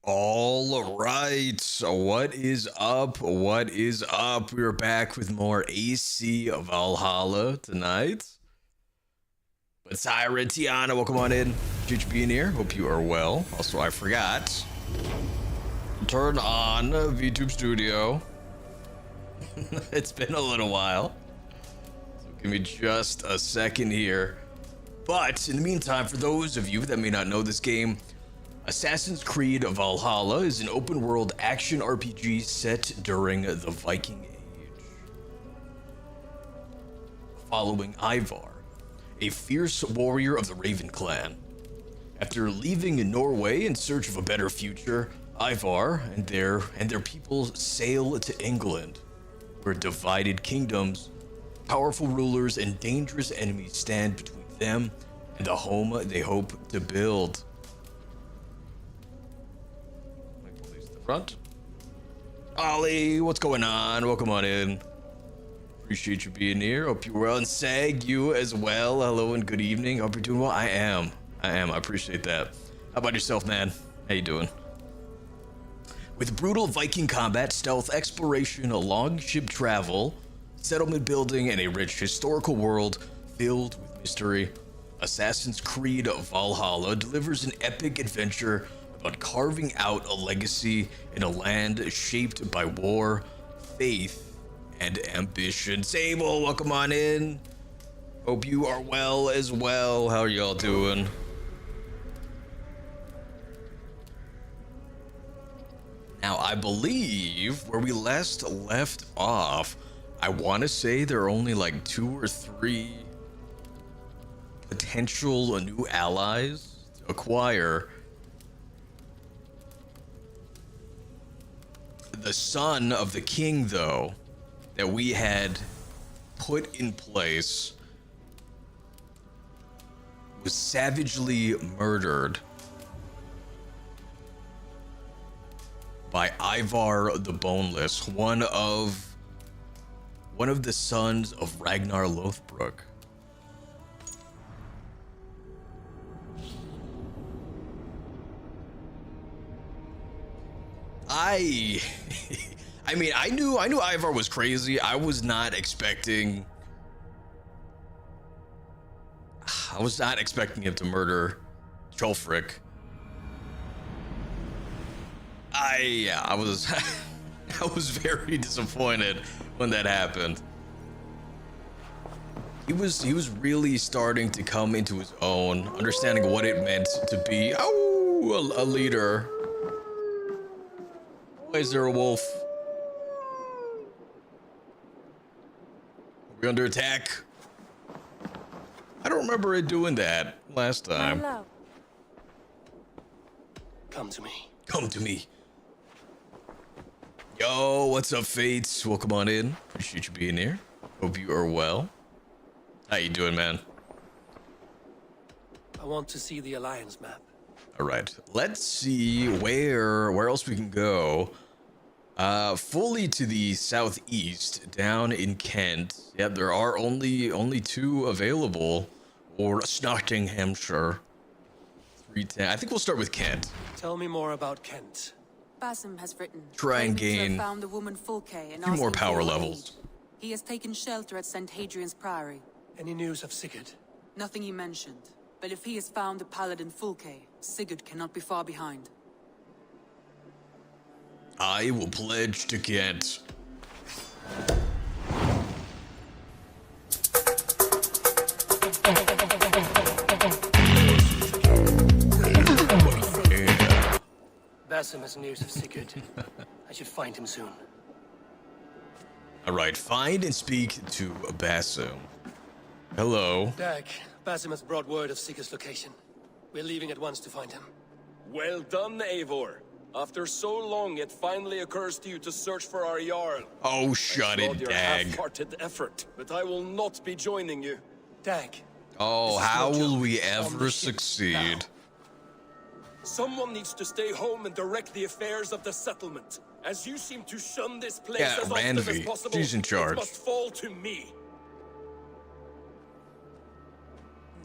All right, so what is up? What is up? We're back with more AC Valhalla tonight. But Tyra, Tiana, welcome on in. Appreciate you being here. Hope you are well. Also, I forgot. Turn on VTuber Studio. It's been a little while. So give me just a second here. But in the meantime, for those of you that may not know this game, Assassin's Creed Valhalla is an open-world action RPG set during the Viking Age. Following Ivarr, a fierce warrior of the Raven clan. After leaving Norway in search of a better future, Ivarr and their people sail to England, where divided kingdoms, powerful rulers, and dangerous enemies stand between them and the home they hope to build. Front. Ollie, what's going on? Welcome on in. Appreciate you being here. Hope you're well. And Sag, you as well. Hello and good evening. Hope you're doing well. I am. I appreciate that. How about yourself, man? How you doing? With brutal Viking combat, stealth, exploration, longship travel, settlement building, and a rich historical world filled with mystery, Assassin's Creed Valhalla delivers an epic adventure about carving out a legacy in a land shaped by war, faith, and ambition. Sable, welcome on in. Hope you are well as well. How are y'all doing? Now, I believe where we last left off, I want to say there are only like 2 or 3 potential new allies to acquire. The son of the king, though, that we had put in place was savagely murdered by Ivarr the Boneless, one of the sons of Ragnar Lothbrok. I mean, I knew Ivarr was crazy. I was not expecting him to murder Cholfric. I was I was very disappointed when that happened. He was really starting to come into his own, understanding what it meant to be a leader. Why is there a wolf? Are we under attack? I don't remember it doing that last time. Hello. Come to me. Come to me. Yo, what's up, Fates? Welcome on in. Appreciate you being here. Hope you are well. How you doing, man? I want to see the Alliance map. All right, let's see where else we can go. Fully to the southeast, down in Kent. Yep, there are only 2 available, or Nottinghamshire. 310. I think we'll start with Kent. Tell me more about Kent. Basim has written. Try and claiming to have gain found the woman Fulke and a few more asking power for her levels. aid. He has taken shelter at St. Hadrian's Priory. Any news of Sigurd? Nothing he mentioned. But if he has found the paladin Fulke, Sigurd cannot be far behind. I will pledge to Kent. Basim has news of Sigurd. I should find him soon. All right, find and speak to Basim. Hello. Dag, Basim has brought word of Sigurd's location. We're leaving at once to find him. Well done, Eivor. After so long, it finally occurs to you to search for our Jarl. Oh, shut it, Your Dag. half-hearted effort, but I will not be joining you. Dag. Oh, This is how no will joke. we On ever the ship succeed? now. Someone needs to stay home and direct the affairs of the settlement. As you seem to shun this place Yeah, as often as Randvi. possible, She's in charge. it must fall to me.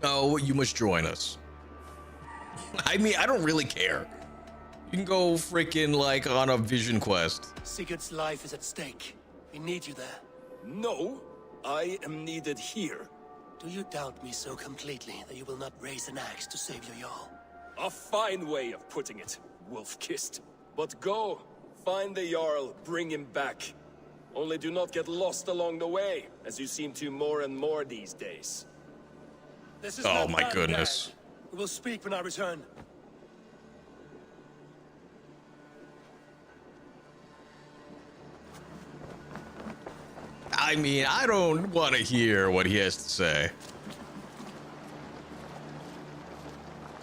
No, you must join us. I mean, I don't really care. You can go freaking like on a vision quest. Sigurd's life is at stake. We need you there. No, I am needed here. Do you doubt me so completely that you will not raise an axe to save your Jarl? A fine way of putting it, wolf-kissed. But go, find the Jarl, bring him back. Only do not get lost along the way, as you seem to more and more these days. This is Oh not my bad, goodness. Dad. We will speak when I return. I mean, I don't want to hear what he has to say.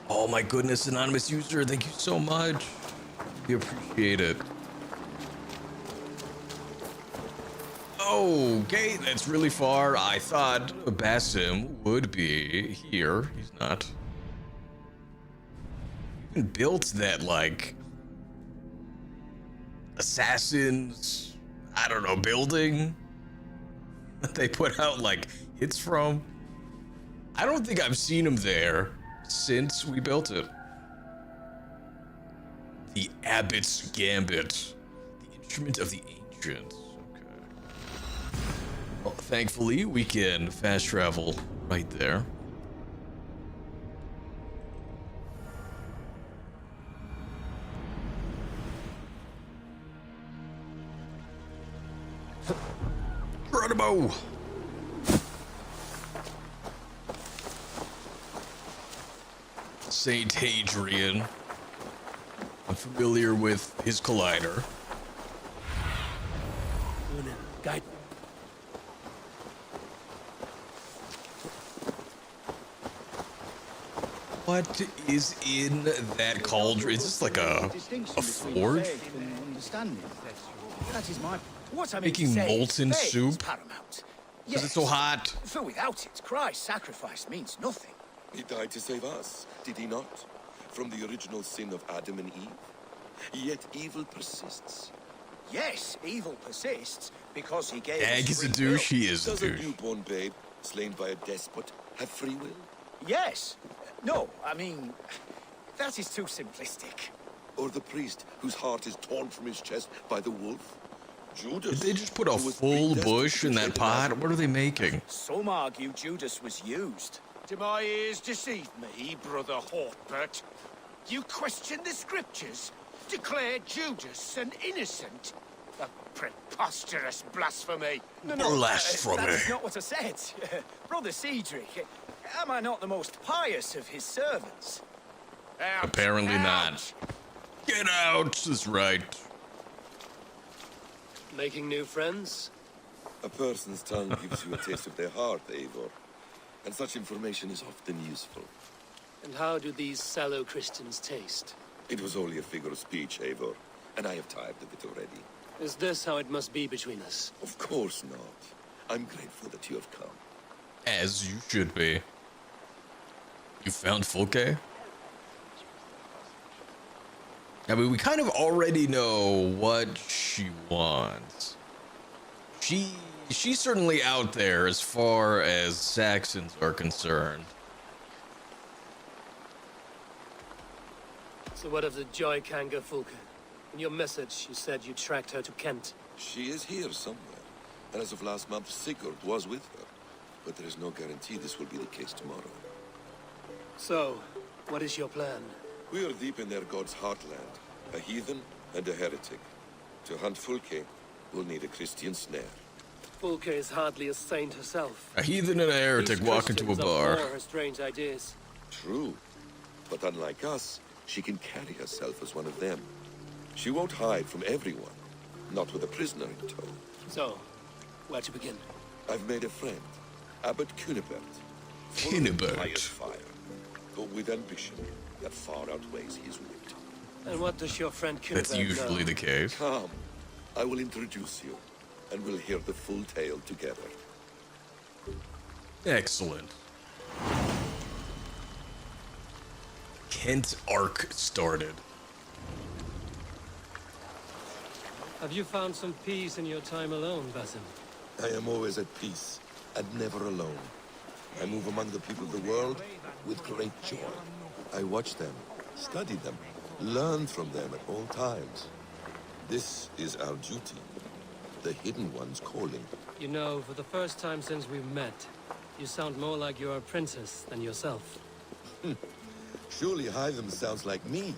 Oh my goodness, anonymous user, thank you so much. We appreciate it. Okay, that's really far. I thought Basim would be here. He's not. Even built that, like, assassins, I don't know, building that they put out, like, hits from. I don't think I've seen him there since we built it. The Abbot's Gambit. The instrument of the ancients. Well, thankfully, we can fast travel right there. Geronimo! Saint Hadrian. I'm familiar with his collider. Guide. What is in that cauldron? Is this like a forge? That is my. What I mean Making to say molten is faith is soup? paramount. Is it so hot? For without it, Christ's sacrifice means nothing. He died to save us, did he not? From the original sin of Adam and Eve. Yet evil persists. Yes, evil persists because he gave Ag us is a free will. douche, he is a Does a douche. newborn babe, slain by a despot, have free will? Yes. No, I mean, that is too simplistic. Or the priest whose heart is torn from his chest by the wolf? Judas. Did they just put a who was full predestined bush to in betray that the pot? Master. What are they making? Some argue Judas was used. Do my ears deceive me, brother Hortbert? You question the scriptures? Declare Judas an innocent? A preposterous blasphemy. No, Blasphemy. that's not what I said. Brother Cedric, am I not the most pious of his servants? Out, Apparently not. out. Get out! That's right. Making new friends? A person's tongue gives you a taste of their heart, Eivor. And such information is often useful. And how do these sallow Christians taste? It was only a figure of speech, Eivor. And I have tired of it already. Is this how it must be between us? Of course not. I'm grateful that you have come. As you should be. You found Fulke? I mean, we kind of already know what she wants. She's certainly out there as far as Saxons are concerned. So what of the Joy Kanga Fulke? In your message, you said you tracked her to Kent. She is here somewhere. And as of last month, Sigurd was with her. But there is no guarantee this will be the case tomorrow. So, what is your plan? We are deep in their god's heartland. A heathen and a heretic. To hunt Fulke, we'll need a Christian snare. Fulke is hardly a saint herself. A heathen and a heretic These walk into a Christians bar. abhor her strange ideas. True. But unlike us, she can carry herself as one of them. She won't hide from everyone. Not with a prisoner in tow. So, where to begin? I've made a friend. Abbot Cunibert. Cunibert. Pious fire. But with ambition that far outweighs his wit. And what does your friend Cunibert That's usually know? the case. Come. I will introduce you. And we'll hear the full tale together. Excellent. Kent arc started. Have you found some peace in your time alone, Basim? I am always at peace, and never alone. I move among the people of the world with great joy. I watch them, study them, Learn from them at all times. This is our duty. The Hidden One's calling. You know, for the first time since we've met, you sound more like you're a princess than yourself. Surely Hytham sounds like me,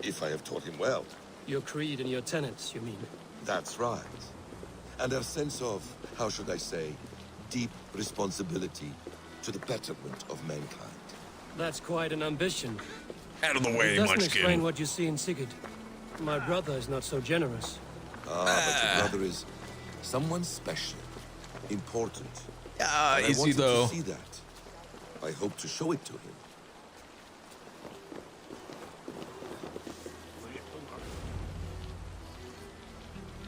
if I have taught him well. Your creed and your tenets, you mean? That's right. And our sense of, how should I say, deep responsibility to the betterment of mankind. That's quite an ambition. Out of the way, It doesn't Munchkin. explain what you see in Sigurd. My brother is not so generous. But your brother is someone special, important. Ah, And I is want he him though? to see that. I hope to show it to him.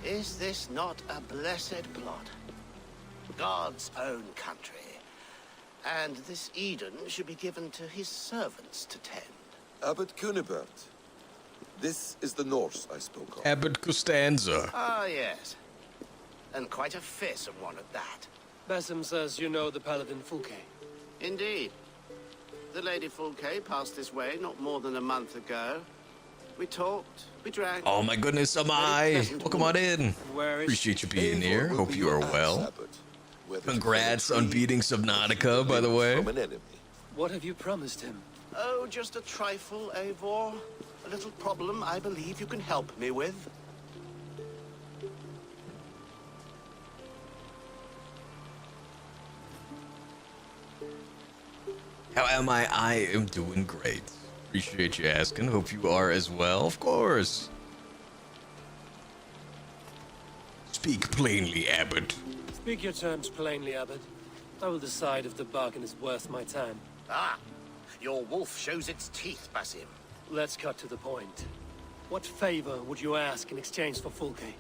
Is this not a blessed plot? God's own country. And this Eden should be given to his servants to tend. Abbot Cunibert. This is the Norse I spoke of. Abbot Costanza. Ah, yes. And quite a fearsome one at that. Basim says you know the paladin Fulke. Indeed. The Lady Fulke passed this way not more than a month ago. We talked, we drank. Oh my goodness, am I? Welcome on in. Where is Appreciate you being Eivor here. will Hope be you your are axe, well. Abbot, whether Congrats to on free beating Subnautica, by the way. from an enemy. What have you promised him? Oh, just a trifle, Eivor. A little problem I believe you can help me with. How am I? I am doing great. Appreciate you asking. Hope you are as well. Of course. Speak plainly, Abbot. Speak your terms plainly, Abbot. I will decide if the bargain is worth my time. Ah, your wolf shows its teeth, Basim. Let's cut to the point. What favor would you ask in exchange for Fulke?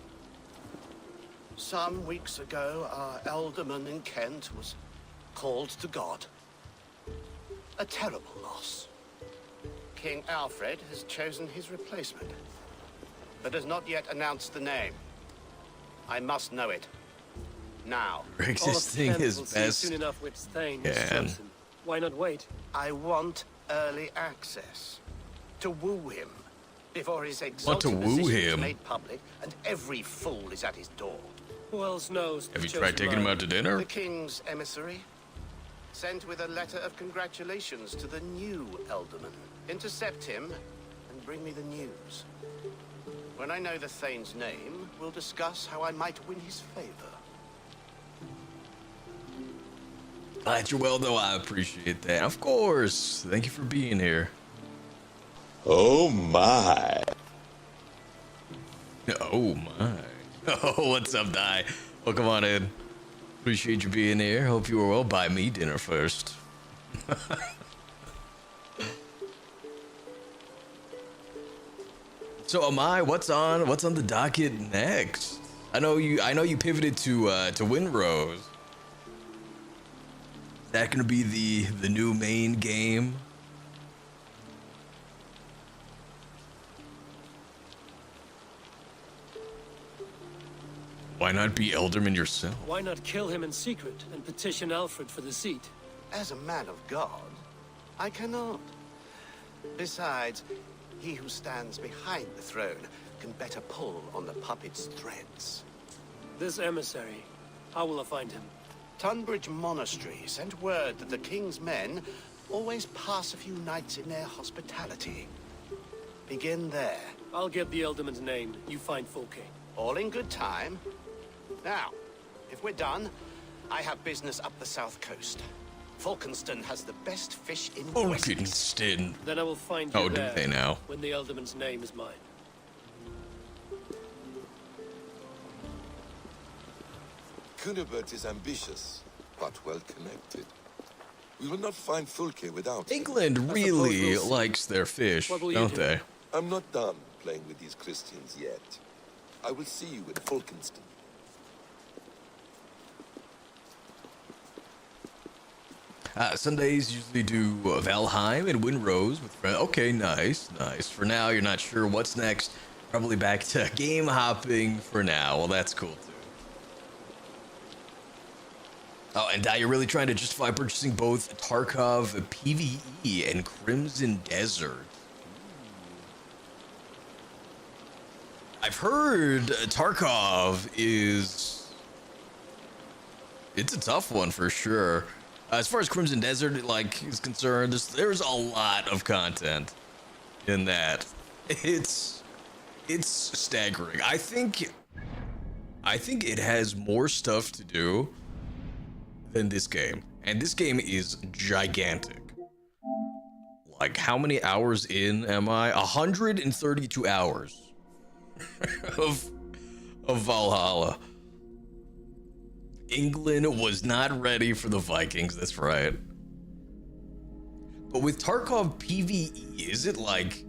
Some weeks ago, our alderman in Kent was called to God. A terrible loss. King Alfred has chosen his replacement, but has not yet announced the name. I must know it. Now. Existing Kent is will see best. soon enough which Thane Yeah. has chosen. Why not wait? I want early access. To woo him. Before his exalted to woo position is him? made public, and every fool is at his door. Who else knows? Have the you tried chosen taking him line? out to dinner? The king's emissary, sent with a letter of congratulations to the new alderman. Intercept him and bring me the news. When I know the Thane's name, we'll discuss how I might win his favor. Glad you're well, though. I appreciate that. Of course. Thank you for being here. Oh my. Oh my. Oh, what's up, Di? Welcome on in. Appreciate you being here. Hope you are well. Buy me dinner first. So am I? What's on the docket next? I know you pivoted to Windrose. Is that gonna be the new main game? Why not be Elderman yourself? Why not kill him in secret and petition Alfred for the seat? As a man of God, I cannot. Besides, he who stands behind the throne can better pull on the puppet's threads. This emissary, how will I find him? Tunbridge Monastery sent word that the king's men always pass a few nights in their hospitality. Begin there. I'll get the Elderman's name. You find Fulke. All in good time. Now, if we're done, I have business up the south coast. Falkenston has the best fish in Wessex. Fulkenston. Then I will find you Oh, do there they now? when the Elderman's name is mine. Cunibert is ambitious, but well connected. We will not find Fulke without him. England suppose really we'll see. likes their fish, What will you don't do? they? I'm not done playing with these Christians yet. I will see you in Falkenston. Sundays usually do Valheim and Windrose with friends. Okay, nice. For now, you're not sure what's next. Probably back to game hopping for now. Well, that's cool too. Oh, and you're really trying to justify purchasing both Tarkov PvE and Crimson Desert. I've heard Tarkov is... It's a tough one for sure. As far as Crimson Desert is concerned, there's a lot of content in that. It's staggering. I think it has more stuff to do than this game. And this game is gigantic. Like, how many hours in am I? 132 hours of Valhalla. England was not ready for the Vikings, that's right. But with Tarkov PvE, is it like...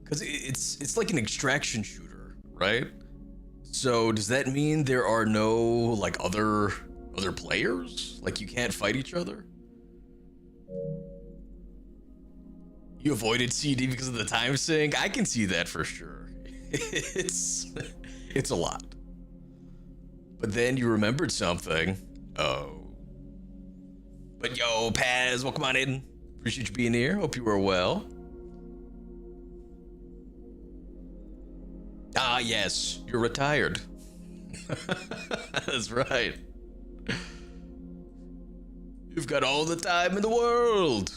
Because it's like an extraction shooter, right? So does that mean there are no, like, other players? Like, you can't fight each other? You avoided CD because of the time sink? I can see that for sure. It's a lot. But then you remembered something. Oh. But yo, Paz, welcome on in. Appreciate you being here. Hope you are well. Ah, yes, you're retired. That's right. You've got all the time in the world.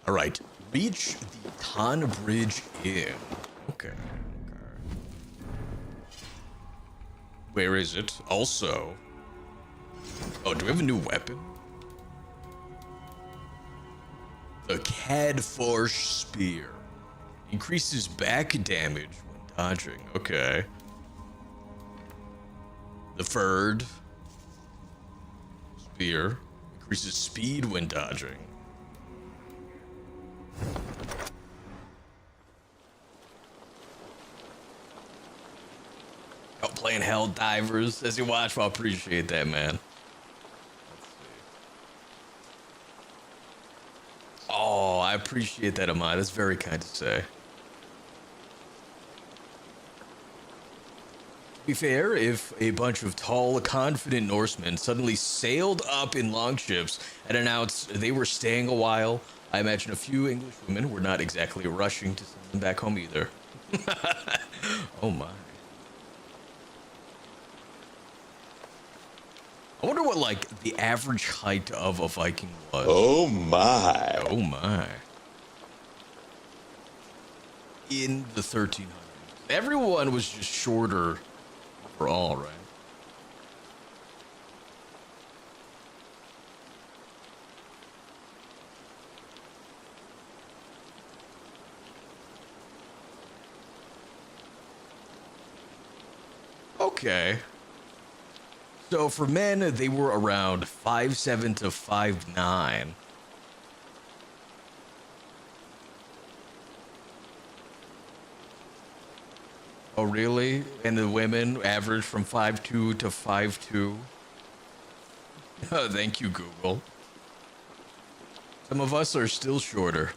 All right, reach the Tonbridge Inn. Okay. Where is it? Also, oh, do we have a new weapon? The Cadforge Spear. Increases back damage when dodging. Okay. The Ferd Spear. Increases speed when dodging. Oh, playing Hell Divers as you watch. Well, I appreciate that, man. Oh, I appreciate that, Amai. That's very kind to say. To be fair, if a bunch of tall, confident Norsemen suddenly sailed up in longships and announced they were staying a while, I imagine a few English women were not exactly rushing to send them back home either. Oh my. I wonder what, like, the average height of a Viking was. Oh my. Oh my. In the 1300s. Everyone was just shorter overall, right? Okay. So for men, they were around 5'7" to 5'9". Oh, really? And the women average from 5'2" to 5'2". Oh, thank you, Google. Some of us are still shorter.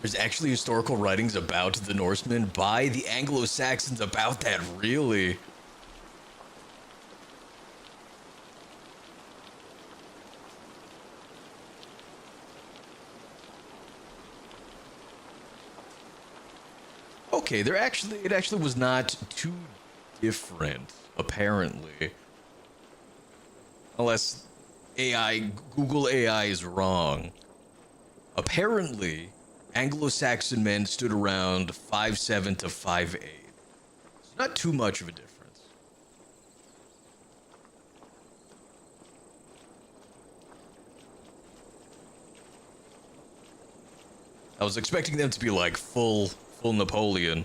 There's actually historical writings about the Norsemen by the Anglo-Saxons about that, really. Okay, it actually was not too different, apparently. Unless Google AI is wrong. Apparently, Anglo-Saxon men stood around 5'7" to 5'8". It's not too much of a difference. I was expecting them to be like full Napoleon.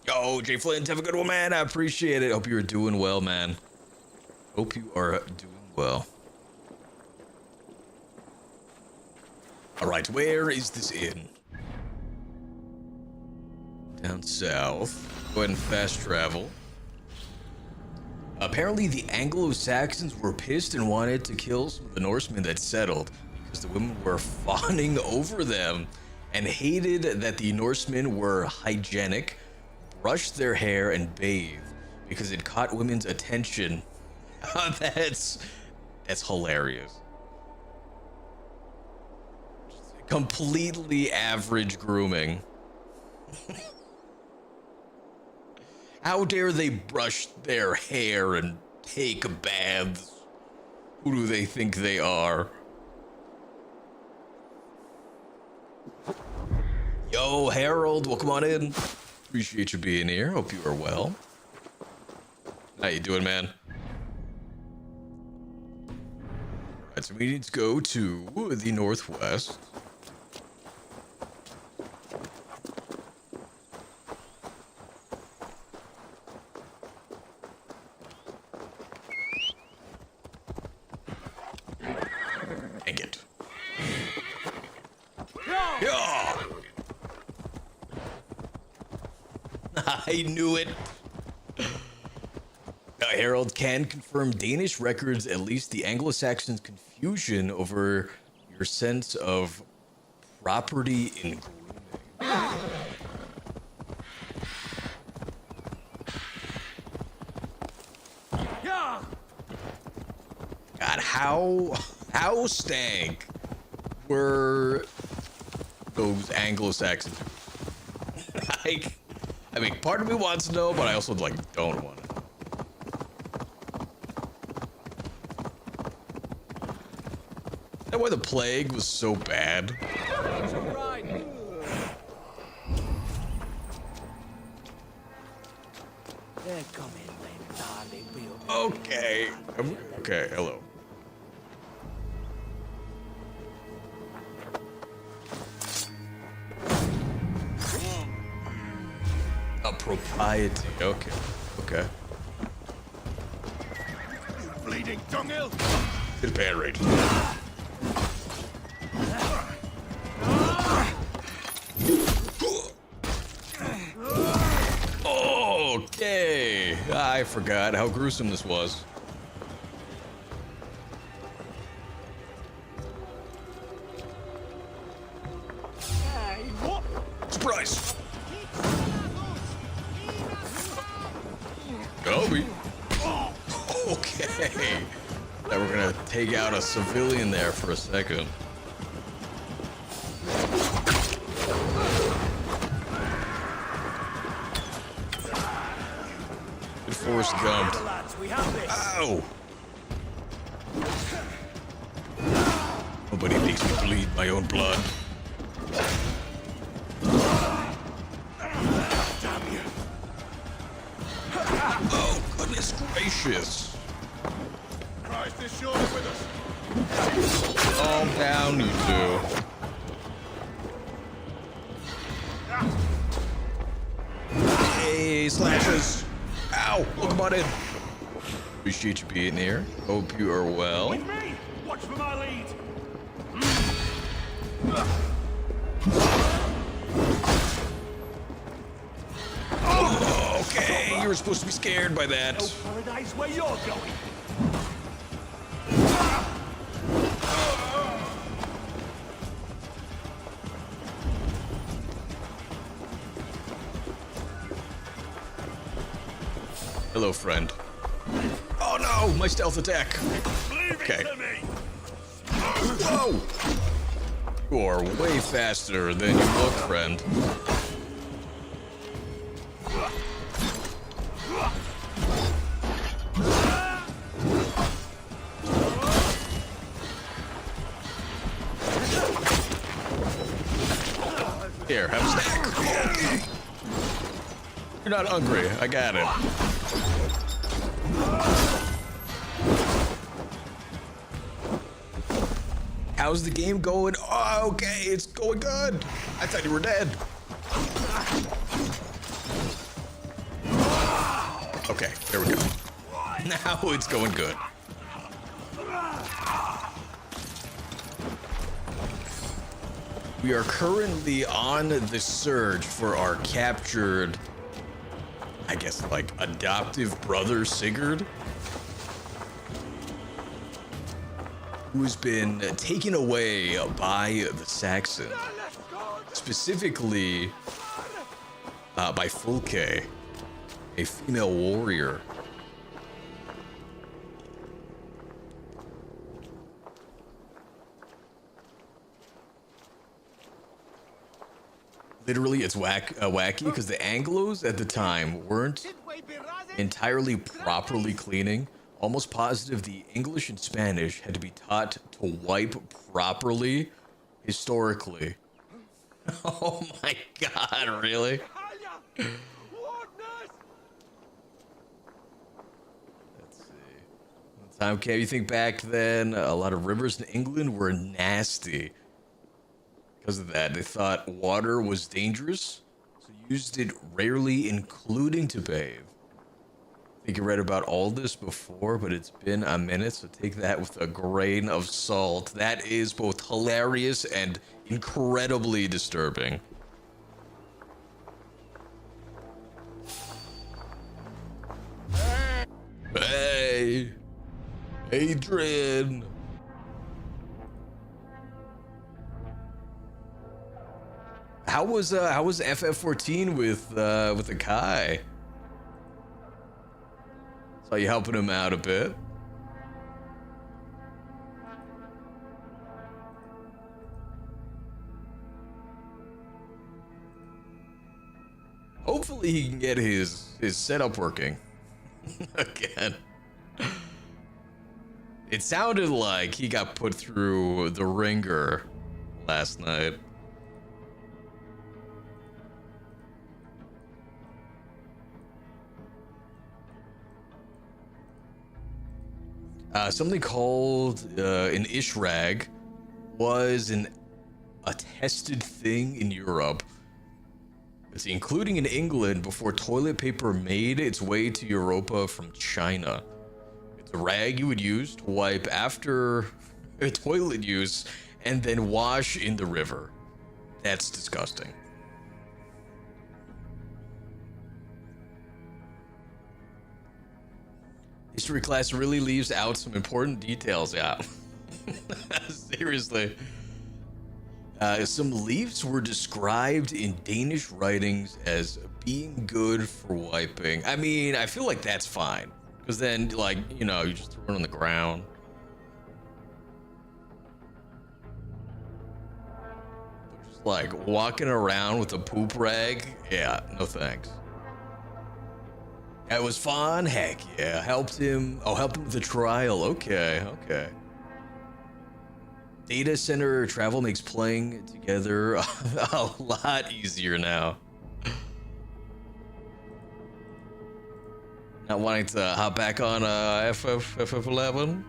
Yo, Jay Flint, have a good one, man. I appreciate it. Hope you're doing well, man. Hope you are doing well. Alright, where is this inn? Down south. Go ahead and fast travel. Apparently the Anglo-Saxons were pissed and wanted to kill some of the Norsemen that settled because the women were fawning over them and hated that the Norsemen were hygienic, brushed their hair, and bathed because it caught women's attention. That's hilarious. Completely average grooming. How dare they brush their hair and take baths? Who do they think they are? Yo, Harold, welcome on in. Appreciate you being here. Hope you are well. How you doing, man? Alright, so we need to go to the northwest. Dang it. Yeah! I knew it. Harold can confirm Danish records, at least the Anglo-Saxons' confusion over your sense of property in grooming. God, how stank were those Anglo-Saxons? I mean, part of me wants to know, but I also like don't want to. Is that why the plague was so bad? Okay. Okay, hello. A propriety. Okay. Okay. Bleeding dunghill. Good pan rate. Okay. I forgot how gruesome this was. Surprise! Kobe. Okay. Now we're gonna take out a civilian there for a second. Good Forrest Gump. Ow! Nobody makes me bleed my own blood. Oh, goodness gracious. Christ is surely with us. Calm down, you two. Hey, slashes. Ow, welcome on in. Appreciate you being here. Hope you are well. With me. Watch for my lead. Oh, okay, you were supposed to be scared by that. No paradise where you're going. Hello, friend. Oh no, my stealth attack. Okay. Whoa! You are way faster than you look, friend. Here, have a snack. Okay. You're not hungry. I got it. How's the game going? Oh, okay, it's going good. I thought you were dead. Okay, there we go. Now it's going good. We are currently on the search for our captured, I guess, like, adoptive brother, Sigurd, who's been taken away by the Saxons. specifically by Fulke, a female warrior. Literally, it's wacky because the Anglos at the time weren't entirely properly cleaning. Almost positive the English and Spanish had to be taught to wipe properly historically. Oh my god, really? Let's see. Okay, you think back then, a lot of rivers in England were nasty. Because of that, they thought water was dangerous, so used it rarely, including to bathe. I think you read about all this before, but it's been a minute, so take that with a grain of salt. That is both hilarious and incredibly disturbing. Hey! Adrian! How was FF14 with the Kai? Saw you helping him out a bit. Hopefully he can get his setup working again. It sounded like he got put through the ringer last night. Something called an ishrag was a tested thing in Europe. Let's see, including in England before toilet paper made its way to Europa from China. It's a rag you would use to wipe after a toilet use and then wash in the river. That's disgusting. History class really leaves out some important details, yeah. Seriously. Some leaves were described in Danish writings as being good for wiping. I mean, I feel like that's fine. Because then, like, you know, you just throw it on the ground. Just like walking around with a poop rag, yeah, no thanks. That was fun. Heck yeah. Helped him with the trial. Okay. Data center travel makes playing together a lot easier now. Not wanting to hop back on FF11.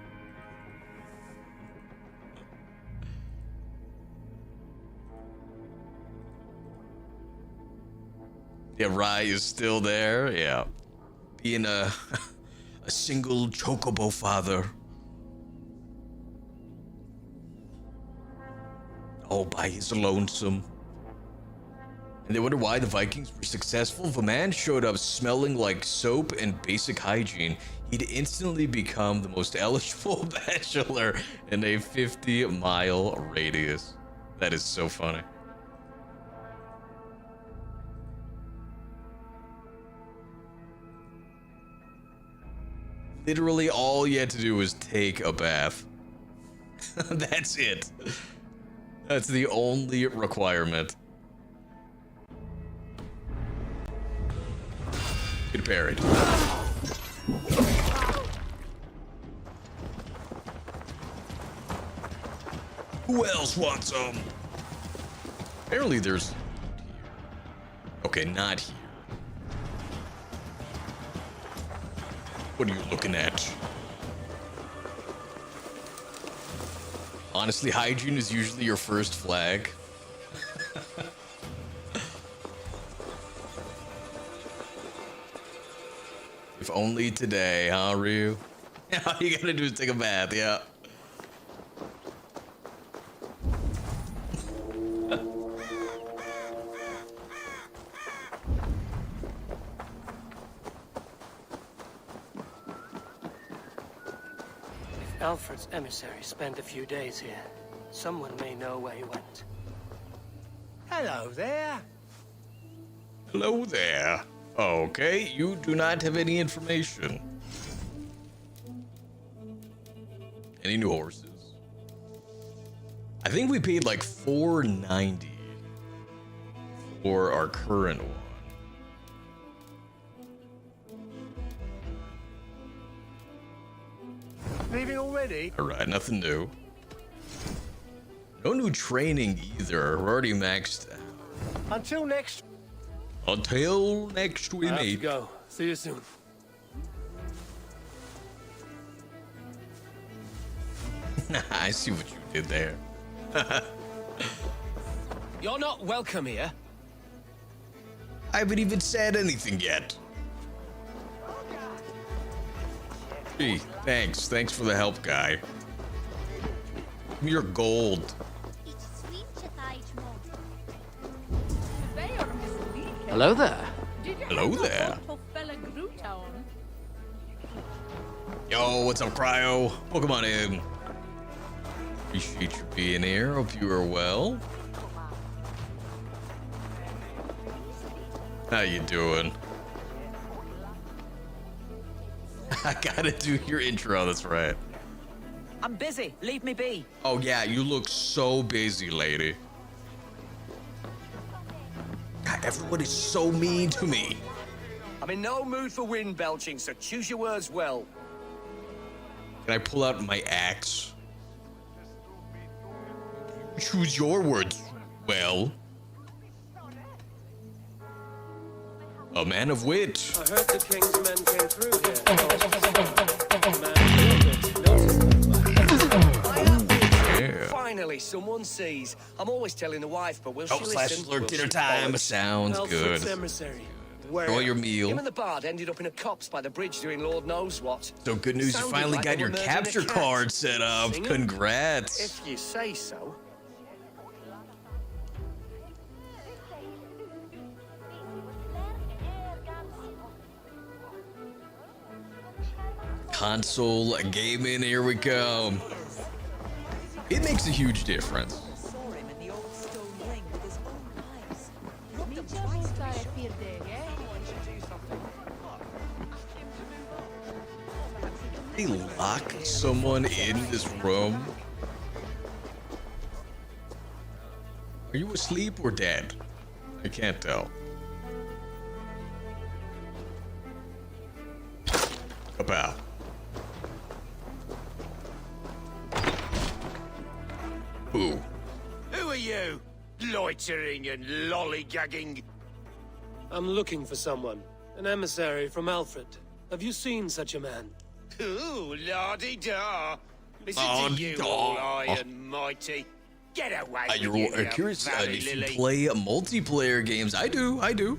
Yeah, Rye is still there. Yeah. Being a single chocobo father. All by his lonesome. And they wonder why the Vikings were successful. If a man showed up smelling like soap and basic hygiene, he'd instantly become the most eligible bachelor in a 50-mile radius. That is so funny. Literally all you had to do was take a bath. That's it. That's the only requirement. Get buried. Who else wants some? Apparently there's... Okay, not here. What are you looking at? Honestly, hygiene is usually your first flag. If only today, huh, Ryu? All you gotta do is take a bath, yeah. Alfred's emissary spent a few days here. Someone may know where he went. Hello there. Hello there. Okay, you do not have any information. Any new horses? I think we paid like $490 for our current one. Leaving already? All right, nothing new. No new training either. We're already maxed out. Until next. Until next we I have to meet. go. See you soon. I see what you did there. You're not welcome here. I haven't even said anything yet. Gee, thanks. Thanks for the help, guy. Give me your gold. Hello there. Hello there. Yo, what's up, Cryo? Welcome on in. Appreciate you being here. Hope you are well. How you doing? I gotta do your intro, that's right. I'm busy. Leave me be. Oh yeah, you look so busy, lady. God, everyone is so mean to me. I'm in no mood for wind belching, so choose your words well. Can I pull out my axe? Choose your words well. A man of wit. I heard the king's men came through here. Yeah. Finally, someone sees. I'm always telling the wife, but will Oh, she slash listen? alert, Will dinner she time. follow? Sounds Alfred's good. emissary. Enjoy your meal. Him and the bard ended up in a copse by the bridge doing Lord knows what. So good news, you Sounded finally like got they your were murdering capture a cat. card set up. Singing? Congrats. If you say so. Console gaming, here we go. It makes a huge difference. Saw him in the old stone ring with his own eyes. Looked him twice. They lock someone in this room. Are you asleep or dead? I can't tell. Kapow. Ooh. Who are you? Loitering and lollygagging. I'm looking for someone. An emissary from Alfred. Have you seen such a man? Ooh, la-di-da. Listen Oh, to you, da. all high and mighty. Get away with you, You're you curious valley if you lily. play multiplayer games. I do.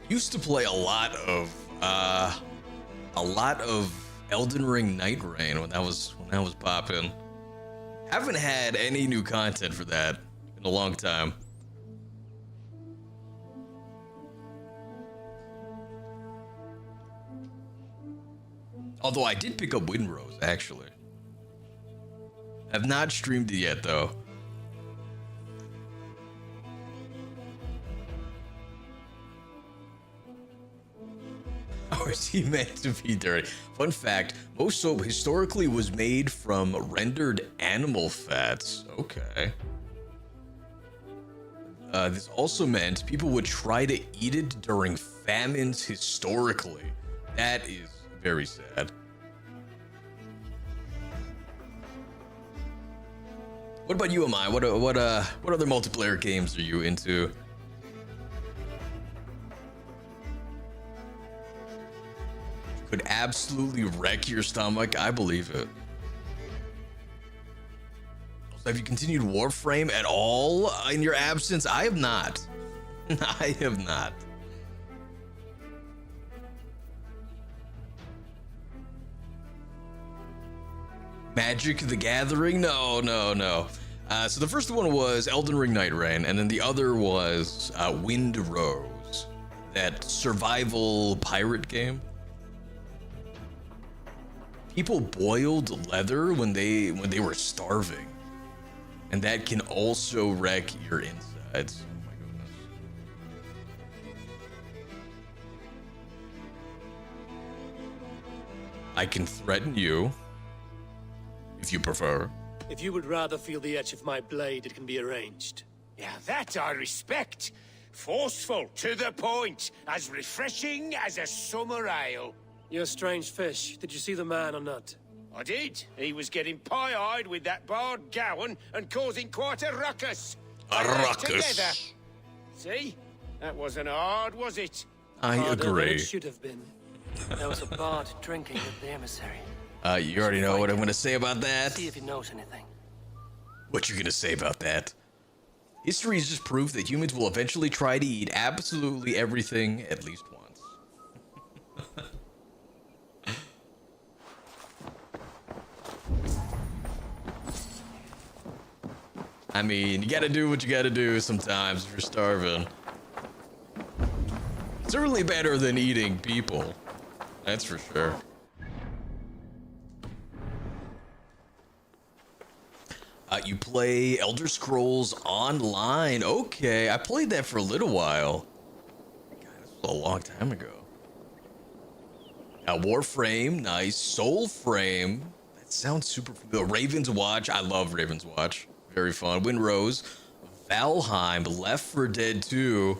Used to play a lot of Elden Ring Night Rain when that was popping. Haven't had any new content for that in a long time. Although I did pick up Windrose, actually. Have not streamed it yet, though. Or is he meant to be dirty? Fun fact, most soap historically was made from rendered animal fats. Okay. This also meant people would try to eat it during famines historically. That is very sad. What about you, Amai? What other multiplayer games are you into? Could absolutely wreck your stomach. I believe it. So have you continued Warframe at all in your absence? I have not. I have not. Magic the Gathering? No. So the first one was Elden Ring Night Rain, and then the other was Windrose, that survival pirate game. People boiled leather when they were starving. And that can also wreck your insides. Oh my goodness. I can threaten you, if you prefer. If you would rather feel the edge of my blade, it can be arranged. Yeah, that I respect. Forceful, to the point, as refreshing as a summer ale. You're a strange fish. Did you see the man or not? I did. He was getting pie-eyed with that bard Gowan and causing quite a ruckus. A They left ruckus. together. See? That wasn't hard, was it? I Harder than agree. it should have been. There was a bard drinking with the emissary. You already know what I'm gonna say about that. See if he knows anything. What you gonna say about that? History is just proof that humans will eventually try to eat absolutely everything at least once. I mean, you gotta do what you gotta do sometimes if you're starving. Certainly better than eating people. That's for sure. You play Elder Scrolls Online. Okay, I played that for a little while. God, this was a long time ago. Warframe, nice. Soulframe, that sounds super familiar. Raven's Watch, I love Raven's Watch. Very fun. Windrose, Valheim, Left 4 Dead 2.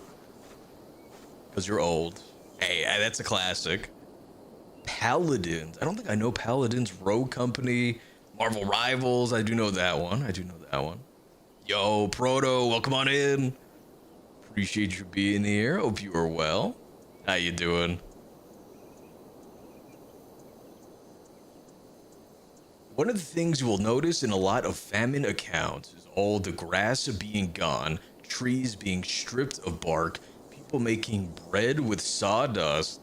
Because you're old. Hey, that's a classic. Paladins. I don't think I know Paladins. Rogue Company. Marvel Rivals. I do know that one. Yo, Proto, welcome on in. Appreciate you being here. Hope you are well. How you doing? One of the things you will notice in a lot of famine accounts is all the grass being gone, trees being stripped of bark, people making bread with sawdust,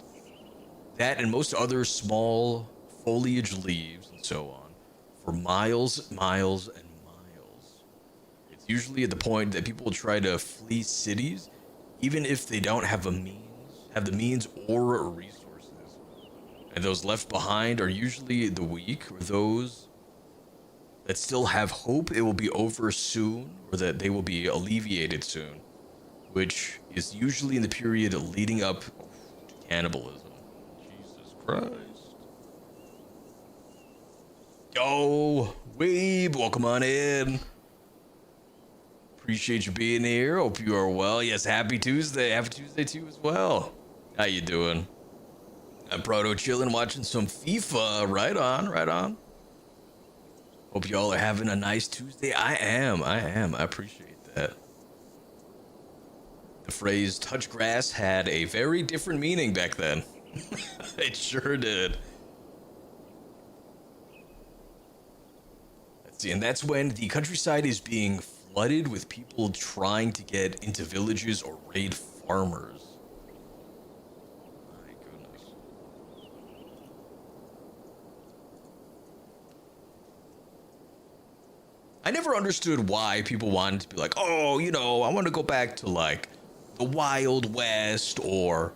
that and most other small foliage leaves and so on, for miles, miles, and miles. It's usually at the point that people try to flee cities, even if they don't have the means or resources. And those left behind are usually the weak, or those that still have hope it will be over soon, or that they will be alleviated soon, which is usually in the period leading up to cannibalism. Jesus Christ. Yo, Weeb, welcome on in. Appreciate you being here. Hope you are well. Yes, happy Tuesday. Happy Tuesday to you as well. How you doing? I'm Proto chilling, watching some FIFA. Right on, right on. Hope y'all are having a nice Tuesday. I am. I appreciate that. The phrase touch grass had a very different meaning back then. It sure did. Let's see, and that's when the countryside is being flooded with people trying to get into villages or raid farmers. My goodness. I never understood why people wanted to be like, oh, you know, I want to go back to like the Wild West or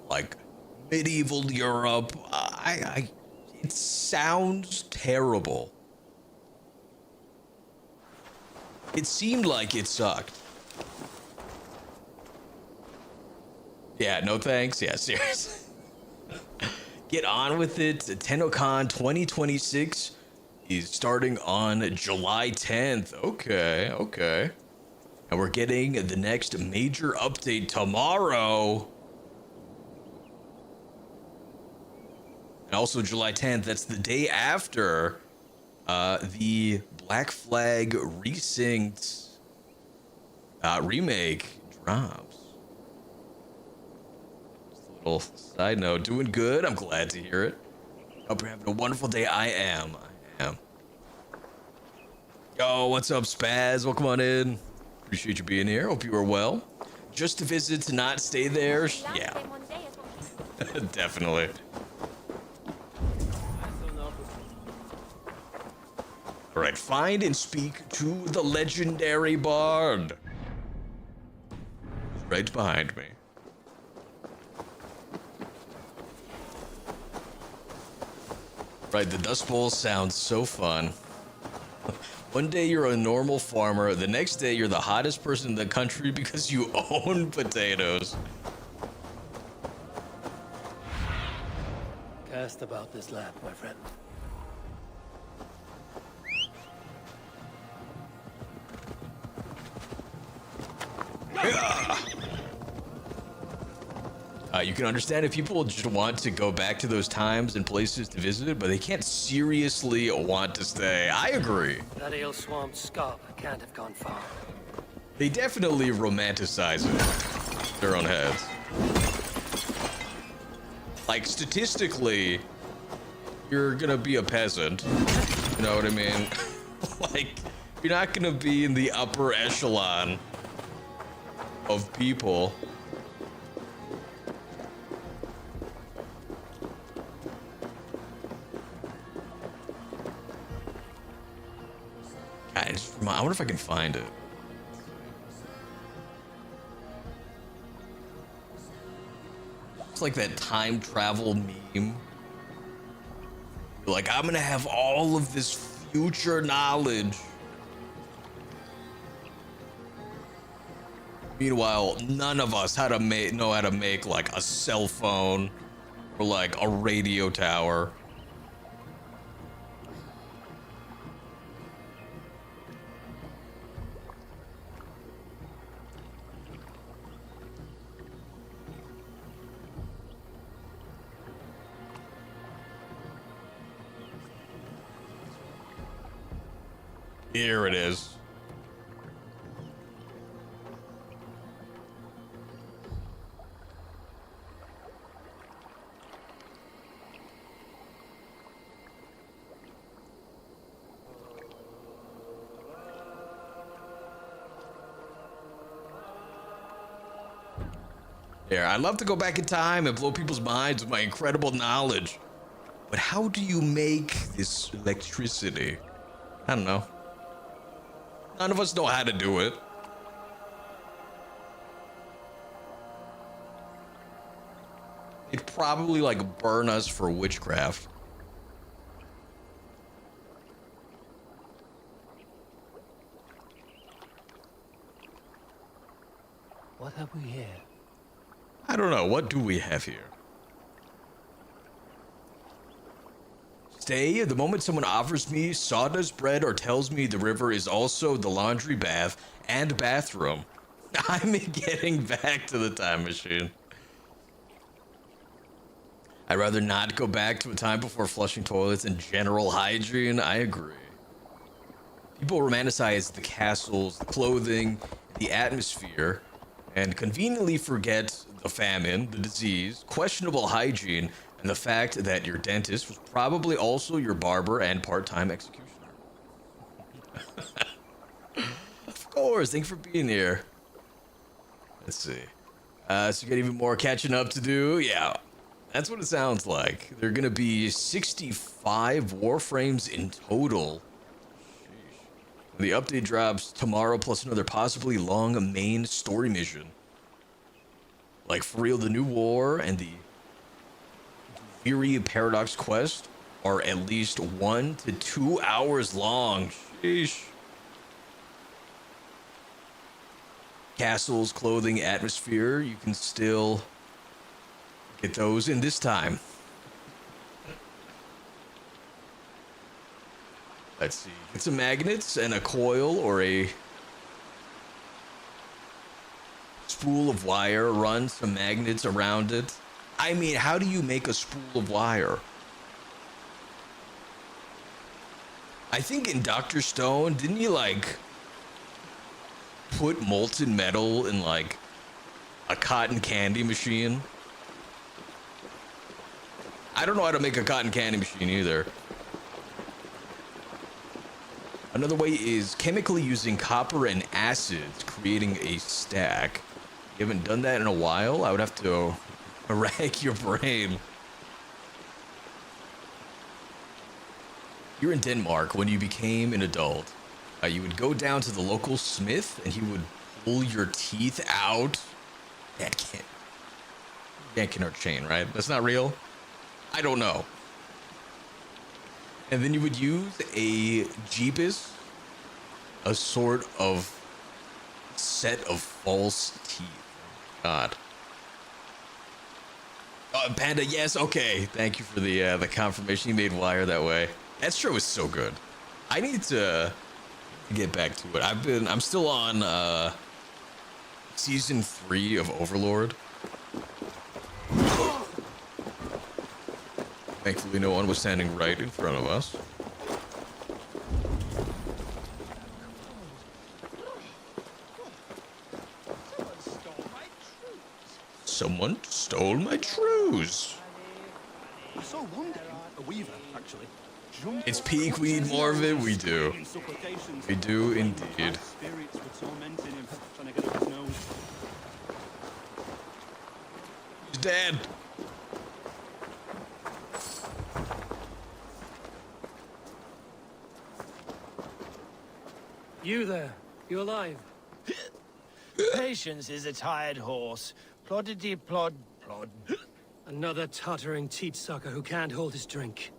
like medieval Europe. It sounds terrible. It seemed like it sucked. Yeah, no thanks. Yeah, seriously. Get on with it. TennoCon 2026 is starting on July 10th. Okay. And we're getting the next major update tomorrow. And also July 10th, that's the day after the Black Flag Resynced remake drops. Just a little side note. Doing good. I'm glad to hear it. Hope you're having a wonderful day. I am. Yo, what's up, Spaz? Welcome on in. Appreciate you being here. Hope you are well. Just to visit, to not stay there. Yeah. Definitely. All right, find and speak to the legendary bard. He's right behind me. Right, the Dust Bowl sounds so fun. One day you're a normal farmer, the next day you're the hottest person in the country because you own potatoes. Cast about this land, my friend. You can understand if people just want to go back to those times and places to visit, but they can't seriously want to stay. I agree. That ale swamp scop can't have gone far. They definitely romanticize it in their own heads. Like, statistically, you're gonna be a peasant. You know what I mean? Like, you're not gonna be in the upper echelon of people. I wonder if I can find it. It's like that time travel meme. You're like, I'm gonna have all of this future knowledge. Meanwhile, none of us know how to make like a cell phone or like a radio tower. Here it is. There, I'd love to go back in time and blow people's minds with my incredible knowledge. But how do you make this electricity? I don't know. None of us know how to do it. It'd probably like burn us for witchcraft. What have we here? I don't know. What do we have here? Stay. The moment someone offers me sawdust bread or tells me the river is also the laundry bath and bathroom, I'm getting back to the time machine. I'd rather not go back to a time before flushing toilets and general hygiene. I agree. People romanticize the castles, the clothing, the atmosphere, and conveniently forget the famine, the disease, questionable hygiene, and the fact that your dentist was probably also your barber and part-time executioner. Of course, thanks for being here. Let's see. So you got even more catching up to do? Yeah, that's what it sounds like. There are gonna be 65 warframes in total. Sheesh. The update drops tomorrow, plus another possibly long main story mission. Like, for real, the new war and the Eerie Paradox quest are at least 1 to 2 hours long. Sheesh. Castles, clothing, atmosphere, you can still get those in this time. Let's see. Get some magnets and a coil or a spool of wire. Run some magnets around it. I mean, how do you make a spool of wire? I think in Dr. Stone, didn't you like put molten metal in like a cotton candy machine? I don't know how to make a cotton candy machine either. Another way is chemically using copper and acids, creating a stack. You haven't done that in a while? I would have to rack your brain. Here in Denmark, when you became an adult, you would go down to the local smith and he would pull your teeth out. That can't chain, right? That's not real? I don't know. And then you would use a Jeepus a sort of set of false teeth. God. Panda, yes, okay. Thank you for the confirmation. You made Wire that way. That show is so good. I need to get back to it. I'm still on season 3 of Overlord. Thankfully, no one was standing right in front of us. Someone stole my trews. I saw one day a weaver, actually. It's peak weed, Marvin. We do. We do indeed. Spirits were tormenting him, trying to get up his nose. He's dead. You there. You alive? Patience is a tired horse. Ploddity plod plod. Another tottering teat sucker who can't hold his drink.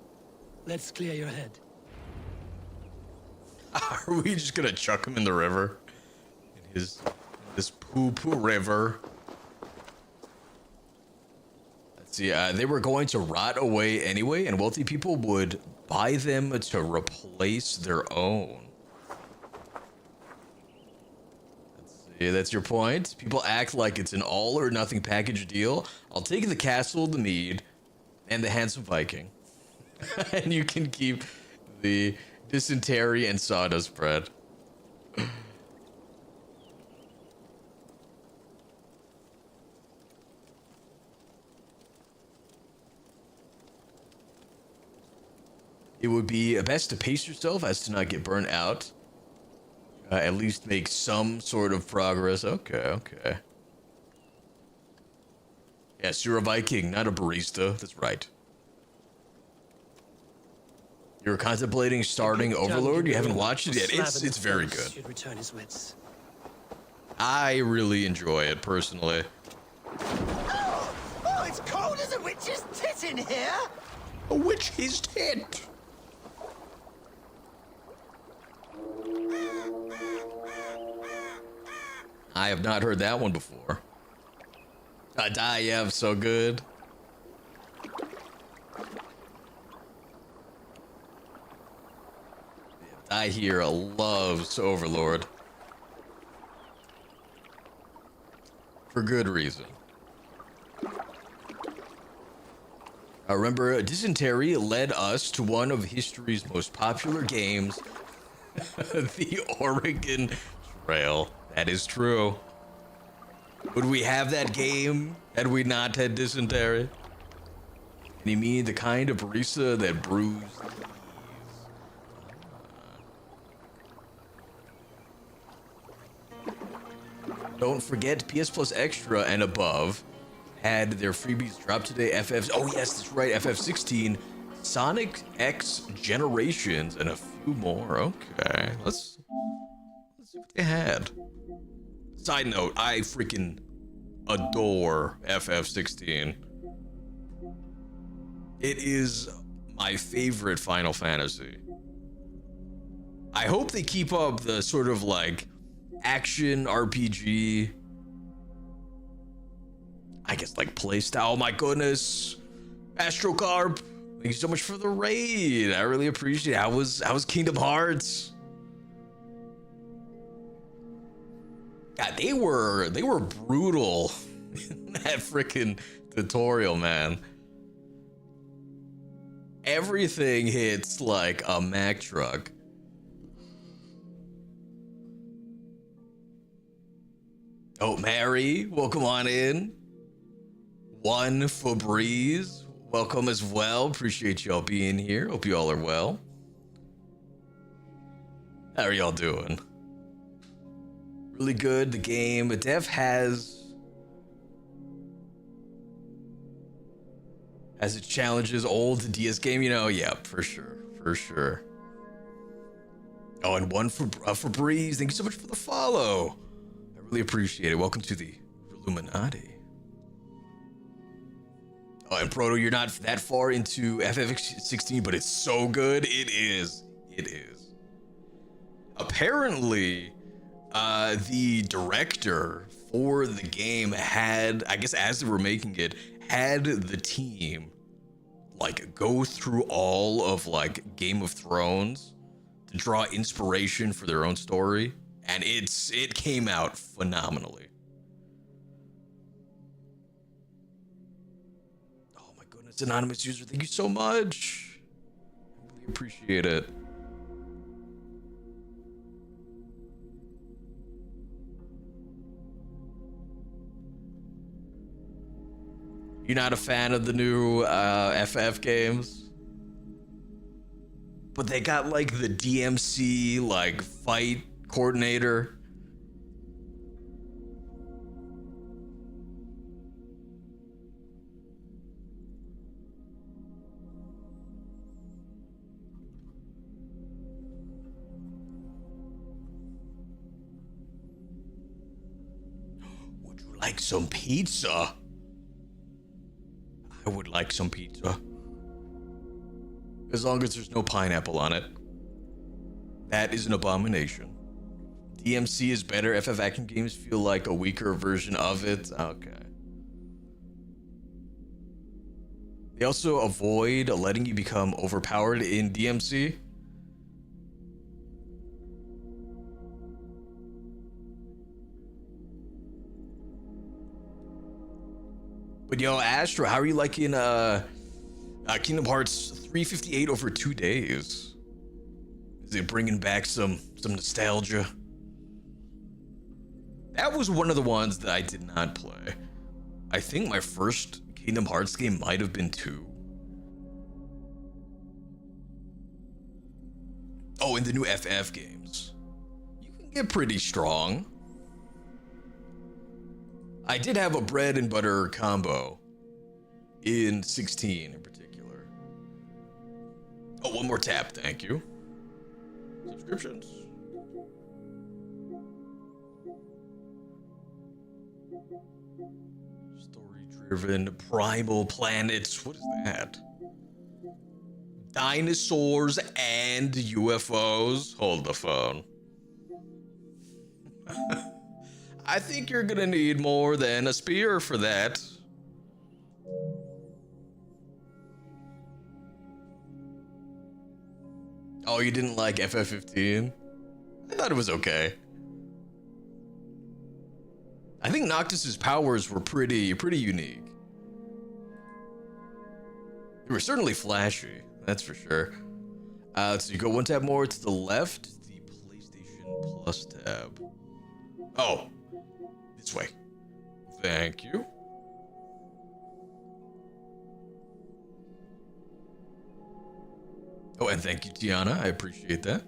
Let's clear your head. Are we just gonna chuck him in the river? In this poo-poo river. Let's see, they were going to rot away anyway, and wealthy people would buy them to replace their own. Yeah, that's your point. People act like it's an all or nothing package deal. I'll take the castle, the mead, and the handsome Viking. And you can keep the dysentery and sawdust bread. It would be best to pace yourself as to not get burnt out. At least make some sort of progress. Okay. Yes, you're a Viking, not a barista. That's right. You're contemplating starting Overlord? You haven't watched it yet? It's very good. Should return his wits. I really enjoy it, personally. Oh, it's cold as a witch's tit in here! A witch's tit! I have not heard that one before. Adayev, so good. I here loves Overlord. For good reason. I remember dysentery led us to one of history's most popular games, the Oregon Trail. That is true. Would we have that game had we not had dysentery? And you mean the kind of barista that brews Don't forget, PS Plus Extra and above had their freebies drop today. Oh yes, that's right, FF16, Sonic X Generations, and a few more. Okay, let's see what they had. Side note, I freaking adore FF16. It is my favorite Final Fantasy. I hope they keep up the sort of like action RPG, I guess, like playstyle. Oh my goodness, Astrocarp, thank you so much for the raid. I really appreciate it. How was Kingdom Hearts? God, they were brutal in that freaking tutorial, man. Everything hits like a Mack truck. Oh, Mary, welcome on in. One Febreze, welcome as well. Appreciate y'all being here. Hope you all are well. How are y'all doing? Really good. The game, dev has its challenges. Old DS game, you know. Yeah, for sure. Oh, and one for Febreze. Thank you so much for the follow. I really appreciate it. Welcome to the Illuminati. Oh, and Proto, you're not that far into FF16, but it's so good. It is. apparently, the director for the game had, I guess as they were making it, had the team like go through all of like Game of Thrones to draw inspiration for their own story, and it came out phenomenally. Oh my goodness, anonymous user, thank you so much. I really appreciate it. You're not a fan of the new FF games? But they got like the DMC like fight coordinator. Would you like some pizza? I would like some pizza. As long as there's no pineapple on it. That is an abomination. DMC is better. FF action games feel like a weaker version of it. Okay. They also avoid letting you become overpowered in DMC. But yo, Astro, how are you liking Kingdom Hearts 358 over 2 days? Is it bringing back some nostalgia? That was one of the ones that I did not play. I think my first Kingdom Hearts game might have been 2. Oh, and the new FF games. You can get pretty strong. I did have a bread and butter combo in 16 in particular. Oh, one more tap, thank you. Subscriptions. Story-driven primal planets. What is that? Dinosaurs and UFOs. Hold the phone. I think you're gonna need more than a spear for that. Oh, you didn't like FF15? I thought it was okay. I think Noctis's powers were pretty unique. They were certainly flashy, that's for sure. So you go one tab more to the left, the PlayStation Plus tab. Oh. This way. Thank you. Oh, and thank you, Tiana. I appreciate that.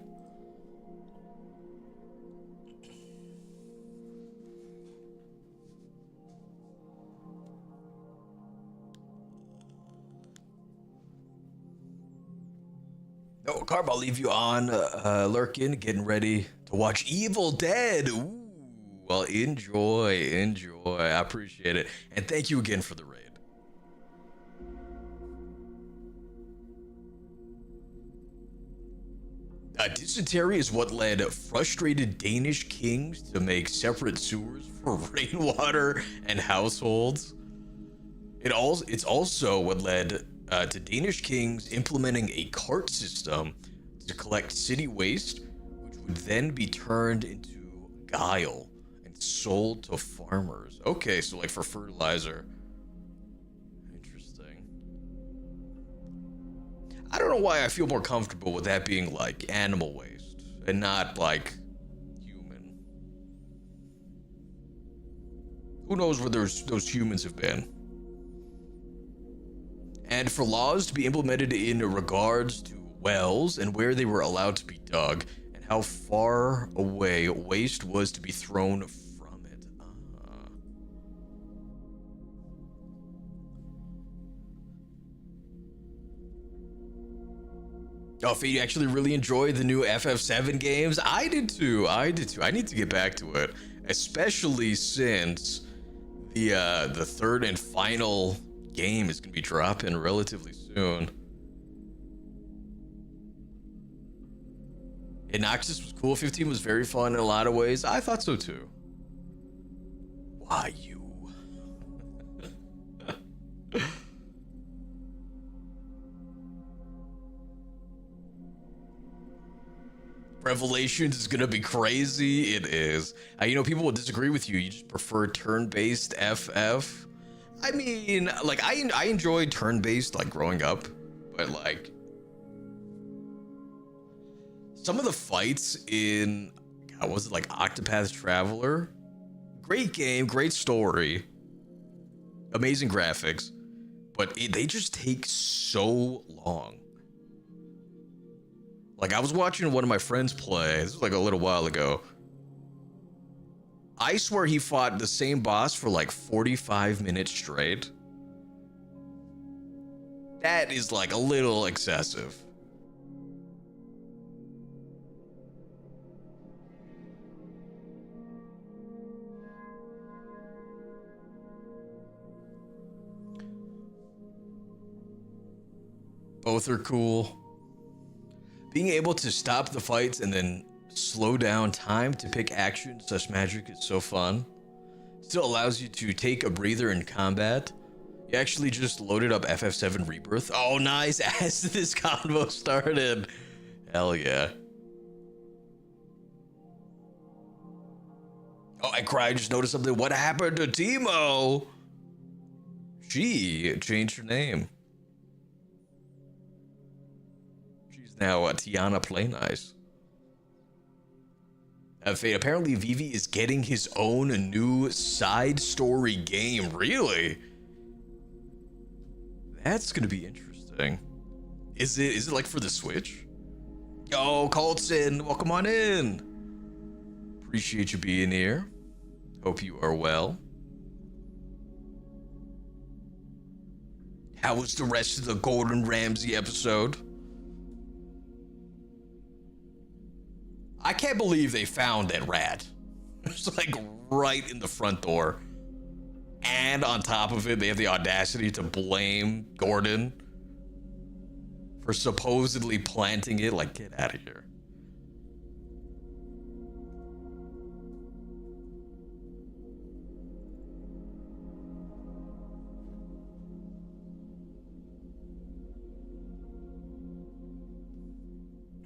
Oh, Carb, I'll leave you on lurking, getting ready to watch Evil Dead. Ooh. Well, enjoy. I appreciate it. And thank you again for the raid. Dysentery is what led frustrated Danish kings to make separate sewers for rainwater and households. It's also what led to Danish kings implementing a cart system to collect city waste, which would then be turned into guile sold to farmers. Okay, so like for fertilizer. Interesting. I don't know why I feel more comfortable with that being like animal waste and not like human. Who knows where those humans have been? And for laws to be implemented in regards to wells and where they were allowed to be dug and how far away waste was to be thrown from it. Oh, Fate, you actually really enjoyed the new FF7 games? I did too. I need to get back to it, especially since the third and final game is gonna be dropping relatively soon. And Noxus was cool. 15 was very fun in a lot of ways. I thought so too. Why you? Revelations is gonna be crazy. It is. You know, people will disagree with you. You just prefer turn-based FF. I mean, like I enjoyed turn-based like growing up, but like some of the fights in, God, was it like Octopath Traveler? Great game, great story, amazing graphics, but they just take so long. Like I was watching one of my friends play, this was like a little while ago. I swear he fought the same boss for like 45 minutes straight. That is like a little excessive. Both are cool. Being able to stop the fights and then slow down time to pick action such magic is so fun. Still allows you to take a breather in combat. You actually just loaded up FF7 Rebirth. Oh, nice. As this convo started. Hell yeah. Oh, I cried. Just noticed something. What happened to Teemo? She changed her name. Now, Tiana Play Nice. Fate, apparently Vivi is getting his own new side story game. Really? That's gonna be interesting. Is it like for the Switch? Yo, Colton, welcome on in. Appreciate you being here. Hope you are well. How was the rest of the Gordon Ramsay episode? I can't believe they found that rat. It's like right in the front door. And on top of it, they have the audacity to blame Gordon for supposedly planting it. Like, get out of here.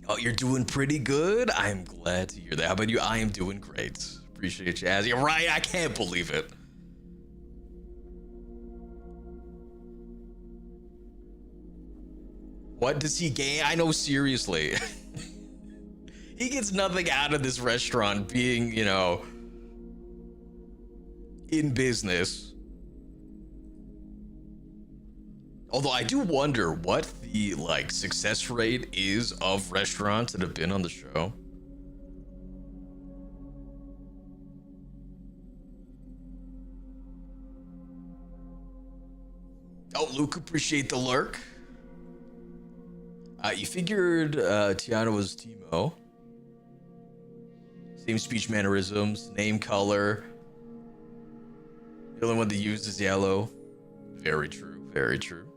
Oh, you're doing pretty good? I'm glad to hear that. How about you? I am doing great. Appreciate you asking. Right, I can't believe it. What does he gain? I know, seriously. He gets nothing out of this restaurant being, you know, in business. Although I do wonder what the like success rate is of restaurants that have been on the show. Oh, Luke, appreciate the lurk. You figured Tiana was Teemo. Same speech mannerisms, name, color. The only one that used is yellow. Very true, very true.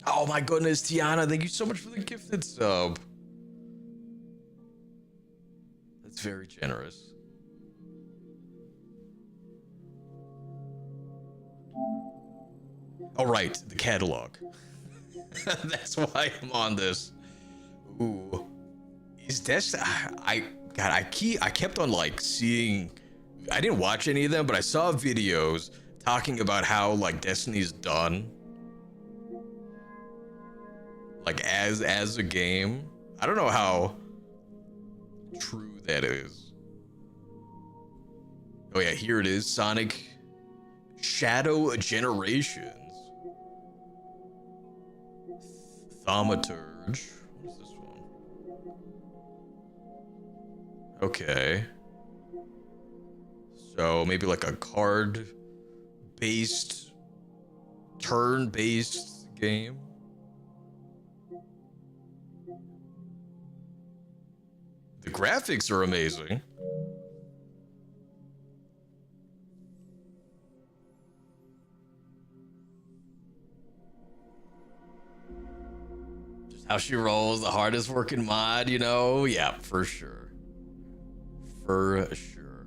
Oh my goodness, Tiana, thank you so much for the gifted sub. That's very generous. All right, the catalog. That's why I'm on this. Ooh, is Destiny? I kept on like seeing. I didn't watch any of them, but I saw videos talking about how like Destiny's done. Like as a game. I don't know how true that is. Oh yeah, here it is. Sonic Shadow Generations. Thaumaturge. What's this one? Okay. So maybe like a card-based, turn-based game. The graphics are amazing. How she rolls, the hardest working mod, you know? Yeah, for sure. For sure.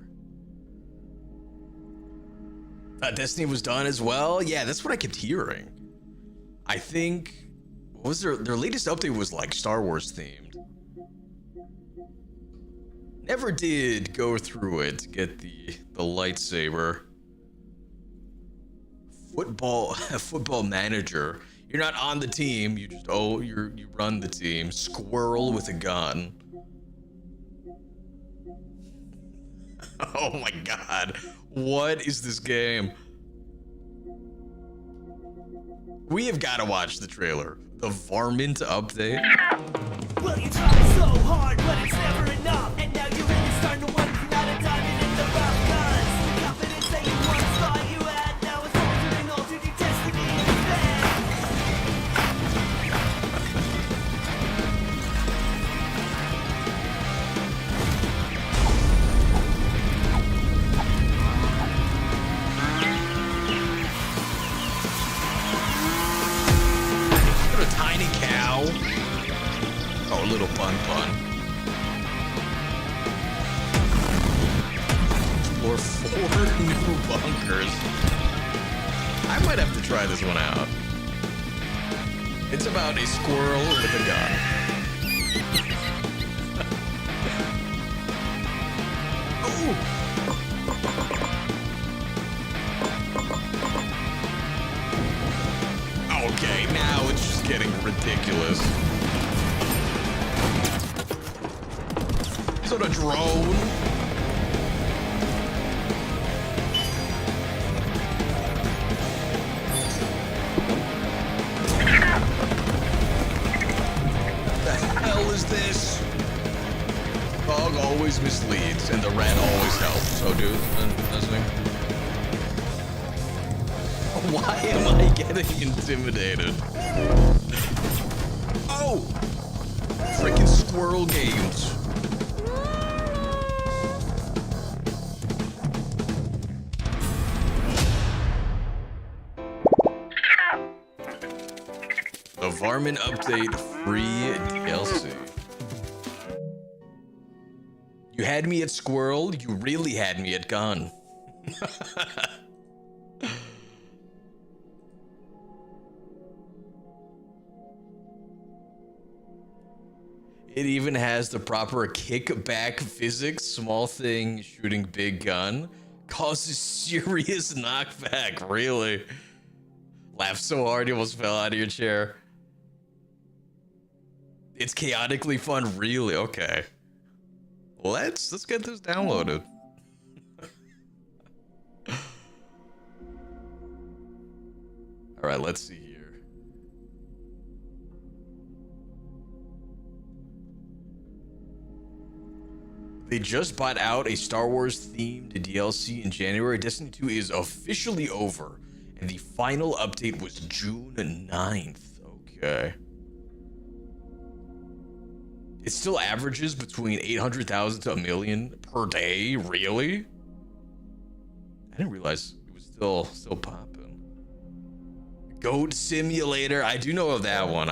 Destiny was done as well? Yeah, that's what I kept hearing. I think, what was their latest update was like Star Wars themed. Never did go through it to get the lightsaber. Football manager. You're not on the team. You just you run the team. Squirrel with a gun. Oh my god. What is this game? We have got to watch the trailer. The Varmint update. Well, you try so hard, but it's never enough. And now you're really starting to wonder if you're not a diamond in the rough. Cause the confidence that you once thought you had now is altering all to your destiny instead. What a tiny cow. Oh, little bun. Explore 4 new bunkers. I might have to try this one out. It's about a squirrel with a gun. Oh! Okay, now it's just getting ridiculous. Is it a drone? What the hell is this? Dog always misleads, and the rat always helps. So, dude, listening. Why am I getting intimidated? Oh! Freaking squirrel games. The Varmint update free DLC. You had me at squirrel, you really had me at gun. It even has the proper kickback physics. Small thing, shooting big gun. Causes serious knockback, really. Laughed so hard you almost fell out of your chair. It's chaotically fun, really? Okay. Let's get this downloaded. Alright, let's see here. They just bought out a Star Wars themed DLC in January. Destiny 2 is officially over, and the final update was June 9th. Okay. It still averages between 800,000 to 1 million per day. Really? I didn't realize it was still popping. Goat Simulator. I do know of that one.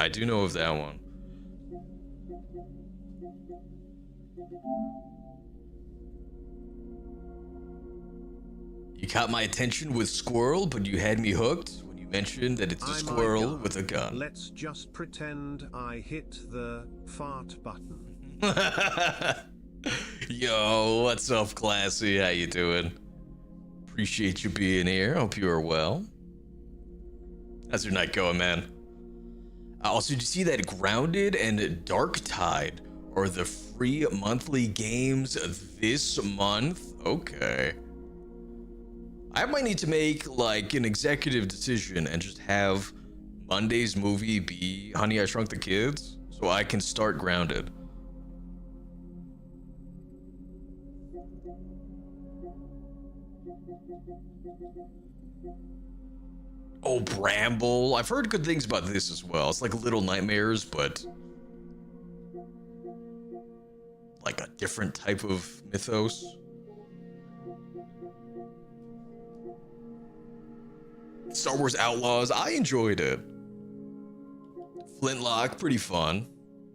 You caught my attention with squirrel, but you had me hooked when you mentioned that it's a squirrel with a gun. Let's just pretend I hit the fart button. Yo, what's up, Classy? How you doing? Appreciate you being here. Hope you are well. How's your night going, man? Also, did you see that Grounded and Dark Tide are the free monthly games this month? Okay. I might need to make like an executive decision and just have Monday's movie be Honey, I Shrunk the Kids so I can start Grounded. Oh, Bramble. I've heard good things about this as well. It's like Little Nightmares, but like a different type of mythos. Star Wars Outlaws, I enjoyed it. Flintlock, pretty fun.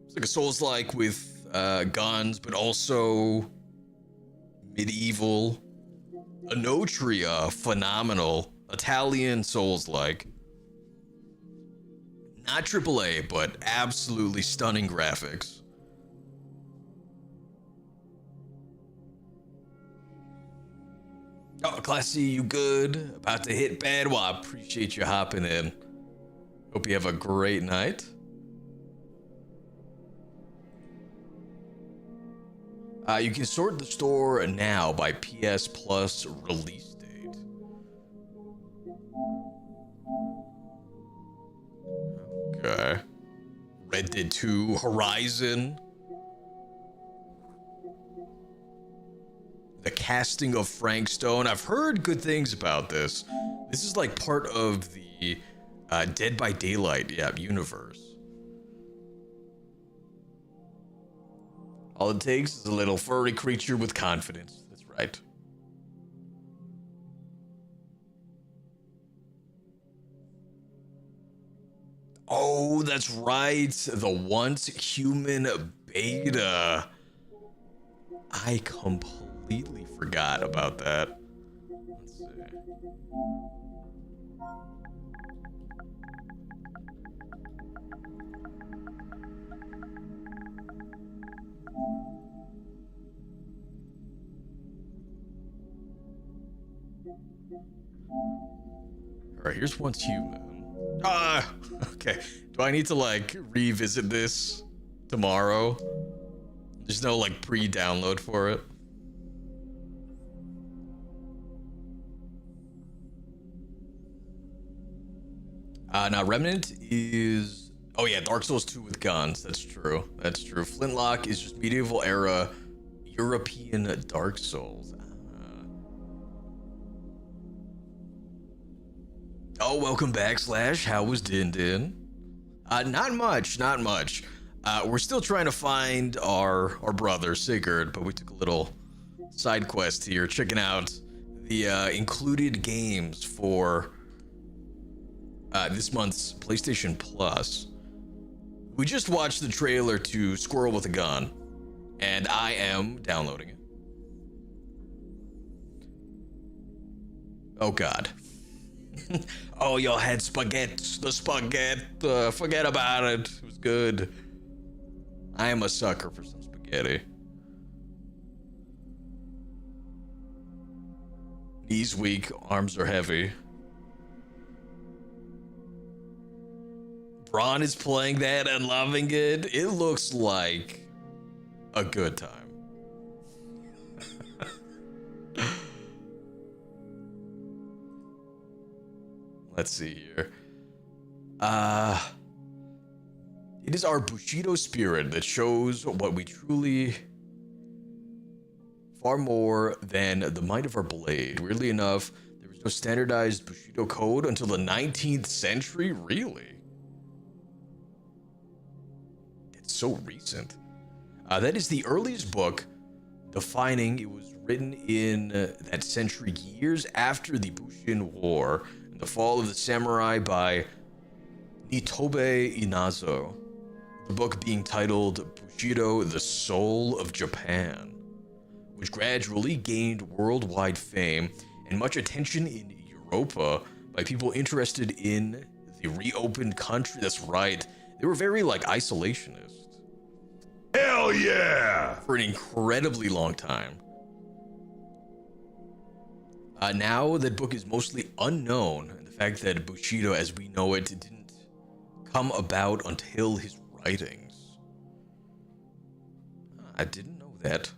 It's like a Souls-like with guns, but also medieval. Anotria, phenomenal. Italian Souls-like. Not AAA, but absolutely stunning graphics. Oh, Classy, you good? About to hit bed? Well, I appreciate you hopping in. Hope you have a great night. You can sort the store now by PS Plus release date. Okay. Red Dead 2, Horizon. The casting of Frank Stone. I've heard good things about this. This is like part of the Dead by Daylight, universe. All it takes is a little furry creature with confidence. That's right. Oh, that's right. The once human beta. I completely forgot about that. Let's see. All right, here's once human. Okay. Do I need to like revisit this tomorrow? There's no like pre-download for it. Now Remnant is, oh yeah, Dark Souls 2 with guns. That's true. That's true. Flintlock is just medieval era European Dark Souls. Oh, welcome back, Slash. How was Din Din? Not much. We're still trying to find our brother, Sigurd, but we took a little side quest here, checking out the included games for this month's PlayStation Plus. We just watched the trailer to Squirrel with a Gun, and I am downloading it. Oh, God. Oh, y'all had spaghetti. The spaghetti. Forget about it. It was good. I am a sucker for some spaghetti. Knees weak, arms are heavy. Braun is playing that and loving it. It looks like a good time. Let's see here. It is our Bushido spirit that shows what we truly far more than the might of our blade. Weirdly enough, there was no standardized Bushido code until the 19th century. Really? It's so recent. That is the earliest book defining it was written in that century years after the Bushin War. The Fall of the Samurai by Nitobe Inazo. The book being titled Bushido, the Soul of Japan, which gradually gained worldwide fame and much attention in Europa by people interested in the reopened country. That's right. They were very like isolationist. Hell yeah! For an incredibly long time. Now that book is mostly unknown, and the fact that Bushido as we know it didn't come about until his writings. I didn't know that.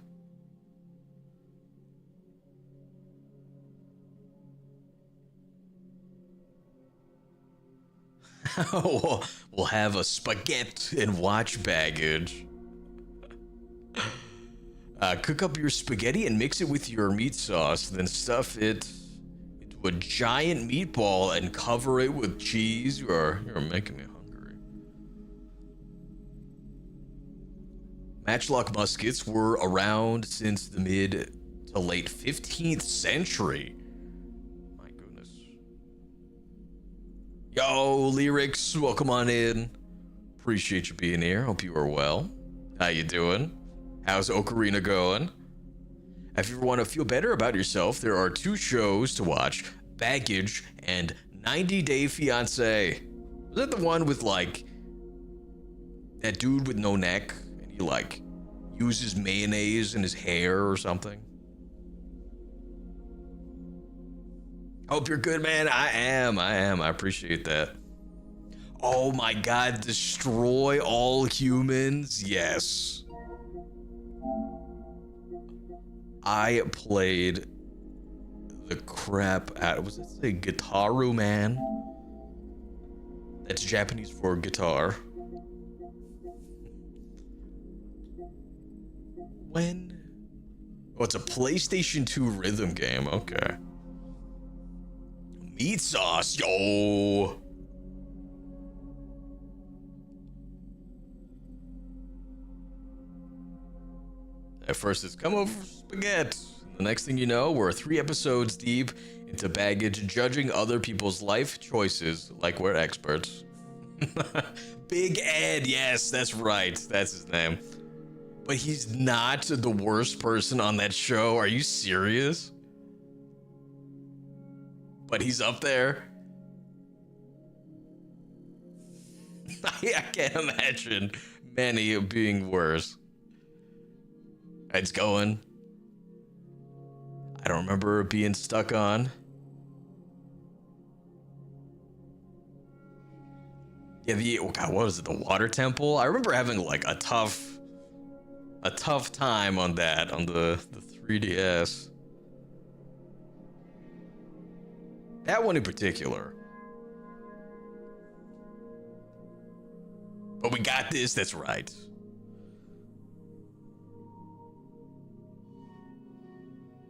We'll have a spaghetti and watch baggage. Cook up your spaghetti and mix it with your meat sauce, then stuff it into a giant meatball and cover it with cheese. You're making me hungry. Matchlock muskets were around since the mid to late 15th century. My goodness. Yo, Lyrics, welcome on in. Appreciate you being here. Hope you are well. How you doing? How's Ocarina going? If you ever want to feel better about yourself, there are 2 shows to watch, Baggage and 90 Day Fiancé. Was that the one with, like, that dude with no neck? And he, like, uses mayonnaise in his hair or something? Hope you're good, man. I am. I appreciate that. Oh my god, destroy all humans? Yes. I played the crap out. Was it say Gitaru Man? That's Japanese for guitar. When? Oh, it's a PlayStation 2 rhythm game. Okay. Meat sauce, yo. At first it's come over for spaghetti. The next thing you know, we're 3 episodes deep into Baggage, judging other people's life choices like we're experts. Big Ed, yes, that's right. That's his name. But he's not the worst person on that show. Are you serious? But he's up there. I can't imagine many being worse. It's going. I don't remember being stuck on. Yeah, oh god, what was it? The water temple? I remember having like a tough time on that on the 3DS. That one in particular. But we got this, that's right.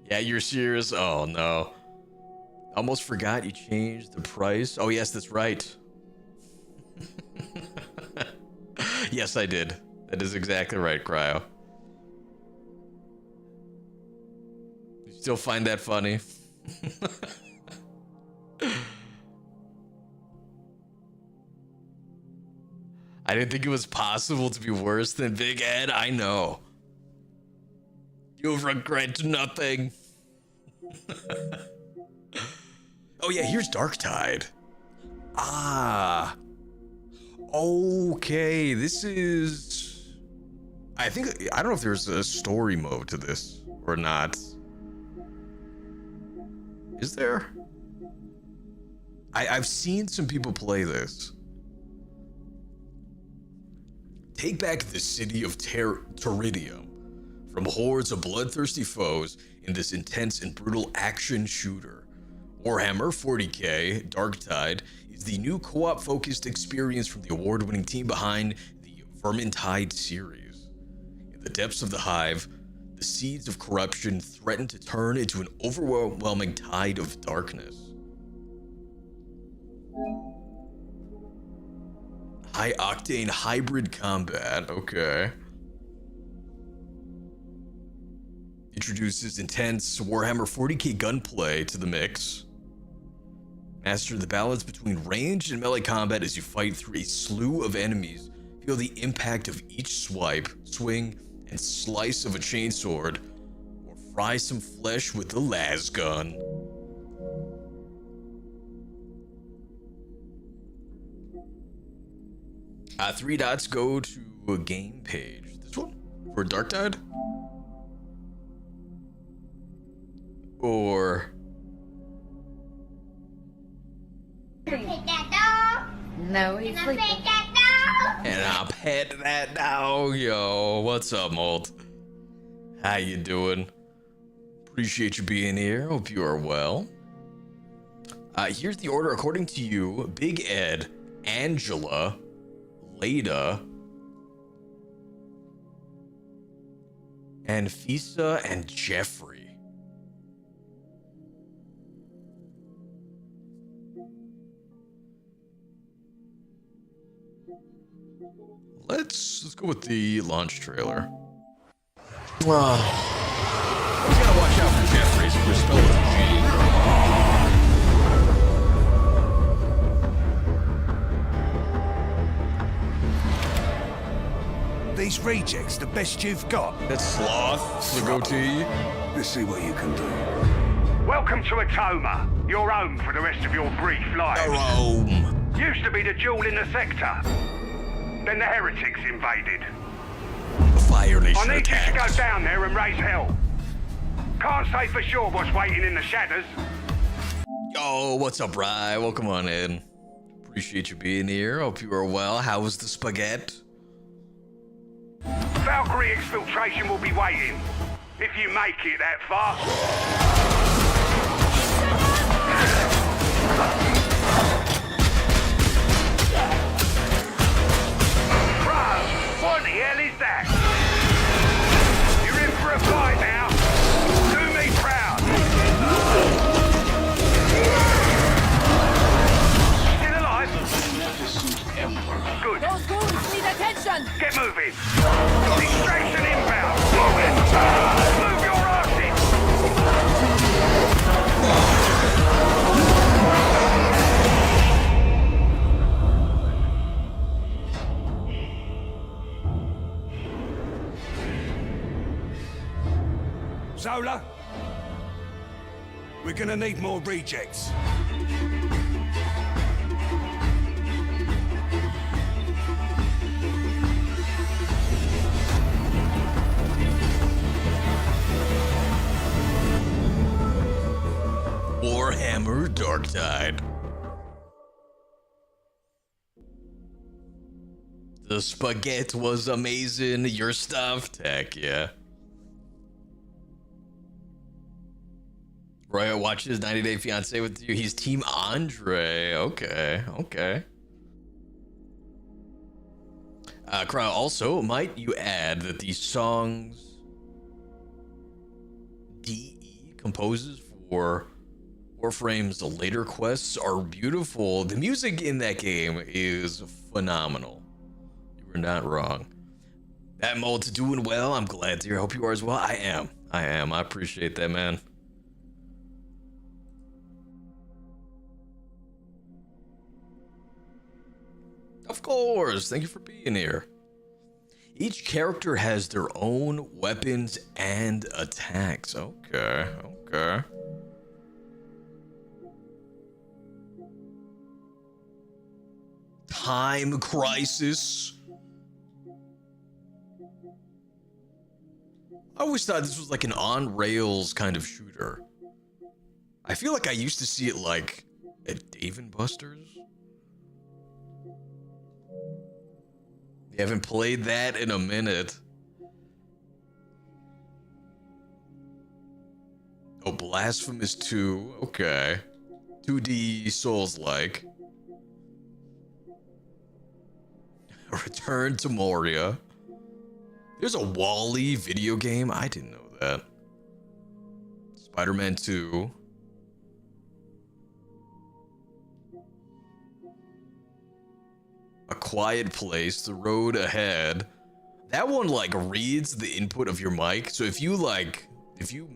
Yeah, you're serious? Oh no. Almost forgot you changed the price. Oh yes, that's right. Yes, I did. That is exactly right, Cryo. You still find that funny? I didn't think it was possible to be worse than Big Ed. I know. You'll regret nothing. Oh yeah, here's Darktide. Ah. Okay, this is... I don't know if there's a story mode to this or not. Is there? I've seen some people play this. Take back the city of Teridium from hordes of bloodthirsty foes in this intense and brutal action shooter. Warhammer 40k Darktide is the new co-op focused experience from the award-winning team behind the Vermintide series. In the depths of the hive, the seeds of corruption threaten to turn into an overwhelming tide of darkness. High-octane hybrid combat, okay. Introduces intense Warhammer 40k gunplay to the mix. Master the balance between ranged and melee combat as you fight through a slew of enemies. Feel the impact of each swipe, swing, and slice of a chainsword, or fry some flesh with the las gun. Three dots go to a game page. This one? For Darktide? Or... No, he's sleeping. And I'll pet that dog, yo. What's up, Molt? How you doing? Appreciate you being here. Hope you are well. Here's the order according to you. Big Ed, Angela, Leda, and Fisa and Jeffrey. Let's go with the launch trailer. We gotta watch out for Jeffrey's, we're spelled with a G. these rejects the best you've got? That's Sloth, the goatee. Let's see what you can do. Welcome to Atoma, your home for the rest of your brief life. Rome. Used to be the jewel in the sector. Then the heretics invaded. The Fire Nation I need attacked. you to go down there and raise hell. Can't say for sure what's waiting in the shadows. Yo, what's up, Rye? Welcome on in. Appreciate you being here. Hope you are well. How was the spaghetti? Valkyrie exfiltration will be waiting. If you make it that far. Bro, what the hell is that? You're in for a fight now. Do me proud. Still alive? Good. Those goons need attention! Get moving. Distraction inbound. Move your asses. Zola, we're gonna need more rejects. Warhammer Darktide. The spaghetti was amazing. Your stuff, heck yeah. Roy watches 90 Day Fiancé with you. He's Team Andre. Okay, okay. Crow, also, might you add that these songs DE composes for Warframe's later quests are beautiful. The music in that game is phenomenal. You were not wrong. That mold's doing well. I'm glad to hear. I hope you are as well. I am. I appreciate that, man. Of course. Thank you for being here. Each character has their own weapons and attacks. Okay, okay. Time Crisis. I always thought this was like an on-rails kind of shooter. I feel like I used to see it like at Dave & Buster's. You haven't played that in a minute. Oh, Blasphemous 2. Okay. 2D Souls-like. Return to Moria. There's a Wall-E video game? I didn't know that. Spider-Man 2. A Quiet Place, The Road Ahead. That one like reads the input of your mic, so if you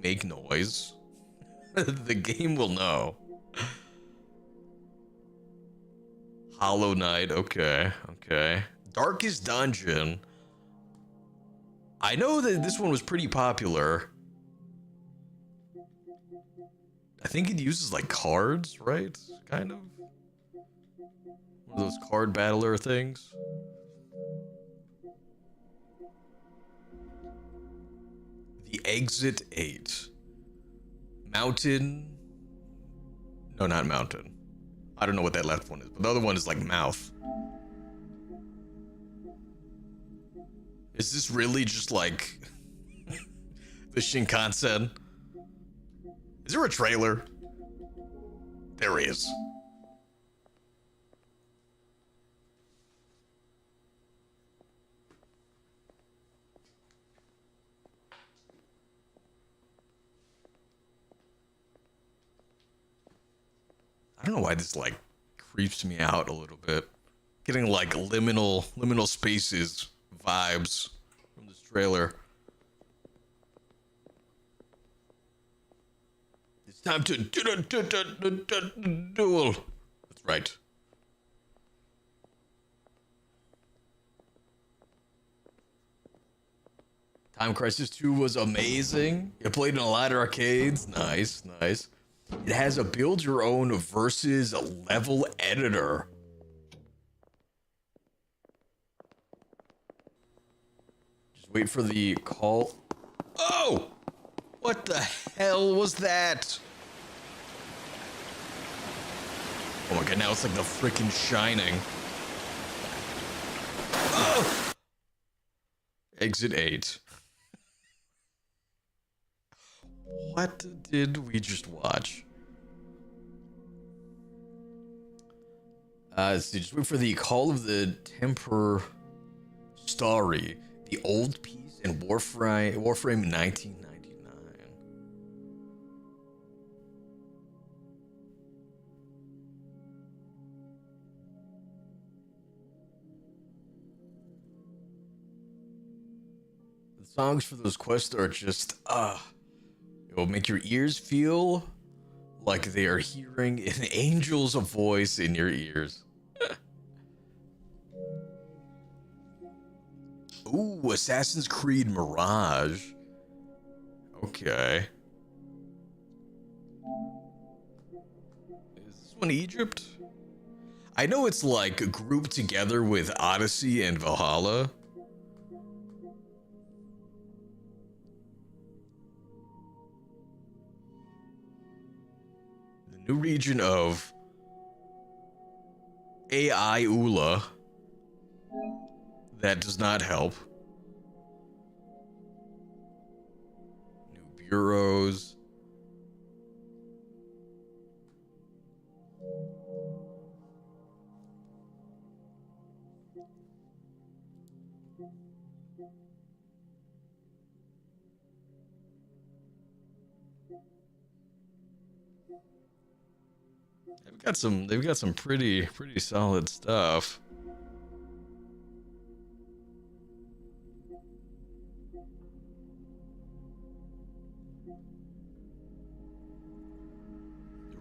make noise, the game will know. Hollow Knight, okay, okay. Darkest Dungeon. I know that this one was pretty popular. I think it uses like cards, right? Kind of. One of those card battler things. The Exit 8. Mountain. No, not Mountain. I don't know what that left one is, but the other one is like Mouth. Is this really just like the Shinkansen? Is there a trailer? There is. I don't know why this like creeps me out a little bit. Getting like liminal spaces vibes from this trailer. It's time to duel. That's right. Time Crisis 2 was amazing. It played in a lot of arcades. Nice, nice. It has a build your own versus level editor. Just wait for the call. Oh! What the hell was that? Oh my god, now it's like the freaking Shining. Oh! Exit 8. What did we just watch? Let's see, just wait for the Call of the Temper Starry, the old piece in Warframe 1999. The songs for those quests are just, it will make your ears feel like they are hearing an angel's voice in your ears. Ooh, Assassin's Creed Mirage. Okay. Is this one Egypt? I know it's like grouped together with Odyssey and Valhalla. The new region of Ula. That does not help. New bureaus. They've got some pretty solid stuff.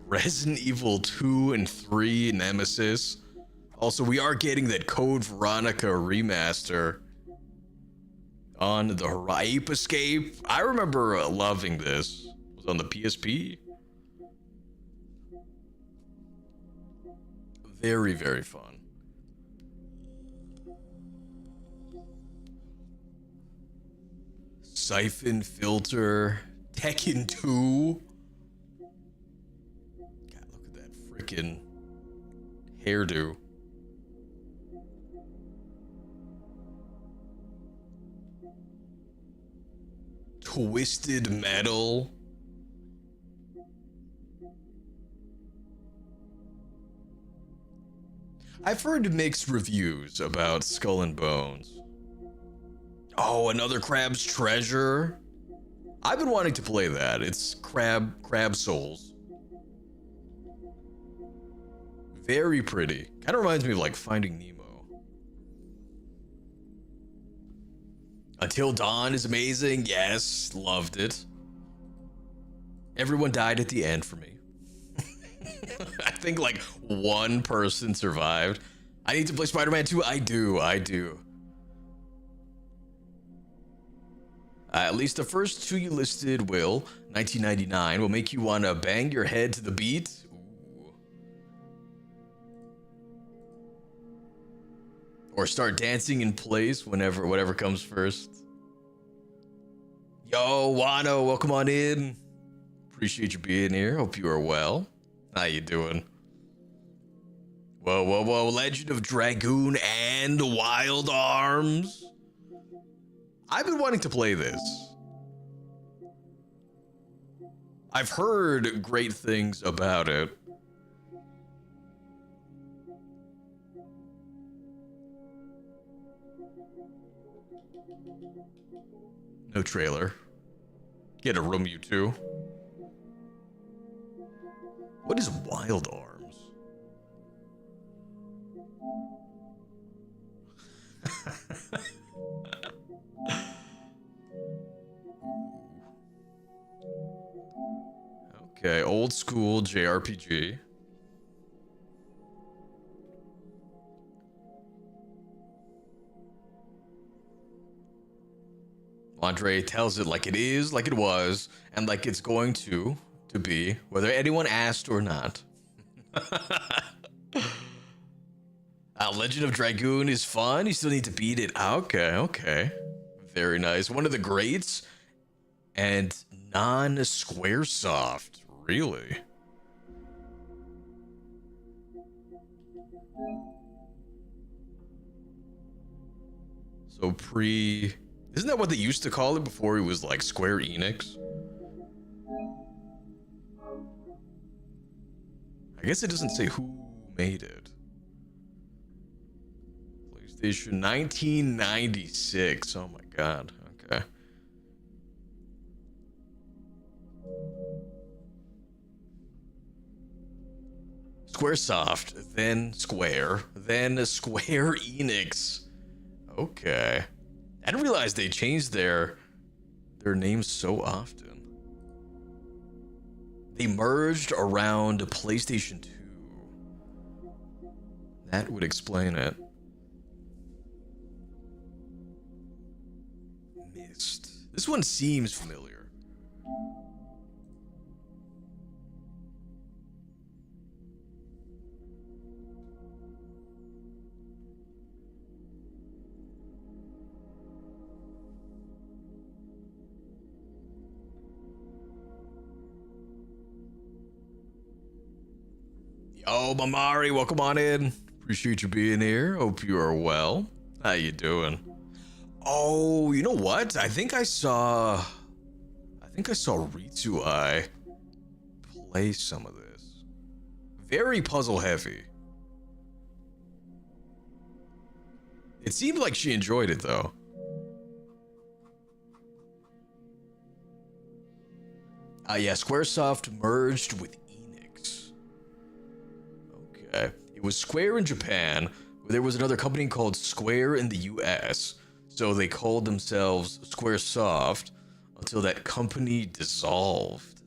Resident Evil 2 and 3 Nemesis. Also, we are getting that Code Veronica remaster on the Ape Escape. I remember loving this. It was on the PSP. Very, very fun. Siphon Filter. Tekken 2. God, look at that freaking hairdo. Twisted Metal. I've heard mixed reviews about Skull and Bones. Oh, another Crab's Treasure. I've been wanting to play that. It's Crab Souls. Very pretty. Kind of reminds me of like Finding Nemo. Until Dawn is amazing. Yes, loved it. Everyone died at the end for me. I think like one person survived. I need to play Spider-Man 2. I do. At least the first two you listed will. 1999 will make you want to bang your head to the beat. Ooh. Or start dancing in place whatever comes first. Yo, Wano, welcome on in. Appreciate you being here. Hope you are well. How you doing? Whoa. Legend of Dragoon and Wild Arms. I've been wanting to play this. I've heard great things about it. No trailer. Get a room, you two. What is Wild Arms? Okay, old school JRPG. Andre tells it like it is, like it was, and like it's going to be, whether anyone asked or not. Legend of Dragoon is fun. You still need to beat it. Okay. Very nice. One of the greats. And non-Squaresoft. Really? So isn't that what they used to call it before it was like Square Enix? I guess it doesn't say who made it. PlayStation 1996. Oh my god. Okay. Squaresoft, then Square, then Square Enix. Okay. I didn't realize they changed their names so often. They merged around PlayStation 2. That would explain it. Mist. This one seems familiar. Yo, Mamari, welcome on in. Appreciate you being here. Hope you are well. How you doing? Oh, you know what? I think I saw RyuMuramasa play some of this. Very puzzle heavy. It seemed like she enjoyed it though. Yeah, Squaresoft merged with Enix. Okay. It was Square in Japan, but there was another company called Square in the US. So they called themselves Squaresoft until that company dissolved.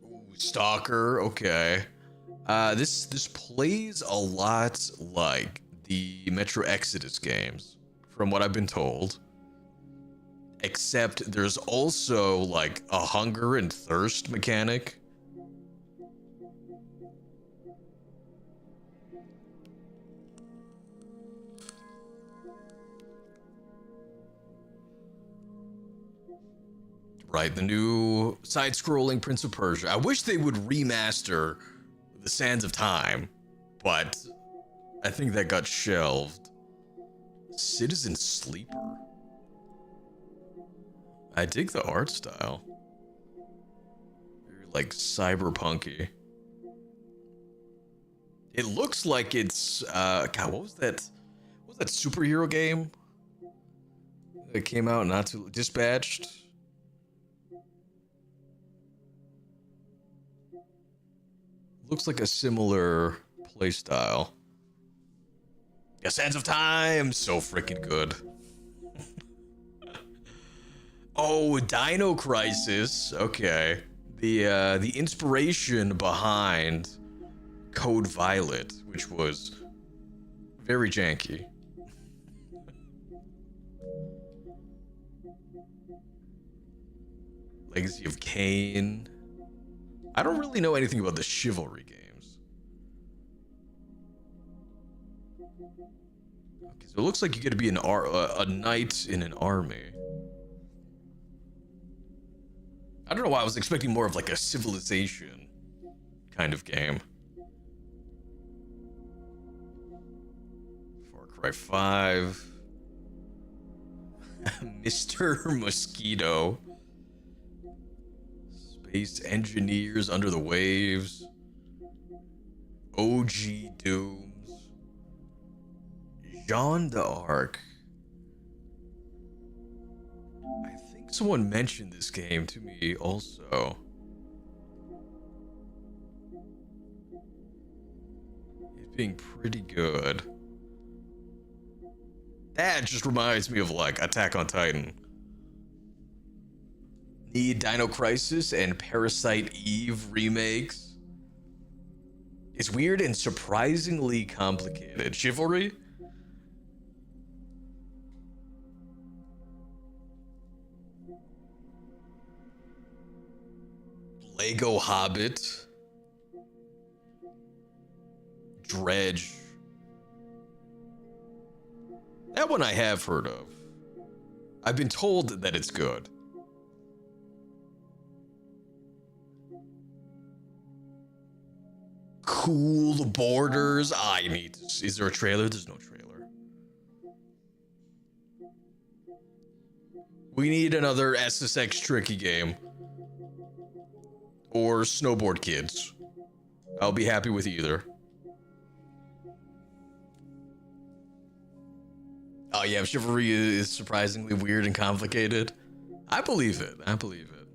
Ooh, Stalker, okay. This plays a lot like the Metro Exodus games, from what I've been told. Except there's also like a hunger and thirst mechanic. Right, the new side-scrolling Prince of Persia. I wish they would remaster the Sands of Time, but I think that got shelved. Citizen Sleeper. I dig the art style. Very like cyberpunky. It looks like it's God, what was that superhero game that came out not too Dispatched? Looks like a similar playstyle. Yeah, Sands of Time, so freaking good. Oh, Dino Crisis. Okay. The inspiration behind Code Violet, which was very janky. Legacy of Kain. I don't really know anything about the Chivalry games. Okay, so it looks like you get to be a knight in an army. I don't know why I was expecting more of like a Civilization kind of game. Far Cry 5. Mr. Mosquito. Space Engineers Under the Waves. OG Dooms. Jeanne d'Arc. I think someone mentioned this game to me also. It's being pretty good. That just reminds me of like Attack on Titan. Need Dino Crisis and Parasite Eve remakes. It's weird and surprisingly complicated. Chivalry? Lego Hobbit. Dredge. That one I have heard of. I've been told that it's good. Cool Borders. I need. Is there a trailer? There's no trailer. We need another SSX tricky game. Or Snowboard Kids. I'll be happy with either. Oh yeah, Chivalry is surprisingly weird and complicated. I believe it. I believe it.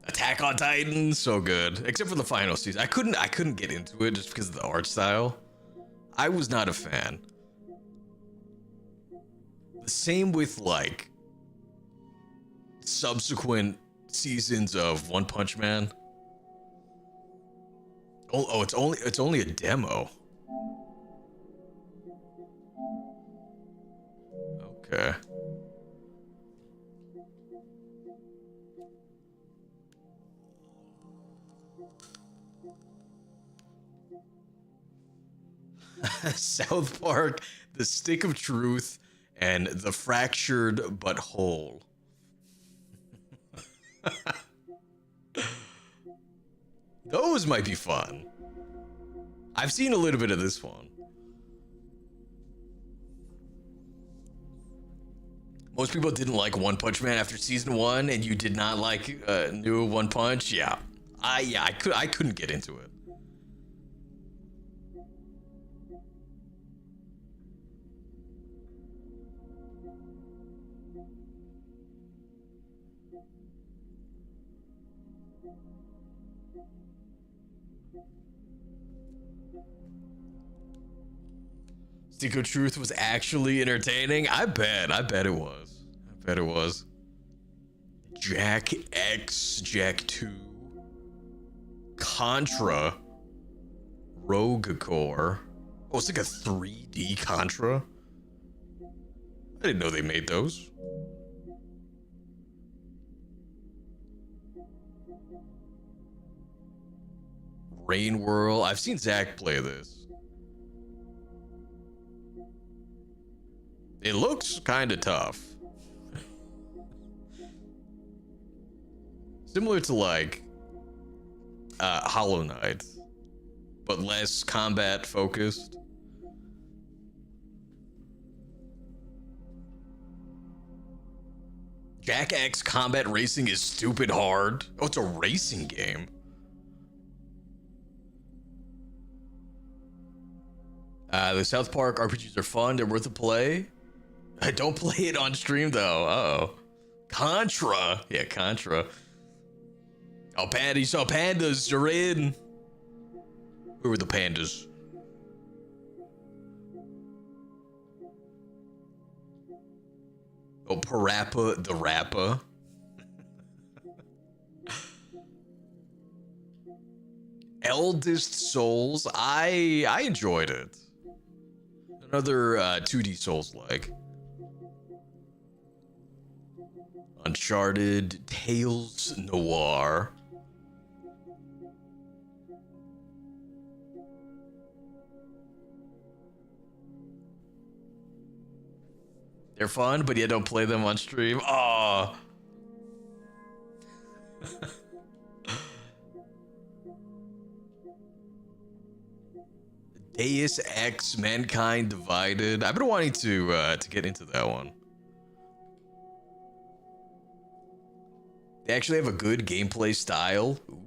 Attack on Titan, so good. Except for the final season. I couldn't get into it just because of the art style. I was not a fan. The same with like subsequent seasons of One Punch Man. Oh, it's only a demo. Okay. South Park, The Stick of Truth, and The Fractured But Whole. Those might be fun. I've seen a little bit of this one. Most people didn't like One Punch Man after season 1, and you did not like new One Punch. Yeah, I couldn't get into it. Stick of Truth was actually entertaining. I bet it was. I bet it was. Jack X, Jack 2, Contra, Rogue Core. Oh, it's like a 3D Contra. I didn't know they made those. Rain Whirl. I've seen Zach play this. It looks kind of tough. Similar to like Hollow Knight, but less combat focused. Jack X Combat Racing is stupid hard. Oh, it's a racing game. The South Park RPGs are fun. They're worth a play. I don't play it on stream though. Uh-oh. Contra. Yeah, Contra. Oh, Patty saw pandas. You're in. Who were the pandas? Oh, Parappa the Rappa. Eldest Souls. I enjoyed it. Another 2D Souls-like. Uncharted, Tales Noir. They're fun, but you don't play them on stream. Aww. Deus Ex Mankind Divided. I've been wanting to get into that one. They actually have a good gameplay style. Ooh.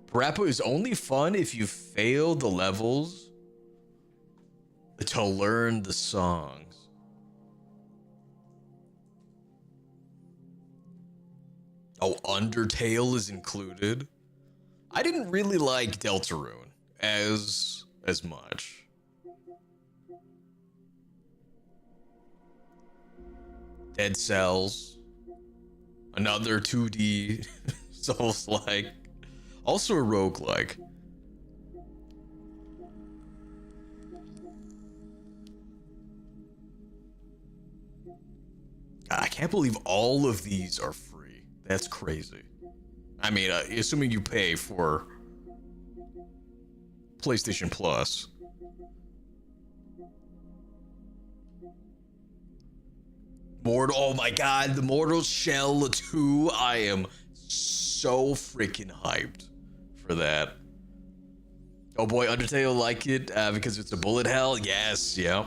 Parappa is only fun if you fail the levels to learn the songs. Oh, Undertale is included. I didn't really like Deltarune as much. Dead Cells, another 2D Souls-like, also a roguelike. I can't believe all of these are free. That's crazy. I mean, assuming you pay for PlayStation Plus. Oh my god, the Mortal Shell 2. I am so freaking hyped for that. Oh boy, Undertale like it because it's a bullet hell. Yes, yep.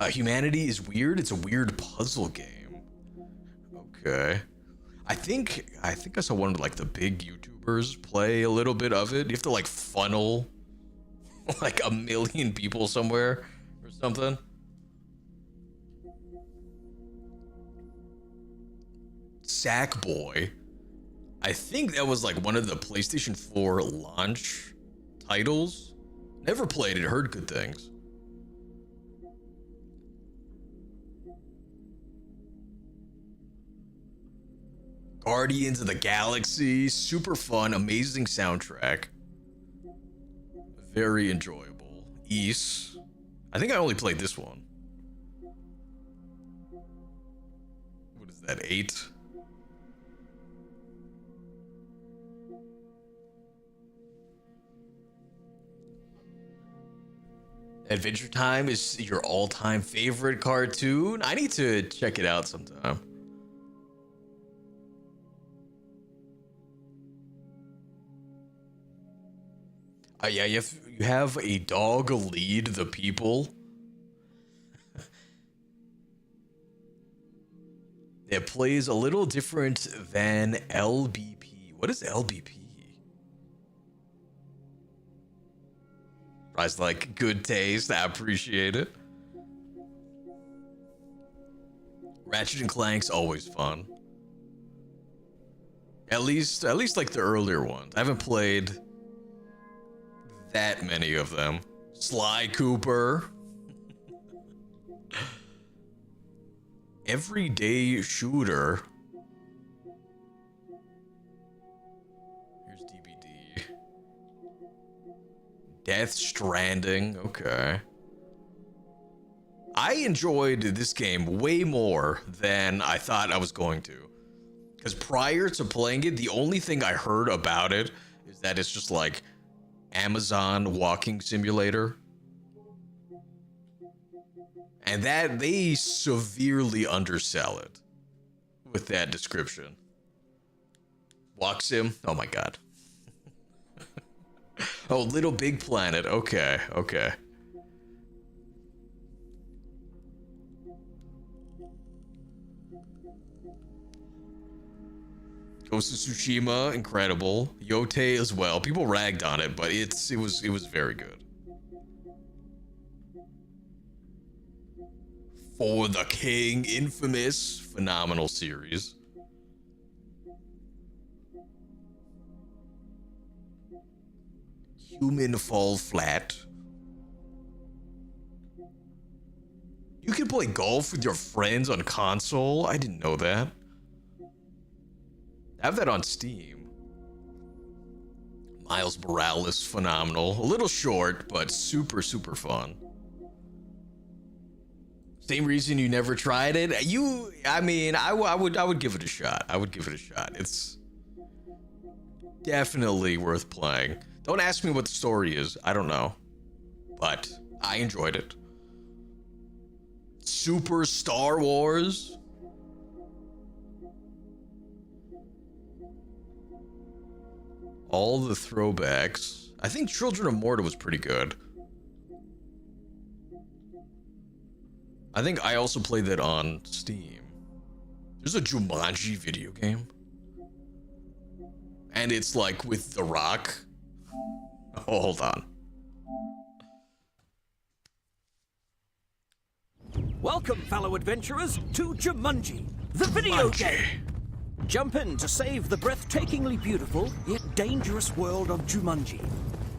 Humanity is weird. It's a weird puzzle game. Okay. I think I saw one of like the big YouTubers play a little bit of it. You have to like funnel like 1 million people somewhere or something. Sackboy. I think that was like one of the PlayStation 4 launch titles. Never played it, heard good things. Guardians of the Galaxy, super fun, amazing soundtrack. Very enjoyable. Ys. I think I only played this one. What is that, 8? Adventure Time is your all-time favorite cartoon? I need to check it out sometime. Yeah, you have a dog lead the people. It plays a little different than LBP. What is LBP? Rise like good taste. I appreciate it. Ratchet and Clank's always fun. At least like the earlier ones. I haven't played that many of them. Sly Cooper. Everyday Shooter. Here's DBD. Death Stranding. Okay. I enjoyed this game way more than I thought I was going to. Because prior to playing it, the only thing I heard about it is that it's just like Amazon walking simulator. And that they severely undersell it with that description. Walk sim? Oh my god. Oh, Little Big Planet. Okay. Ghost of Tsushima, incredible. Yote as well. People ragged on it, but it was very good. For the King, Infamous, phenomenal series. Human Fall Flat. You can play golf with your friends on console? I didn't know that. I have that on Steam. Miles Morales, phenomenal. A little short, but super, super fun. Same reason you never tried it. I would give it a shot. It's definitely worth playing. Don't ask me what the story is. I don't know. But I enjoyed it. Super Star Wars. All the throwbacks. I think Children of Morta was pretty good. I think I also played that on Steam. There's a Jumanji video game. And it's like with The Rock. Oh, hold on. Welcome, fellow adventurers, to Jumanji, the video game. Jump in to save the breathtakingly beautiful yet dangerous world of Jumanji.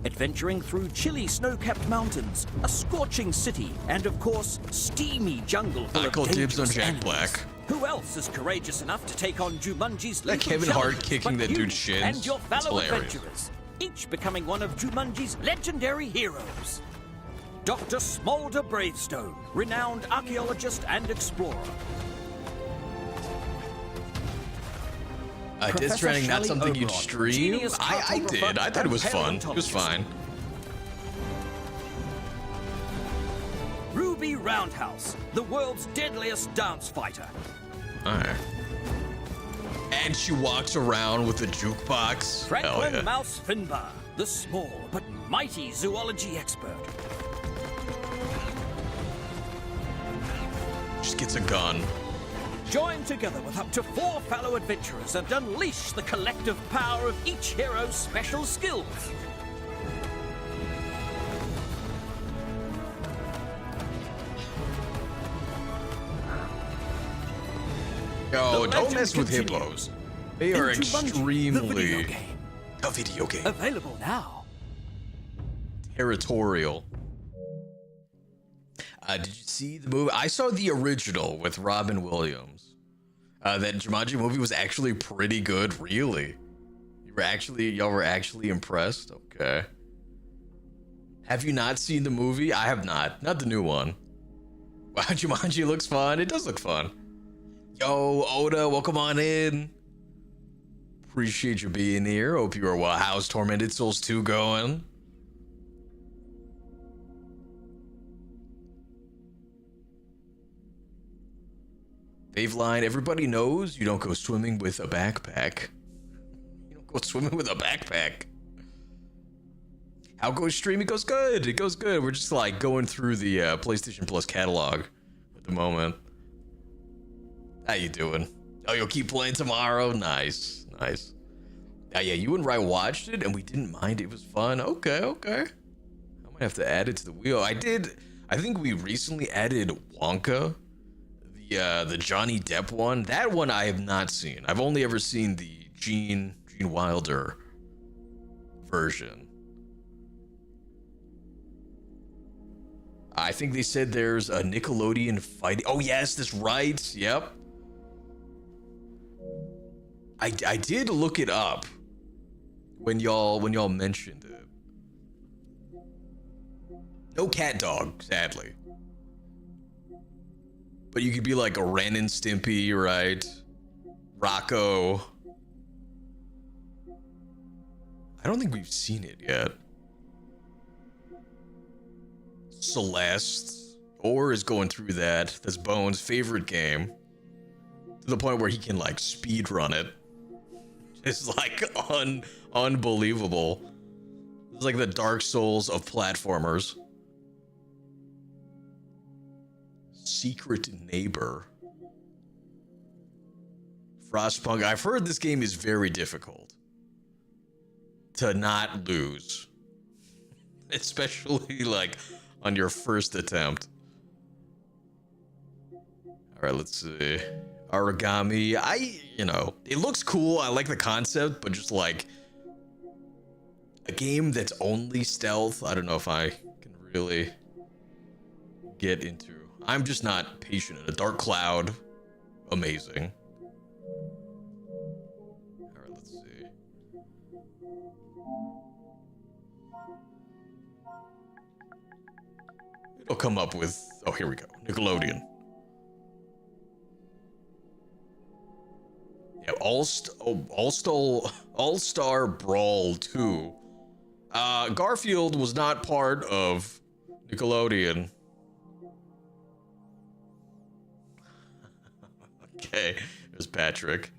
Adventuring through chilly snow-capped mountains, a scorching city, and of course, steamy jungle full of dibs on dangerous Jack enemies. Black. Who else is courageous enough to take on Jumanji's That lethal Kevin Hart challenges kicking but that you dude's shins. and your That's fellow hilarious. adventurers, each becoming one of Jumanji's legendary heroes. Dr. Smolder Bravestone, renowned archaeologist and explorer. Death Stranding, not something you'd stream? I did. I thought it was fun. It was fine. Ruby Roundhouse, the world's deadliest dance fighter. Alright. And she walks around with a jukebox. Franklin Mouse Finbar, the small but mighty zoology expert. Just gets a gun. Join together with up to 4 fellow adventurers and unleash the collective power of each hero's special skills. Yo, don't mess with hippos. They are extremely... The video game. A video game. Available now. Territorial. Did you see the movie? I saw the original with Robin Williams. That Jumanji movie was actually pretty good, really. Y'all were actually impressed? Okay. Have you not seen the movie? I have not. Not the new one. Wow, Jumanji looks fun. It does look fun. Yo, Oda, welcome on in. Appreciate you being here. Hope you are well. How's Tormented Souls 2 going? Faveline, everybody knows you don't go swimming with a backpack. You don't go swimming with a backpack. How goes stream? It goes good. It goes good. We're just like going through the PlayStation Plus catalog at the moment. How you doing? Oh, you'll keep playing tomorrow? Nice. Nice. Yeah, you and Rai watched it and we didn't mind. It was fun. Okay. I might have to add it to the wheel. I think we recently added Wonka. The Johnny Depp one. That one I have not seen. I've only ever seen the Gene Wilder version. I think they said there's a Nickelodeon fighting. Oh yes, that's right. Yep. I did look it up when y'all mentioned it. No cat dog, sadly. But you could be like a Ren and Stimpy, right? Rocco. I don't think we've seen it yet. Celeste. Or is going through that. That's Bones' favorite game. To the point where he can like speed run it. It's like unbelievable. It's like the Dark Souls of platformers. Secret Neighbor. Frostpunk. I've heard this game is very difficult to not lose. Especially like on your first attempt. Alright, let's see. Origami. It looks cool. I like the concept, but just like a game that's only stealth, I don't know if I can really get into. I'm just not patient. A Dark Cloud, amazing. All right, let's see. It'll come up with, oh, here we go. Nickelodeon. Yeah, All-Star Brawl 2. Garfield was not part of Nickelodeon. Okay, there's Patrick.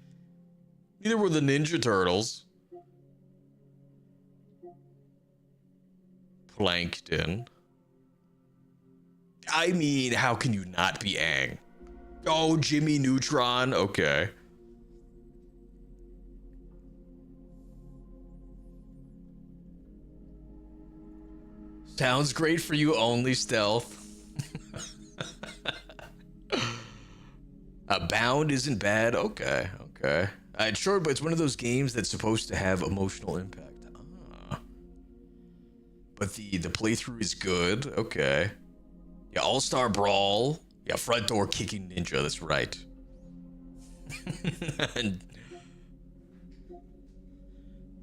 Neither were the Ninja Turtles. Plankton. I mean, how can you not be Aang? Oh, Jimmy Neutron. Okay. Sounds great for you, only stealth. Bound isn't bad. Okay. It's short, but it's one of those games that's supposed to have emotional impact. But the playthrough is good. Okay. Yeah, All-Star Brawl. Yeah, front door kicking ninja. That's right. And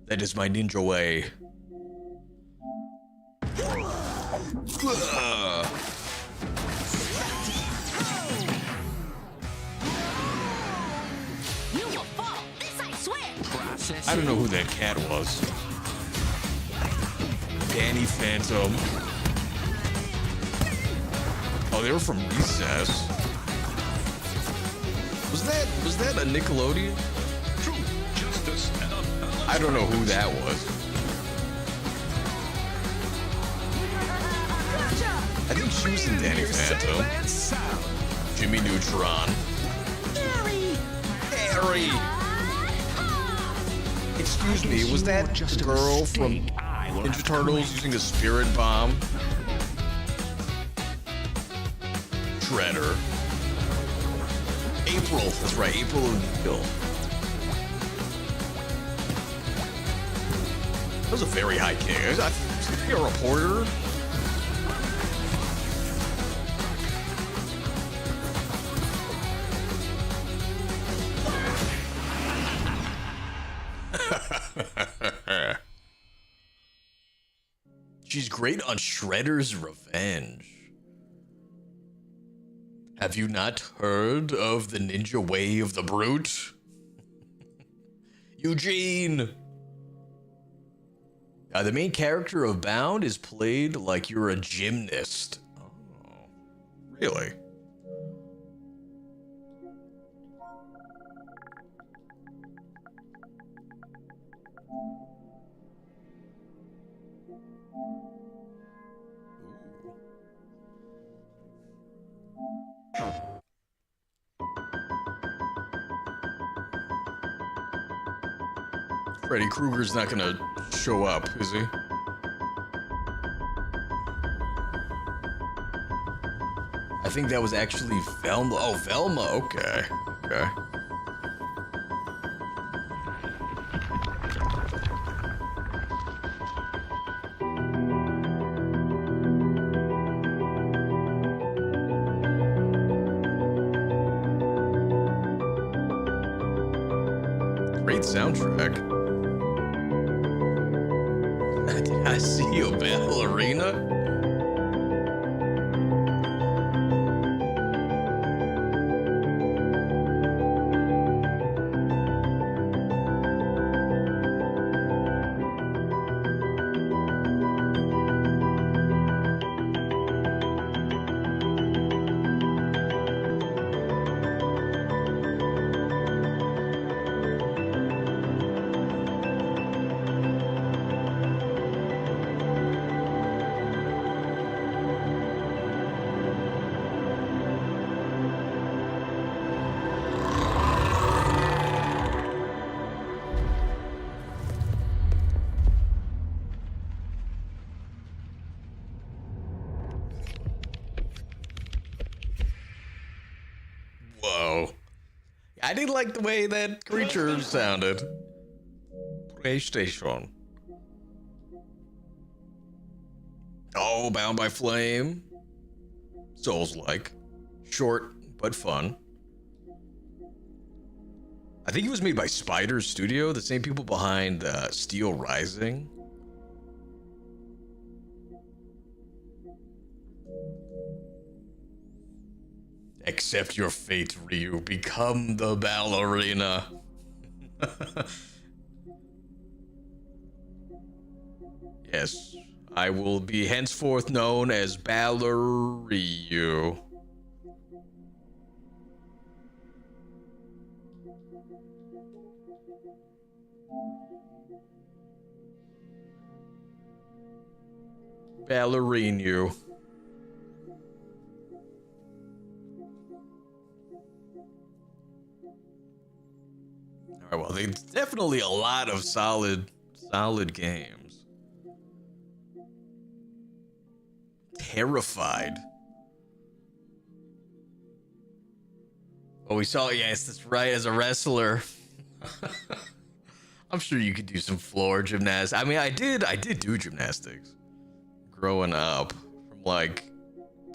that is my ninja way. You will fall. This I swear. I don't know who that cat was. Danny Phantom. Oh, they were from Recess. Was that a Nickelodeon? Truth, justice, and I don't know who that was. I think she was in Danny Phantom. Jimmy Neutron. Harry! Excuse me, was that the girl from Ninja Turtles using a spirit bomb? Shredder. April, that's right, April O'Neil. That was a very high kick. I think you're a reporter. She's great on Shredder's Revenge. Have you not heard of the ninja way of the brute? Eugene! The main character of Bound is played like you're a gymnast. Oh, really? Freddy Krueger's not gonna show up, is he? I think that was actually Velma. Oh, Velma, okay. Okay. Great soundtrack. Did I see a ballerina? Whoa. I didn't like the way that creature sounded. PlayStation. Oh, Bound by Flame. Souls-like. Short, but fun. I think it was made by Spider Studio, the same people behind Steel Rising. Accept your fate, Ryu. Become the ballerina. Yes, I will be henceforth known as Balleryu. Ballerinu. All right, well, there's definitely a lot of solid games. Terrified. Oh, we saw, yes, that's right, as a wrestler. I'm sure you could do some floor gymnastics. I mean, I did do gymnastics growing up from like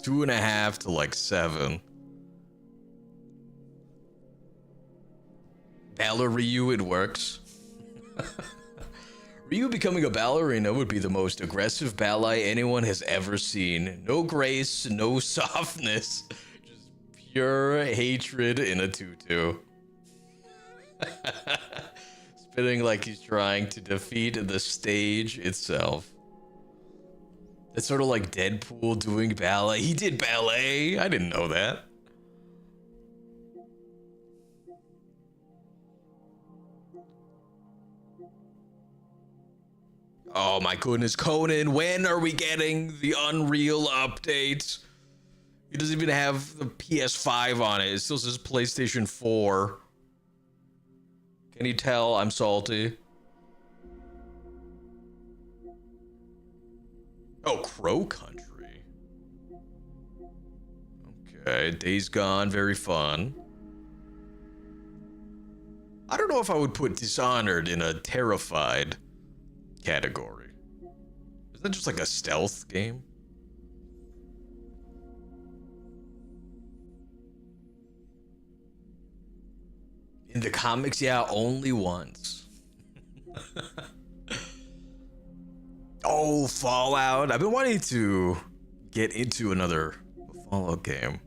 2.5 to like 7. Balleryu, it works. Ryu becoming a ballerina would be the most aggressive ballet anyone has ever seen. No grace, no softness, just pure hatred in a tutu. Spinning like he's trying to defeat the stage itself. It's sort of like Deadpool doing ballet. He did ballet. I didn't know that. Oh my goodness, Conan, when are we getting the Unreal update? It doesn't even have the PS5 on it. It still says PlayStation 4. Can you tell I'm salty? Oh, Crow Country. Okay, Days Gone, very fun. I don't know if I would put Dishonored in a Terrified category. Isn't that just like a stealth game? In the comics, yeah, only once. Oh, Fallout. I've been wanting to get into another Fallout game.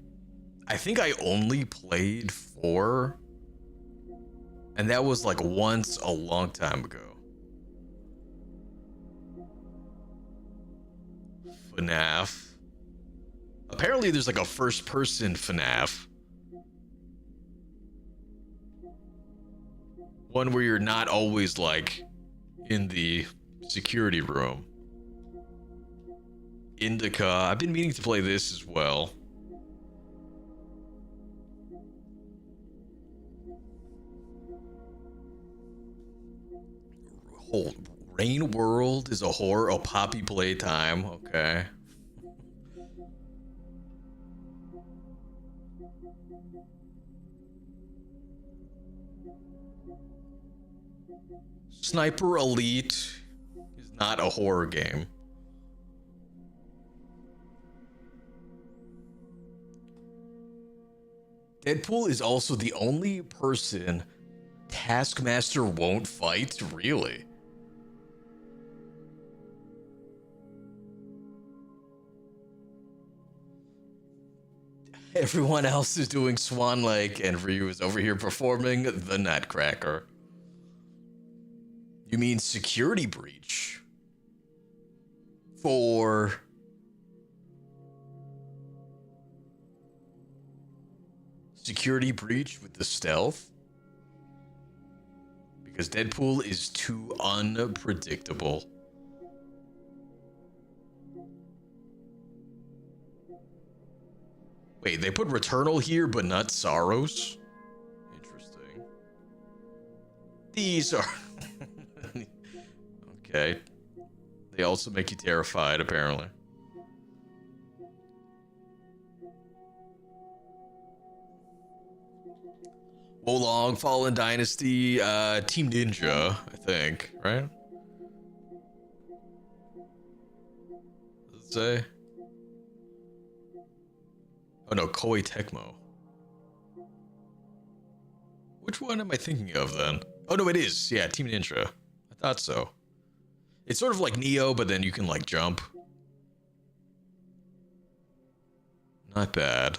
I think I only played 4. And that was like once a long time ago. FNAF. Apparently there's like a first-person FNAF. One where you're not always like in the security room. Indica. I've been meaning to play this as well. Hold. Rain World is a horror. Oh, Poppy Playtime. Okay. Sniper Elite is not a horror game. Deadpool is also the only person Taskmaster won't fight, really. Everyone else is doing Swan Lake, and Ryu is over here performing the Nutcracker. You mean Security Breach? For... Security Breach with the stealth? Because Deadpool is too unpredictable. Wait, they put Returnal here, but not Sorrows? Interesting. These are... Okay. They also make you terrified, apparently. Wolong, Fallen Dynasty, Team Ninja, I think, right? Does it say? Oh no, Koei Tecmo. Which one am I thinking of then? Oh no, it is. Yeah, Team Ninja. I thought so. It's sort of like Neo, but then you can like jump. Not bad.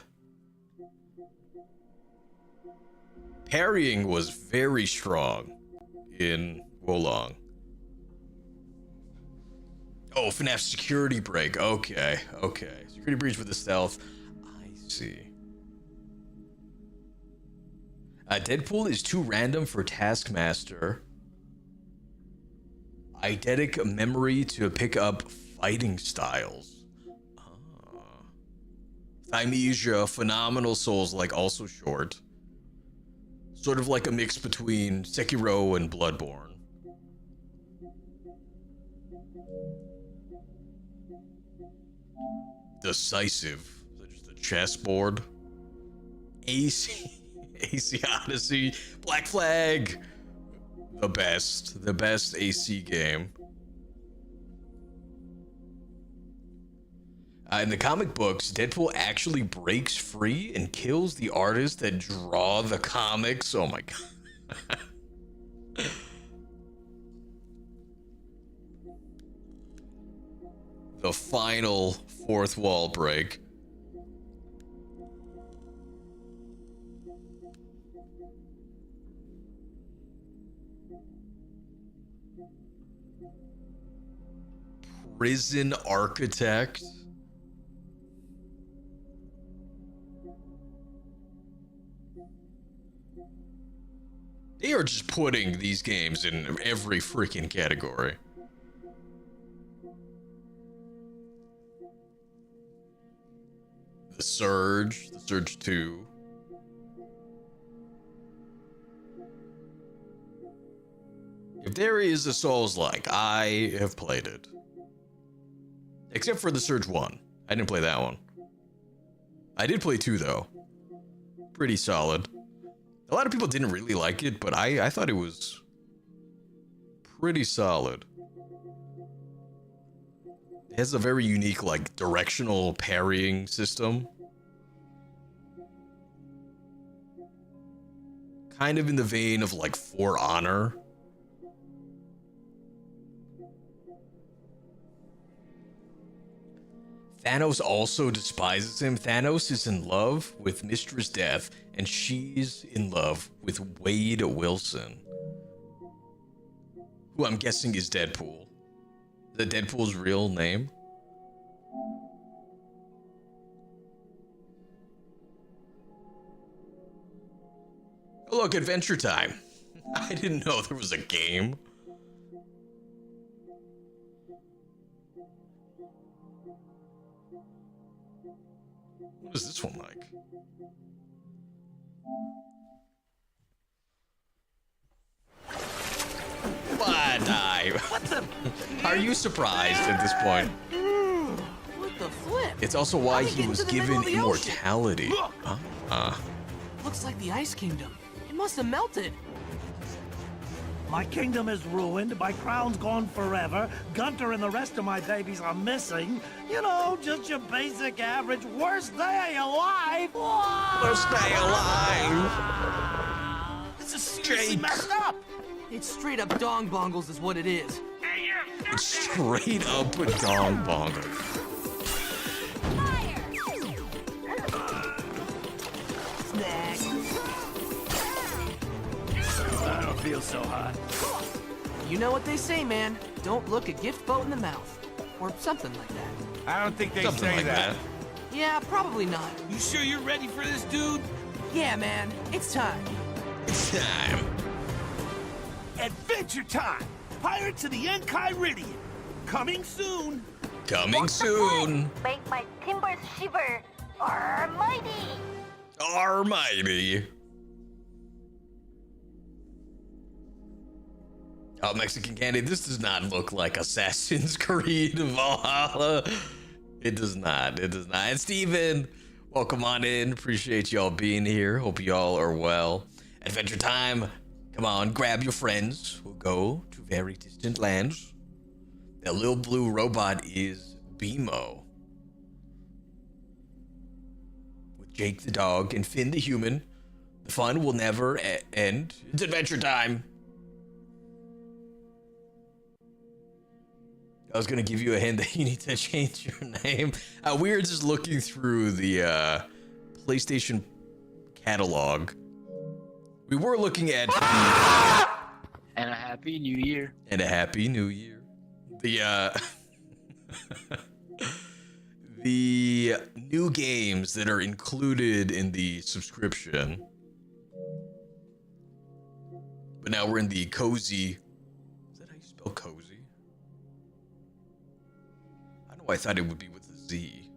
Parrying was very strong in Wolong. Oh, FNAF Security Break. Okay, okay. Security Breach with the stealth. See. Deadpool is too random for Taskmaster. Eidetic memory to pick up fighting styles. Thymesia, phenomenal souls, like also short. Sort of like a mix between Sekiro and Bloodborne. Decisive. Chessboard. AC Odyssey. Black Flag. The best AC game. In the comic books, Deadpool actually breaks free and kills the artists that draw the comics. Oh my god. the final fourth wall break. Prison architect. They are just putting these games in every freaking category. The Surge 2. If there is a Souls-like, I have played it. Except for the Surge 1. I didn't play that one. I did play 2 though. Pretty solid. A lot of people didn't really like it, but I thought it was pretty solid. It has a very unique, like, directional parrying system. Kind of in the vein of, like, For Honor. Thanos also despises him. Thanos is in love with Mistress Death, and she's in love with Wade Wilson, who I'm guessing is Deadpool. Is that Deadpool's real name? Oh, look, Adventure Time. I didn't know there was a game. What is this one like? What the? Are you surprised at this point? What the flip? It's also why he was given immortality. Looks like the Ice Kingdom. It must have melted. My kingdom is ruined, my crown's gone forever, Gunter and the rest of my babies are missing. You know, just your basic average worst day alive. Worst day alive. This is seriously messed up. It's straight up dong bongles is what it is. It's straight up a dong bongle. I don't feel so hot. You know what they say, man. Don't look a gift boat in the mouth. Or something like that. I don't think they Something say like that. Yeah, probably not. You sure you're ready for this, dude? Yeah, man. It's time. It's time. Adventure time! Pirates of the Enchiridion. Coming soon. Coming soon. Make my timbers shiver. Almighty. Almighty. Oh, Mexican candy. This does not look like Assassin's Creed Valhalla. It does not. It does not. And Steven, welcome on in. Appreciate y'all being here. Hope y'all are well. Adventure time. Come on, grab your friends. We'll go to very distant lands. The little blue robot is BMO. With Jake the dog and Finn the human. The fun will never end. It's adventure time. I was gonna give you a hint that you need to change your name. We were just looking through the PlayStation catalog. We were looking at and a happy new year. And a happy new year. The new games that are included in the subscription. But now we're in the cozy. Is that how you spell cozy? I know I thought it would be with a Z.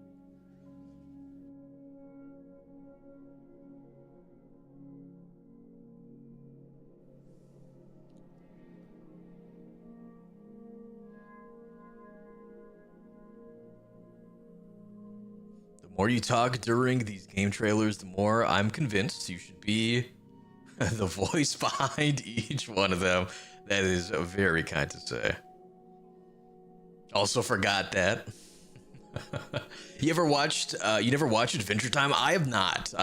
The more you talk during these game trailers, the more I'm convinced you should be the voice behind each one of them. That is very kind to say. Also forgot that. You never watched Adventure Time? I have not.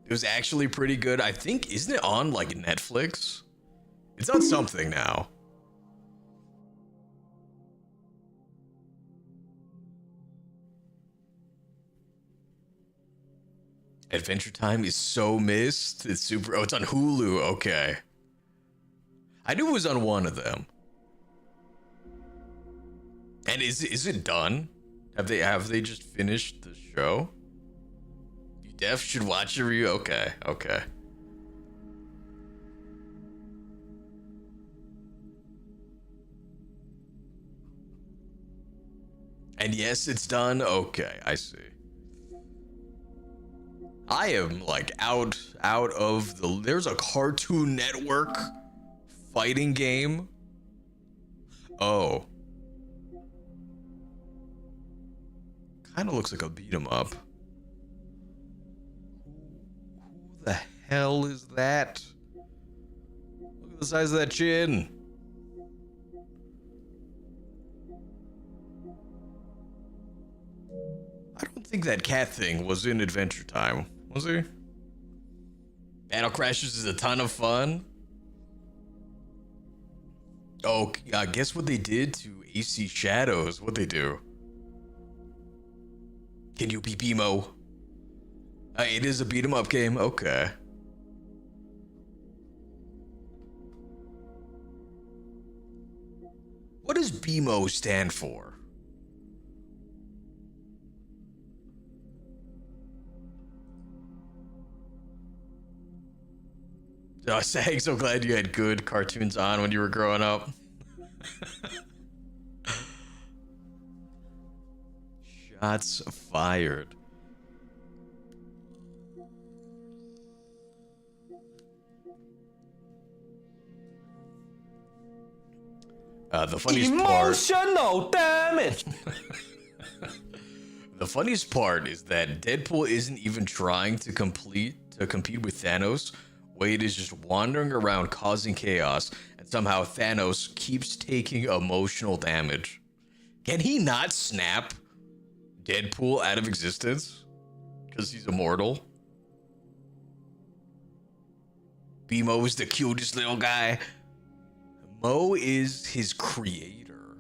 It was actually pretty good. I think, isn't it on like Netflix? It's on something now. Adventure Time is so missed. It's super. Oh, it's on Hulu. Okay. I knew it was on one of them. And is it done? Have they just finished the show? You def should watch a review. Okay. Okay. And yes, it's done. Okay, I see. I am like out of the. There's a Cartoon Network fighting game. Oh. Kind of looks like a beat 'em up. Who the hell is that? Look at the size of that chin. I don't think that cat thing was in Adventure Time, was he? Battle Crashers is a ton of fun. Oh, guess what they did to AC Shadows? What'd they do? Can you be BMO? It is a beat 'em up game. Okay. What does BMO stand for? Oh, Sag, so glad you had good cartoons on when you were growing up. Shots fired. The funniest Emotional damage. The funniest part is that Deadpool isn't even trying to compete with Thanos. Wade is just wandering around causing chaos, and somehow Thanos keeps taking emotional damage. Can he not snap Deadpool out of existence? Because he's immortal. BMO is the cutest little guy. Mo is his creator.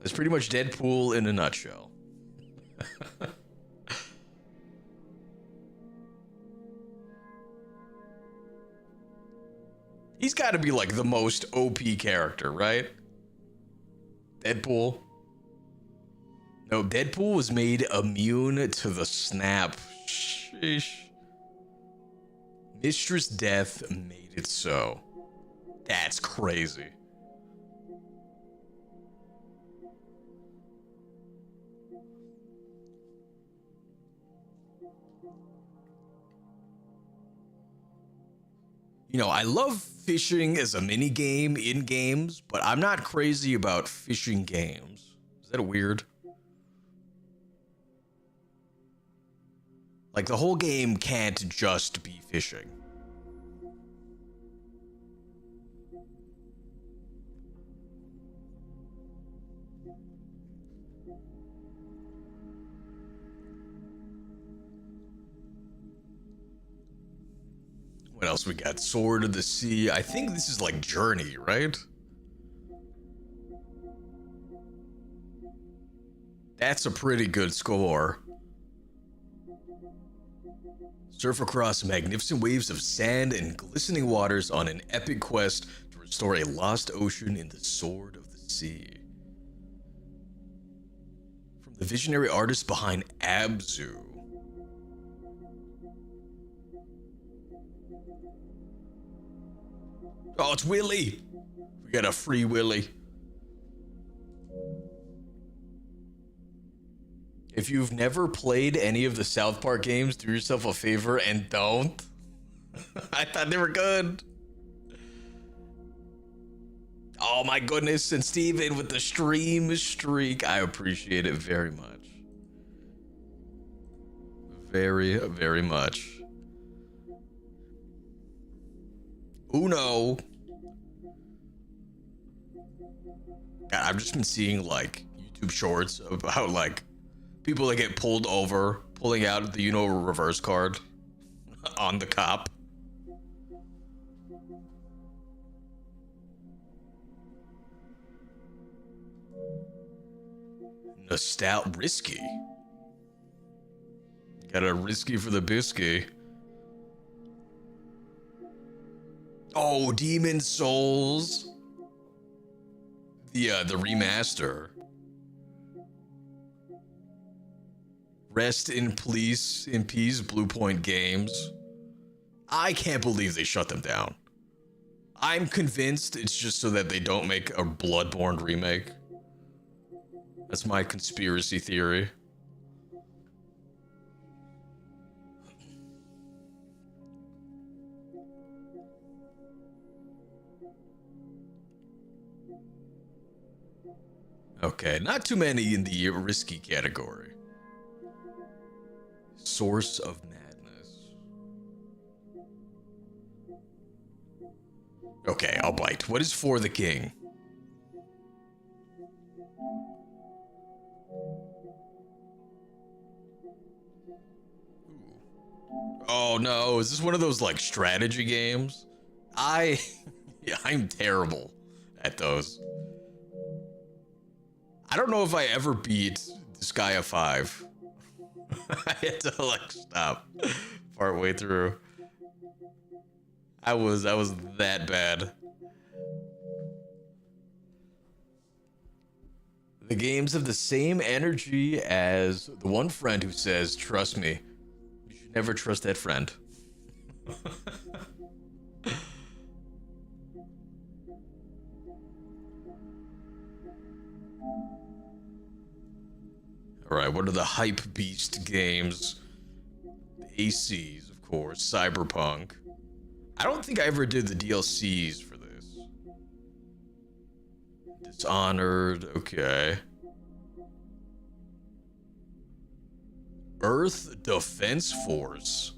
That's pretty much Deadpool in a nutshell. He's got to be like the most OP character, right? Deadpool. No, Deadpool was made immune to the snap. Sheesh. Mistress Death made it so. That's crazy. You know, I love fishing as a mini game in games, but I'm not crazy about fishing games. Is that weird? Like, the whole game can't just be fishing. What else we got? Sword of the Sea. I think this is like Journey, right? That's a pretty good score. Surf across magnificent waves of sand and glistening waters on an epic quest to restore a lost ocean in the Sword of the Sea. From the visionary artist behind Abzu. Oh, it's Willy. We got a free Willy. If you've never played any of the South Park games, do yourself a favor and don't. I thought they were good. Oh my goodness, and Steven with the stream streak. I appreciate it very much. Very, very much. Uno. God, I've just been seeing like YouTube shorts about like people that get pulled over, pulling out the reverse card on the cop. Risky. Got a risky for the biscuit. Oh, Demon Souls. The remaster. Rest in peace, Blue Point Games. I can't believe they shut them down. I'm convinced it's just so that they don't make a Bloodborne remake. That's my conspiracy theory. Okay, not too many in the risky category. Source of Madness. Okay, I'll bite. What is For the King? Oh no, is this one of those like strategy games? I'm terrible at those. I don't know if I ever beat Skya 5. I had to like stop partway through. I was that bad. The games have the same energy as the one friend who says, "Trust me, you should never trust that friend." Alright, what are the hype beast games? The ACs, of course. Cyberpunk. I don't think I ever did the DLCs for this. Dishonored, okay. Earth Defense Force.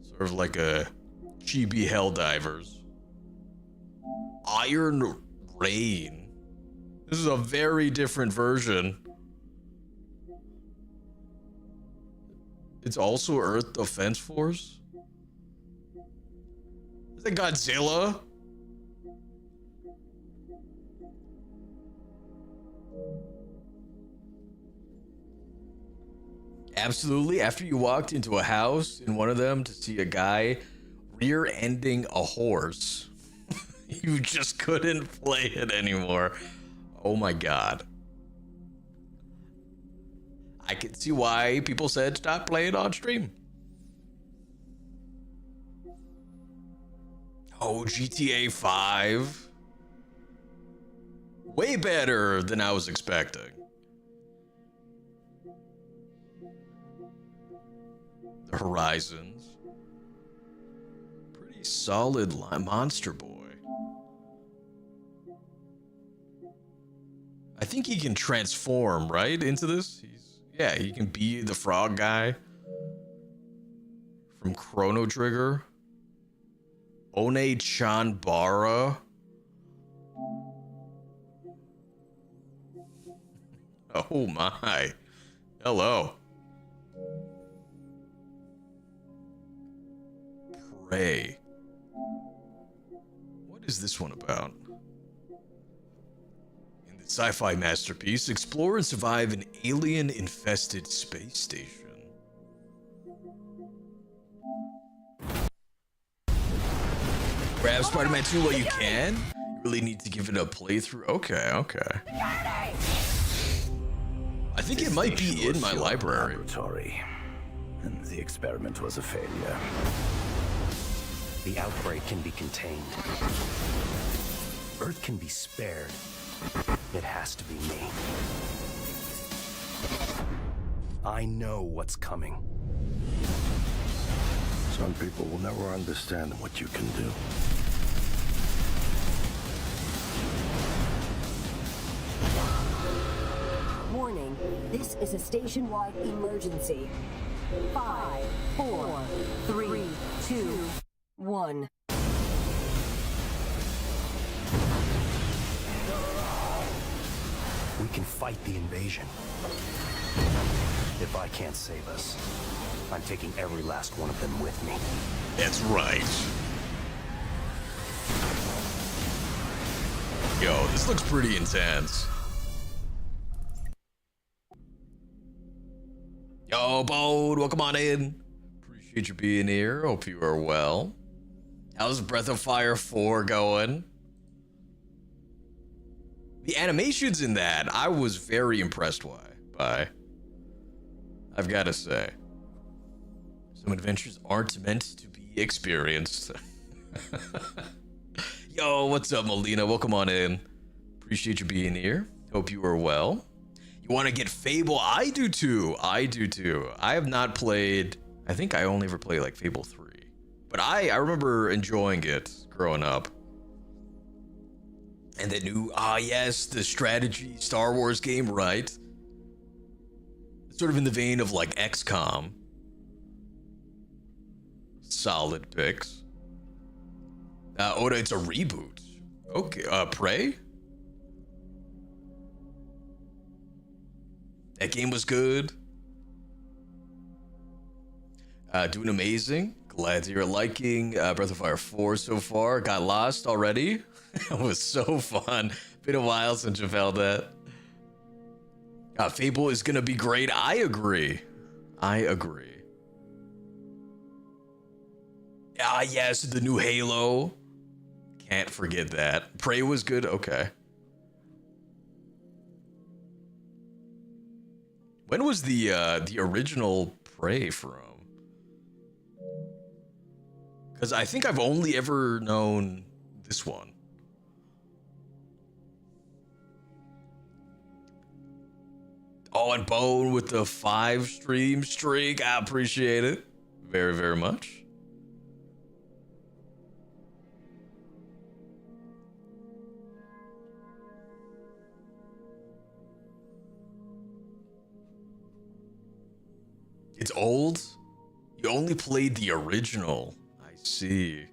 Sort of like a Chibi Helldivers. Iron Rain. This is a very different version. It's also Earth Defense Force? Is it Godzilla? Absolutely. After you walked into a house in one of them to see a guy rear-ending a horse, you just couldn't play it anymore. Oh my god. I can see why people said stop playing on stream. Oh, GTA 5. Way better than I was expecting. The Horizons. Pretty solid line. Monster Boy. I think he can transform, right, into this? Yeah, he can be the frog guy from Chrono Trigger. One Chanbara. Oh my. Hello. Prey. What is this one about? In the sci-fi masterpiece, explore and survive an alien-infested space station. Grab Spider-Man 2 while you can? You really need to give it a playthrough? Okay, okay. I think it might be in my library. And the experiment was a failure. The outbreak can be contained. Earth can be spared. It has to be me. I know what's coming. Some people will never understand what you can do. Warning, this is a station-wide emergency. 5, 4, 3, 2, 1. We can fight the invasion. If I can't save us, I'm taking every last one of them with me. That's right. Yo, this looks pretty intense. Yo, Bode, welcome on in. Appreciate you being here. Hope you are well. How's Breath of Fire 4 going? The animations in that, I was very impressed by. I've got to say. Some adventures aren't meant to be experienced. Yo, what's up, Molina? Welcome on in. Appreciate you being here. Hope you are well. You want to get Fable? I do too. I have not played... I think I only ever played like Fable 3. But I remember enjoying it growing up. And the new... yes, the strategy Star Wars game, right? It's sort of in the vein of like XCOM. Solid picks. Oda, it's a reboot. Okay, Prey? That game was good. Doing amazing. Glad you're liking Breath of Fire 4 so far. Got lost already. It was so fun. Been a while since you've held that. Fable is gonna be great. I agree. Yes, the new Halo. Can't forget that. Prey was good. Okay. When was the original Prey from? Because I think I've only ever known this one. Oh, and Bone with the 5 stream streak. I appreciate it very, very much. It's old? You only played the original. I see.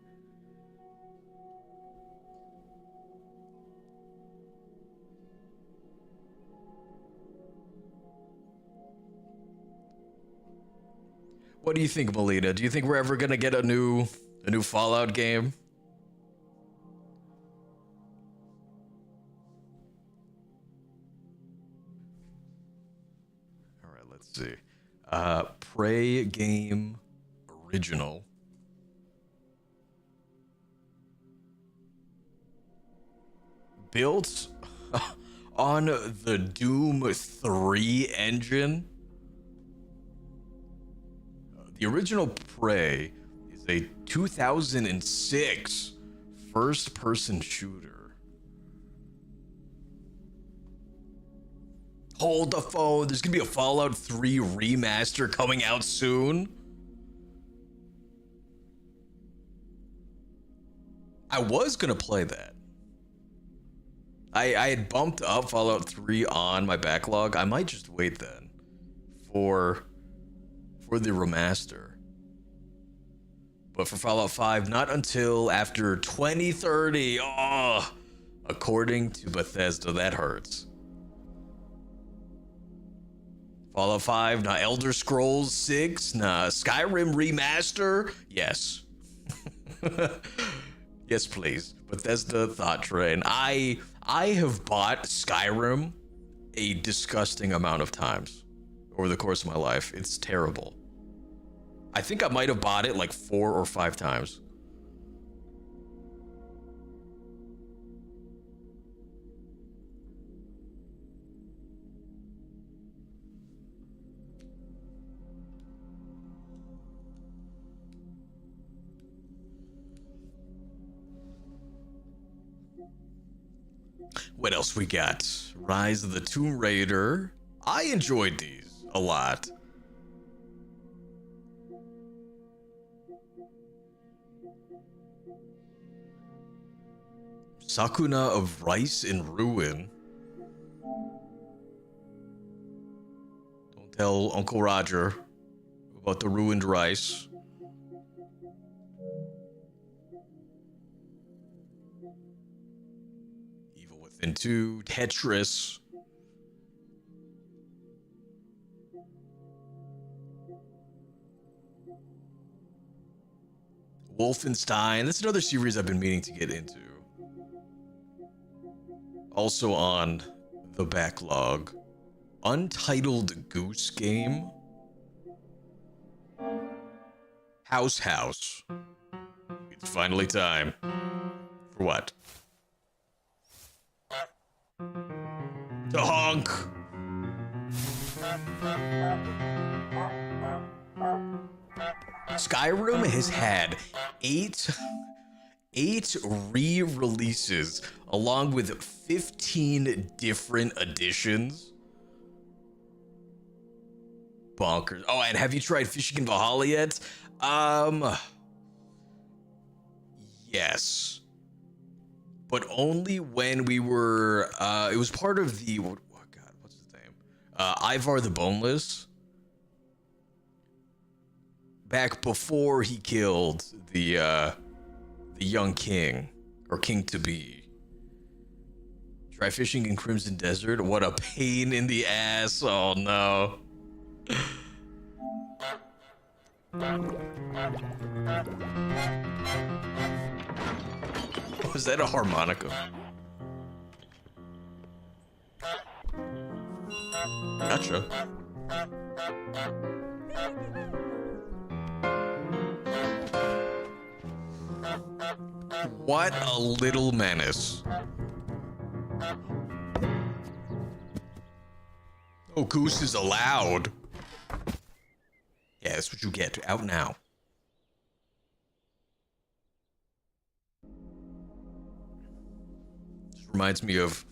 What do you think, Melina? Do you think we're ever gonna get a new Fallout game? All right, let's see. Prey game original. Built on the Doom 3 engine. The original Prey is a 2006 first-person shooter. Hold the phone. There's gonna be a Fallout 3 remaster coming out soon. I was gonna play that. I had bumped up Fallout 3 on my backlog. I might just wait then for the remaster. But for Fallout 5, not until after 2030. Oh, according to Bethesda, that hurts. Fallout 5, nah. Elder Scrolls 6, nah. Skyrim remaster, yes. Yes, please. Bethesda Thought Train. I have bought Skyrim a disgusting amount of times over the course of my life. It's terrible. I think I might have bought it like 4 or 5 times. What else we got? Rise of the Tomb Raider. I enjoyed these a lot. Sakuna of Rice in Ruin. Don't tell Uncle Roger about the ruined rice. Evil Within 2, Tetris. Wolfenstein. That's another series I've been meaning to get into. Also on the backlog, Untitled Goose Game. House. It's finally time. For what? To honk. Skyrim has had eight re-releases along with 15 different editions. Bonkers. Oh, and have you tried Fishing in Valhalla yet? Yes. But only when we were, it was part of the, oh God, what's his name? Ivarr the Boneless. Back before he killed the young king, or king-to-be. Try fishing in Crimson Desert? What a pain in the ass. Oh no. Was that a harmonica? Gotcha. What a little menace. Oh, goose is allowed. Yeah, that's what you get. Out now. This reminds me of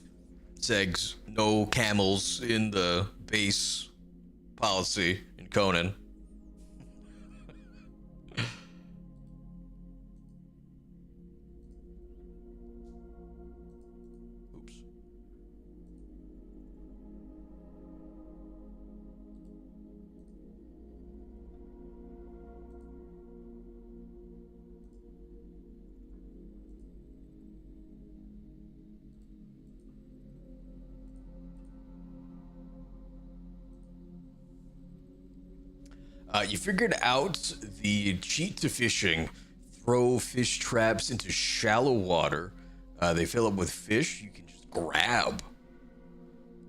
Seg's no camels in the base policy in Conan. You figured out the cheat to fishing. Throw fish traps into shallow water. They fill up with fish you can just grab.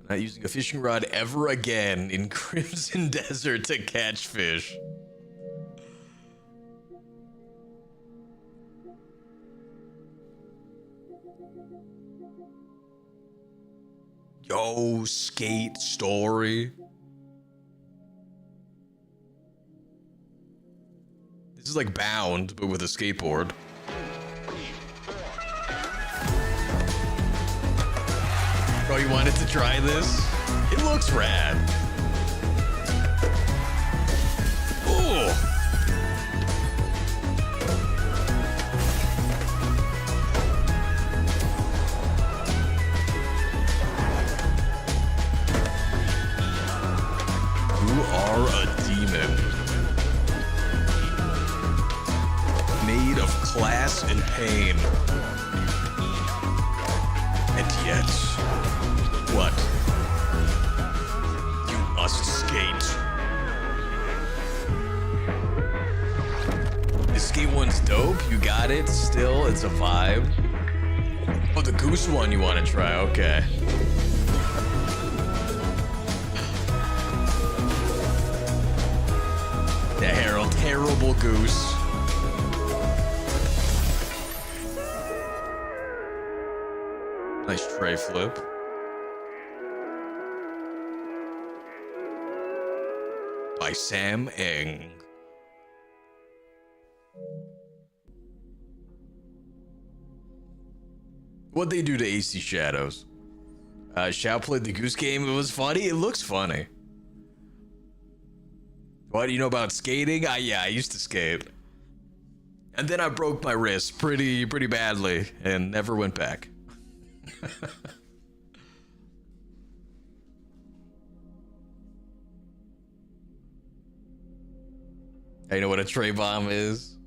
Not using a fishing rod ever again in Crimson Desert to catch fish. Yo, skate story. This is like Bound, but with a skateboard. Bro, you wanted to try this? It looks rad. Ooh. You are a demon. Made of class and pain. And yet, what? You must skate. The skate one's dope. You got it. Still, it's a vibe. Oh, the goose one you want to try. Okay. Yeah, Harold. Terrible goose. Nice tray flip. By Sam Eng. What'd they do to AC Shadows? Shao played the goose game. It was funny. It looks funny. What do you know about skating? Yeah, I used to skate. And then I broke my wrist pretty badly and never went back. You know what a tray bomb is?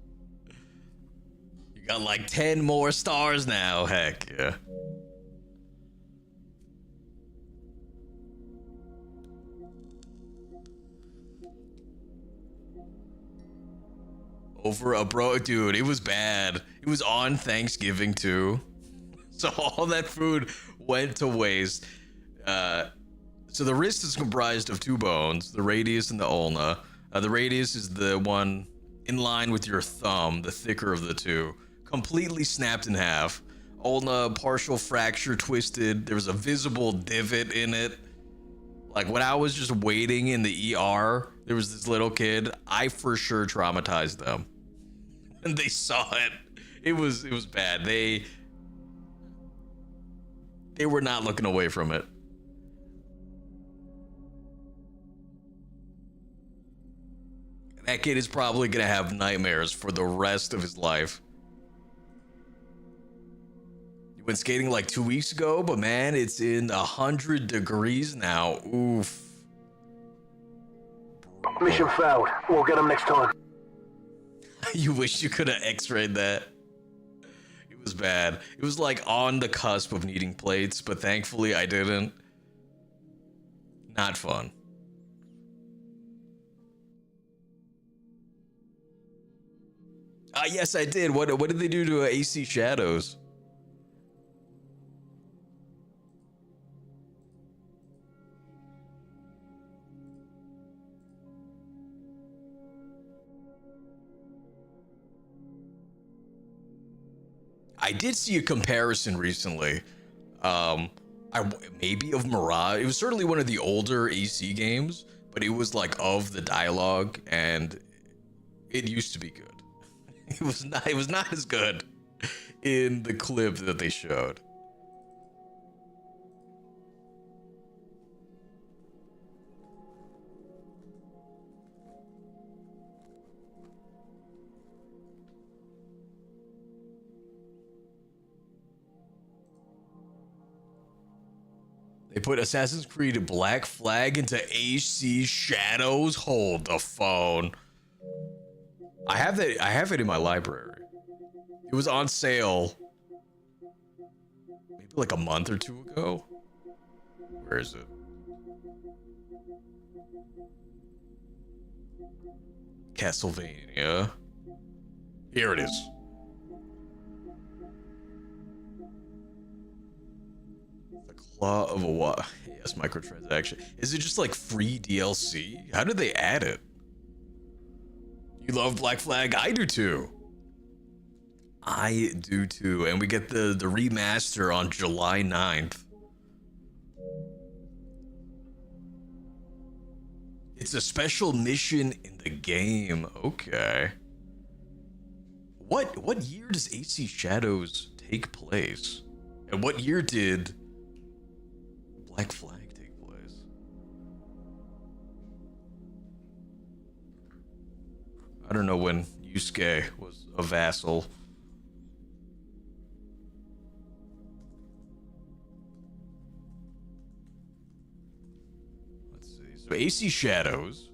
You got like 10 more stars now. Heck yeah. over a bro, dude. It was bad. It was on Thanksgiving too, so all that food went to waste. So the wrist is comprised of two bones, the radius and the ulna. The radius is the one in line with your thumb, the thicker of the two. Completely snapped in half. Ulna, partial fracture, twisted. There was a visible divot in it. Like when I was just waiting in the ER, there was this little kid. I for sure traumatized them. And they saw it. It was bad. They were not looking away from it. That kid is probably gonna have nightmares for the rest of his life. You went skating like 2 weeks ago, but man, it's in 100 degrees now. Oof. Mission failed. We'll get them next time. You wish you could have x-rayed that. It was bad. It was like on the cusp of needing plates, but thankfully I didn't. Not fun. Yes, I did. What did they do to AC Shadows? I did see a comparison recently. Maybe of Mirage. It was certainly one of the older AC games, but it was like of the dialogue, and it used to be good. It was not as good in the clip that they showed. They put Assassin's Creed Black Flag into AC Shadows. Hold the phone. I have it in my library. It was on sale maybe like a month or two ago. Where is it? Castlevania. Here it is. The Claw of a What? Yes, microtransaction. Is it just like free DLC? How did they add it? You love Black Flag? I do too. I do too. And we get the remaster on July 9th. It's a special mission in the game. Okay. What year does AC Shadows take place? And what year did Black Flag take place? I don't know when Yusuke was a vassal. Let's see. So AC Shadows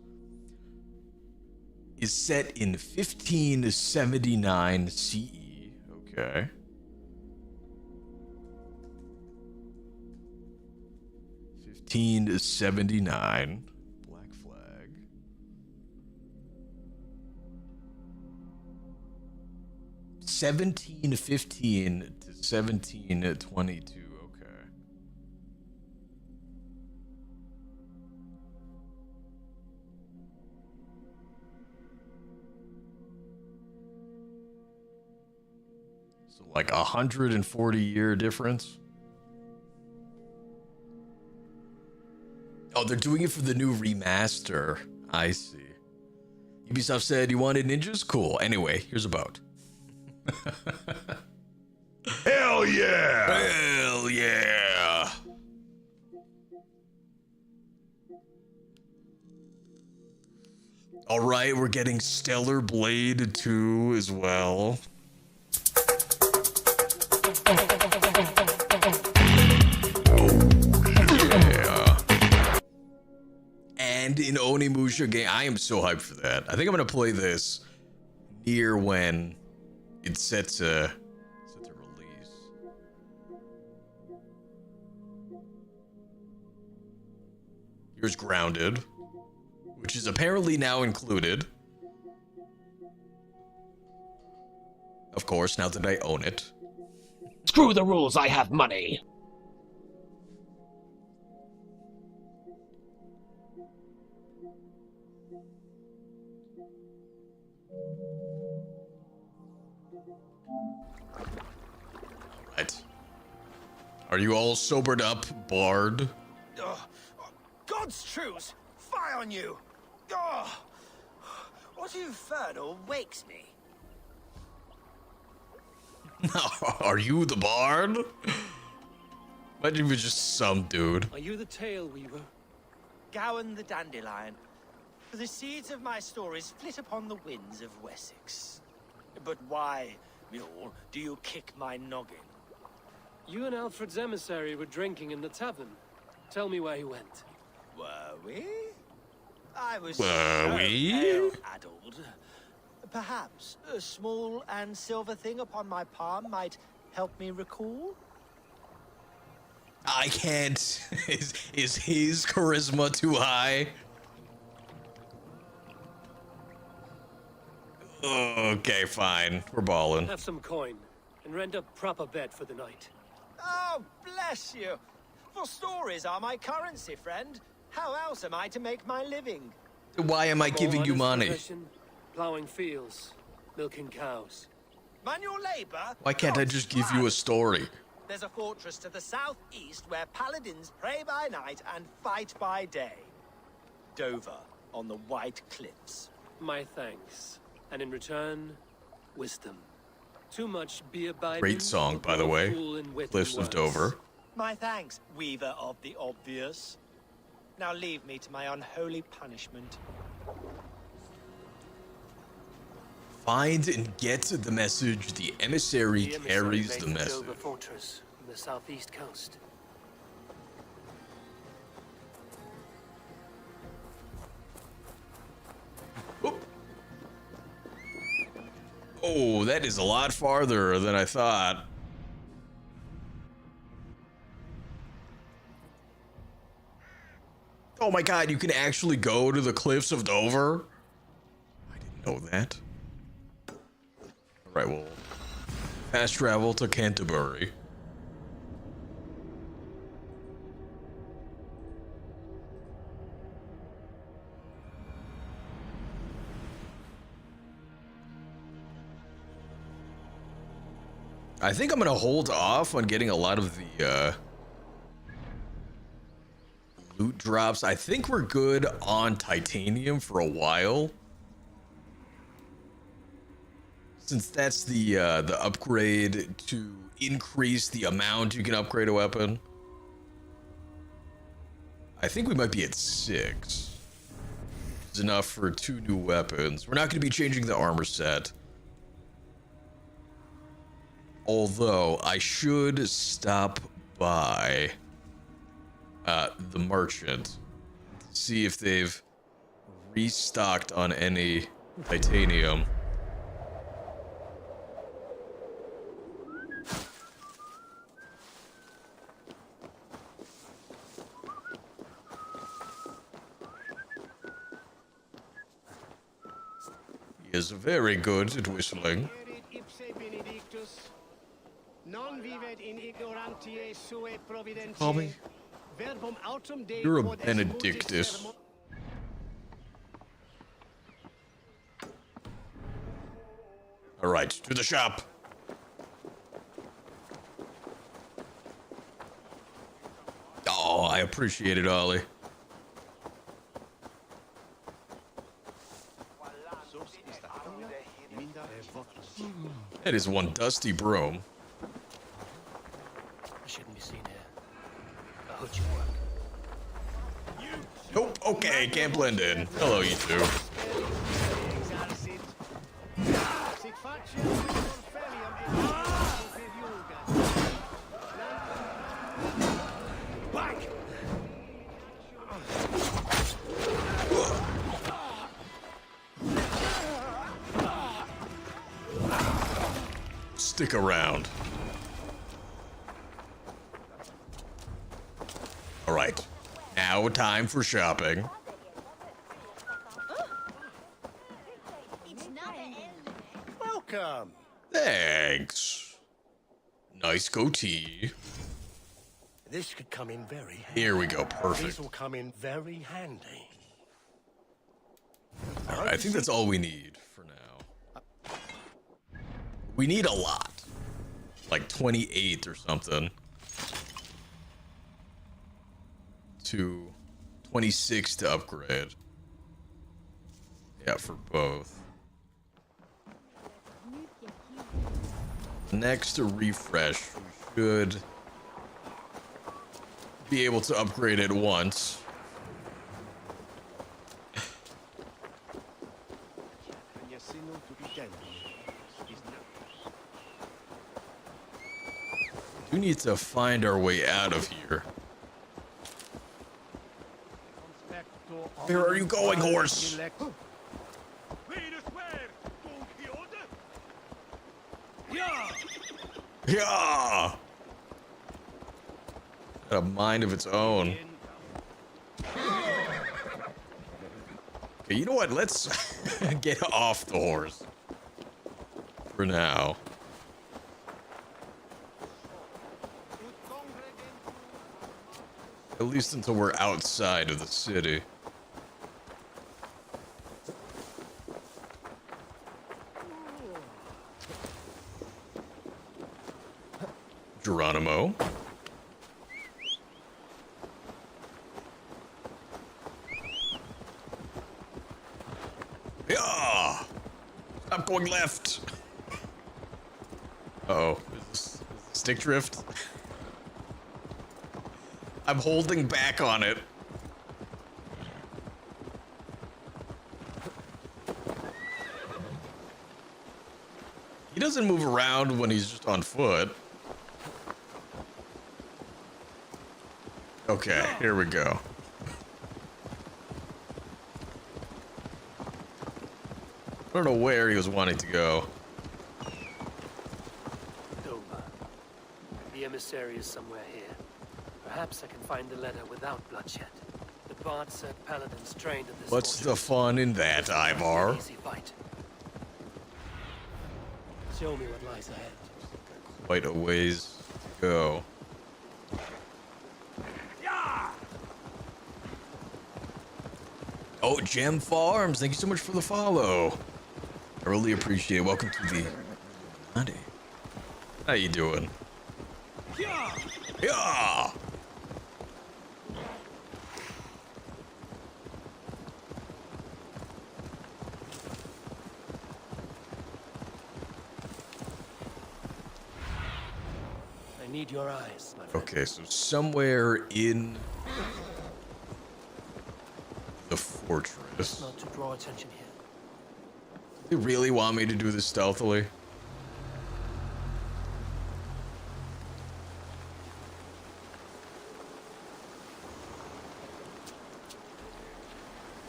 is set in 1579 CE. Okay. (1579) Black Flag. 1715 to 1722. Okay. So like 140-year difference. Oh, they're doing it for the new remaster. I see. Ubisoft said you wanted ninjas? Cool. Anyway, here's a boat. Hell yeah! Hell yeah! All right, we're getting Stellar Blade 2 as well. And in Onimusha game, I am so hyped for that. I think I'm gonna play this near when it's set to release. Here's Grounded, which is apparently now included. Of course, now that I own it. Screw the rules, I have money. Right. Are you all sobered up, Bard? God's truth! Fire on you! What infernal wakes me? Are you the Bard? Imagine you're just some dude. Are you the Tale Weaver? Gowan the Dandelion. For the seeds of my stories flit upon the winds of Wessex. But why, Mule, do you kick my noggin? You and Alfred's emissary were drinking in the tavern. Tell me where he went. Were we? I was addled. Perhaps a small and silver thing upon my palm might help me recall? I can't. Is his charisma too high? Okay, fine. We're balling. Have some coin and rent a proper bed for the night. Oh, bless you. For stories are my currency, friend. How else am I to make my living? Why am I giving you money? Plowing fields, milking cows. Manual labor? Why can't I just give you a story? There's a fortress to the southeast where paladins pray by night and fight by day. Dover, on the White Cliffs. My thanks. And in return, wisdom. Too much beer by Great song, by the way. Cliffs of Dover. My thanks, weaver of the obvious. Now leave me to my unholy punishment. Find and get the message. The emissary carries the message. Dover fortress on the southeast coast. Oh, that is a lot farther than I thought. Oh my god, you can actually go to the Cliffs of Dover? I didn't know that. Alright, well, fast travel to Canterbury. I think I'm gonna hold off on getting a lot of the loot drops. I think we're good on titanium for a while, since that's the upgrade to increase the amount you can upgrade a weapon. I think we might be at 6. It's enough for 2 new weapons. We're not going to be changing the armor set. Although, I should stop by the merchant, see if they've restocked on any titanium. He is very good at whistling. Call me. You're a Benedictus. All right, to the shop. Oh, I appreciate it, Ollie. That is one dusty broom. I shouldn't be seen here. I hope you work. Nope, okay, can't blend in. Hello, you two. Stick around. All right, now time for shopping. Welcome. There. nice goatee. This could come in very handy. Here we go, perfect. These will come in very handy. All right, I think that's all we need for now. We need a lot. Like 28 or something. To 26 to upgrade. Yeah, for both. Next refresh, we should be able to upgrade it once. We need to find our way out of here. Where are you going, horse? Yeah. Got a mind of its own. Okay, you know what? Let's get off the horse for now. At least until we're outside of the city. Geronimo. Yeah. Stop going left. Uh-oh. Is this stick drift? I'm holding back on it. He doesn't move around when he's just on foot. Okay, here we go. I don't know where he was wanting to go. The emissary is somewhere here. Perhaps I can find the letter without bloodshed. The bard said paladins trained at this. What's the fun in that, Ivarr? Easy fight. Show me what lies ahead. Quite a ways to go. Oh, Gem Farms, thank you so much for the follow. I really appreciate it. Welcome to the Monday. How you doing? Yeah. I need your eyes, my friend. Okay, so somewhere in the fortress. Not to draw attention here. You really want me to do this stealthily?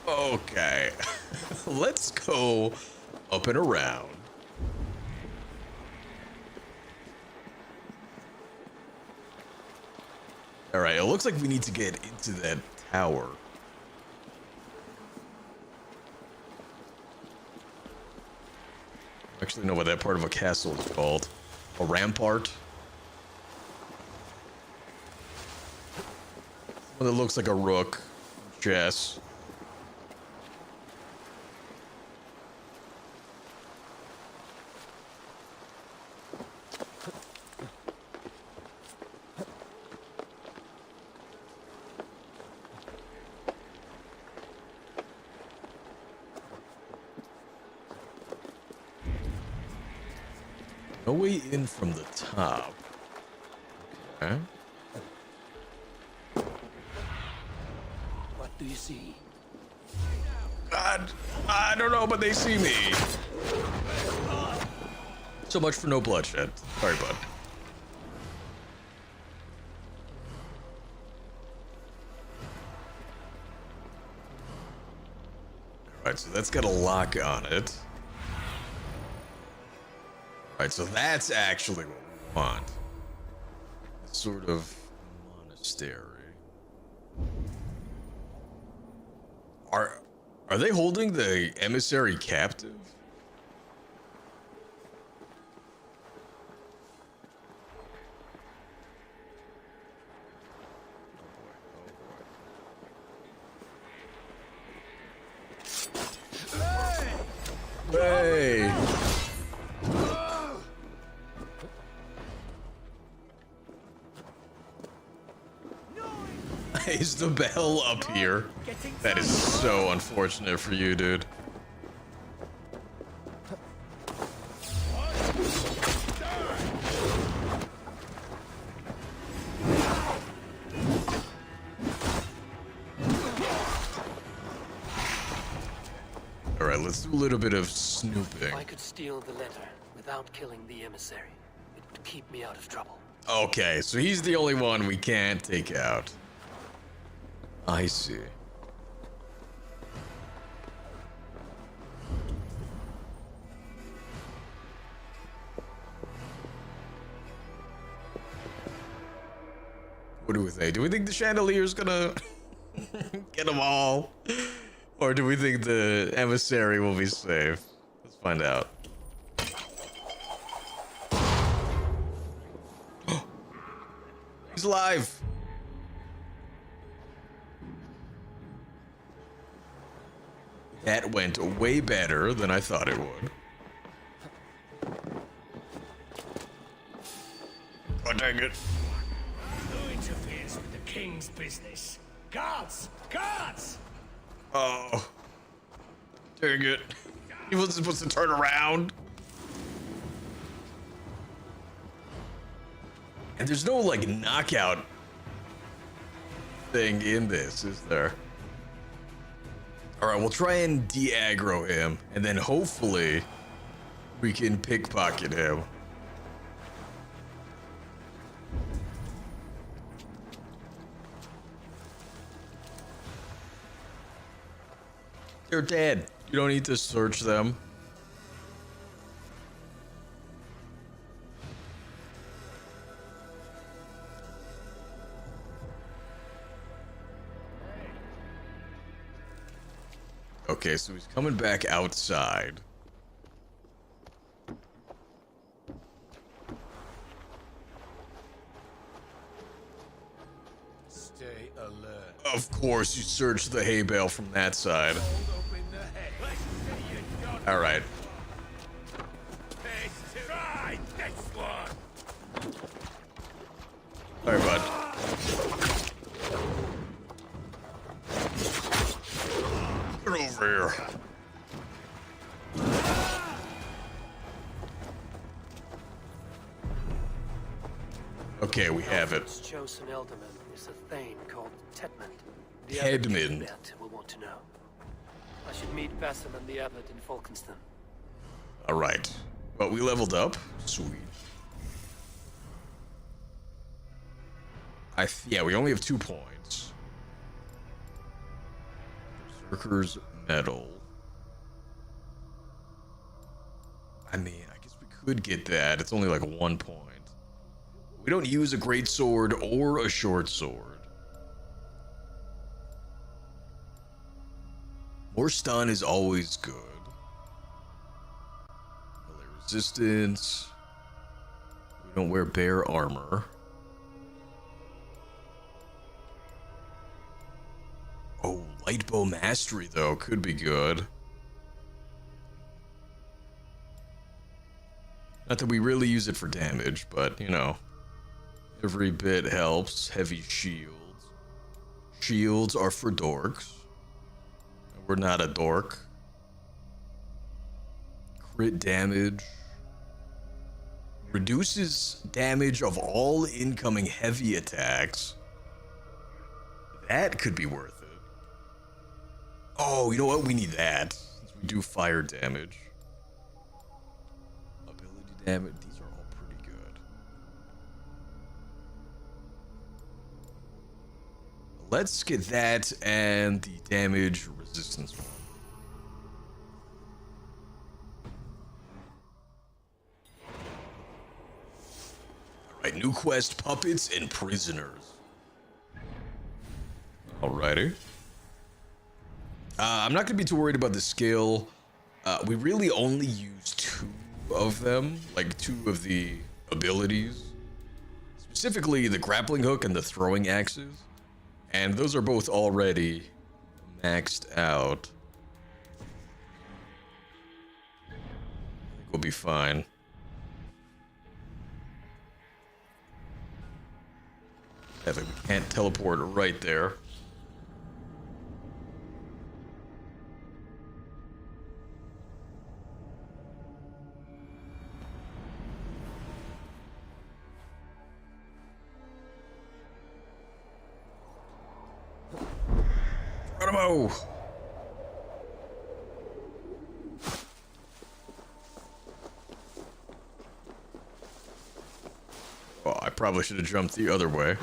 Okay. Let's go up and around. All right, it looks like we need to get into that tower. I actually know what that part of a castle is called. A rampart. One that looks like a rook. Chess. No way in from the top. Okay. What do you see? God, I don't know, but they see me. So much for no bloodshed. Sorry, bud. Alright, so that's got a lock on it. Alright, so that's actually what we want. It's sort of monastery. Are they holding the emissary captive? Is the bell up here? That is so unfortunate for you, dude. Alright, let's do a little bit of snooping. If I could steal the letter without killing the emissary, it would keep me out of trouble. Okay, so he's the only one we can't take out. I see. What do we think? Do we think the chandelier's gonna get them all? Or do we think the emissary will be safe? Let's find out. He's alive! That went way better than I thought it would. Oh, dang it. Who interferes with the king's business? Guards! Guards! Oh. Dang it. He wasn't supposed to turn around. And there's no, like, knockout thing in this, is there? Alright, we'll try and de-aggro him, and then hopefully we can pickpocket him. They're dead. You don't need to search them. Okay, so he's coming back outside. Stay alert. Of course, you search the hay bale from that side. All right. Try this one. Sorry, bud. Get over here. Okay, we have it. Alfred's chosen elderman is a thane called Tedmund. The Tedmund. abbot will want to know. I should meet Basim and the abbot in Folkestone. All right. Well, we leveled up. Sweet. Yeah, we only have 2 points. Berserker's Medal. I mean, I guess we could get that. It's only like 1 point. We don't use a great sword or a short sword. More stun is always good. Melee resistance. We don't wear bear armor. Oh, lightbow mastery though could be good. Not that we really use it for damage, but you know, every bit helps. Heavy shields. Shields are for dorks. We're not a dork. Crit damage. Reduces damage of all incoming heavy attacks. That could be worth it. Oh, you know what? We need that. Since we do fire damage. Ability damage. These are all pretty good. Let's get that and the damage resistance one. Alright, new quest, puppets and prisoners. Alrighty. I'm not gonna be too worried about the skill. We really only use 2 of them, like 2 of the abilities. Specifically the grappling hook and the throwing axes. And those are both already maxed out. I think we'll be fine. Sadly, we can't teleport right there. Geronimo! Oh, I probably should have jumped the other way.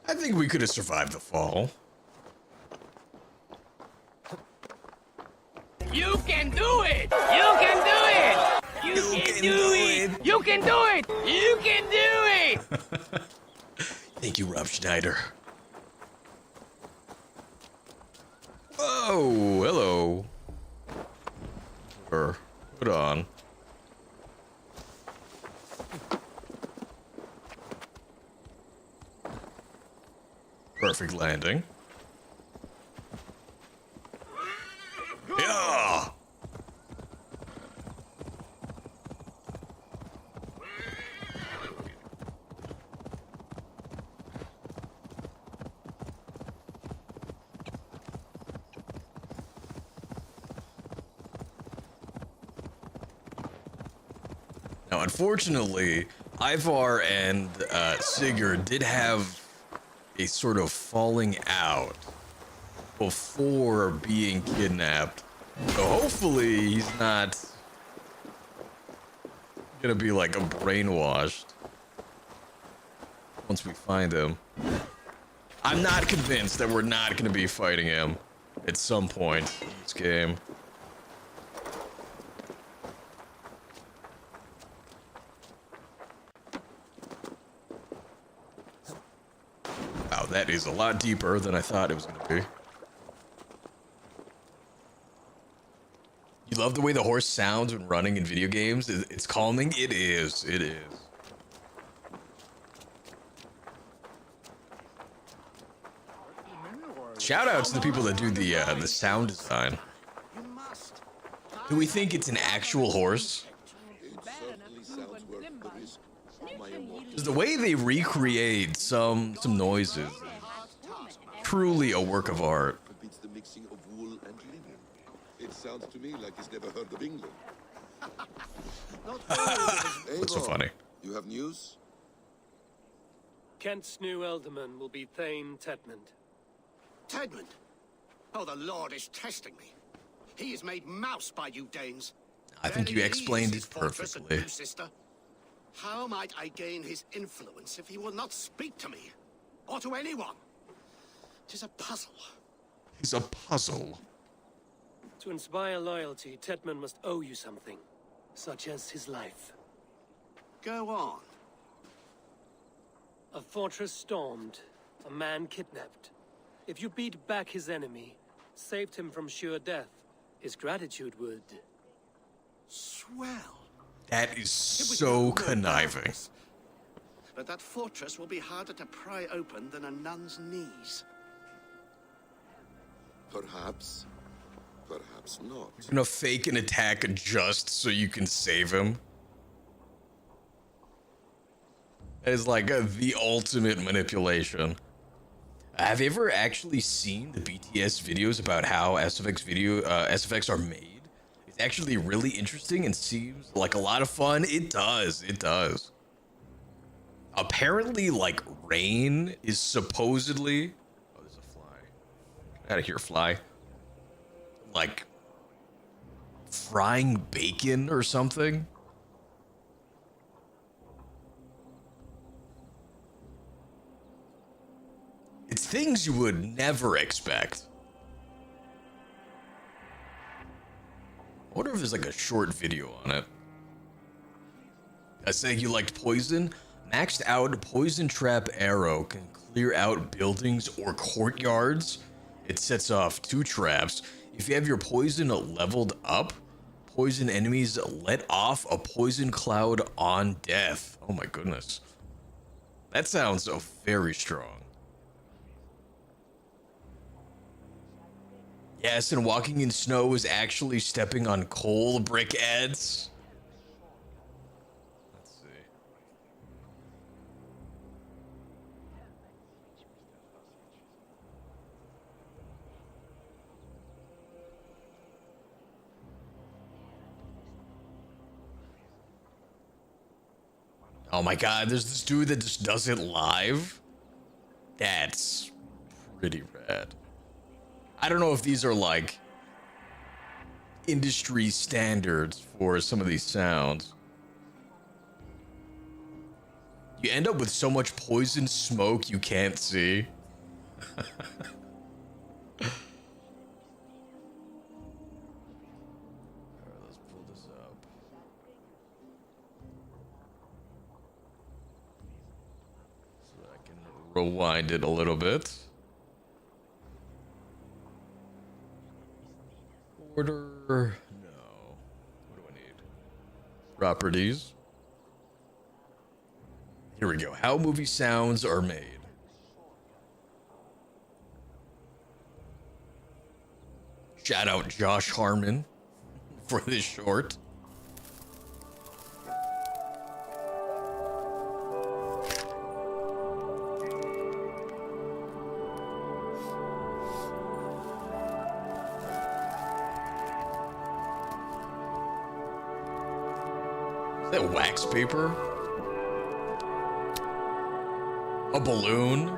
I think we could have survived the fall. You can do it! You can do it! You can do it! You can do it! You can do it! Thank you, Rob Schneider. Whoa, hello. Put on. Perfect landing. Yeah. Now, unfortunately, Ivarr and Sigurd did have a sort of falling out before being kidnapped. So hopefully he's not gonna be like a brainwashed once we find him. I'm not convinced that we're not gonna be fighting him at some point in this game. Wow, that is a lot deeper than I thought it was going to be. You love the way the horse sounds when running in video games? It's calming? It is. It is. Shout out to the people that do the sound design. Do we think it's an actual horse? Because the way they recreate some noises, truly a work of art. Forbids the mixing of wool and linen. It sounds to me like he's never heard of England. What's so funny? You have news? Kent's new ealdorman will be Thane Tedmund. Tedmund? Oh, the Lord is testing me. He is made mouse by you Danes. I think you explained it perfectly. Sister. How might I gain his influence if he will not speak to me? Or to anyone? 'Tis a puzzle. He's a puzzle. To inspire loyalty, Tedmund must owe you something, such as his life. Go on. A fortress stormed, a man kidnapped. If you beat back his enemy, saved him from sure death, his gratitude would... Swell. That is so conniving. But that fortress will be harder to pry open than a nun's knees. Perhaps. Perhaps not. You're gonna fake an attack just so you can save him? That is like the ultimate manipulation. Have you ever actually seen the BTS videos about how SFX are made? It's actually really interesting and seems like a lot of fun. It does. It does. Apparently, like, rain is supposedly... Oh, there's a fly. Get out of here, fly. Like, frying bacon or something? It's things you would never expect. I wonder if there's like a short video on it. I say you liked poison? Maxed out poison trap arrow can clear out buildings or courtyards. It sets off 2 traps. If you have your poison leveled up, poison enemies let off a poison cloud on death. Oh my goodness. That sounds very strong. Yes, and walking in snow is actually stepping on coal brickheads. Let's see. Oh my god, there's this dude that just does it live. That's pretty rad. I don't know if these are like industry standards for some of these sounds. You end up with so much poison smoke you can't see. Let's pull this up. So I can rewind it a little bit. Order. No. What do I need? Properties. Here we go. How movie sounds are made. Shout out Josh Harmon for this short. Is that wax paper? A balloon?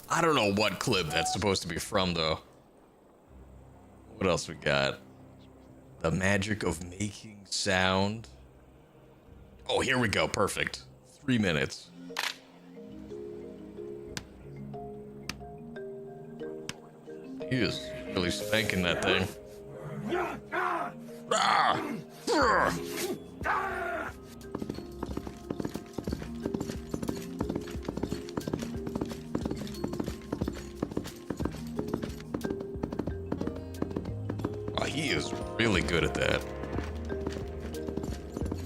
I don't know what clip that's supposed to be from, though. What else we got? The magic of making sound. Oh, here we go. Perfect. 3 minutes. He is really spanking that thing. Oh, he is really good at that.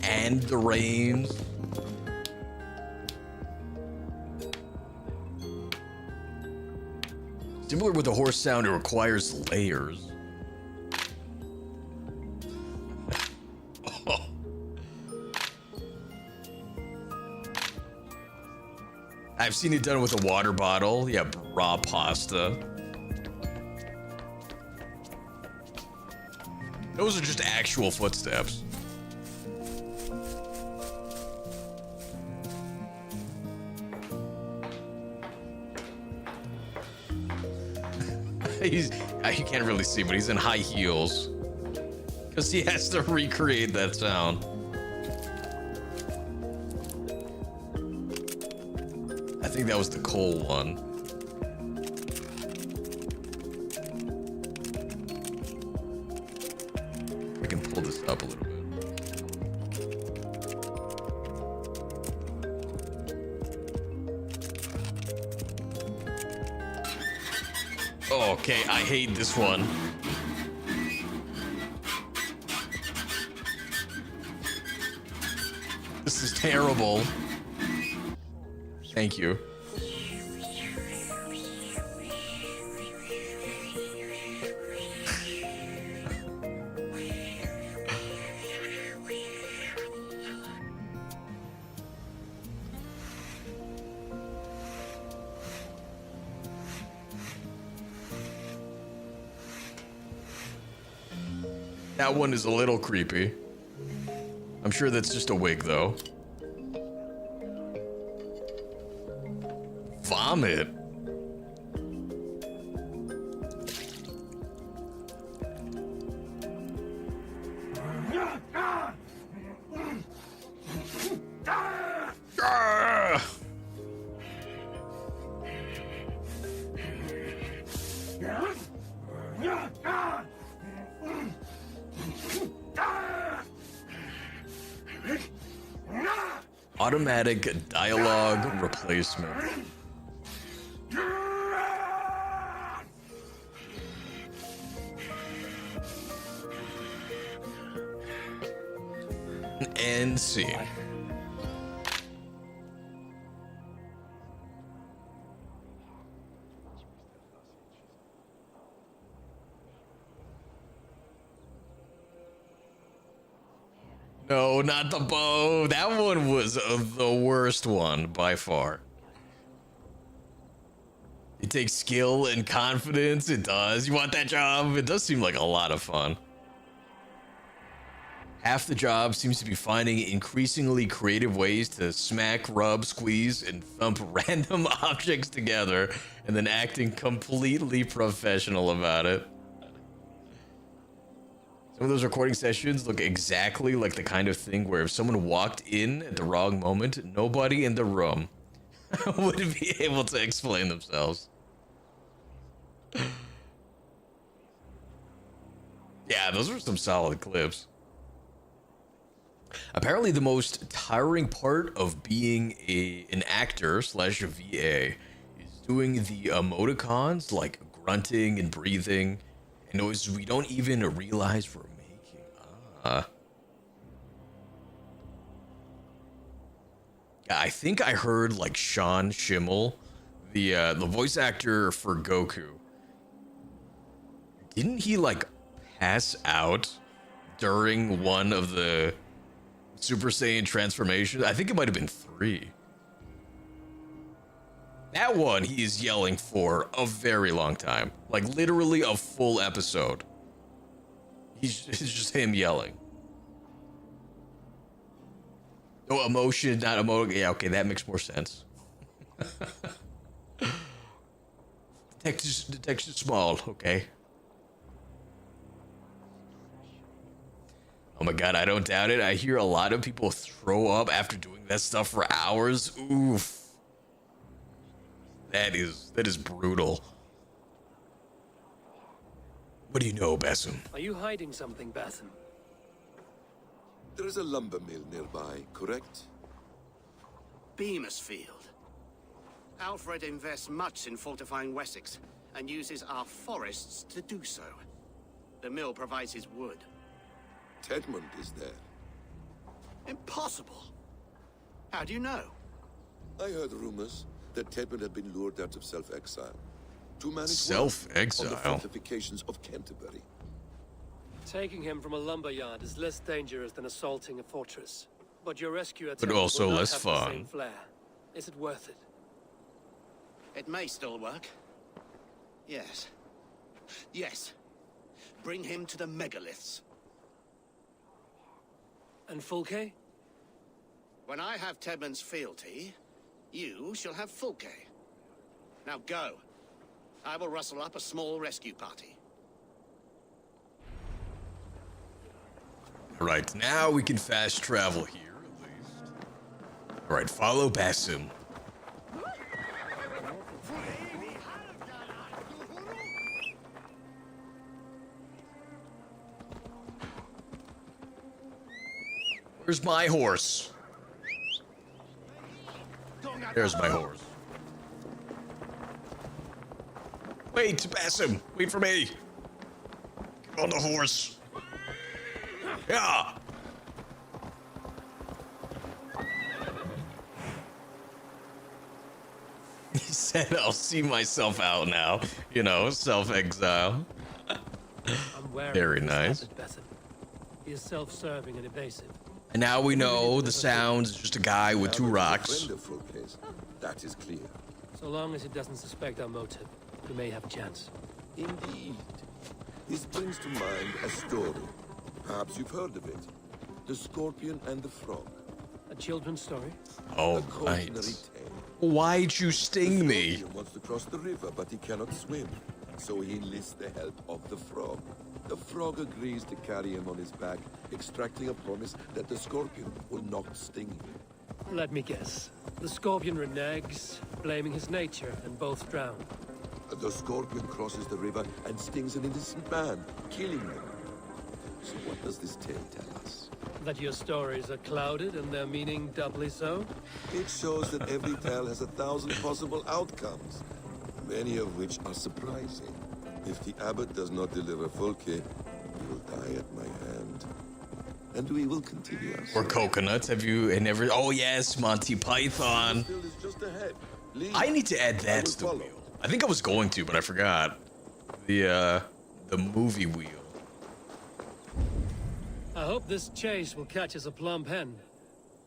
And the rains. Similar with the horse sound, it requires layers. Oh. I've seen it done with a water bottle. Yeah, raw pasta. Those are just actual footsteps. You can't really see, but he's in high heels because he has to recreate that sound. I think that was the coal one. I can pull this up a little bit. Oh, okay, I hate this one. This is terrible. Thank you. That one is a little creepy. I'm sure that's just a wig, though. Vomit. Automatic dialogue replacement. End scene. No, not the bow. That one was the worst one by far. It takes skill and confidence. It does. You want that job? It does seem like a lot of fun. Half the job seems to be finding increasingly creative ways to smack, rub, squeeze, and thump random objects together, and then acting completely professional about it. Some of those recording sessions look exactly like the kind of thing where if someone walked in at the wrong moment, nobody in the room would be able to explain themselves. Yeah, those are some solid clips. Apparently the most tiring part of being an actor slash VA is doing the emoticons, like grunting and breathing, and noises we don't even realize we're making. Yeah, I think I heard like Sean Schimmel, the voice actor for Goku. Didn't he like pass out during one of the Super Saiyan transformations? I think it might have been 3. That one he is yelling for a very long time, like literally a full episode. It's just him yelling. No emotion, not emotion. Yeah, okay, that makes more sense. The text is small, okay. Oh my god, I don't doubt it. I hear a lot of people throw up after doing that stuff for hours. Oof. That is brutal. What do you know, Basim? Are you hiding something, Basim? There is a lumber mill nearby, correct? Beamersfield. Alfred invests much in fortifying Wessex and uses our forests to do so. The mill provides his wood. Tedmund is there. Impossible. How do you know? I heard rumors that Tedmund had been lured out of self-exile to manage self-exile on the fortifications of Canterbury. Taking him from a lumberyard is less dangerous than assaulting a fortress. But your rescue attempt but also will not less have fun. the same flair. Is it worth it? It may still work. Yes. Yes. Bring him to the megaliths. And Fulke? When I have Tedmund's fealty, you shall have Fulke. Now go. I will rustle up a small rescue party. Right, now we can fast travel here, at least. Alright, follow Basim. Where's my horse? There's my horse. Wait, Basim, wait for me. Get on the horse. Yeah. He said, I'll see myself out now. You know, self-exile. Very nice. He is self-serving and evasive. And now we know the sounds is just a guy with 2 rocks. That is clear. So long as he doesn't suspect our motive, we may have a chance. Indeed. This brings to mind a story. Perhaps you've heard of it. The Scorpion and the Frog. A children's story? Oh, right. Why'd you sting me? The Scorpion wants to cross the river, but he cannot swim. So he enlists the help of the Frog. The Frog agrees to carry him on his back, extracting a promise that the Scorpion will not sting him. Let me guess. The Scorpion reneges, blaming his nature, and both drown. The Scorpion crosses the river and stings an innocent man, killing him. So what does this tale tell us? That your stories are clouded and their meaning doubly so? It shows that every tale has 1,000 possible outcomes, many of which are surprising. If the abbot does not deliver Fulke, he will die at my hand. And we will continue our Or coconuts, have you never... Oh yes, Monty Python. I need to add that to the wheel. I think I was going to, but I forgot. The movie wheel. I hope this chase will catch us a plump hen.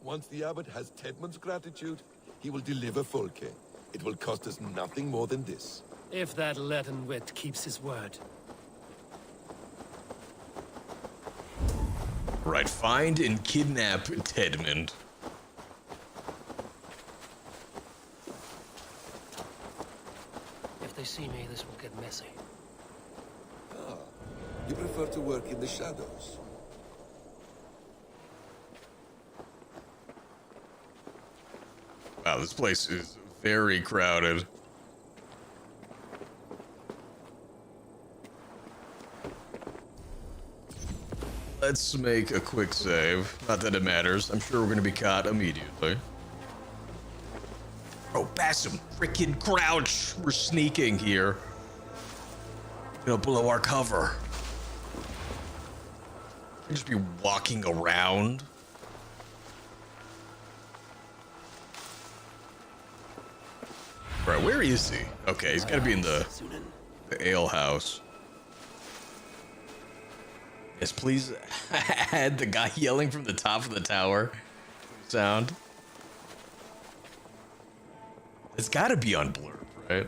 Once the abbot has Tedmund's gratitude, he will deliver Fulke. It will cost us nothing more than this. If that leaden wit keeps his word. Right, find and kidnap Tedmund. If they see me, this will get messy. Ah, you prefer to work in the shadows. Wow, this place is very crowded. Let's make a quick save. Not that it matters. I'm sure we're gonna be caught immediately. Oh, Basim, freaking crouch! We're sneaking here. Gonna blow our cover. We'll just be walking around. Right, where is he? Okay, he's gotta be in the ale house. Yes, please add the guy yelling from the top of the tower sound. It's gotta be on blurb, right?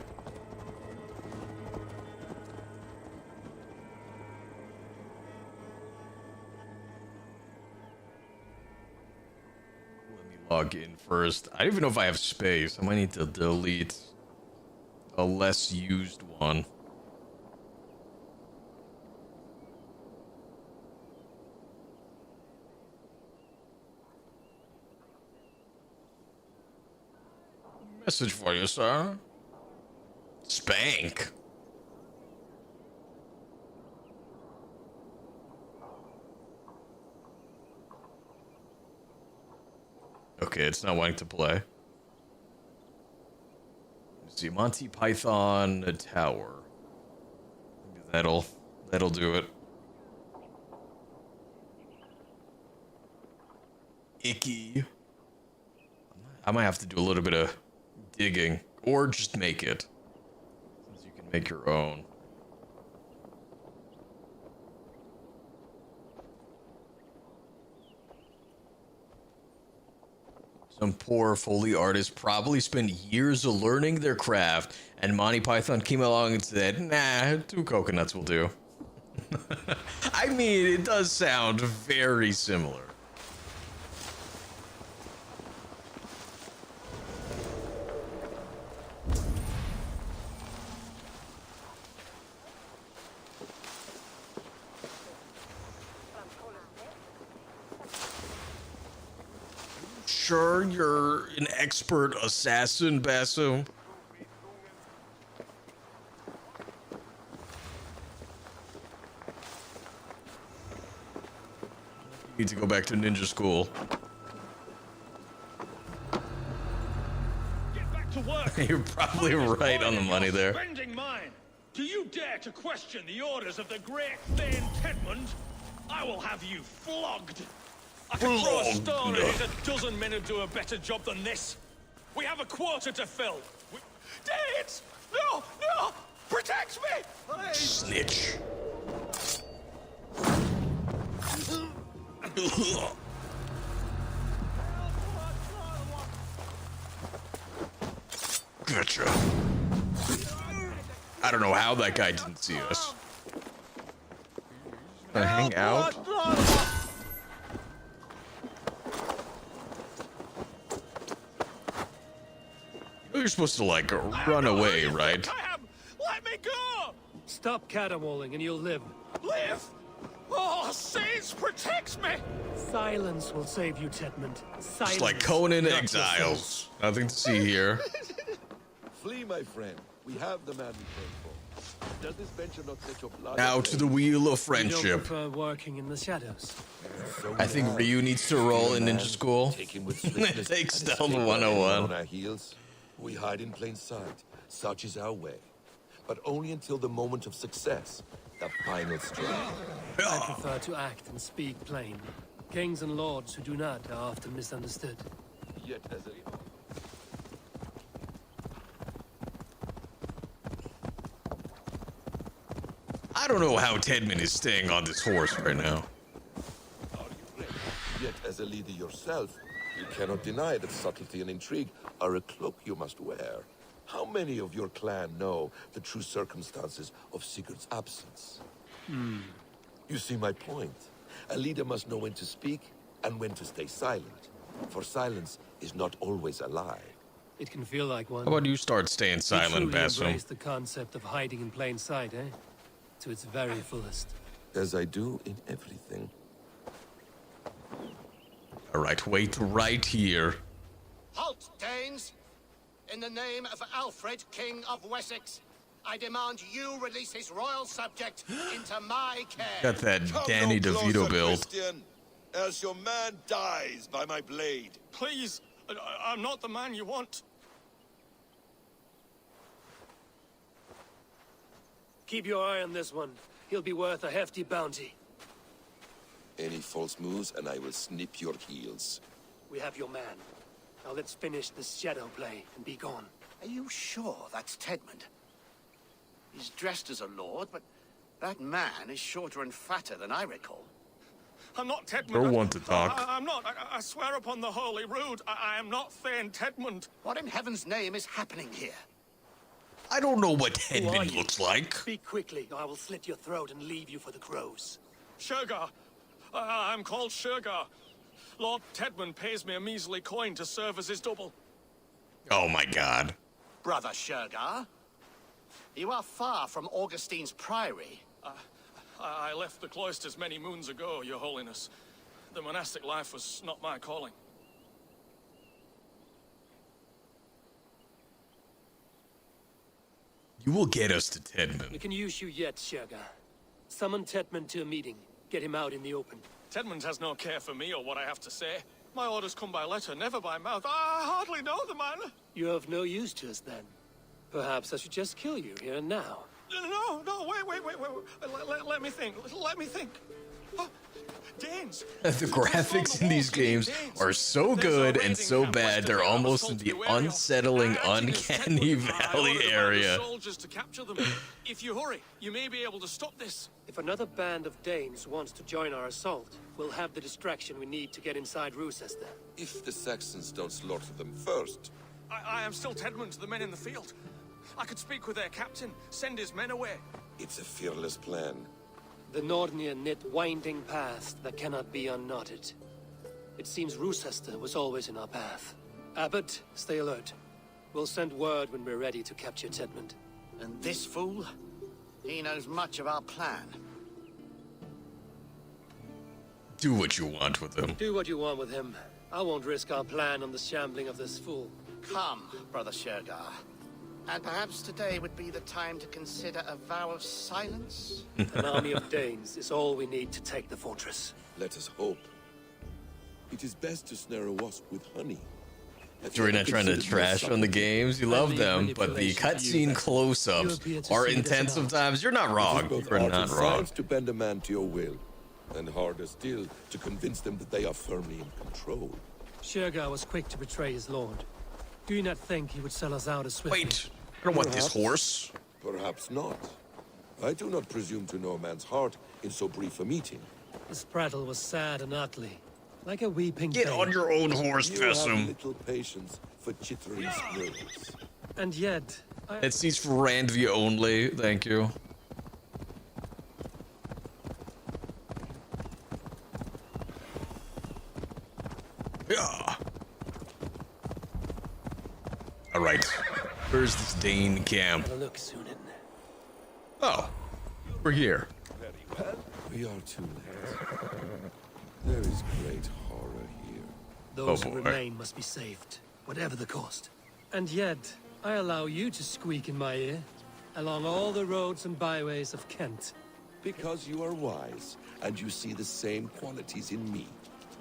Let me log in first. I don't even know if I have space. I might need to delete a less used one. Message for you, sir. Spank. Okay, it's not wanting to play. Let's see, Monty Python Tower. Maybe that'll do it. Icky. I might have to do a little bit of digging, or just make it, since you can make your own. Some poor Foley artist probably spent years of learning their craft, and Monty Python came along and said, nah, 2 coconuts will do. I mean, it does sound very similar. Sure you're an expert assassin, Basim? You need to go back to ninja school. Get back to work. You're probably right on the money there. Spending mine. Do you dare to question the orders of the great Thane Tedmund? I will have you flogged. I can throw a stone and hit a dozen men who do a better job than this. We have a quota to fill. Danes! No! No! Protect me! Please. Snitch. Gotcha. I don't know how that guy didn't see us. Gonna hang out? You're supposed to, like, run away, right? Let me go! Stop caterwauling and you'll live. Live? Oh, Saints protects me! Silence will save you, Tedmund. Silence. Just like Conan Exiles. Nothing to see here. Flee, my friend. We have the man we came for. Does this venture not set your blood? Now to the wheel of You don't friendship. prefer working in the shadows. I think Ryu needs to roll in ninja school. It takes stealth 101. On our heels, we hide in plain sight. Such is our way. But only until the moment of success, the final strike. I prefer to act and speak plain. Kings and lords who do not are often misunderstood. Yet as a... I don't know how Tedman is staying on this horse right now. Yet, as a leader yourself, you cannot deny that subtlety and intrigue are a cloak you must wear. How many of your clan know the true circumstances of Sigurd's absence? You see my point. A leader must know when to speak and when to stay silent. For silence is not always a lie. It can feel like one. How about you start staying silent, You truly Basim? embrace the concept of hiding in plain sight, eh? To its very fullest. As I do in everything. Alright, wait right here. Halt, Danes! In the name of Alfred, King of Wessex, I demand you release his royal subject into my care. Got that Come Danny no DeVito closer, build. Christian, else your man dies by my blade. Please, I'm not the man you want. Keep your eye on this one. He'll be worth a hefty bounty. Any false moves and I will snip your heels. We have your man. Now let's finish this shadow play and be gone. Are you sure that's Tedmund? He's dressed as a lord, but that man is shorter and fatter than I recall. I'm not Tedmund. Don't want to talk. I'm not. I swear upon the Holy Rood, I am not Thane Tedmund. What in heaven's name is happening here? I don't know what Who are Tedmund you? looks like. Speak quickly, or I will slit your throat and leave you for the crows. Shergar. I'm called Shergar. Lord Tedmund pays me a measly coin to serve as his double. Oh my god. Brother Shergar, you are far from Augustine's priory. I left the cloisters many moons ago, Your Holiness. The monastic life was not my calling. You will get us to Tedmund. We can use you yet, Shergar. Summon Tedmund to a meeting. Get him out in the open. Tedmund has no care for me or what I have to say. My orders come by letter, never by mouth. I hardly know the man. You're of no use to us then. Perhaps I should just kill you here and now. No, wait. Let me think. Oh, Danes. The graphics in these games are so good and so bad, they're almost in the unsettling, uncanny valley area. Soldiers to capture them. If you hurry, you may be able to stop this. If another band of Danes wants to join our assault, we'll have the distraction we need to get inside Rochester. If the Saxons don't slaughter them first. I am still Tedmund to the men in the field. I could speak with their captain, send his men away. It's a fearless plan. The Nordnir knit winding paths that cannot be unknotted. It seems Rochester was always in our path. Abbot, stay alert. We'll send word when we're ready to capture Tedmund. And this fool? He knows much of our plan. Do what you want with him. Do what you want with him. I won't risk our plan on the shambling of this fool. Come, Brother Shergar. And perhaps today would be the time to consider a vow of silence? An army of Danes is all we need to take the fortress. Let us hope. It is best to snare a wasp with honey. You're not trying to trash on the games. You love them, but the cutscene close-ups are intense sometimes. You're not wrong. You're not wrong. To bend a man to your will, and harder still to convince them that they are firmly in control. Shergar was quick to betray his lord. Do you not think he would sell us out as swiftly? Wait, I don't want this horse. Perhaps not. I do not presume to know a man's heart in so brief a meeting. His prattle was sad and ugly, like a weeping Get babe. on your own horse, You have Basim. little patience for chittering squirrels. And yet, That seat's for Randvi only. Thank you. Yeah. All right. Where's this Dane camp? have a look soon. Oh, we're here. We are too late. There is great horror here. Those Oh, who boy. remain must be saved, whatever the cost. And yet, I allow you to squeak in my ear, along all the roads and byways of Kent. Because you are wise, and you see the same qualities in me.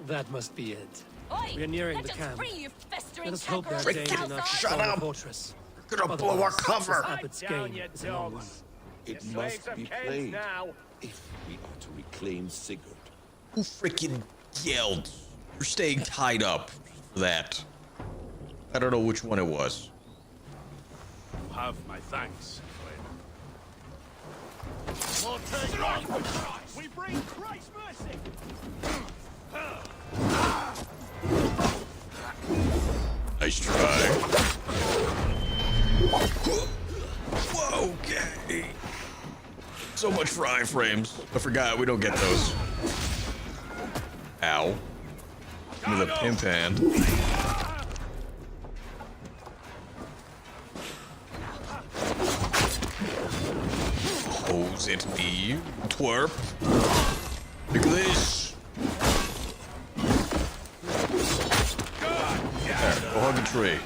That must be it. Oi, We are nearing let the us camp. free, you festering Let us hope canker they're of Danes enough to Shut storm the up. fortress. We're gonna blow our Otherwise, cover. this Abbot's game is a long one. It must be played if we are to reclaim Sigurd. Who freaking yelled? You're staying tied up for that. I don't know which one it was. You have my thanks, friend. We bring Christ's mercy. Nice try. Okay. So much fry frames. I forgot we don't get those. Ow. Give me the pimp hand. Hose at me, twerp. Look at this. There, go hug a tree.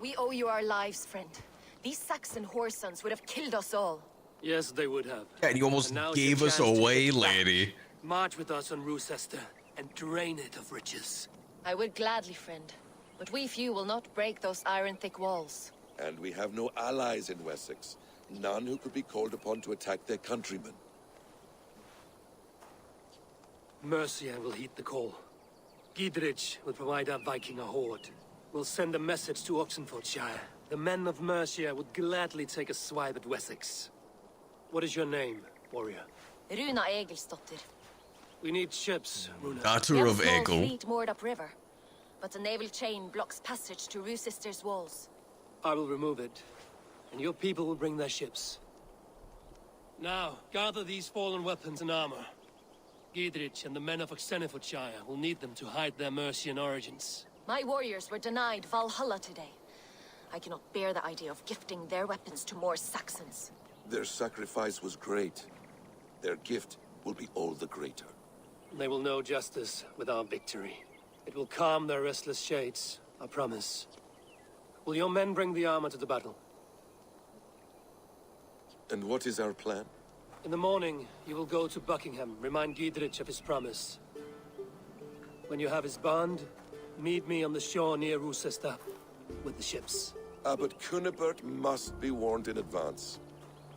We owe you our lives, friend. These Saxon whoresons would have killed us all. Yes, they would have. Yeah, and you almost And now's gave your us chance to away, get back. lady. March with us on Rochester and drain it of riches. I would gladly, friend. But we few will not break those iron-thick walls. And we have no allies in Wessex. None who could be called upon to attack their countrymen. Mercia will heed the call. Gidrich will provide our Viking a horde. We'll send a message to Oxenfordshire. The men of Mercia would gladly take a swipe at Wessex. What is your name, warrior? Runa Egilsdotter. We need ships, Runa. Daughter of We have a small Egil. fleet moored upriver, but the naval chain blocks passage to Rochester's walls. I will remove it, and your people will bring their ships. Now, gather these fallen weapons and armor. Gidrich and the men of Oxenfordshire will need them to hide their Mercian origins. My warriors were denied Valhalla today. I cannot bear the idea of gifting their weapons to more Saxons. Their sacrifice was great. Their gift will be all the greater. They will know justice with our victory. It will calm their restless shades, I promise. Will your men bring the armor to the battle? And what is our plan? In the morning, you will go to Buckingham, remind Gidrich of his promise. When you have his bond, meet me on the shore near Rochester with the ships. Abbot Cunibert must be warned in advance.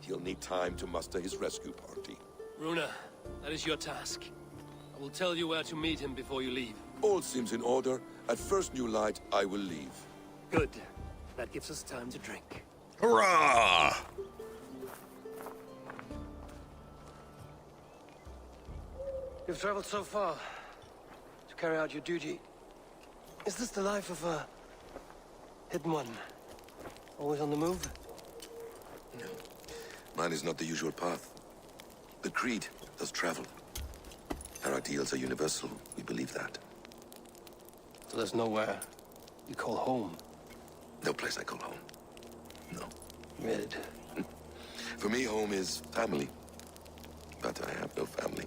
He'll need time to muster his rescue party. Runa, that is your task. I will tell you where to meet him before you leave. All seems in order. At first new light, I will leave. Good. That gives us time to drink. Hurrah! You've traveled so far to carry out your duty. Is this the life of a hidden one? Always on the move? No. Mine is not the usual path. The Creed does travel. Our ideals are universal. We believe that. So there's nowhere you call home? No place I call home. No. Mid. For me, home is family. But I have no family.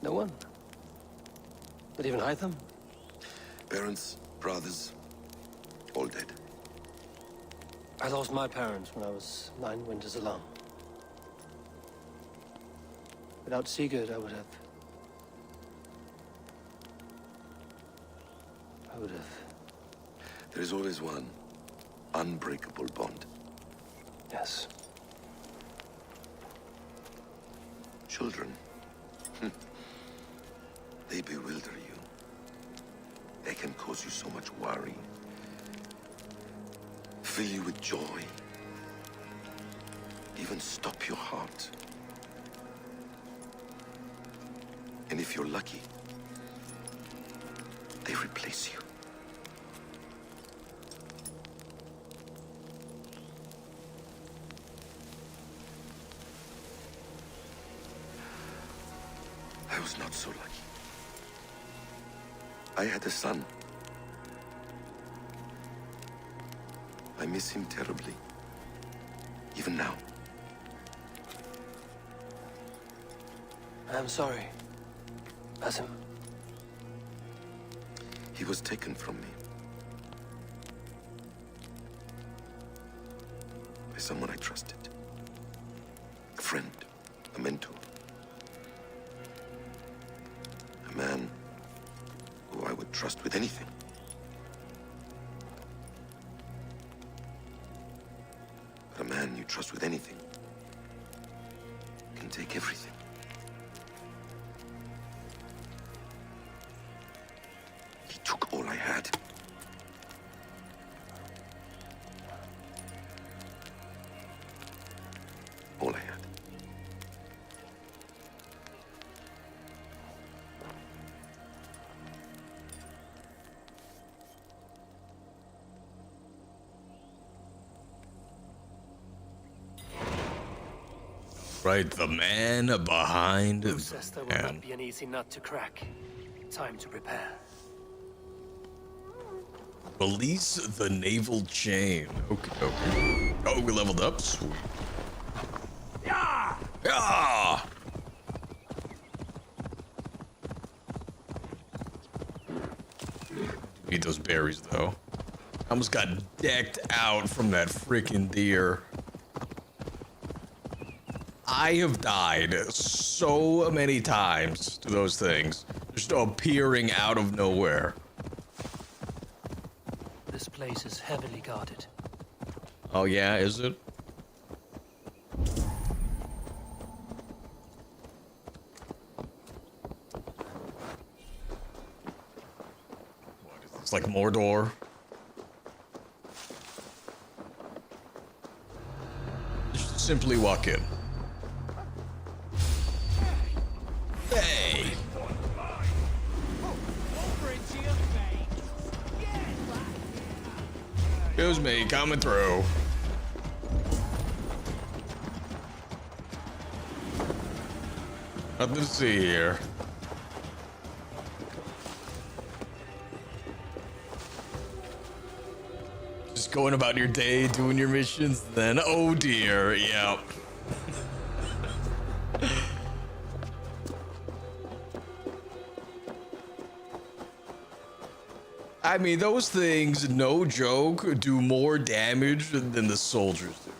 No one? Not even Hytham? Parents, brothers, all dead. I lost my parents when I was 9 winters alone. Without Sigurd, I would have... There is always one unbreakable bond. Yes. Children. They bewilder you. They can cause you so much worry. Fill you with joy. Even stop your heart. And if you're lucky, they replace you. I was not so lucky. I had a son. I miss him terribly. Even now. I am sorry, Basim. He was taken from me. By someone I trusted. A friend, a mentor. A man who I would trust with anything. But a man you trust with anything take everything. He took all I had. All I had. Right, the man behind the Rochester will not be an easy nut to crack. Time to prepare. Release the naval chain. Okay. Oh, we leveled up. Sweet. Yeah! Yeah! Eat those berries, though. I almost got decked out from that freaking deer. I have died so many times to those things, just appearing out of nowhere. This place is heavily guarded. Oh yeah, is it? What is this, like Mordor? Just simply walk in. Hey! Excuse me, coming through. Nothing to see here. Just going about your day, doing your missions, then oh dear, yep. I mean, those things, no joke, do more damage than the soldiers do.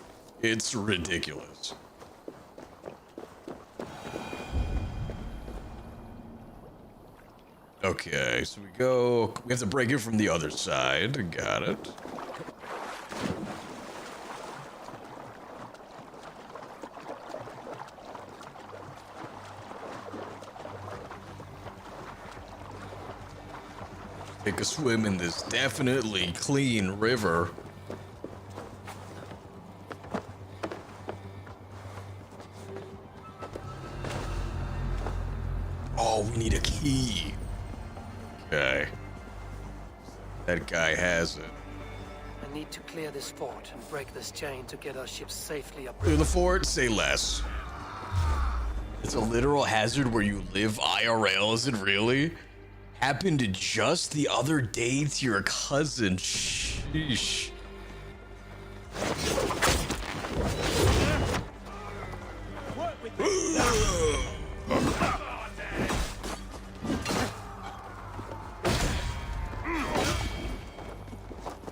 It's ridiculous. Okay, so we have to break it from the other side. Got it. Take a swim in this definitely clean river. Oh, we need a key. Okay. That guy has it. I need to clear this fort and break this chain to get our ships safely up. Clear the fort, say less. It's a literal hazard where you live IRL, is it really? Happened just the other day to your cousin. Sheesh.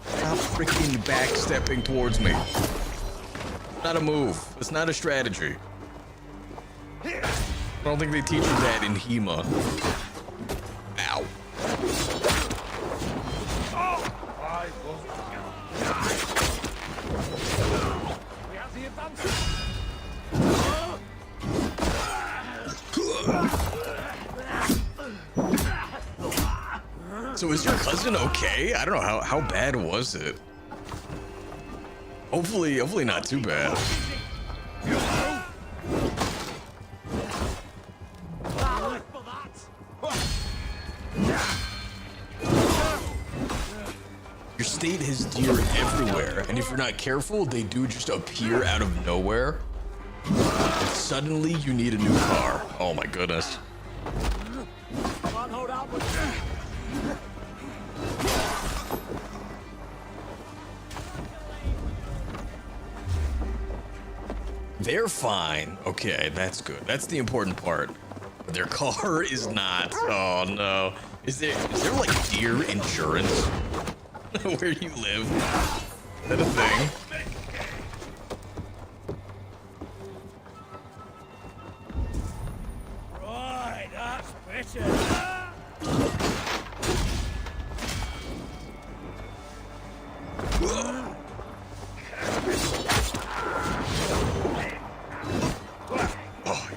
Stop freaking backstepping towards me. Not a move. It's not a strategy. I don't think they teach you that in HEMA. Ow. So is your cousin okay? I don't know, how bad was it? Hopefully not too bad. Your state has deer everywhere, and if you're not careful, they do just appear out of nowhere. And suddenly you need a new car. Oh my goodness. They're fine. Okay, that's good. That's the important part. But their car is not. Oh no. Is there like deer insurance where you live? Is that a thing? Right, that's better. Oh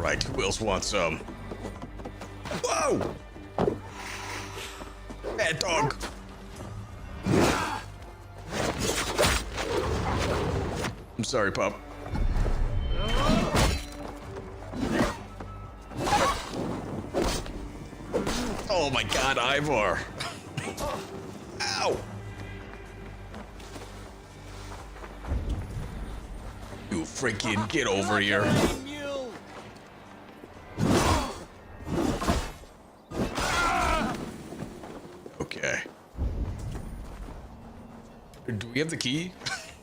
right, who else wants some? Whoa! Bad dog. I'm sorry, pup. Oh my god, Ivarr. Ow! You freaking get over here. Okay. Do we have the key?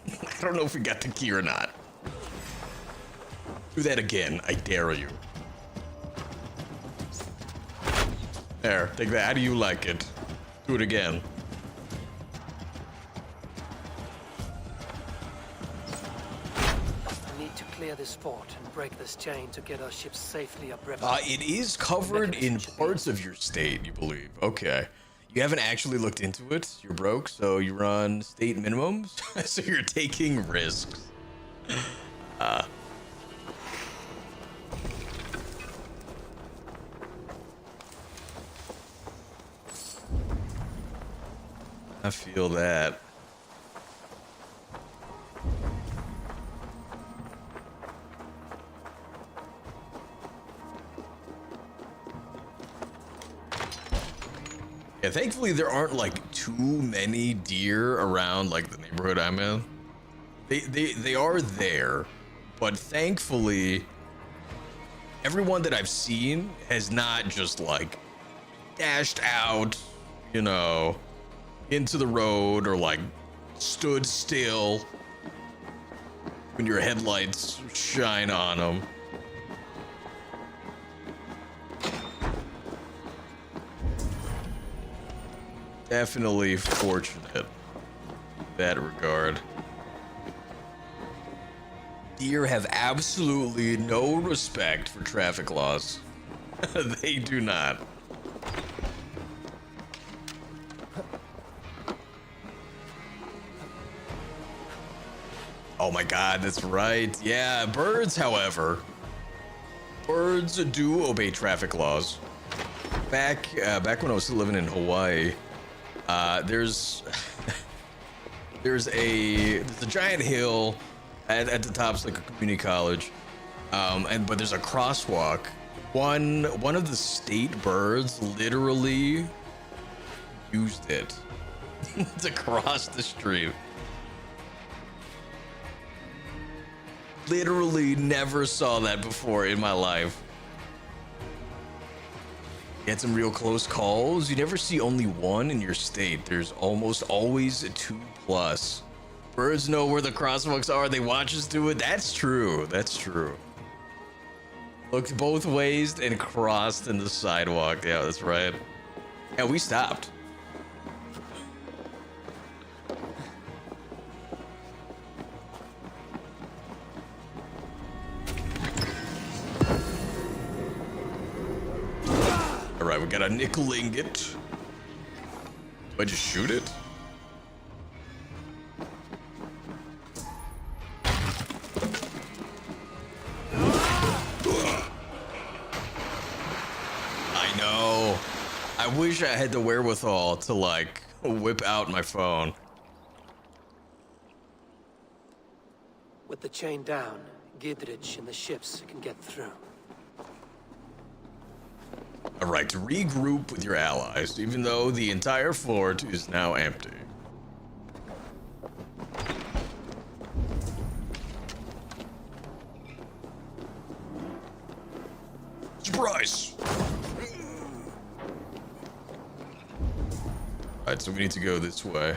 I don't know if we got the key or not. Do that again, I dare you. There, take that. How do you like it? Do it again. I need to clear this fort and break this chain to get our ships safely upriver. It is covered in parts of your state, you believe. Okay. You haven't actually looked into it. You're broke, so you run state minimums. So you're taking risks. I feel that. Yeah, thankfully there aren't like too many deer around like the neighborhood I'm in. They are there, but thankfully everyone that I've seen has not just like dashed out, you know, into the road or like stood still when your headlights shine on them. Definitely fortunate in that regard. Deer have absolutely no respect for traffic laws. They do not. Oh my god, that's right. Yeah, birds, however. Birds do obey traffic laws. Back when I was still living in Hawaii, there's a giant hill at the top's like a community college, but there's a crosswalk. One of the state birds literally used it to cross the street. Literally never saw that before in my life. You had some real close calls. You never see only one in your state. There's almost always a 2+. Birds know where the crosswalks are. They watch us do it. That's true. That's true. Looked both ways and crossed in the sidewalk. Yeah, that's right. Yeah, we stopped. All right, we got a nickel ingot. Do I just shoot it? I know. I wish I had the wherewithal to like whip out my phone. With the chain down, Gidrich and the ships can get through. All right, to regroup with your allies, even though the entire fort is now empty. Surprise! All right, so we need to go this way.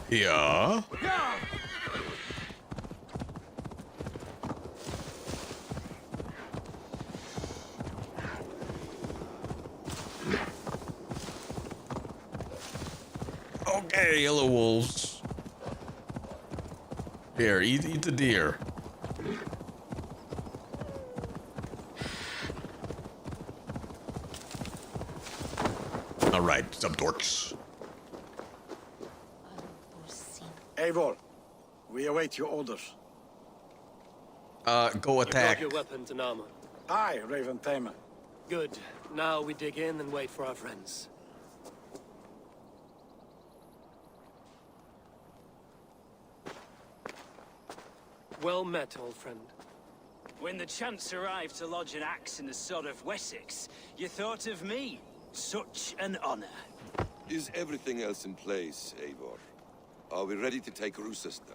Yeah. Okay, yellow wolves. Here, eat the deer. All right, some dorks. Eivor, we await your orders. Go attack. You brought your weapons and armor. Aye, Raven Tamer. Good. Now we dig in and wait for our friends. Well met, old friend. When the chance arrived to lodge an axe in the sod of Wessex, you thought of me. Such an honor. Is everything else in place, Eivor? Are we ready to take Rochester?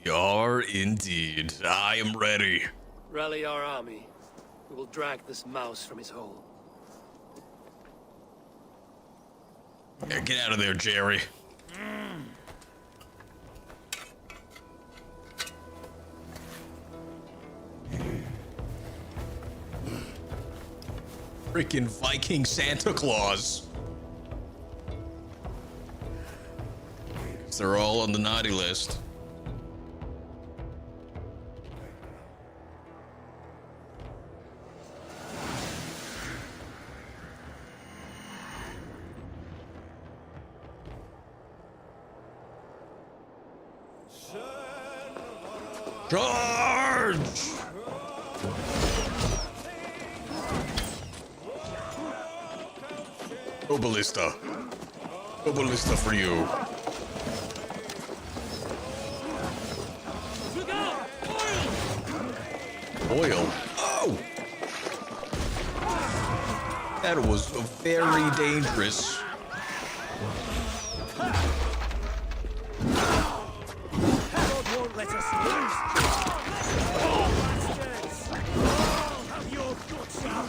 We are indeed. I am ready. Rally our army. We will drag this mouse from his hole. Yeah, get out of there, Jerry. Freaking Viking Santa Claus. They're all on the naughty list. Charge! Go ballista. Go ballista for you. Oil? Oh! That was very dangerous. Won't let us lose. Bastards! Have your guts out.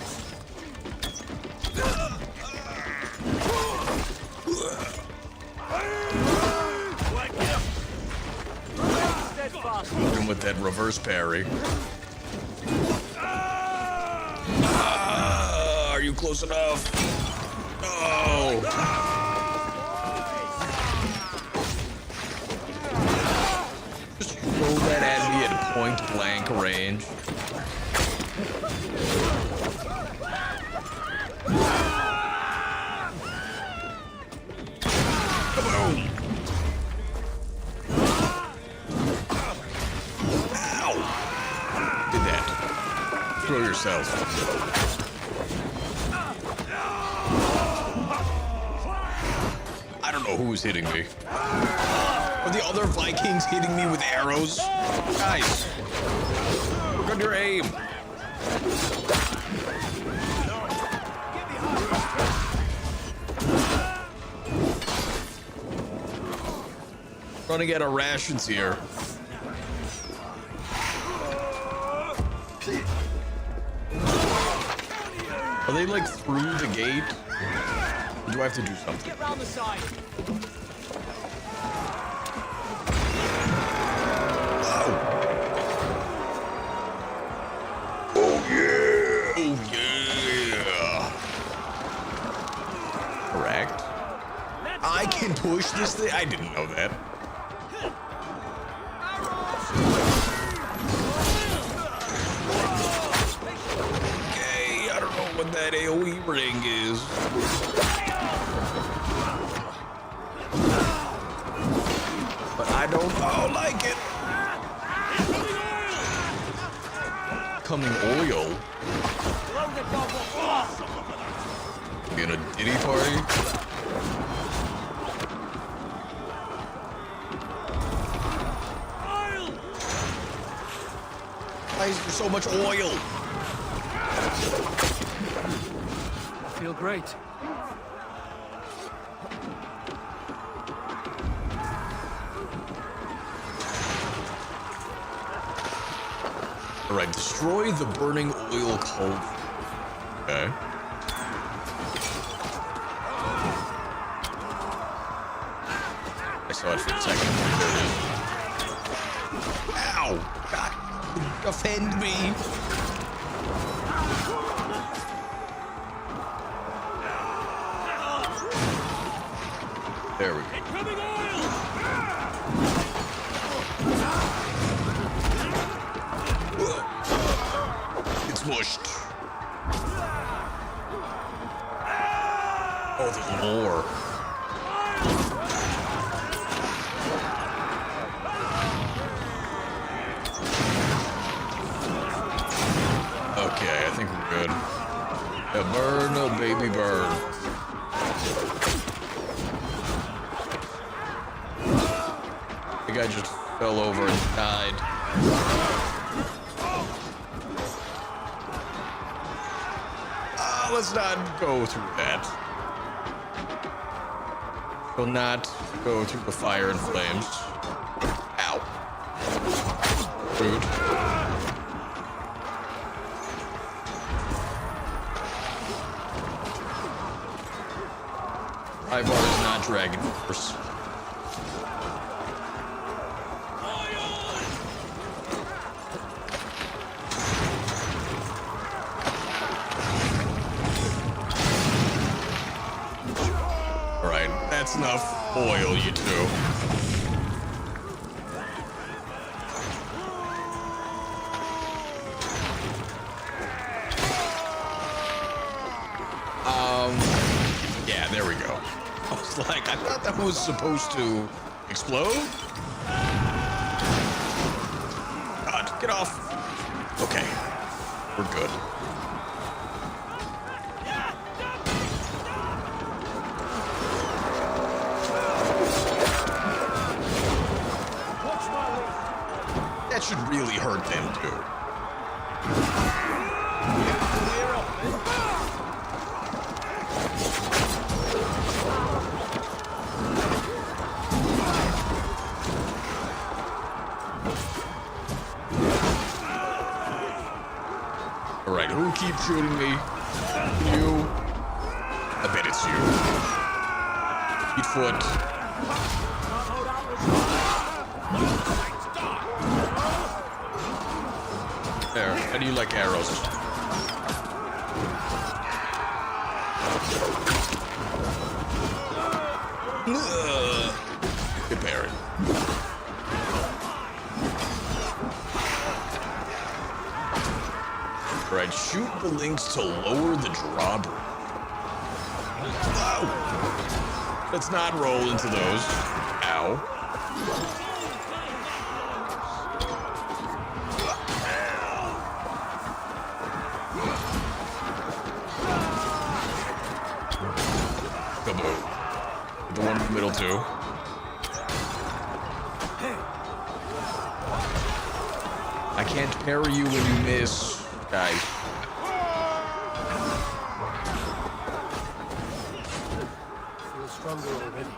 Even with that reverse parry. Are you close enough? Oh! Just throw that at me at point blank range. Kaboom! Ow! Did that. Throw yourself. I don't know who was hitting me. Are the other Vikings hitting me with arrows? Guys, work on your aim. Running out of rations here. Are they like through the gate? Or do I have to do something? Get round the side. Oh yeah! Oh yeah! Correct. I can push this thing? I didn't know that. Okay, I don't know what that AoE ring is. But I don't like it. Coming oil. In a ditty party? Why is there so much oil? I feel great. All right, destroy the burning oil cauldron. Okay. I saw it for a second. There it is. Ow! God, defend me! There we go. smushed. Oh, there's more. Okay, I think we're good. Yeah, burn, oh baby, burn. The guy just fell over and died. Let's not go through that. We'll not go through the fire and flames. Ow. Rude. Ivarr is not Dragon Force. That's enough oil, you two. Yeah, there we go. I was like, I thought that was supposed to explode. God, get off. Okay, we're good. That should really hurt them too. All right, who keeps shooting me? You? I bet it's you. Feetfoot. There, how do you like arrows? Good parry. Alright, shoot the links to lower the drawbridge. Ow! Let's not roll into those. Ow. The one in the middle too. I can't parry you when you miss, guys. Feel stronger already.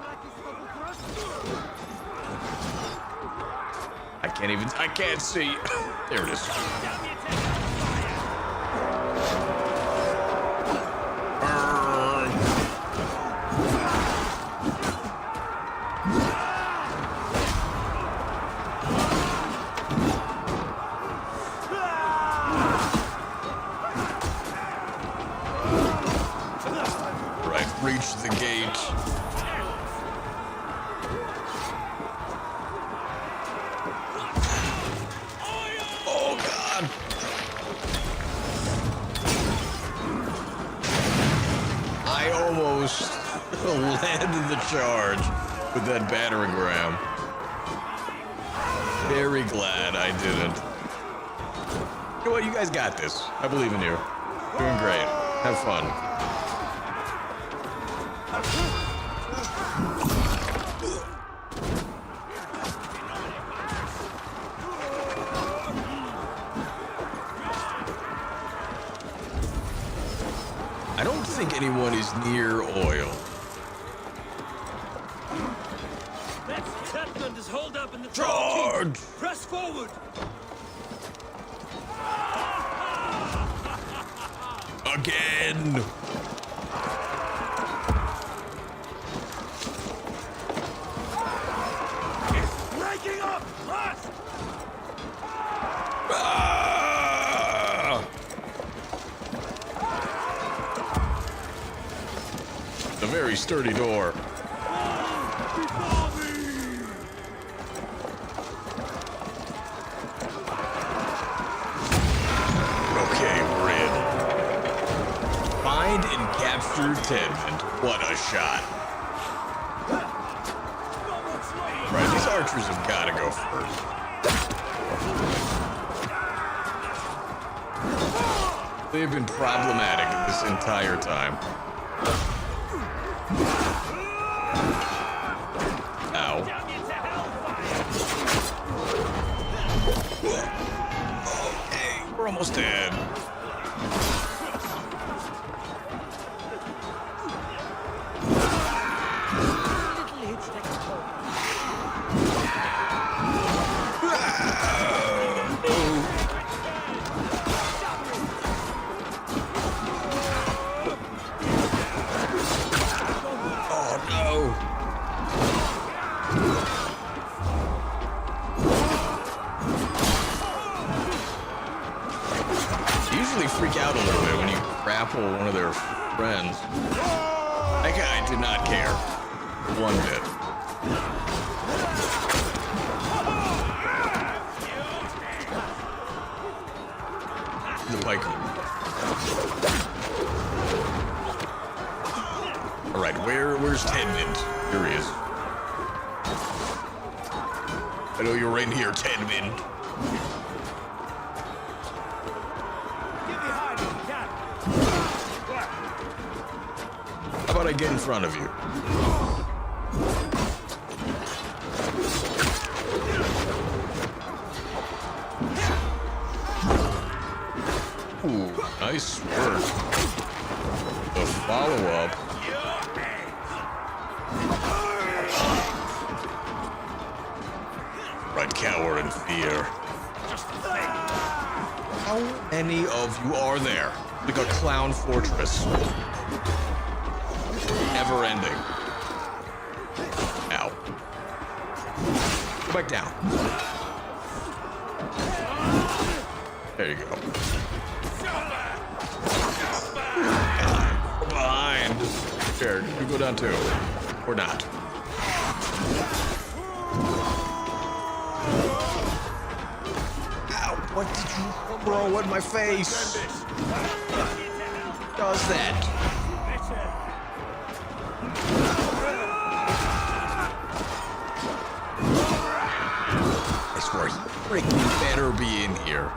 I can't see. There it is. Reach the gate. Oh God! I almost landed the charge with that battering ram. Very glad I didn't. You know what? You guys got this. I believe in you. Doing great. Have fun. I don't think anyone is near oil. That's Tetmund is holed up in the Charge! Press forward! Again! Breaking up! Press! A very sturdy door. Okay, captured Tedmund. What a shot. Right, these archers have got to go first. They've been problematic this entire time. Ow. Okay, we're almost dead. Freak out a little bit when you grapple one of their friends. That guy did not care one bit. The Viking. All right, where's Tedmund? Here he is. I know you're right here, Tedmund. How about I get in front of you? Ooh, nice work. The follow-up. Right, cower in fear. How many of you are there? Like a clown fortress. Never ending. Ow. Go back down. There you go. Behind. Here, you go down too. Or not. Ow, what did you throw at my face? Does that? I swear, you freaking better be in here.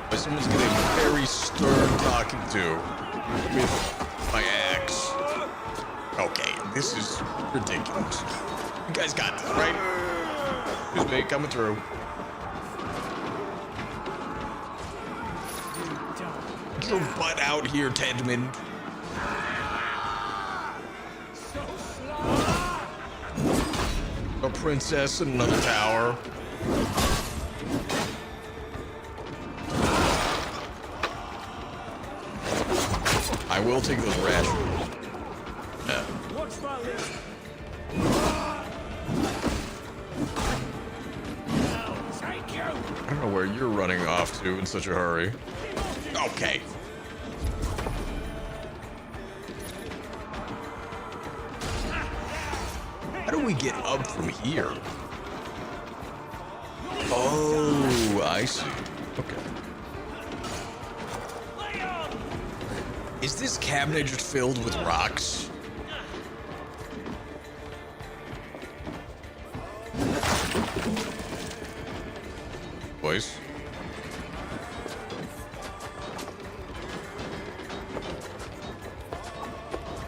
But someone's getting very stern talking to with my axe. Okay, this is ridiculous. You guys got this, right? Excuse me, coming through. Get your butt out here, Tedmund. A princess in another tower. I will take those rations. Yeah. I don't know where you're running off to in such a hurry. Okay. How do we get up from here? Oh, I see. Okay. Is this cabinet just filled with rocks? Boys?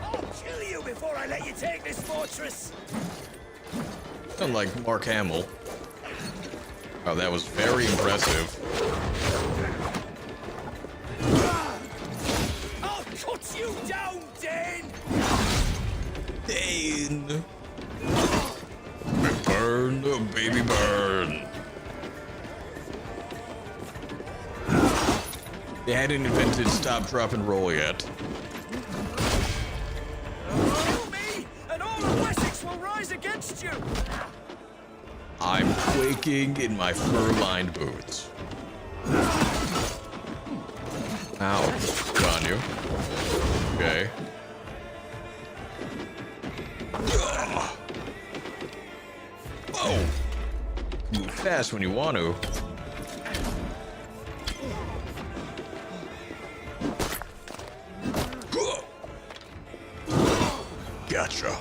I'll kill you before I let you take this fortress. Sound like Mark Hamill. Oh, that was very impressive. I'll cut you down, Dane! Dane! Burn, oh, baby, burn. They hadn't invented stop, drop, and roll yet. Kill me, and all of Wessex will rise against you! I'm quaking in my fur-lined boots. Ow. Good on you. Okay. Whoa! Move fast when you want to. Gotcha.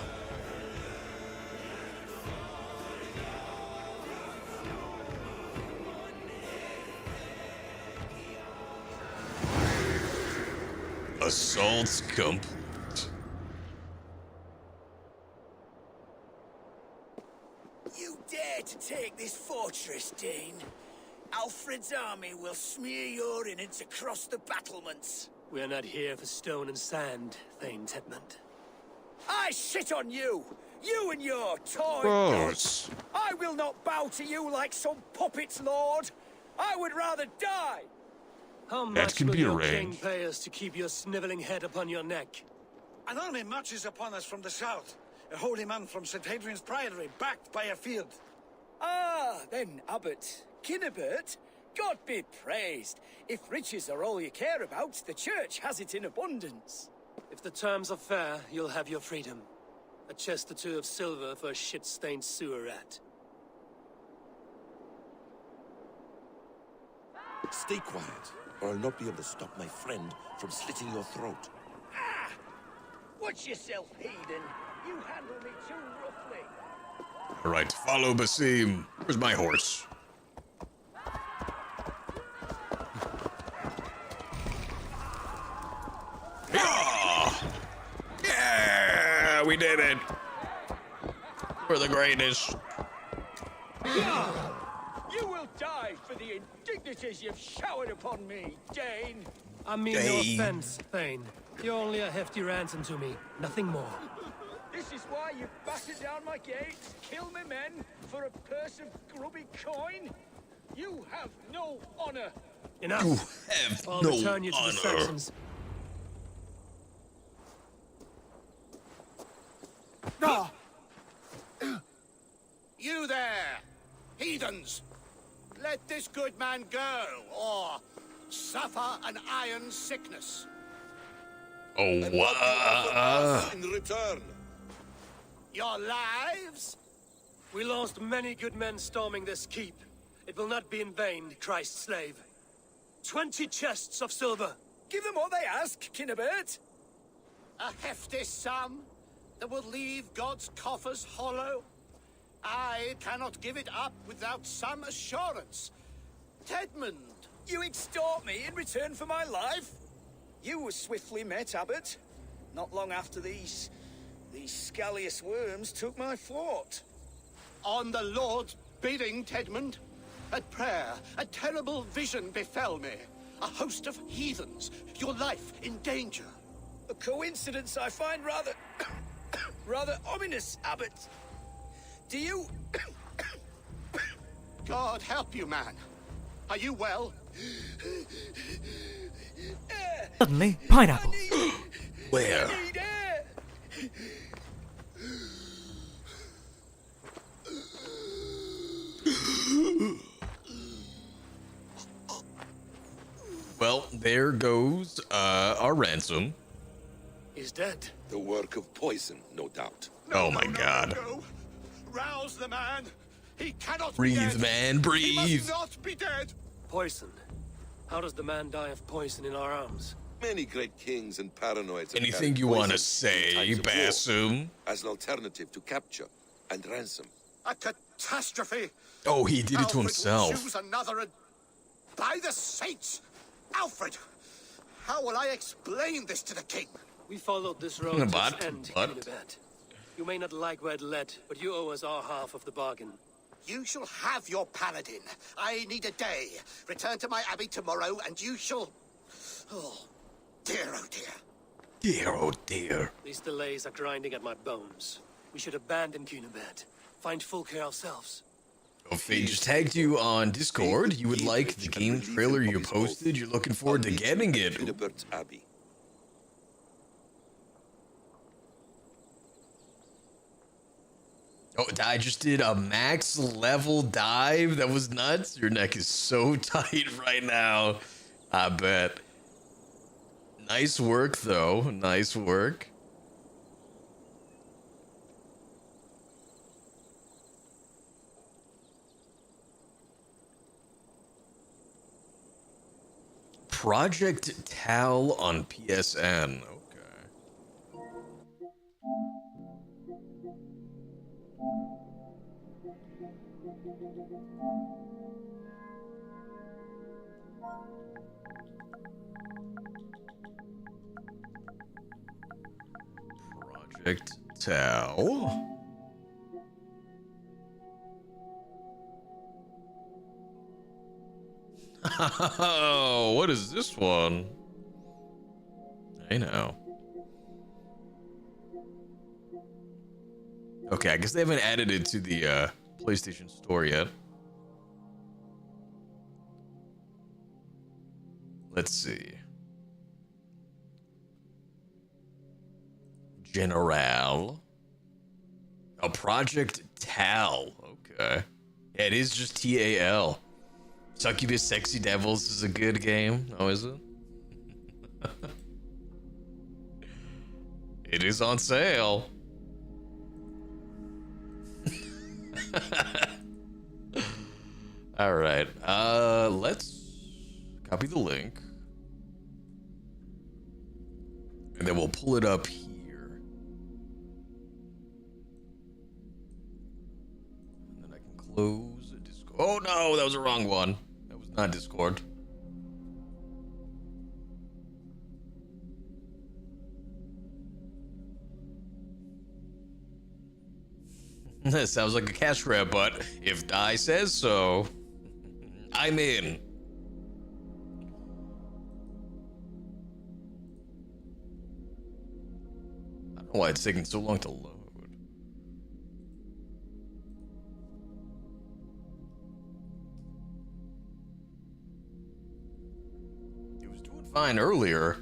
Assault's complete. You dare to take this fortress, Dane? Alfred's army will smear your innards across the battlements. We're not here for stone and sand, Thane Tedmund. I shit on you! You and your toy Gross. gods! I will not bow to you like some puppet's lord! I would rather die! How That much can will be your king arranged. pay us to keep your sniveling head upon your neck? An army marches upon us from the south. A holy man from St. Hadrian's Priory, backed by a field. Ah, then, Abbot Kinnebert, God be praised. If riches are all you care about, the church has it in abundance. If the terms are fair, you'll have your freedom. A chest or two of silver for a shit-stained sewer rat. Stay quiet, or I'll not be able to stop my friend from slitting your throat. Ah! Watch yourself, heathen. You handle me too roughly. All right, follow Basim. Where's my horse? Yeah, we did it. We're the greatest. You will die for the indignities you've showered upon me, Dane. I mean no offense, Thane. You're only a hefty ransom to me, nothing more. This is why you battered down my gates, killed my men for a purse of grubby coin? You have no honor. Enough. You have I'll no return you to the honor. Saxons. You there, heathens! Let this good man go, or suffer an iron sickness. Oh, And what do you offer us in return? Your lives? We lost many good men storming this keep. It will not be in vain, Christ's slave. 20 chests of silver. Give them what they ask, Kinnebert. A hefty sum that will leave God's coffers hollow? I cannot give it up without some assurance. Tedmund! You extort me in return for my life? You were swiftly met, Abbot. Not long after these scallious worms took my fort. On the Lord's bidding, Tedmund. At prayer, a terrible vision befell me. A host of heathens, your life in danger. A coincidence I find rather... rather ominous, Abbot. Do you... God help you, man. Are you well? Suddenly, pineapple. Where? Well, there goes our ransom. He's dead. The work of poison, no doubt. Oh my God. No. Rouse the man. He cannot Breathe, be dead. man, He breathe. must not be dead. Poison. How does the man die of poison in our arms? Many great kings and paranoids. have Anything carried you want to poison in say, times of war Basim? as an alternative to capture and ransom. A catastrophe. Oh, he did it to Alfred will himself. choose another and... By the saints! Alfred! How will I explain this to the king? We followed this road to But- its end, but- Kunibert. You may not like where it led, but you owe us our half of the bargain. You shall have your paladin. I need a day. Return to my abbey tomorrow, and you shall... Oh, dear, oh dear. Dear, oh dear. These delays are grinding at my bones. We should abandon Kunibert. Find Fulke ourselves. Oh, Faye just tagged you on Discord. You would like the game trailer you posted. You're looking forward to getting it. Kinnebert's Abbey. Oh, I just did a max level dive. That was nuts. Your neck is so tight right now. I bet. Nice work, though. Nice work. Project Tal on PSN. Okay. Project Tau. Oh, what is this one? I know. Okay, I guess they haven't added it to the PlayStation Store yet. Let's see. General. Oh, Project Tal. Okay. Yeah, it is just Tal. Succubus Sexy Devils is a good game. Oh, is it? It is on sale. All right. Let's copy the link. And then we'll pull it up here. And then I can close Discord. Oh no, that was the wrong one. That was not Discord. That sounds like a cash grab, but if Dai says so, I'm in. I don't know why it's taking so long to load. It was doing fine earlier.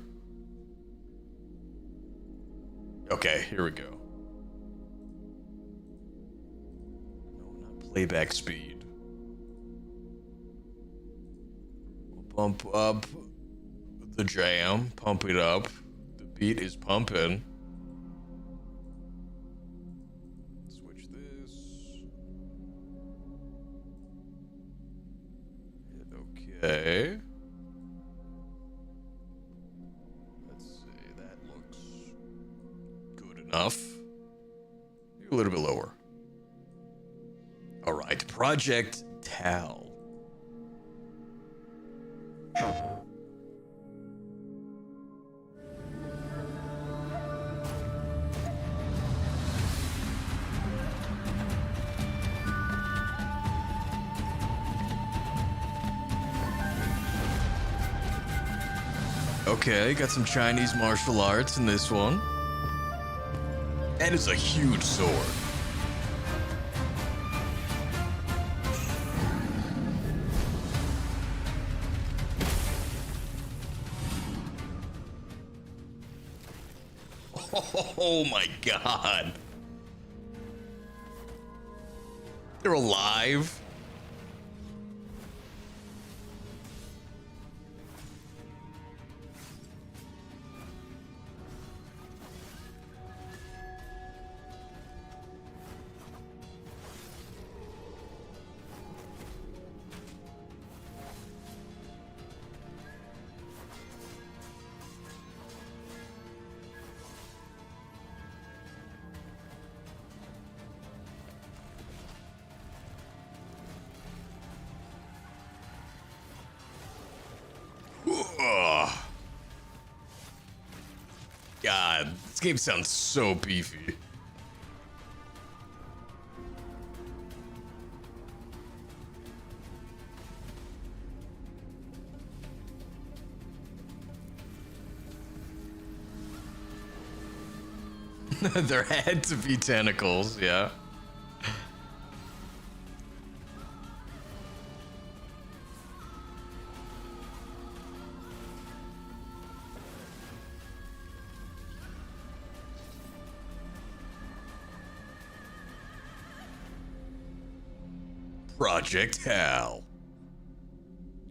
Okay, here we go. Playback speed. We'll bump up the jam, pump it up. The beat is pumping. Switch this. Hit OK. Let's see, that looks good enough. Maybe a little bit lower. All right, Project Tal. Okay, got some Chinese martial arts in this one. That is a huge sword. Oh my god. They're alive. God, this game sounds so beefy. There had to be tentacles, yeah. Project Hal.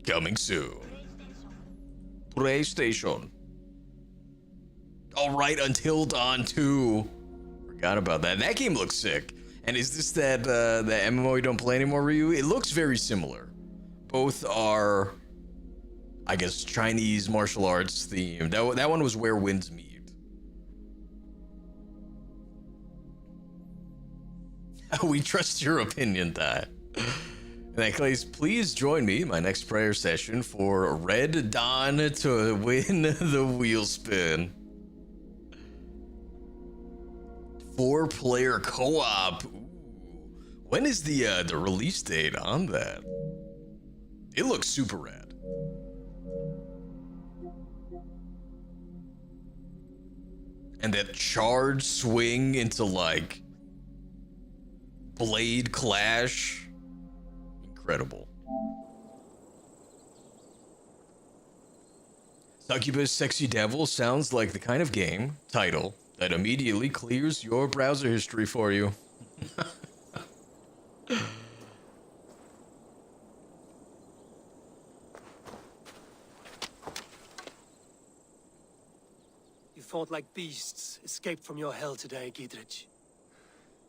Coming soon. PlayStation. Alright, Until Dawn 2. Forgot about that. That game looks sick. And is this that the MMO you don't play anymore, Ryu? It looks very similar. Both are, I guess, Chinese martial arts themed. That one was Where Winds Meet. We trust your opinion, Ty. In that case, please join me in my next prayer session for Red Dawn to win the wheel spin. 4-player co-op. When is the release date on that? It looks super rad. And that charge swing into like blade clash. Incredible. Succubus Sexy Devil sounds like the kind of game title that immediately clears your browser history for you. You fought like beasts, escaped from your hell today, Gidrich.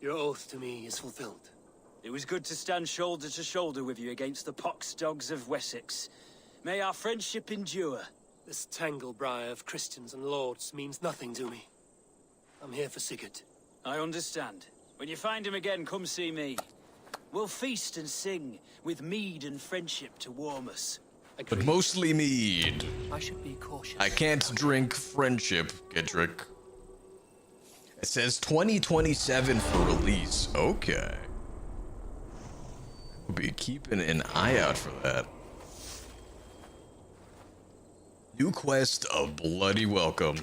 Your oath to me is fulfilled. It was good to stand shoulder to shoulder with you against the pox dogs of Wessex. May our friendship endure. This tanglebriar of Christians and lords means nothing to me. I'm here for Sigurd. I understand. When you find him again, come see me. We'll feast and sing, with mead and friendship to warm us. But mostly mead. I should be cautious. I can't drink friendship, Gidrick. It says 2027 for release. Okay. We'll be keeping an eye out for that. New quest of Bloody Welcome.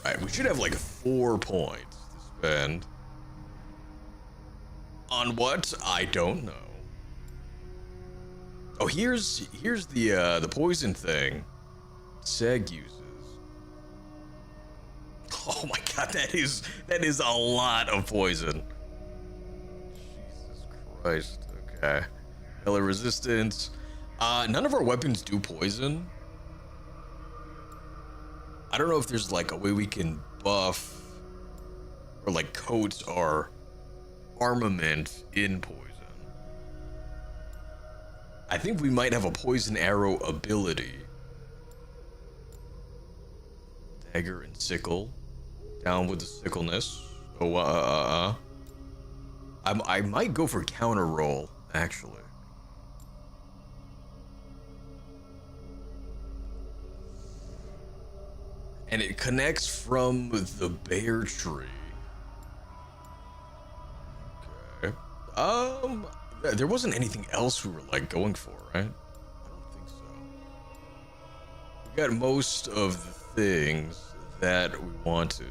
Alright, we should have like 4 points to spend. On what? I don't know. Oh, here's the poison thing Seg uses. Oh my god, that is a lot of poison. Jesus Christ. Okay. Melee resistance. None of our weapons do poison. I don't know if there's like a way we can buff or like coat our armament in poison. I think we might have a poison arrow ability. Dagger and sickle. Down with the sickleness. Oh, I might go for counter roll, actually. And it connects from the bear tree. Okay. There wasn't anything else we were like going for, right? I don't think so. We got most of the things that we wanted.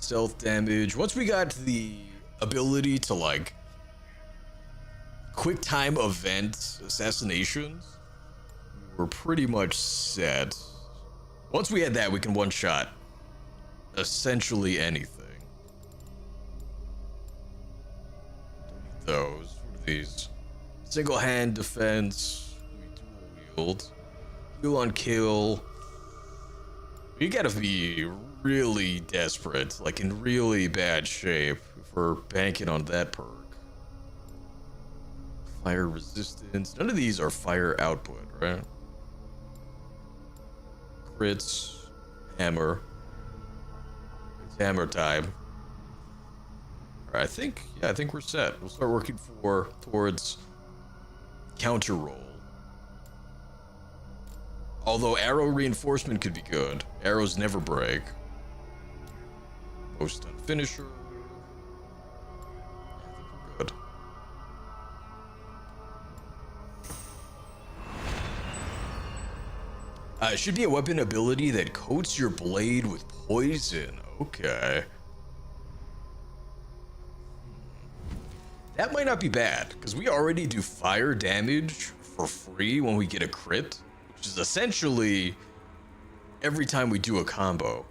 Stealth damage. Once we got the ability to like quick time event assassinations, we were pretty much set. Once we had that, we can one-shot essentially anything. Don't need those. What are these? Single hand defense. We dual wield. Heal on kill. You gotta be really desperate, like in really bad shape, if we're banking on that perk. Fire resistance. None of these are fire output, right? Crits. Hammer. It's hammer time. Alright, I think we're set. We'll start working towards counter roll. Although arrow reinforcement could be good. Arrows never break. Post on finisher. I think we're good. It should be a weapon ability that coats your blade with poison. Okay. That might not be bad, because we already do fire damage for free when we get a crit, which is essentially every time we do a combo.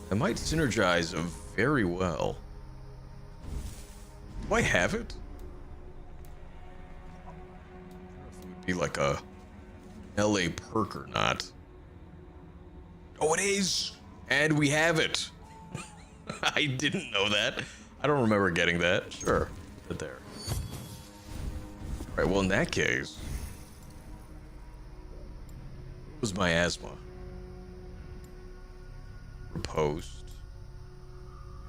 That might synergize very well. Do I have it? It would be like a LA perk or not. Oh, it is! And we have it! I didn't know that. I don't remember getting that. Sure, put it there. Alright, well in that case... What was my asthma? post.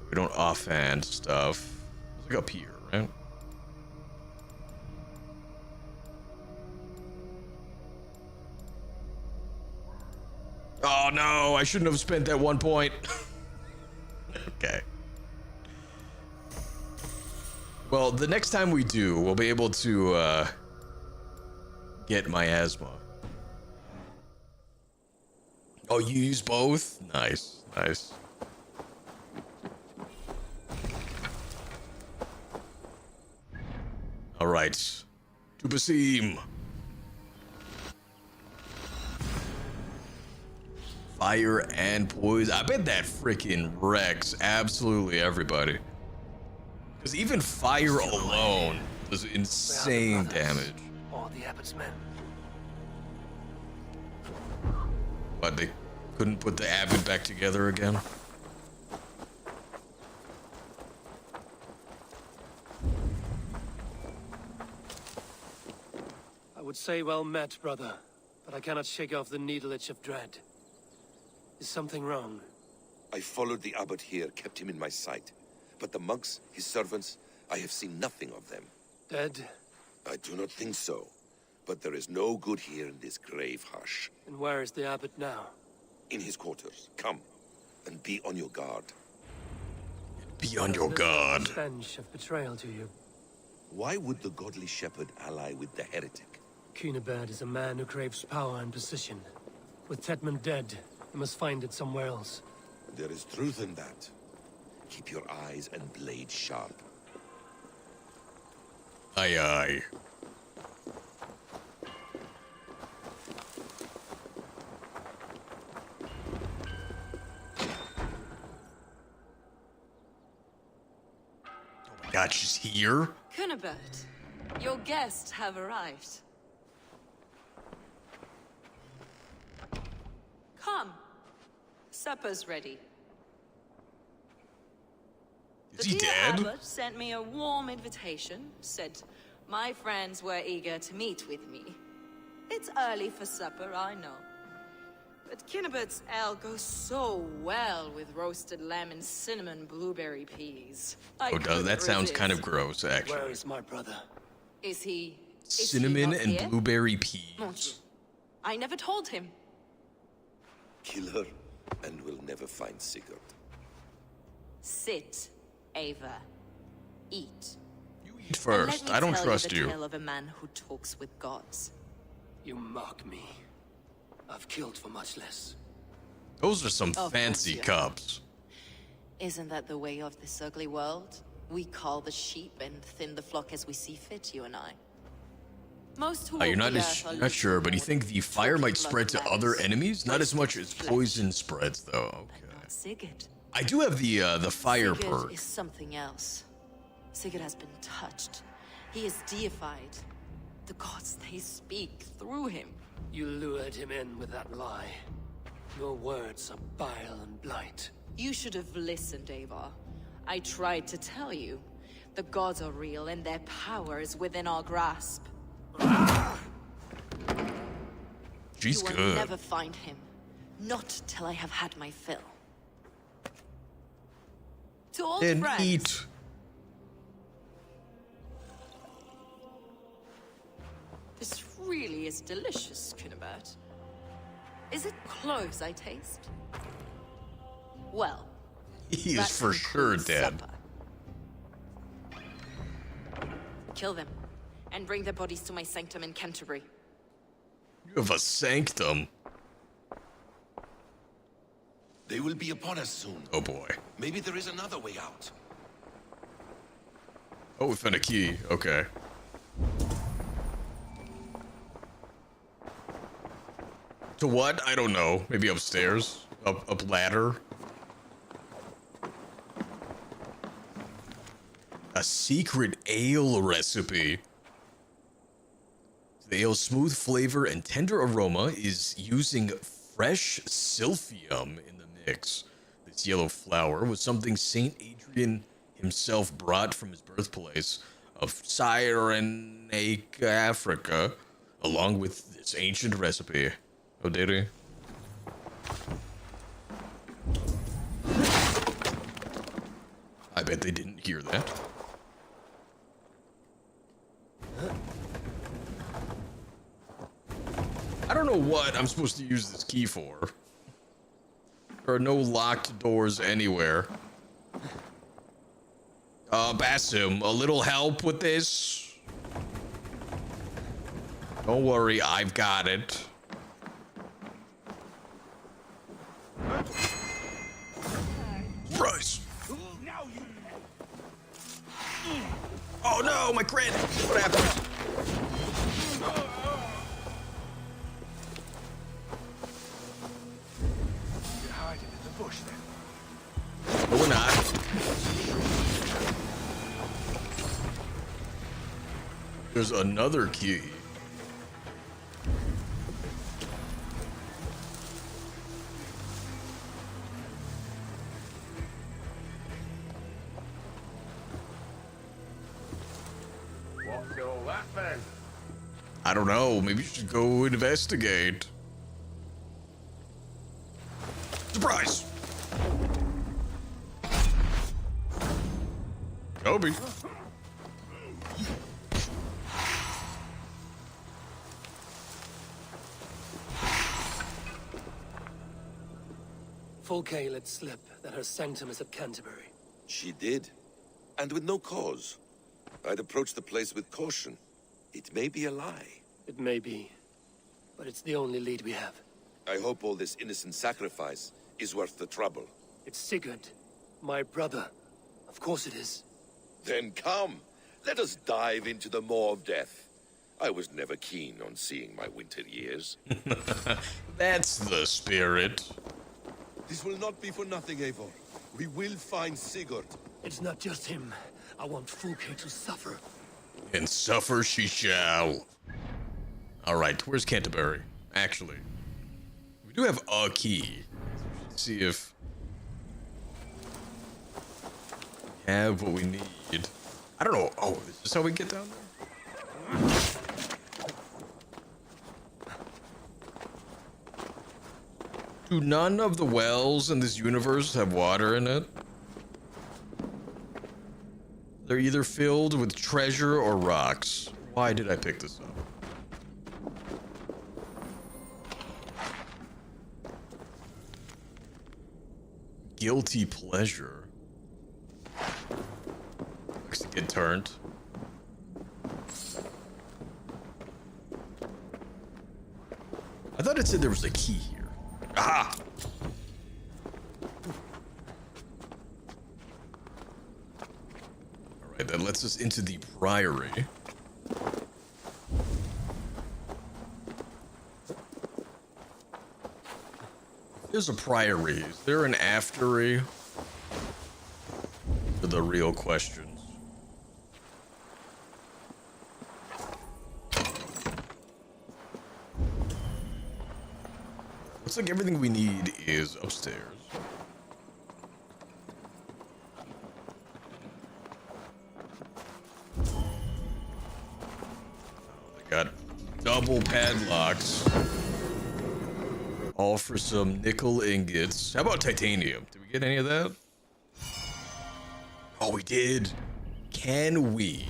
We don't offhand stuff. It's like up here, right? Oh no, I shouldn't have spent that 1 point. Okay. Well, the next time we do, we'll be able to get miasma. Oh, you use both? Nice, nice. All right, to Basim. Fire and poison. I bet that freaking wrecks absolutely everybody. Because even fire alone does insane damage. Or the abbot's men. But they couldn't put the abbot back together again? I would say well met, brother, but I cannot shake off the needle itch of dread. Is something wrong? I followed the abbot here, kept him in my sight. But the monks, his servants, I have seen nothing of them. Dead? I do not think so. But there is no good here in this grave hush. And where is the abbot now? In his quarters. Come, and be on your guard. Be on your guard. Stench of betrayal to you. Why would the godly shepherd ally with the heretic? Cunibert is a man who craves power and position. With Tetman dead, he must find it somewhere else. There is truth in that. Keep your eyes and blade sharp. Aye, aye. Oh my god, she's here? Cunibert, your guests have arrived. Come. Supper's ready. Is he dear dead? Abbot sent me a warm invitation, said my friends were eager to meet with me. It's early for supper, I know. But Cunibert's ale goes so well with roasted lamb and cinnamon blueberry peas. Oh, that sounds kind of gross, actually. Where is my brother? Is he... Cinnamon and here? blueberry peas. Mon Dieu. I never told him. Kill her, and we'll never find Sigurd. Sit, Eivor. Eat. Eat first. I don't trust The you. tale of a man who talks with gods. You mock me. I've killed for much less. Those are some Of fancy course you are. cups. Isn't that the way of this ugly world? We call the sheep and thin the flock as we see fit, you and I. Most who You're walk not the earth are not sure, but you little think the fire might talking spread to blood other matters. enemies? Not as much as poison spreads, though. Okay. Not Sigurd. I do have the fire Sigurd perk. is something else. Sigurd has been touched. He is deified. The gods, they speak through him. You lured him in with that lie. Your words are bile and blight. You should have listened, Eivor. I tried to tell you. The gods are real and their power is within our grasp. She's you will good. never find him. Not till I have had my fill. To old Then friends, eat. this really is delicious, Cunibert. Is it cloves I taste? Well, He that is for sure concludes dead. supper. Kill them, and bring their bodies to my sanctum in Canterbury. You have a sanctum. They will be upon us soon. Oh boy. Maybe there is another way out. Oh, we found a key. Okay. To what? I don't know. Maybe upstairs? Up ladder? A secret ale recipe. The ale's smooth flavor and tender aroma is using fresh silphium in the mix. This yellow flower was something Saint Adrian himself brought from his birthplace of Cyrenaic, Africa, along with this ancient recipe. Oh, did he? bet they didn't hear that. I don't know what I'm supposed to use this key for. There are no locked doors anywhere. Basim, a little help with this? Don't worry, I've got it. Bryce! Oh no, my crit! What happened? You're hiding in the bush then. No, we're not. There's another key. What's all that then? I don't know. Maybe you should go investigate. Surprise! Kobe. Fulke let slip that her sanctum is at Canterbury. She did, and with no cause. I'd approach the place with caution. It may be a lie. It may be, but it's the only lead we have. I hope all this innocent sacrifice is worth the trouble. It's Sigurd, my brother. Of course it is. Then come, let us dive into the maw of death. I was never keen on seeing my winter years. That's the spirit. This will not be for nothing, Eivor. We will find Sigurd. It's not just him. I want Fulke to suffer. And suffer she shall. Alright, where's Canterbury? Actually, we do have a key. Let's see if we have what we need. I don't know. Oh, is this how we get down there? Do none of the wells in this universe have water in it? They're either filled with treasure or rocks. Why did I pick this up? Guilty pleasure. Looks to get turned. I thought it said there was a key here. Aha! Alright, that lets us into the priory. There's a priory. Is there an aftery? To the real questions. Looks like everything we need is upstairs. They got double padlocks. All for some nickel ingots. How about titanium? Did we get any of that? Oh, we did. Can we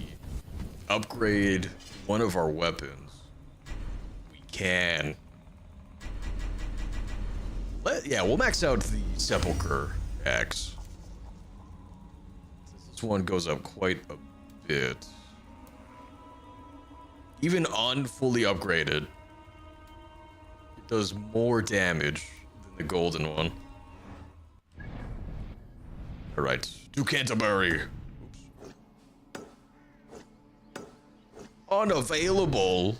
upgrade one of our weapons? We can. Yeah, we'll max out the Sepulchre axe. This one goes up quite a bit. Even unfully upgraded, it does more damage than the golden one. Alright, to Canterbury. Oops. Unavailable.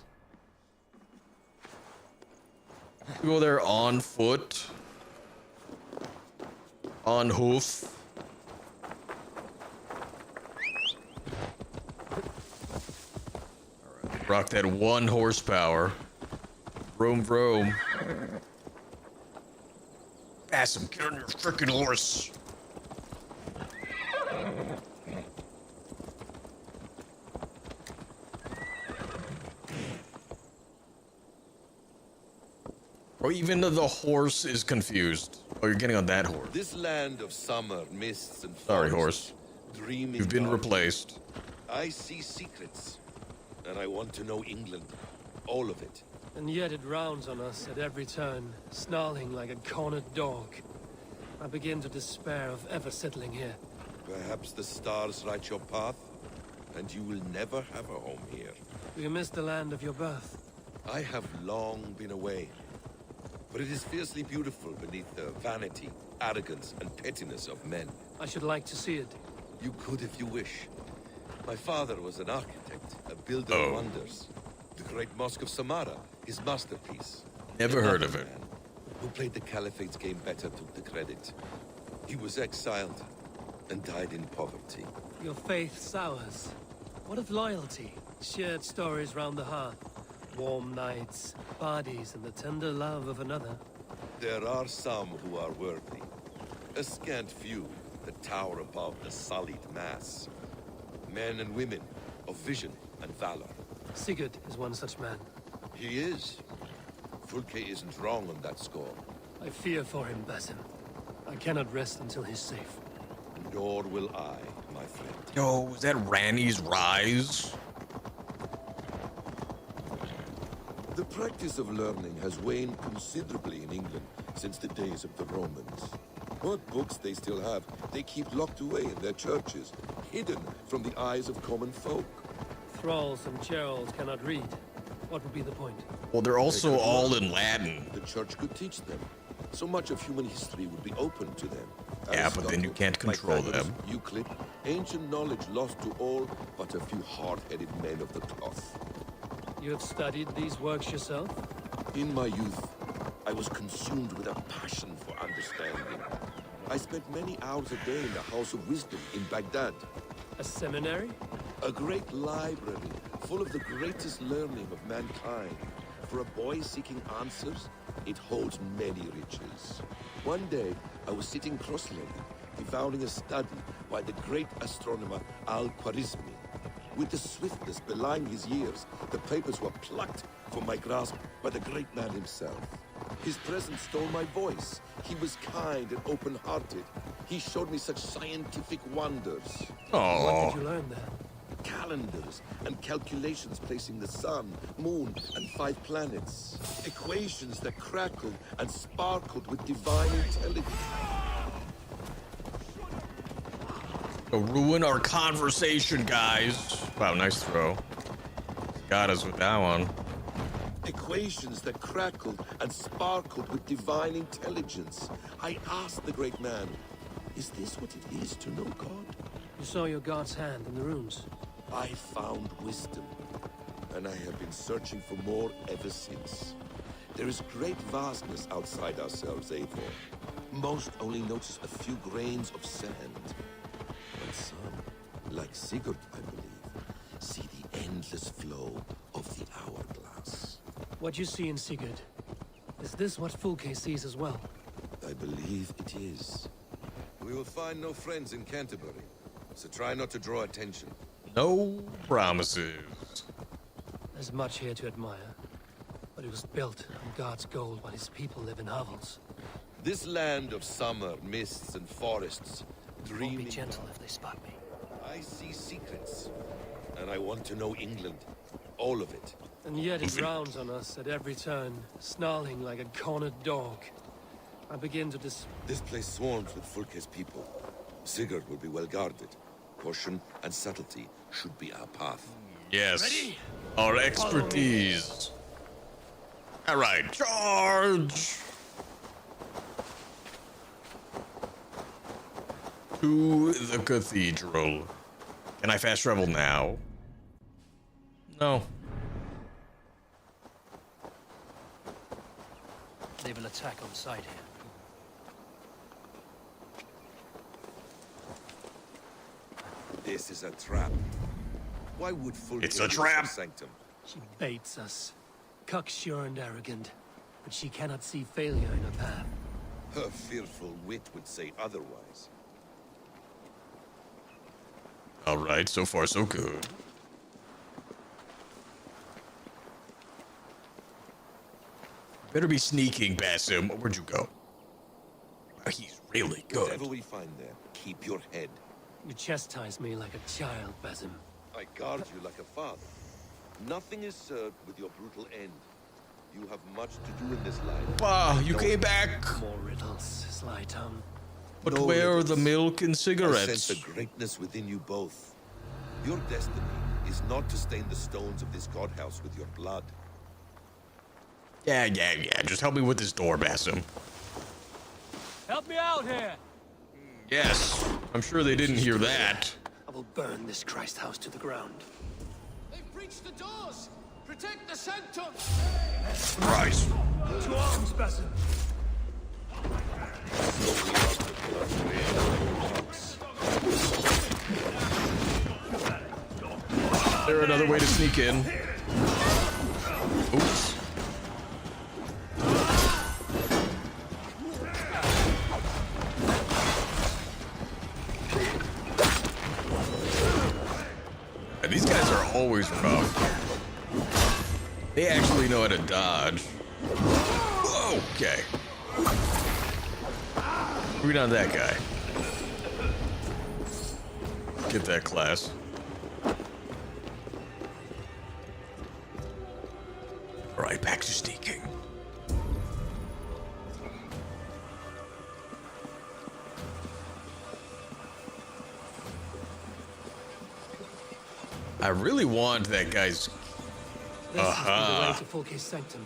Go there on foot. On hoof. Alright, rock that 1 horsepower. Vroom vroom. Basim, get on your frickin' horse. Or even the horse is confused. Oh, you're getting on that horse. This land of summer, mists, and Sorry, forests horse. Dreaming You've been darkly. replaced. I see secrets, and I want to know England. All of it. And yet it rounds on us at every turn, snarling like a cornered dog. I begin to despair of ever settling here. Perhaps the stars write your path, and you will never have a home here. Do you miss the land of your birth? I have long been away, but it is fiercely beautiful beneath the vanity, arrogance, and pettiness of men. I should like to see it. You could if you wish. My father was an architect, a builder of wonders. The great Mosque of Samarra, his masterpiece. Never heard of it. Man who played the Caliphate's game better took the credit. He was exiled and died in poverty. Your faith sours. What of loyalty? Shared stories round the hearth. Warm nights, parties, and the tender love of another. There are some who are worthy. A scant few that tower above the sullied mass. Men and women of vision and valor. Sigurd is one such man. He is. Fulke isn't wrong on that score. I fear for him, Basim. I cannot rest until he's safe. Nor will I, my friend. Yo, was that Randy's rise? The practice of learning has waned considerably in England since the days of the Romans. What books they still have, they keep locked away in their churches, hidden from the eyes of common folk. Thralls and churls cannot read. What would be the point? Well, they're also all in Latin. The church could teach them. So much of human history would be open to them. Yeah, but then you can't control them. Euclid, ancient knowledge lost to all but a few hard-headed men of the cloth. You have studied these works yourself? In my youth, I was consumed with a passion for understanding. I spent many hours a day in the House of Wisdom in Baghdad. A seminary? A great library full of the greatest learning of mankind. For a boy seeking answers, it holds many riches. One day, I was sitting cross-legged, devouring a study by the great astronomer Al-Khwarizmi. With the swiftness belying his years, the papers were plucked from my grasp by the great man himself. His presence stole my voice. He was kind and open-hearted. He showed me such scientific wonders. What did you learn there? Calendars and calculations placing the sun, moon, and 5 planets. Equations that crackled and sparkled with divine intelligence. Don't ruin our conversation, guys. Wow, nice throw. Got us with that one. Equations that crackled and sparkled with divine intelligence. I asked the great man, is this what it is to know God? You saw your god's hand in the runes. I found wisdom, and I have been searching for more ever since. There is great vastness outside ourselves, Eivor. Most only notice a few grains of sand. But some, like Sigurd, I believe, see the endless flow of the hourglass. What you see in Sigurd, is this what Fulke sees as well? I believe it is. We will find no friends in Canterbury, so try not to draw attention. No promises. There's much here to admire, but it was built on God's gold while his people live in hovels. This land of summer, mists, and forests, dreaming. Be gentle if they spot me. I see secrets, and I want to know England. All of it. And yet it rounds on us at every turn, snarling like a cornered dog. I begin to This place swarms with Fulke's people. Sigurd will be well guarded. Caution and subtlety should be our path. Yes. Ready? Our expertise. All right, charge! To the cathedral. Can I fast travel now? No. They will attack on sight here. This is a trap. Why would Fulke It's a lose trap. her sanctum? She baits us. Cocksure and arrogant. But she cannot see failure in her path. Her fearful wit would say otherwise. All right, so far so good. Better be sneaking, Basim. Where'd you go? Oh, he's really good. Whatever we find there, keep your head. You chastise me like a child, Basim. I guard you like a father. Nothing is served with your brutal end. You have much to do in this life. Wow, you came back. More riddles, sly tongue. But No where are riddles. the milk and I cigarettes? sense a greatness within you both. Your destiny is not to stain the stones of this godhouse with your blood. Yeah. Just help me with this door, Basim. Help me out here! Yes, I'm sure they didn't hear that. I will burn this Christ house to the ground. They've breached the doors! Protect the sanctum! Christ. To arms, Basim! Is there another way to sneak in? Oops. These guys are always rough. They actually know how to dodge. Whoa, okay. Read on that guy. Get that class. Alright, back to sneaking. I really want that guy's... This is the way to Fulke's sanctum.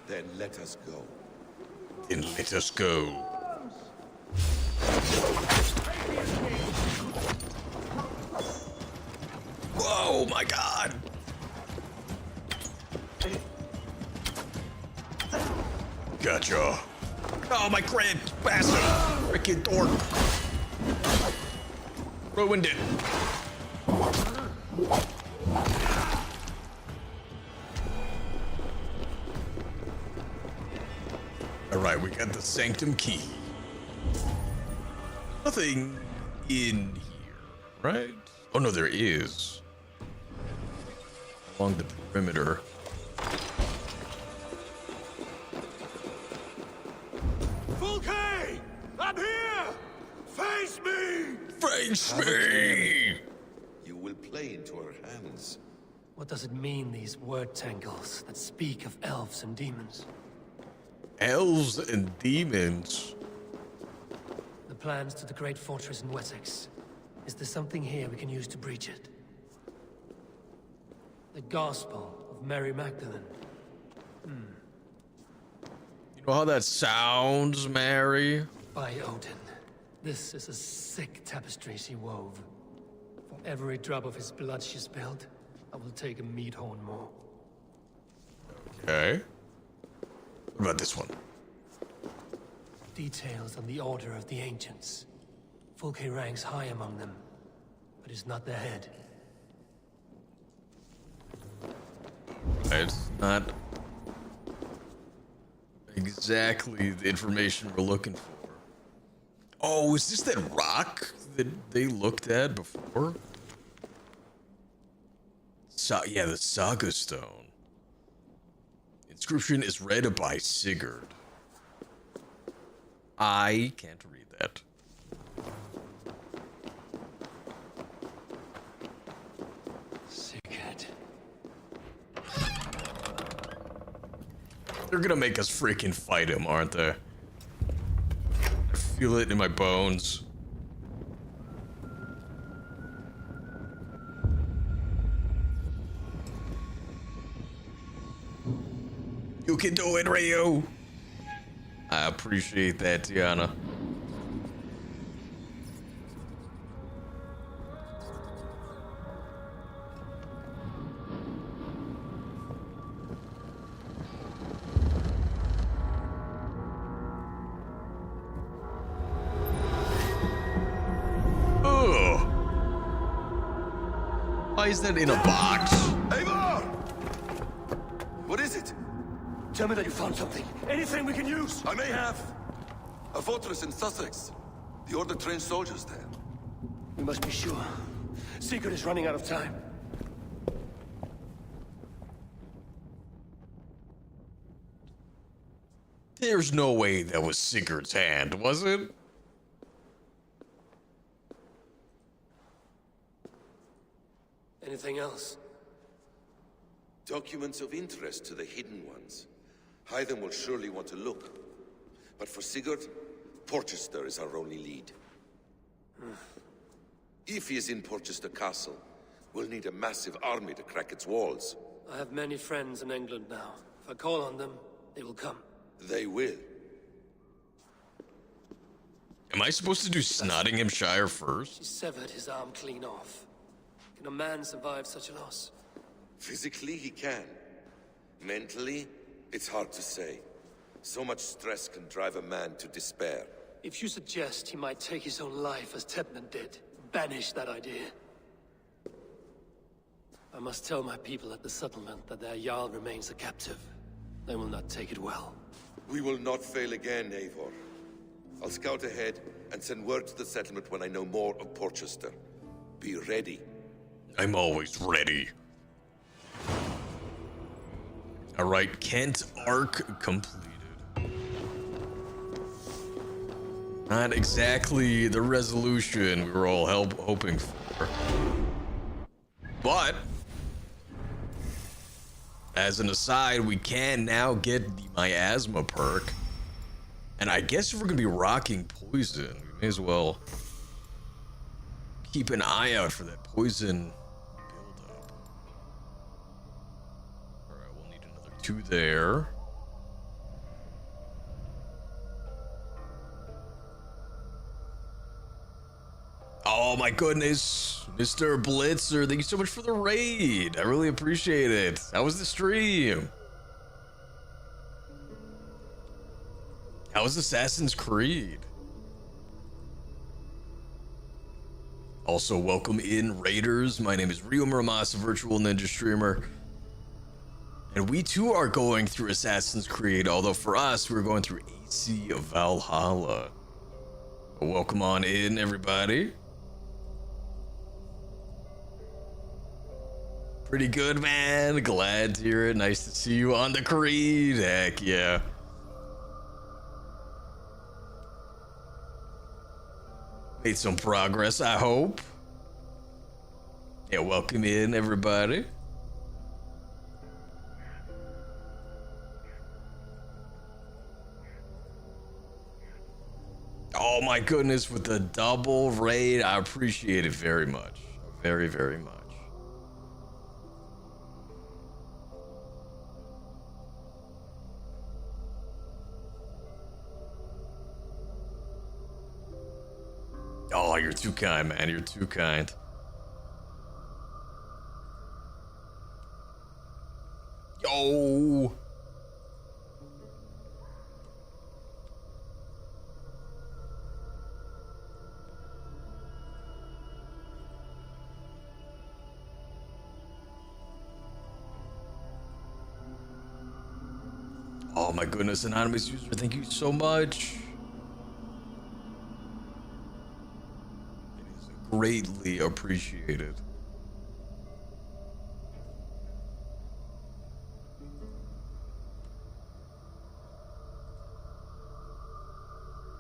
Then let us go. Then let us go. Whoa, my God. Gotcha. Oh, my crit. Bastard. Freaking dork. Ruined it. Alright, we got the sanctum key. Nothing in here, right? Oh no, there is. Along the perimeter. Fulke! I'm here! Face me! Face me! You will play into our hands. What does it mean, these word tangles that speak of elves and demons? Elves and demons? The plans to the great fortress in Wessex. Is there something here we can use to breach it? The Gospel of Mary Magdalene. You know how that sounds, Mary? By Odin. This is a sick tapestry she wove. For every drop of his blood she spilled, I will take a meat horn more. Okay. What about this one? Details on the Order of the Ancients. Fulke ranks high among them, but is not the head. It's not exactly the information we're looking for. Oh, is this that rock that they looked at before? Yeah, the Saga Stone. Inscription is read by Sigurd. I can't read that. Sigurd. They're gonna make us freaking fight him, aren't they? I feel it in my bones. You can do it, Ryu! I appreciate that, Tiana. Ugh. Why is that in a box? Eivor! What is it? Tell me that you found something. Anything we can use. I may have. A fortress in Sussex. The Order trained soldiers there. We must be sure. Sigurd is running out of time. There's no way that was Sigurd's hand, was it? Anything else? Documents of interest to the Hidden Ones. Hytham will surely want to look. But for Sigurd, Porchester is our only lead. If he is in Porchester Castle, we'll need a massive army to crack its walls. I have many friends in England now. If I call on them, they will come. They will. Am I supposed to do Nottinghamshire first? She severed his arm clean off. Can a man survive such a loss? Physically, he can. Mentally, it's hard to say. So much stress can drive a man to despair. If you suggest he might take his own life as Tedman did, banish that idea. I must tell my people at the settlement that their Jarl remains a captive. They will not take it well. We will not fail again, Eivor. I'll scout ahead and send word to the settlement when I know more of Porchester. Be ready. I'm always ready. Alright, Kent arc completed. Not exactly the resolution we were all hoping for. But, as an aside, we can now get the miasma perk. And I guess if we're gonna be rocking poison, we may as well keep an eye out for that poison buildup. Alright, we'll need another 2 there. Oh my goodness, Mr. Blitzer, thank you so much for the raid. I really appreciate it. How was the stream? How was Assassin's Creed? Also, welcome in, Raiders. My name is RyuMuramasa, virtual ninja streamer. And we too are going through Assassin's Creed, although for us, we're going through AC of Valhalla. Welcome on in, everybody. Pretty good, man. Glad to hear it. Nice to see you on the Creed. Heck yeah. Made some progress, I hope. Yeah, welcome in, everybody. Oh my goodness, with the double raid, I appreciate it very much. Very, very much. Oh, you're too kind, man. You're too kind. Yo. Oh my goodness, anonymous user, thank you so much. It is greatly appreciated.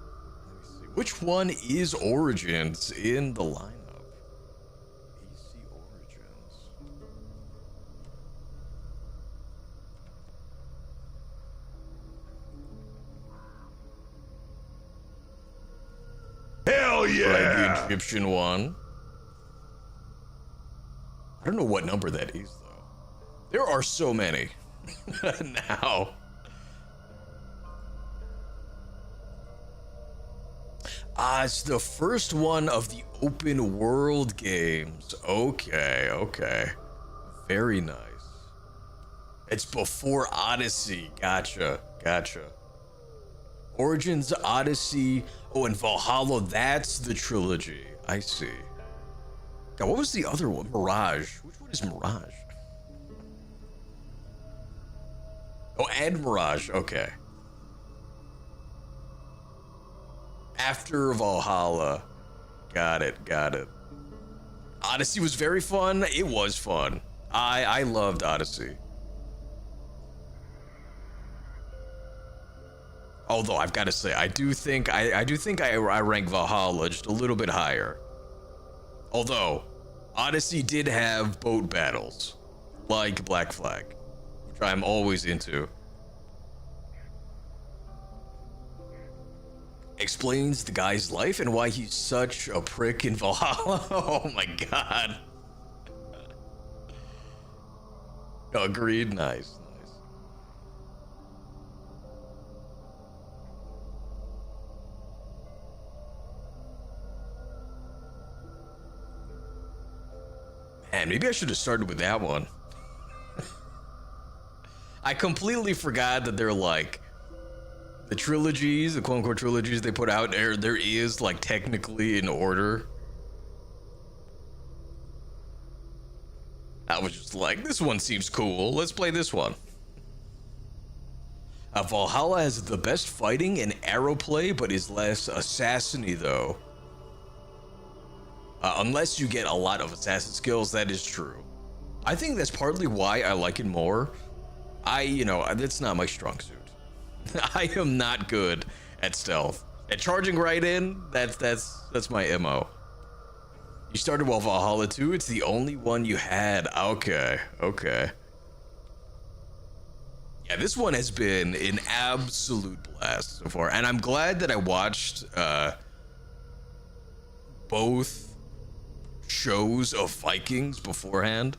Let me see. Which one is Origins in the lineup? AC Origins. Hell yeah! Right, the Egyptian one. I don't know what number that is, though. There are so many. Now. It's the first one of the open world games. Okay, okay. Very nice. It's before Odyssey. Gotcha, gotcha. Origins, Odyssey, oh, and Valhalla, that's the trilogy. I see. God, what was the other one? Mirage. Which one is Mirage? Oh, and Mirage, okay. After Valhalla. Got it, got it. Odyssey was very fun. It was fun. I loved Odyssey. Although I've got to say, I do think I rank Valhalla just a little bit higher. Although Odyssey did have boat battles, like Black Flag, which I'm always into. Explains the guy's life and why he's such a prick in Valhalla. Oh my god. Agreed. Nice. Man, maybe I should have started with that one. I completely forgot that they're like the trilogies, the quote unquote trilogies they put out there is like technically in order. I was just like, this one seems cool. Let's play this one. Valhalla has the best fighting and arrow play, but is less assassin-y though. Unless you get a lot of assassin skills, that is true. I think that's partly why I like it more. That's not my strong suit. I am not good at stealth. At charging right in, that's my MO. You started with Valhalla 2, it's the only one you had. Okay. Yeah, this one has been an absolute blast so far. And I'm glad that I watched both shows of Vikings beforehand.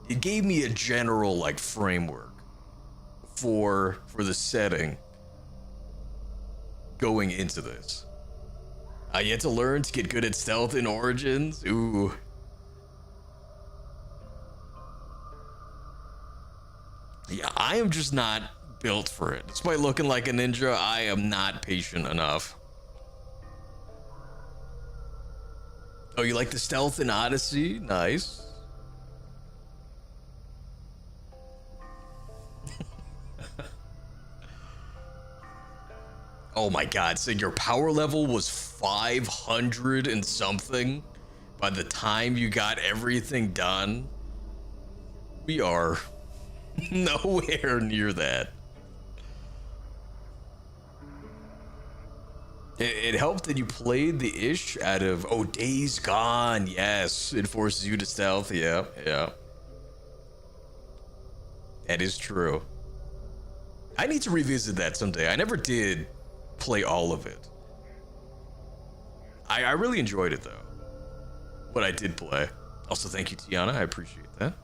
It gave me a general like framework for the setting going into this. I yet to learn to get good at stealth in Origins. Ooh. Yeah, I am just not built for it. Despite looking like a ninja, I am not patient enough. Oh, you like the stealth in Odyssey? Nice. Oh my god, so your power level was 500 and something by the time you got everything done? We are nowhere near that. It helped that you played the ish out of, Days Gone. Yes, it forces you to stealth. Yeah. That is true. I need to revisit that someday. I never did play all of it. I really enjoyed it though. What I did play. Also, thank you, Tiana. I appreciate that.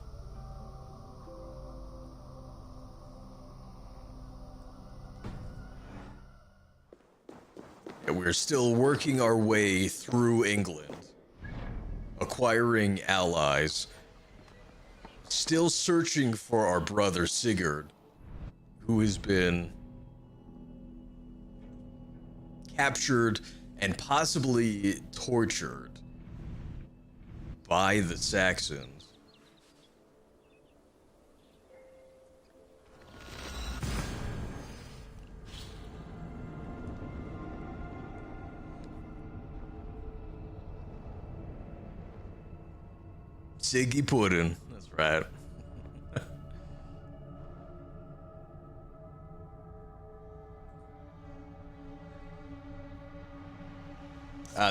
Yeah, we're still working our way through England, acquiring allies, still searching for our brother Sigurd, who has been captured and possibly tortured by the Saxons. Siggy Puddin', that's right.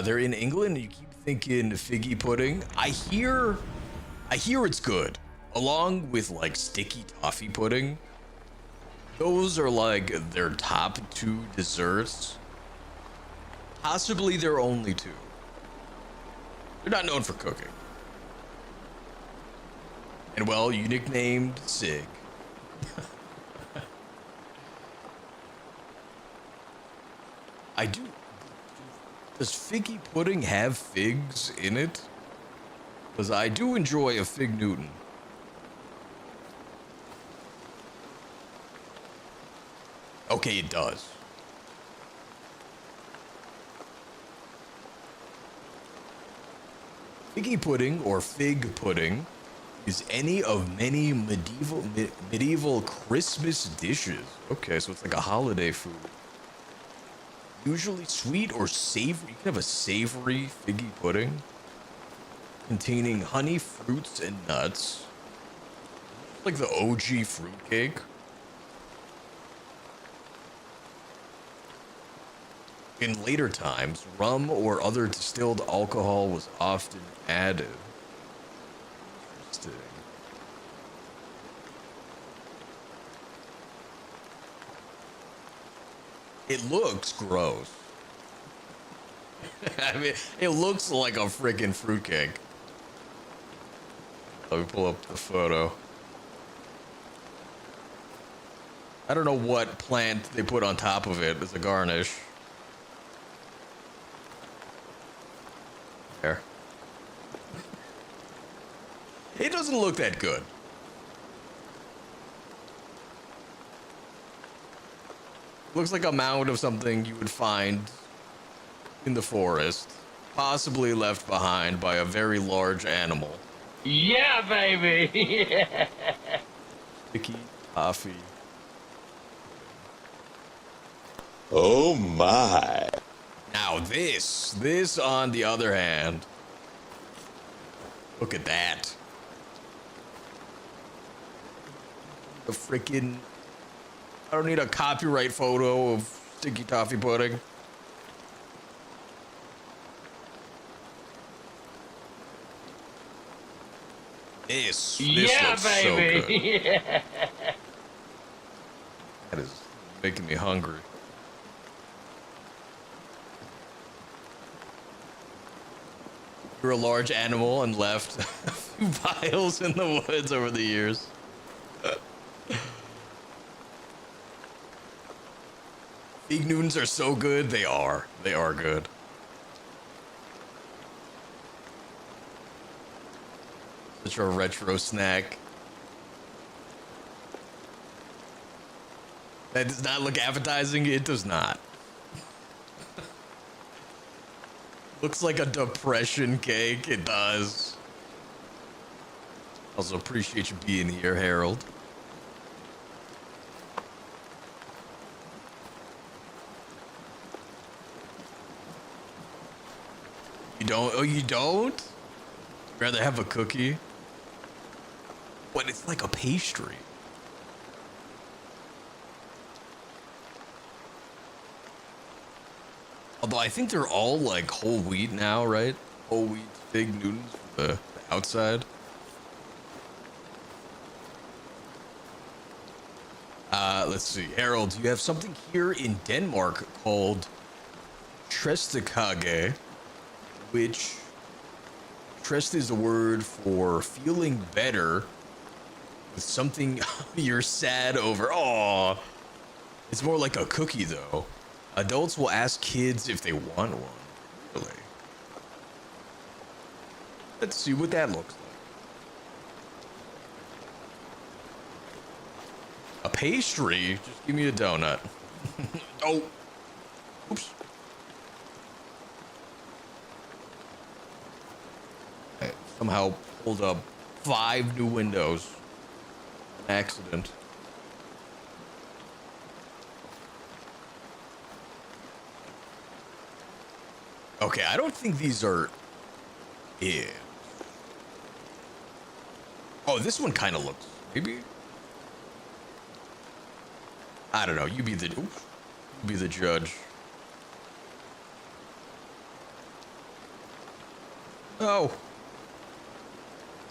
They're in England. You keep thinking figgy pudding. I hear it's good, along with like sticky toffee pudding. Those are like their top two desserts. Possibly their only two. They're not known for cooking. And well, you nicknamed Sig. I do. Does figgy pudding have figs in it? Because I do enjoy a fig Newton. Okay, it does. Figgy pudding or fig pudding is any of many medieval Christmas dishes. Okay, so it's like a holiday food. Usually sweet or savory. You can have a savory figgy pudding containing honey, fruits, and nuts. Like the OG fruit cake. In later times, rum or other distilled alcohol was often added. Interesting. It looks gross. I mean, it looks like a freaking fruitcake. Let me pull up the photo. I don't know what plant they put on top of it as a garnish. There. It doesn't look that good. Looks like a mound of something you would find in the forest, possibly left behind by a very large animal. Yeah, baby! Yeah. Sticky toffee. Oh my. Now this on the other hand, look at that. The freaking, I don't need a copyright photo of sticky toffee pudding. This Yeah, looks baby! so good. Yeah. That is making me hungry. You're a large animal and left a few vials in the woods over the years. Fig Newtons are so good. They are. They are good. Such a retro snack. That does not look appetizing. It does not. Looks like a depression cake. It does. Also appreciate you being here, Harold. You don't? Oh, you don't? Rather have a cookie? What? It's like a pastry. Although I think they're all like whole wheat now, right? Whole wheat Fig Newtons for the outside. Let's see. Harold, you have something here in Denmark called Trestekage, which Trest is a word for feeling better with something you're sad over. Aw. It's more like a cookie, though. Adults will ask kids if they want one. Really? Let's see what that looks like. A pastry? Just give me a donut. Oh. Oops. I somehow pulled up 5 new windows. Accident. Okay, I don't think these are it. Oh, this one kind of looks, maybe. I don't know. You be the judge. Oh,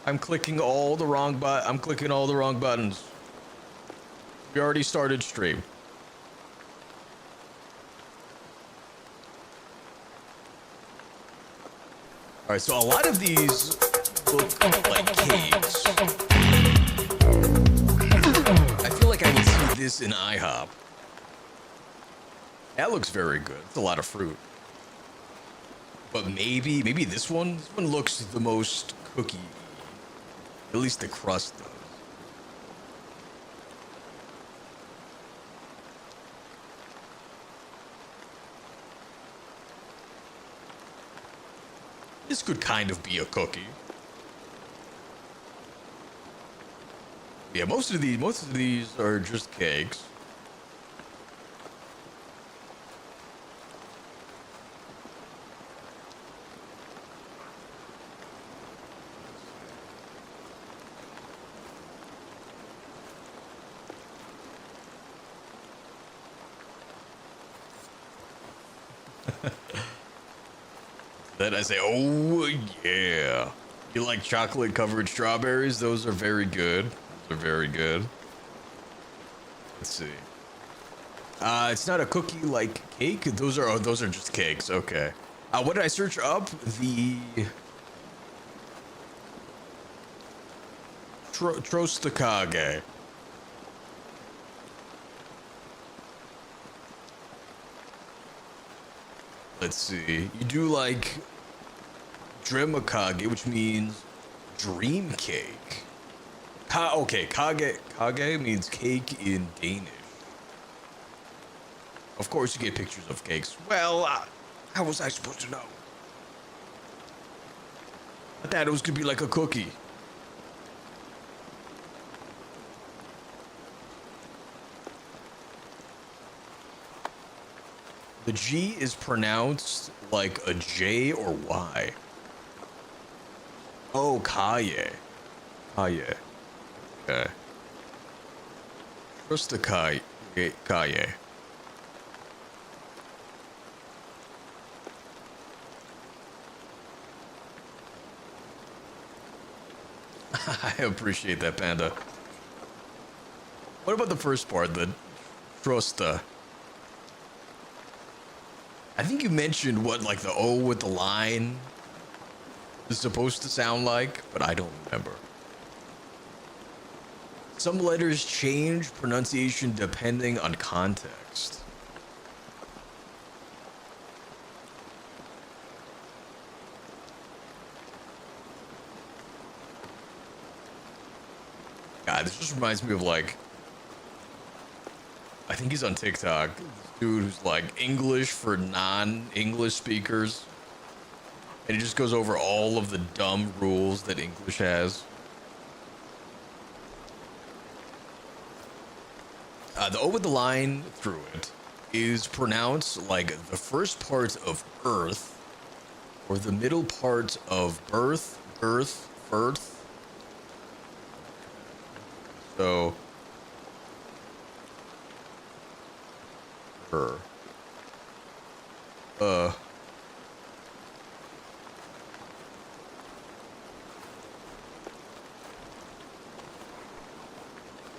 I'm clicking all the wrong buttons. We already started stream. All right, so a lot of these look like cakes. I feel like I can see this in IHOP. That looks very good. It's a lot of fruit. But maybe this one looks the most cookie. At least the crust does. This could kind of be a cookie. Yeah, most of these are just cakes. Then I say, oh yeah. You like chocolate covered strawberries? Those are very good. Those are very good. Let's see. It's not a cookie like cake. Those are just cakes. Okay. What did I search up? The Trostakage. Let's see. You do like Dremakage, which means dream cake. Okay, kage means cake in Danish. Of course, you get pictures of cakes. Well, how was I supposed to know? I thought it was gonna be like a cookie. The G is pronounced like a J or Y. Oh, Kaye. Kaye. Okay. What's the Kaye? Kaye. I appreciate that, Panda. What about the first part, the Trosta? I think you mentioned what, like, the O with the line is supposed to sound like, but I don't remember. Some letters change pronunciation depending on context. God, this just reminds me of, like, I think he's on TikTok. This dude who's like English for non-English speakers. And he just goes over all of the dumb rules that English has. The O with the line through it is pronounced like the first part of earth or the middle part of birth, girth, firth. So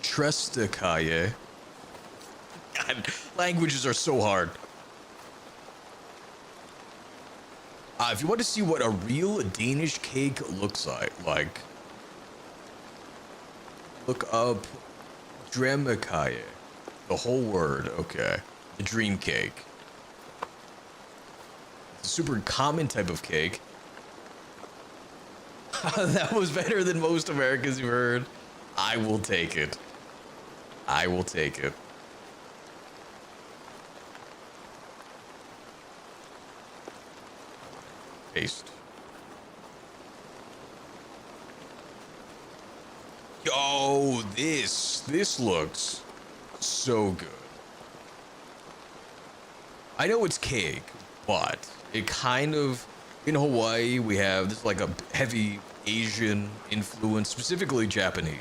Trestakaye. God, languages are so hard. If you want to see what a real Danish cake looks like, look up Dremakaye. The whole word, okay. The dream cake. It's a super common type of cake. That was better than most Americans you've heard. I will take it. I will take it. Paste. Yo, this looks so good. I know it's cake, but it kind of, in Hawaii, we have this like a heavy Asian influence, specifically Japanese.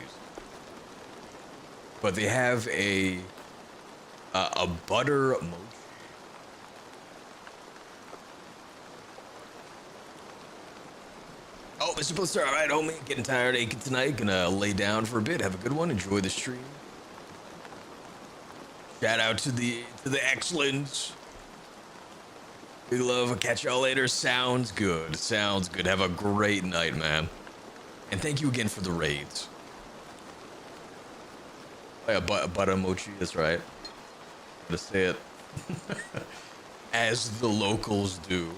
But they have a butter mochi. Oh, Mr. Blister, all right, homie. Getting tired, aching tonight. Gonna lay down for a bit. Have a good one. Enjoy the stream. Shout out to the excellence. Big love. I'll catch y'all later. Sounds good. Sounds good. Have a great night, man. And thank you again for the raids. Oh, yeah, butter mochi. That's right. I'm gonna say it as the locals do.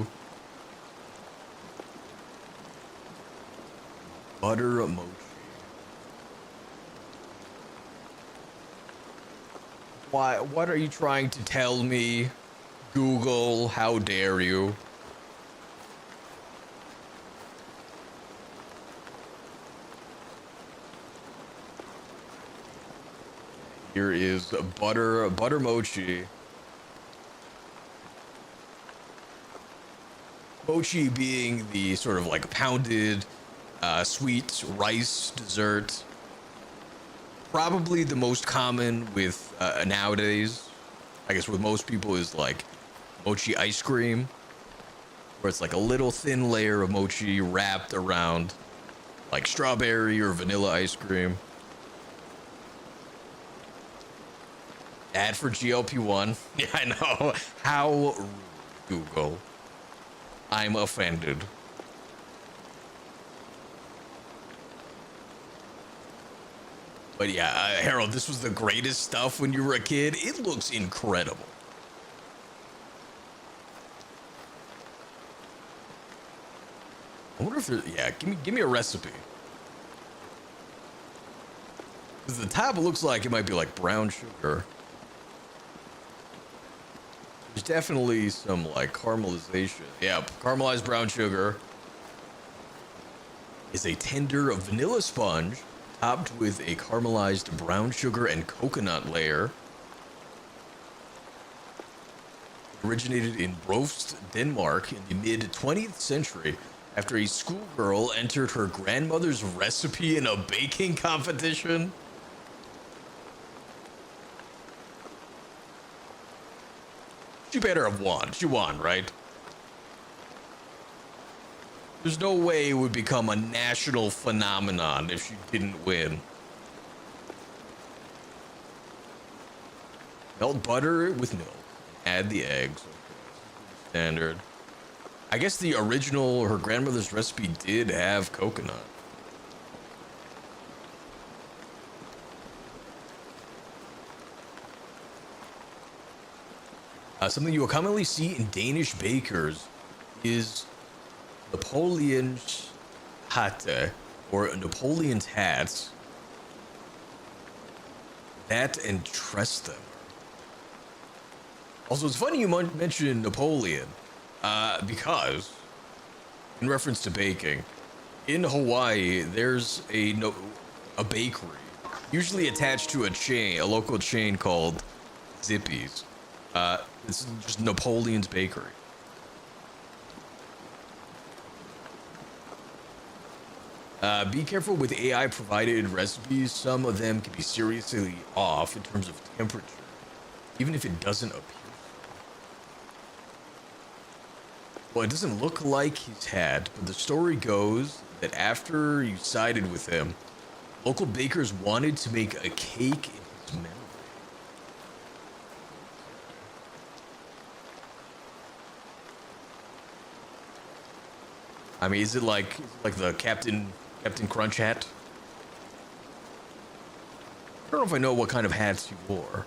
Butter mochi. Why? What are you trying to tell me? Google, how dare you? Here is butter mochi. Mochi being the sort of like pounded sweet rice dessert. Probably the most common with nowadays, I guess with most people, is like mochi ice cream, where it's like a little thin layer of mochi wrapped around like strawberry or vanilla ice cream. Ad for GLP-1. Yeah, I know. How rude, Google. I'm offended. But yeah, Harold, this was the greatest stuff when you were a kid. It looks incredible. I wonder if there, yeah, give me a recipe. Because the top looks like it might be like brown sugar. There's definitely some like caramelization. Yeah, caramelized brown sugar is a tender vanilla sponge topped with a caramelized brown sugar and coconut layer. It originated in Brost, Denmark in the mid-20th century after a schoolgirl entered her grandmother's recipe in a baking competition. She better have won. She won, right? There's no way it would become a national phenomenon if she didn't win. Melt butter with milk. Add the eggs. Okay. Standard. I guess the original, her grandmother's recipe did have coconut. Something you will commonly see in Danish bakers is Napoleon's hatte, or Napoleon's hats. That and Trestem. Also, it's funny you mentioned Napoleon, because, in reference to baking, in Hawaii, there's a bakery, usually attached to a local chain called Zippy's. It's just Napoleon's Bakery. Be careful with AI provided recipes. Some of them can be seriously off in terms of temperature, even if it doesn't appear. Well, it doesn't look like he's had, but the story goes that after you sided with him, local bakers wanted to make a cake in his memory. I mean, is it like the Captain Crunch hat? I don't know if I know what kind of hats he wore.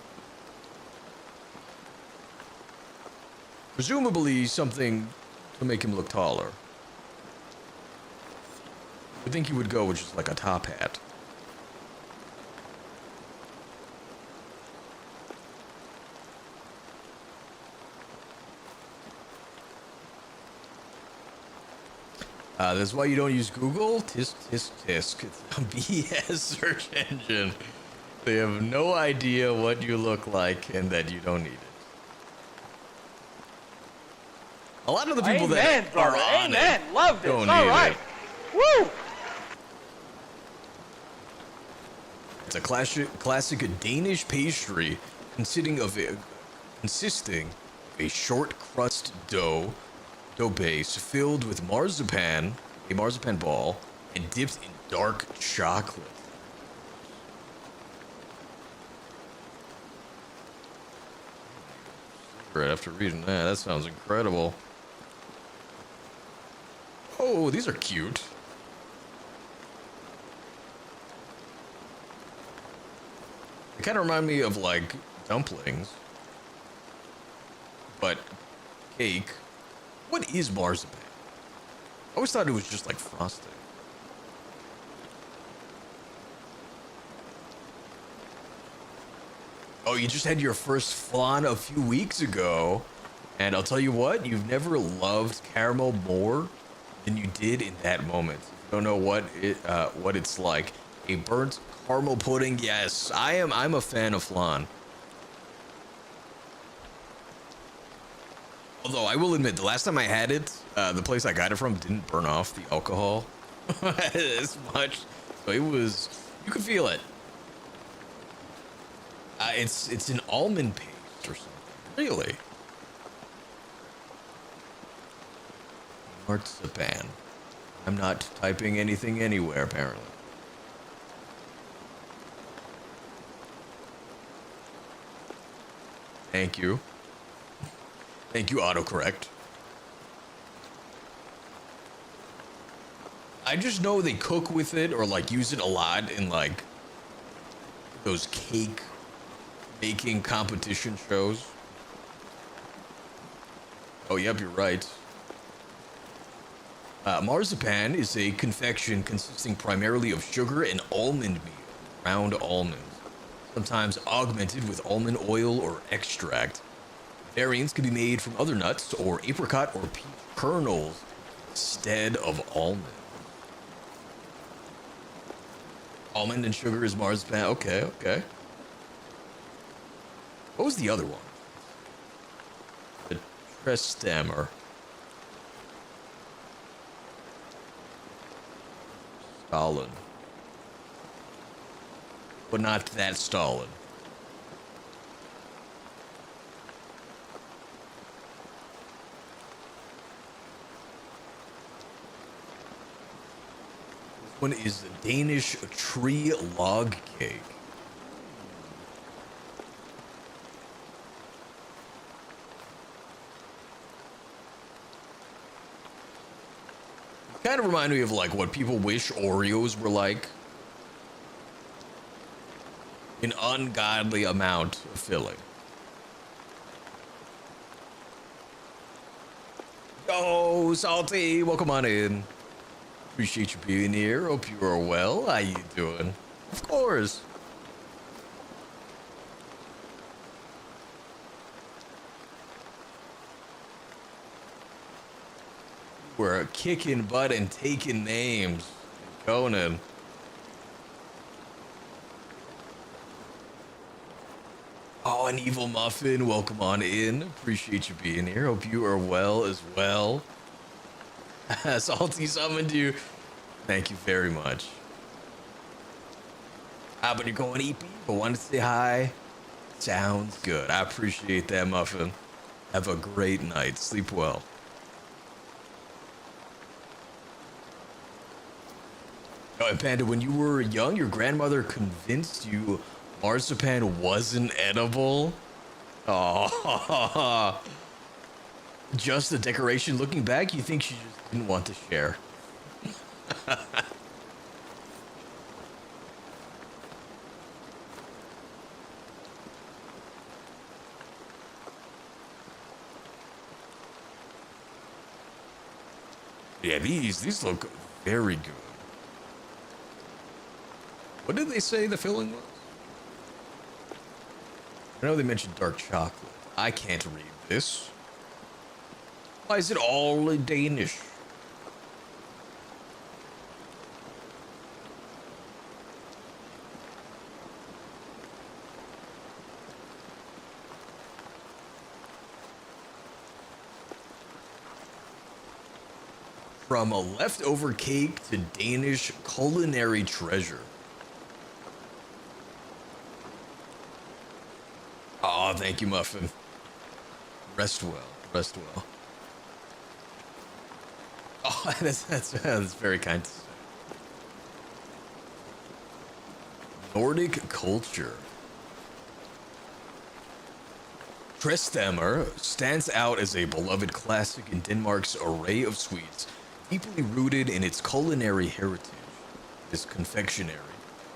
Presumably something to make him look taller. I think he would go with just like a top hat. That's why you don't use Google. Tisk, tisk, tisk. It's a BS search engine. They have no idea what you look like and that you don't need it. A lot of the people that are on it Love this. don't All need right. it. Woo! It's a classic Danish pastry consisting of a short crust dough base filled with marzipan, a marzipan ball, and dipped in dark chocolate. Right after reading that sounds incredible. Oh, these are cute. They kind of remind me of like dumplings, but cake. What is marzipan? I always thought it was just like frosting. Oh, you just had your first flan a few weeks ago, and I'll tell you what, you've never loved caramel more than you did in that moment. If you don't know what it's like. A burnt caramel pudding, yes, I'm a fan of flan. Although I will admit, the last time I had it, the place I got it from didn't burn off the alcohol as much, so it was, you could feel it. It's an almond paste or something. Really? Marzipan. I'm not typing anything anywhere, apparently. Thank you. Thank you, autocorrect. I just know they cook with it or like use it a lot in like those cake baking competition shows. Oh, yep, you're right. Marzipan is a confection consisting primarily of sugar and almond meal, ground almonds, sometimes augmented with almond oil or extract. Variants can be made from other nuts or apricot or peach kernels instead of almond. Almond and sugar is marzipan. Okay, okay. What was the other one? The Trestammer. Stalin. But not that Stalin. This one is the Danish tree log cake. Kind of remind me of like what people wish Oreos were like. An ungodly amount of filling. Yo, Salty, welcome on in. Appreciate you being here. Hope you are well. How you doing? Of course. We're kicking butt and taking names. Conan. Oh, an evil muffin. Welcome on in. Appreciate you being here. Hope you are well as well. Salty summoned you. Thank you very much. But you're going EP, but wanted to say hi. Sounds good. I appreciate that, muffin. Have a great night. Sleep well. Oh, and Panda, when you were young, your grandmother convinced you marzipan wasn't edible? Oh, just the decoration. Looking back, you think she just didn't want to share. Yeah, these look very good. What did they say the filling was? I know they mentioned dark chocolate. I can't read this. Why is it all in Danish? From a leftover cake to Danish culinary treasure. Oh, thank you, Muffin. Rest well. Rest well. Oh, that's very kind to say. Nordic culture. Trestammer stands out as a beloved classic in Denmark's array of sweets, deeply rooted in its culinary heritage. This confectionery,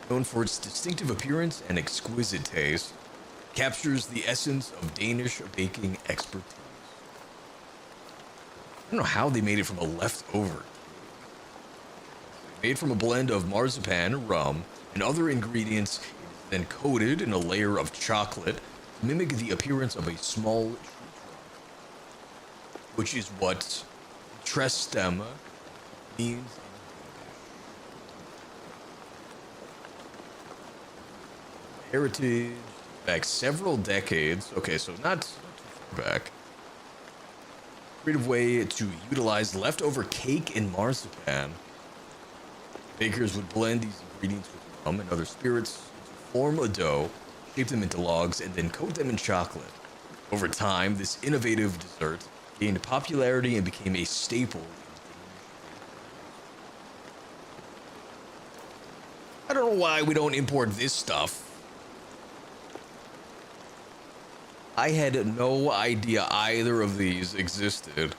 known for its distinctive appearance and exquisite taste, captures the essence of Danish baking expertise. I don't know how they made it from a leftover. Made from a blend of marzipan, rum, and other ingredients, it is then coated in a layer of chocolate to mimic the appearance of a small tree trunk, which is what Trestammer means. Heritage back several decades. Okay, so not too far back. Creative way to utilize leftover cake and marzipan. Bakers would blend these ingredients with rum and other spirits to form a dough, shape them into logs, and then coat them in chocolate. Over time, this innovative dessert gained popularity and became a staple in I don't know why we don't import this stuff. I had no idea either of these existed.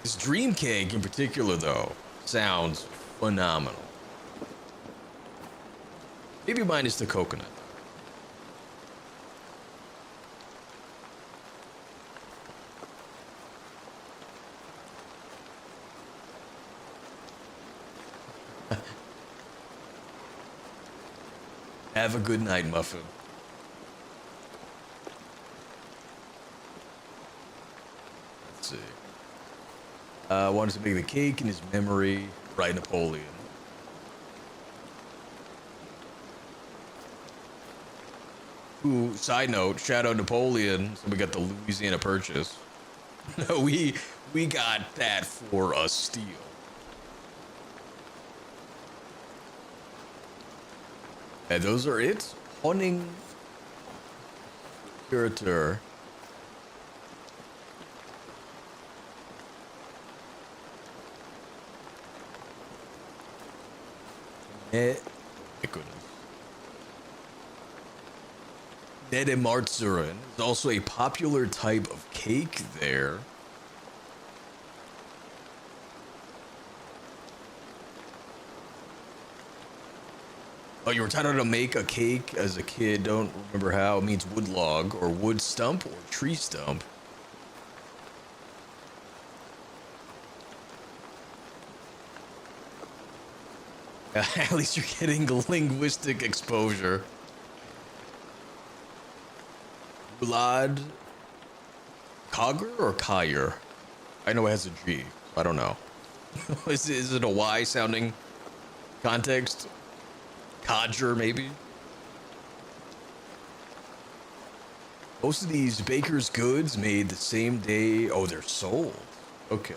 This dream cake in particular, though, sounds phenomenal. Maybe minus the coconut. Have a good night, Muffin. Let's see. Wanted to make the cake in his memory. Right, Napoleon. Ooh, side note, shout out Napoleon. So we got the Louisiana Purchase. No, we got that for a steal. And those are it. Honning Curator. My goodness. Nedemartsuren is also a popular type of cake there. Oh, you were taught how to make a cake as a kid. Don't remember how. It means wood log or wood stump or tree stump. At least you're getting linguistic exposure. Vlad Cogger or Kyer? I know it has a G. I don't know. Is it a Y sounding context? Codger, maybe? Most of these baker's goods made the same day. Oh, they're sold. Okay.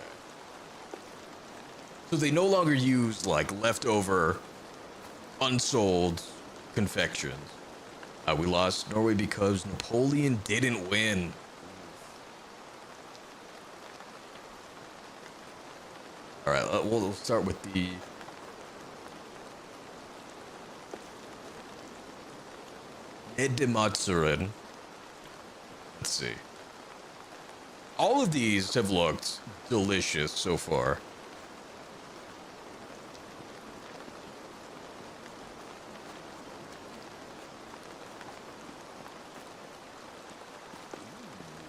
So they no longer use, like, leftover, unsold confections. We lost Norway because Napoleon didn't win. Alright, we'll start with the... Nedematsuren. Let's see. All of these have looked delicious so far.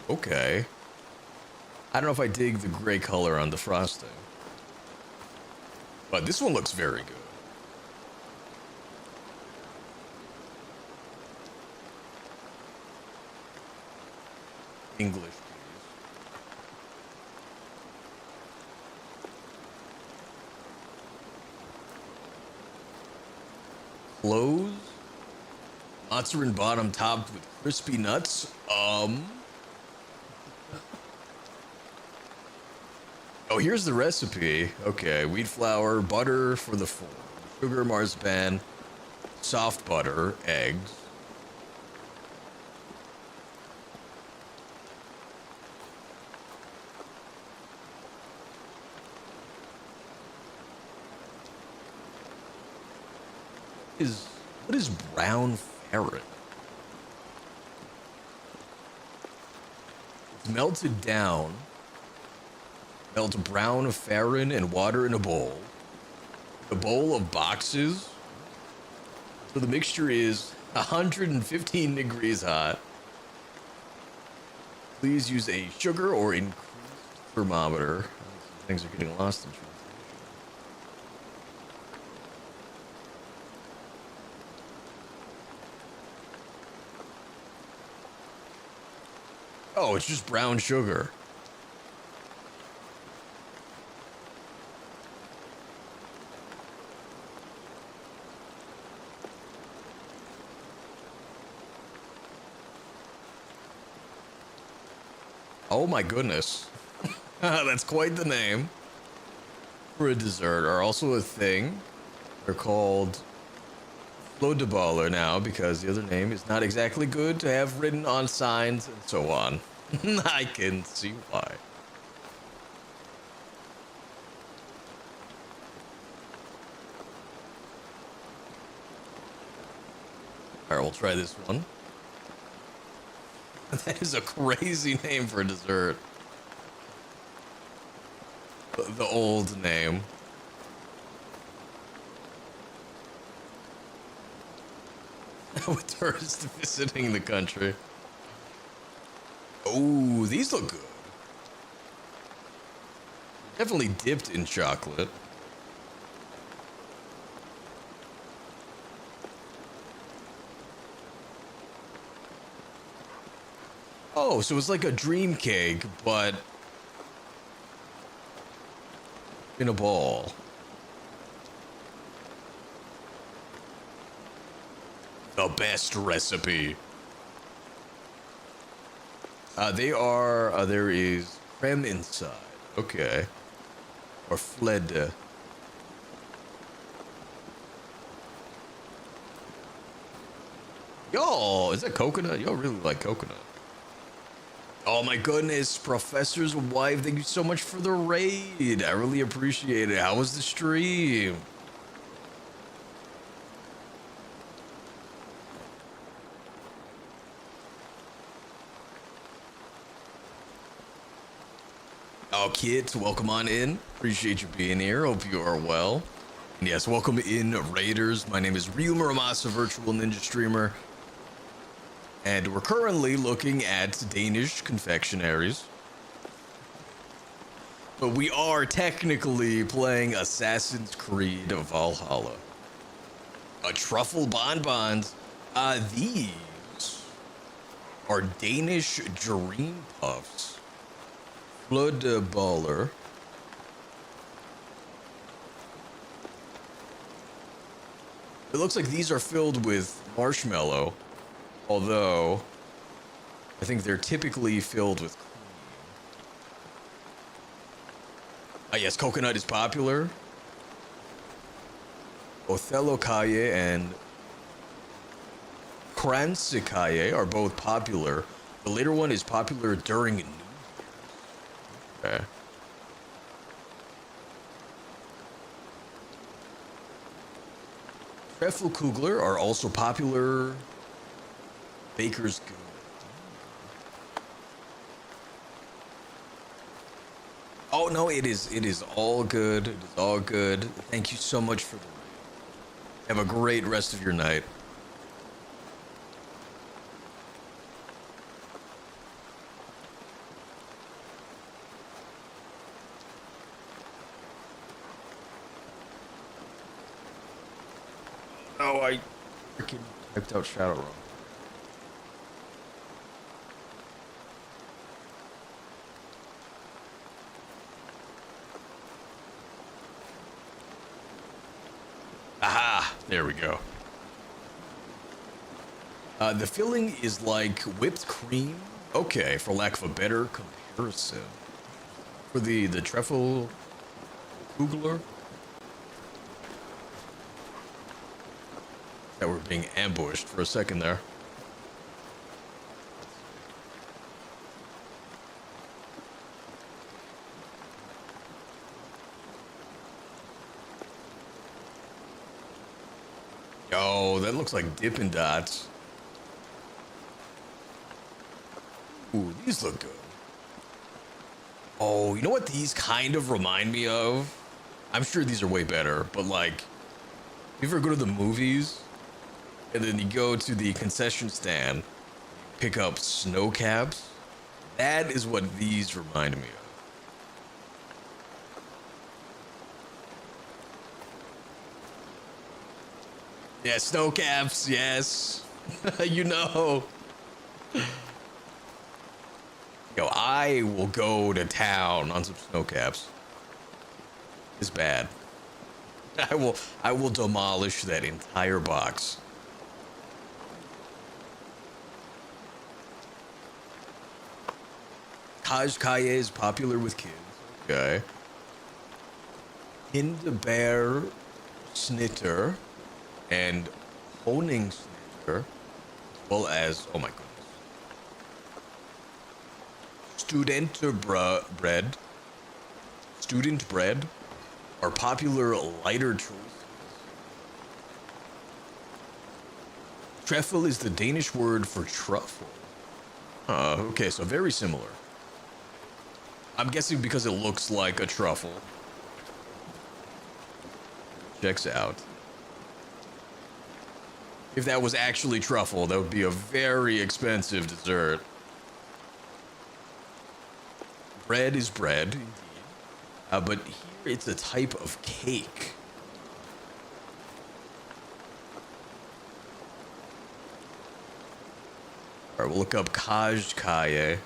Okay. I don't know if I dig the gray color on the frosting. But this one looks very good. English, please. Close. Matsurin bottom topped with crispy nuts. Oh, here's the recipe. Okay, wheat flour, butter for the form, sugar, marzipan, soft butter, eggs. What is brown ferret? It's melted down. Melt brown farron and water in a bowl. A bowl of boxes. So the mixture is 115 degrees hot. Please use a sugar or increased thermometer. Things are getting lost in translation. Oh, it's just brown sugar. Oh my goodness. That's quite the name for a dessert. Are also a thing. They're called Flødeballer now because the other name is not exactly good to have written on signs and so on. I can see why. Alright, we'll try this one. That is a crazy name for a dessert. The old name. With tourists visiting the country. Oh, these look good. Definitely dipped in chocolate. Oh, so it's like a dream cake, but in a ball. The best recipe. There is creme inside. Okay. Or fled. Y'all, is that coconut? Y'all really like coconut. Oh my goodness, Professor's wife, thank you so much for the raid. I really appreciate it. How was the stream? Oh, kids, welcome on in. Appreciate you being here. Hope you are well. And yes, welcome in, Raiders. My name is RyuMuramasa, virtual ninja streamer. And we're currently looking at Danish confectionaries. But we are technically playing Assassin's Creed Valhalla. A truffle bonbons. These are Danish dream puffs. Flødeballer. It looks like these are filled with marshmallow, although I think they're typically filled with cream. Yes, coconut is popular. Othellokaye and Kransikaye are both popular. The later one is popular during New Year's. Okay. Treffelkugler are also popular. Baker's good. Oh no, it is all good. It is all good. Thank you so much for the raid. Have a great rest of your night. Oh, I freaking typed out shadow wrong. Aha! There we go. The filling is like whipped cream. Okay, for lack of a better comparison. For the truffle kugler. That we're being ambushed for a second there. Yo, that looks like Dippin' Dots. Ooh, these look good. Oh, you know what these kind of remind me of? I'm sure these are way better, but like, you ever go to the movies and then you go to the concession stand, pick up snow caps? That is what these remind me of. Yeah, snow caps, yes. You know. Yo, I will go to town on some snow caps. It's bad. I will demolish that entire box. Kajkaye is popular with kids. Okay. Hindebear Snitter and Honing Snitter, as well as, oh my goodness, Student bread are popular lighter choices. Treffel is the Danish word for truffle. Okay, so very similar. I'm guessing because it looks like a truffle. Checks out. If that was actually truffle, that would be a very expensive dessert. Bread is bread, indeed. But here it's a type of cake. Alright, we'll look up Kajkaye.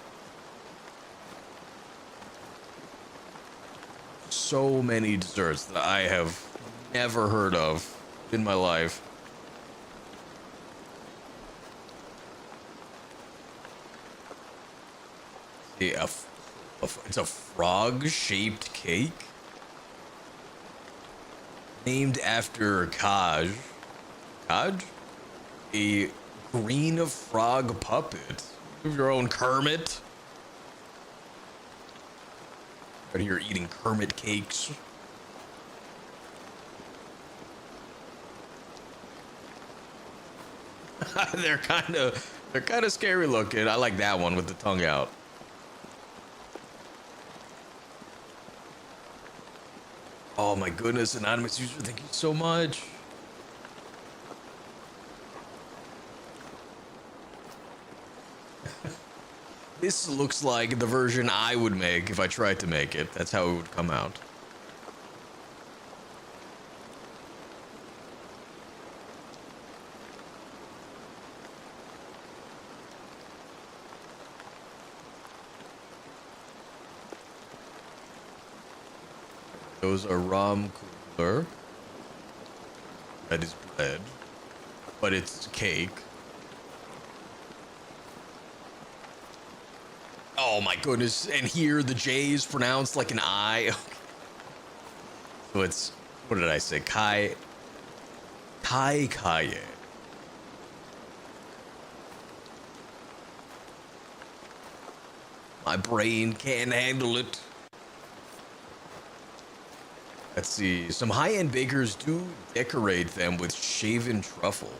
So many desserts that I have never heard of in my life. It's a frog-shaped cake named after Kaj. Kaj? A green frog puppet. You have your own Kermit. Out here eating Kermit cakes. They're kind of scary looking. I like that one with the tongue out. Oh my goodness, anonymous user, thank you so much. This looks like the version I would make if I tried to make it. That's how it would come out. Those are rum cooler. That is bread, but it's cake. Oh my goodness, and here the J is pronounced like an I. So it's, what did I say? Kaye. My brain can't handle it. Let's see, some high-end bakers do decorate them with shaven truffle.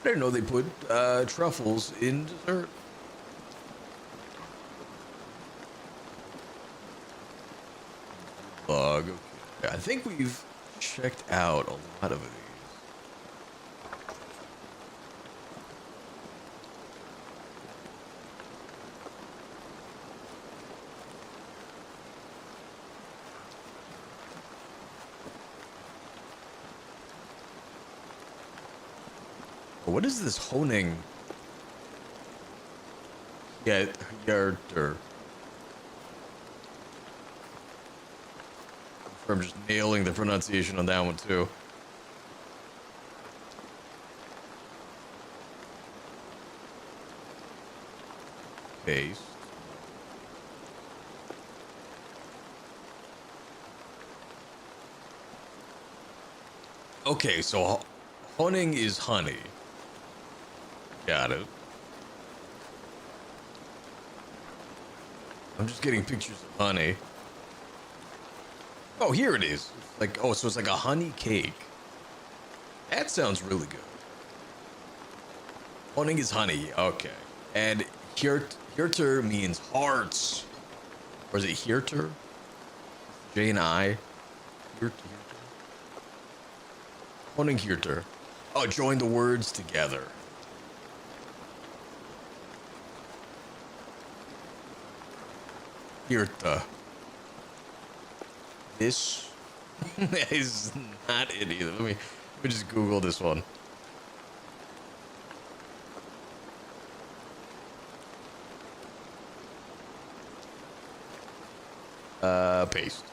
I didn't know they put truffles in dessert. Log. Okay. I think we've checked out a lot of these. What is this honing? Yeah, yarder. I'm just nailing the pronunciation on that one too. Paste. Okay, so honing is honey. Got it. I'm just getting pictures of honey. Oh, here it is. Like, oh, so it's like a honey cake. That sounds really good. Honing is honey, okay. And Hjorter means hearts. Or is it Hjorter? J and I. Hjorter. Honing Hjorter. Oh, join the words together. Hjorta. This is not it either. Let me just Google this one. Paste.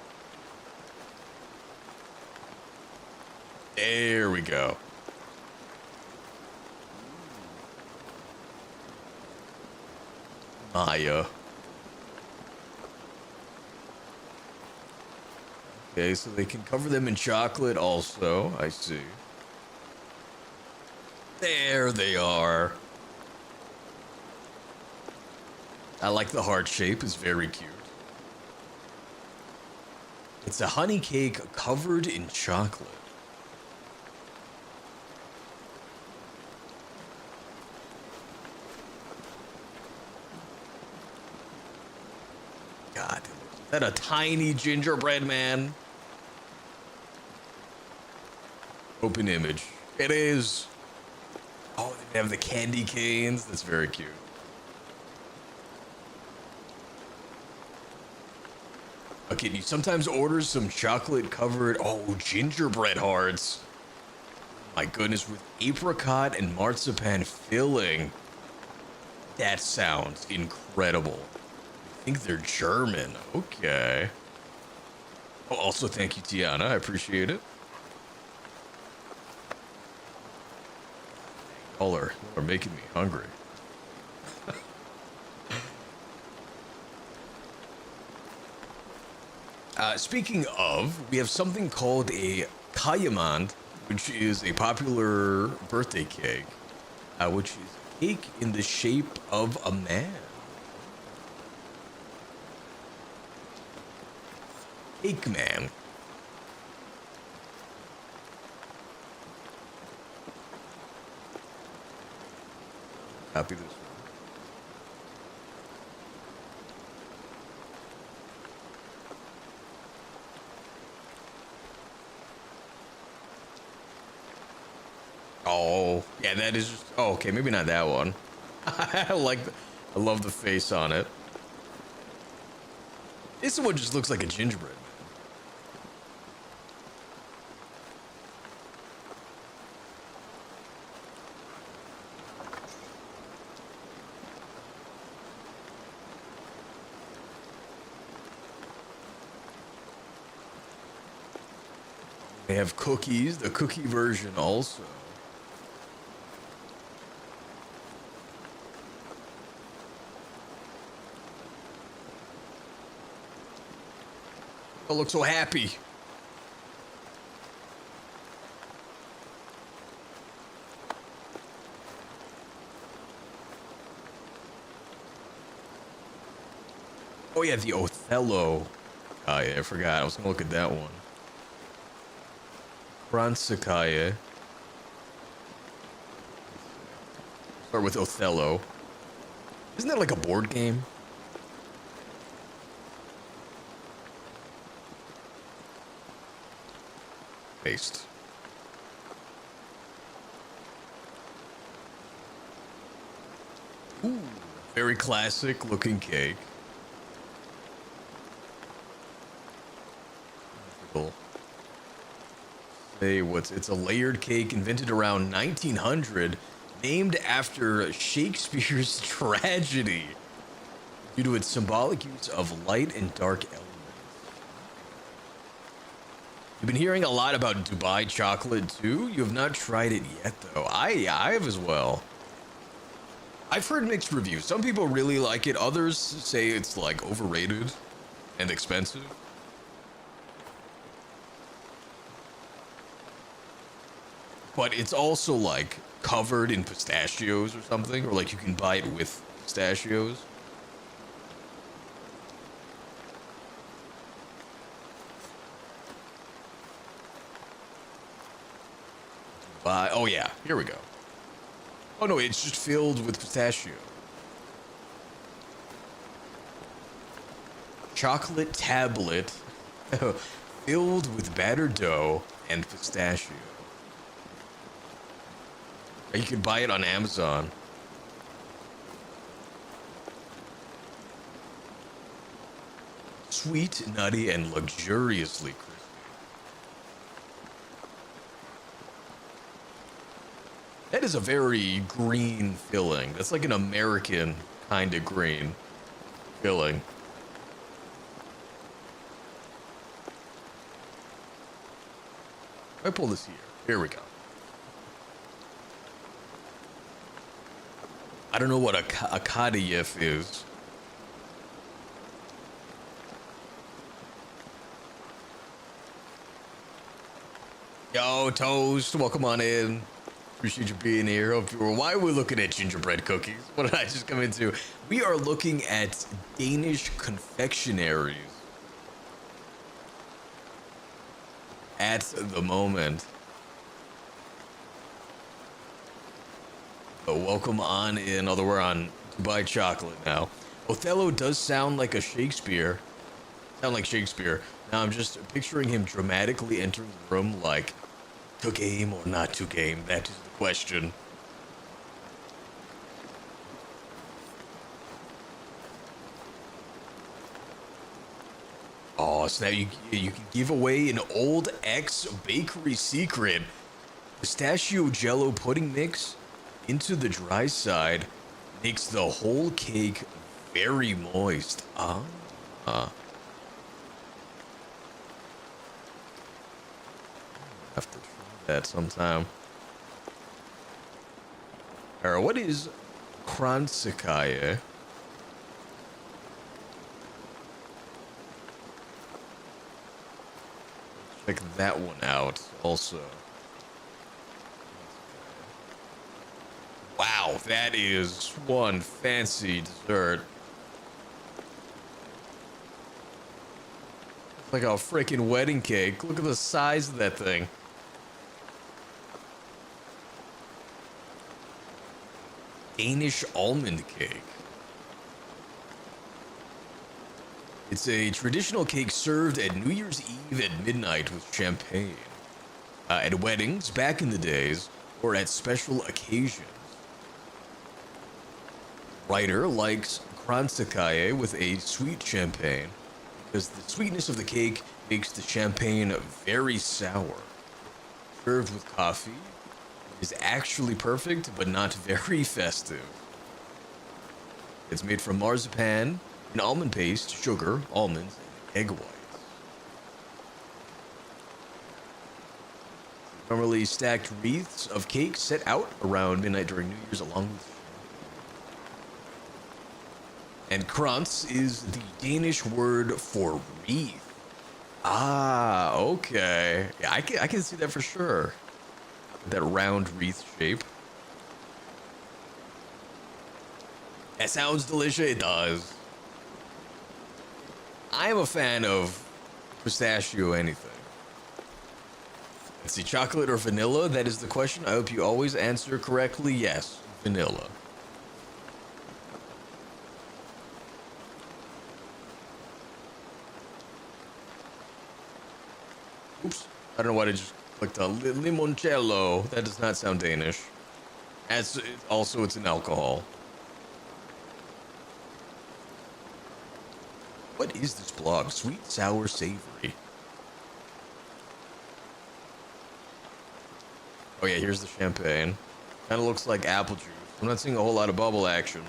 There we go. Maya. Okay, so they can cover them in chocolate also. I see. There they are. I like the heart shape. It's very cute. It's a honey cake covered in chocolate. God, is that a tiny gingerbread man? Open image. It is. Oh, they have the candy canes. That's very cute. Okay, you sometimes order some chocolate covered, gingerbread hearts. My goodness, with apricot and marzipan filling. That sounds incredible. I think they're German. Okay. Oh, also thank you, Tiana. I appreciate it. Y'all are making me hungry. Speaking of, we have something called a kayamand, which is a popular birthday cake, which is a cake in the shape of a man. Cake man. Copy this. Oh, yeah, that is just, oh, okay, maybe not that one. I love the face on it. This one just looks like a gingerbread man. They have cookies, the cookie version also. I look so happy. Oh yeah, the Othello. Oh yeah, I forgot. I was gonna look at that one. Fransakaya. Start with Othello. Isn't that like a board game? Paste. Ooh, very classic looking cake. Cool. Say it's a layered cake invented around 1900, named after Shakespeare's tragedy due to its symbolic use of light and dark elements. You've been hearing a lot about Dubai chocolate too. You have not tried it yet though. I have as well. I've heard mixed reviews. Some people really like it. Others say it's like overrated and expensive. But it's also like covered in pistachios or something, or like you can buy it with pistachios. Oh yeah, here we go. Oh no, it's just filled with pistachio. Chocolate tablet filled with battered dough and pistachio. You can buy it on Amazon. Sweet, nutty, and luxuriously crispy. That is a very green filling. That's like an American kind of green filling. I pull this here. Here we go. I don't know what a kadayif is. Yo, Toast, welcome on in. Appreciate you being here. Hope you were. Why are we looking at gingerbread cookies? What did I just come into? We are looking at Danish confectionaries at the moment. So welcome on in. Although we're on Dubai chocolate now. Othello does sound like a Shakespeare. Sound like Shakespeare. Now I'm just picturing him dramatically entering the room like, to game or not to game? That is the question. Oh, so now you can give away an old ex-bakery secret. Pistachio jello pudding mix into the dry side makes the whole cake very moist. Have to try that sometime. Alright, what is kransekaya? Check that one out also. Wow, that is one fancy dessert. It's like a freaking wedding cake. Look at the size of that thing. Danish almond cake. It's a traditional cake served at New Year's Eve at midnight with champagne. At weddings, back in the days, or at special occasions. Writer likes kransekaya with a sweet champagne because the sweetness of the cake makes the champagne very sour. Served with coffee, it is actually perfect but not very festive. It's made from marzipan, and almond paste, sugar, almonds, and egg whites. Normally stacked wreaths of cake set out around midnight during New Year's along with. And krans is the Danish word for wreath. Ah, okay. Yeah, I can see that for sure. That round wreath shape. That sounds delicious. It does. I am a fan of pistachio anything. Let's see, chocolate or vanilla? That is the question. I hope you always answer correctly. Yes, vanilla. Oops. I don't know why I just clicked on limoncello. That does not sound Danish. As also, it's an alcohol. What is this blog? Sweet, sour, savory. Oh yeah, here's the champagne. Kind of looks like apple juice. I'm not seeing a whole lot of bubble action.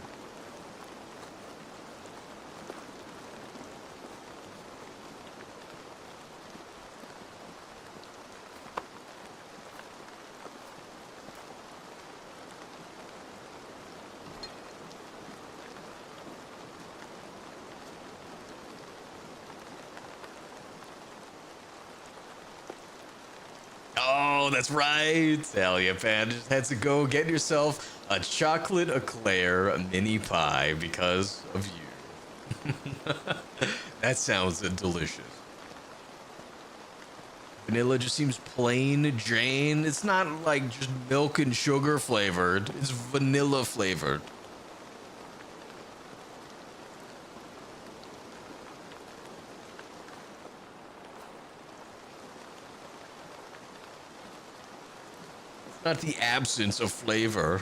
Oh, that's right. Hell yeah, man. Just had to go get yourself a chocolate eclair mini pie because of you. That sounds delicious. Vanilla just seems plain Jane. It's not like just milk and sugar flavored. It's vanilla flavored. Not the absence of flavor.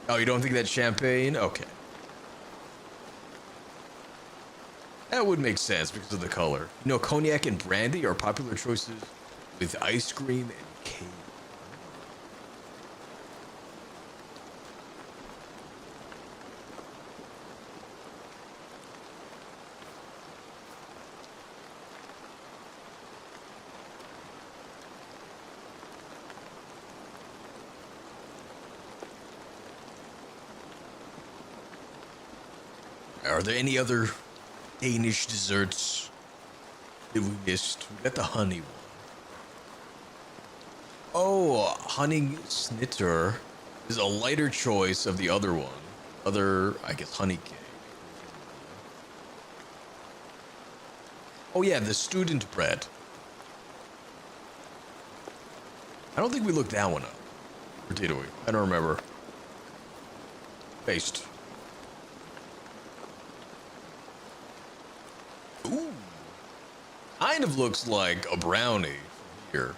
Oh, you don't think that's champagne? Okay. That would make sense because of the color. You know, cognac and brandy are popular choices with ice cream and cake. Are there any other Danish desserts that we missed? We got the honey one. Oh, honey snitter is a lighter choice of the other one. I guess, honey cake. Oh yeah, the student bread. I don't think we looked that one up. Or did we? I don't remember. Paste. Ooh. Kind of looks like a brownie from here.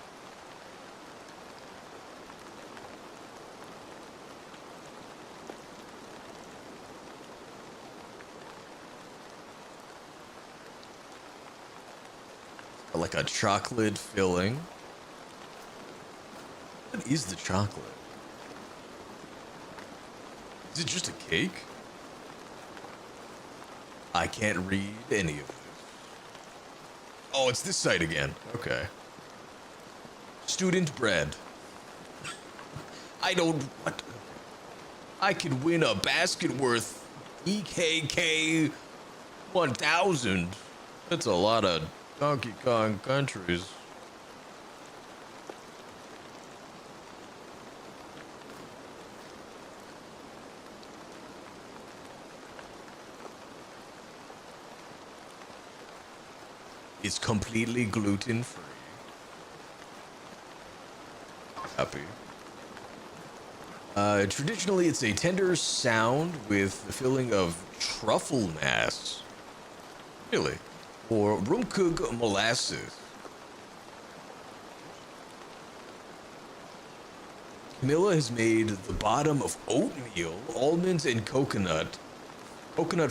Like a chocolate filling. What is the chocolate? Is it just a cake? I can't read any of this. Oh, it's this site again. Okay. Student bread. What? I could win a basket worth EKK 1000. That's a lot of Donkey Kong countries. It's completely gluten-free. Happy. Traditionally, it's a tender sound with the filling of truffle mass. Really? Or rumkug molasses. Camilla has made the bottom of oatmeal, almonds, and coconut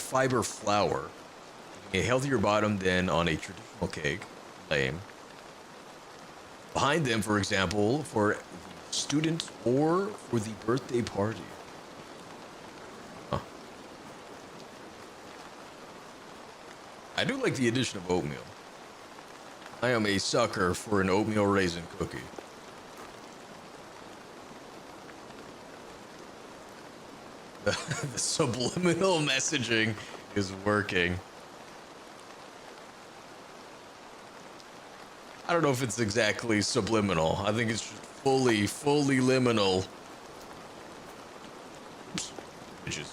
fiber flour. A healthier bottom than on a traditional cake. Lame. Behind them, for example, for the student or for the birthday party. Huh. I do like the addition of oatmeal. I am a sucker for an oatmeal raisin cookie. The subliminal messaging is working. I don't know if it's exactly subliminal. I think it's just fully liminal. Oops. Bitches.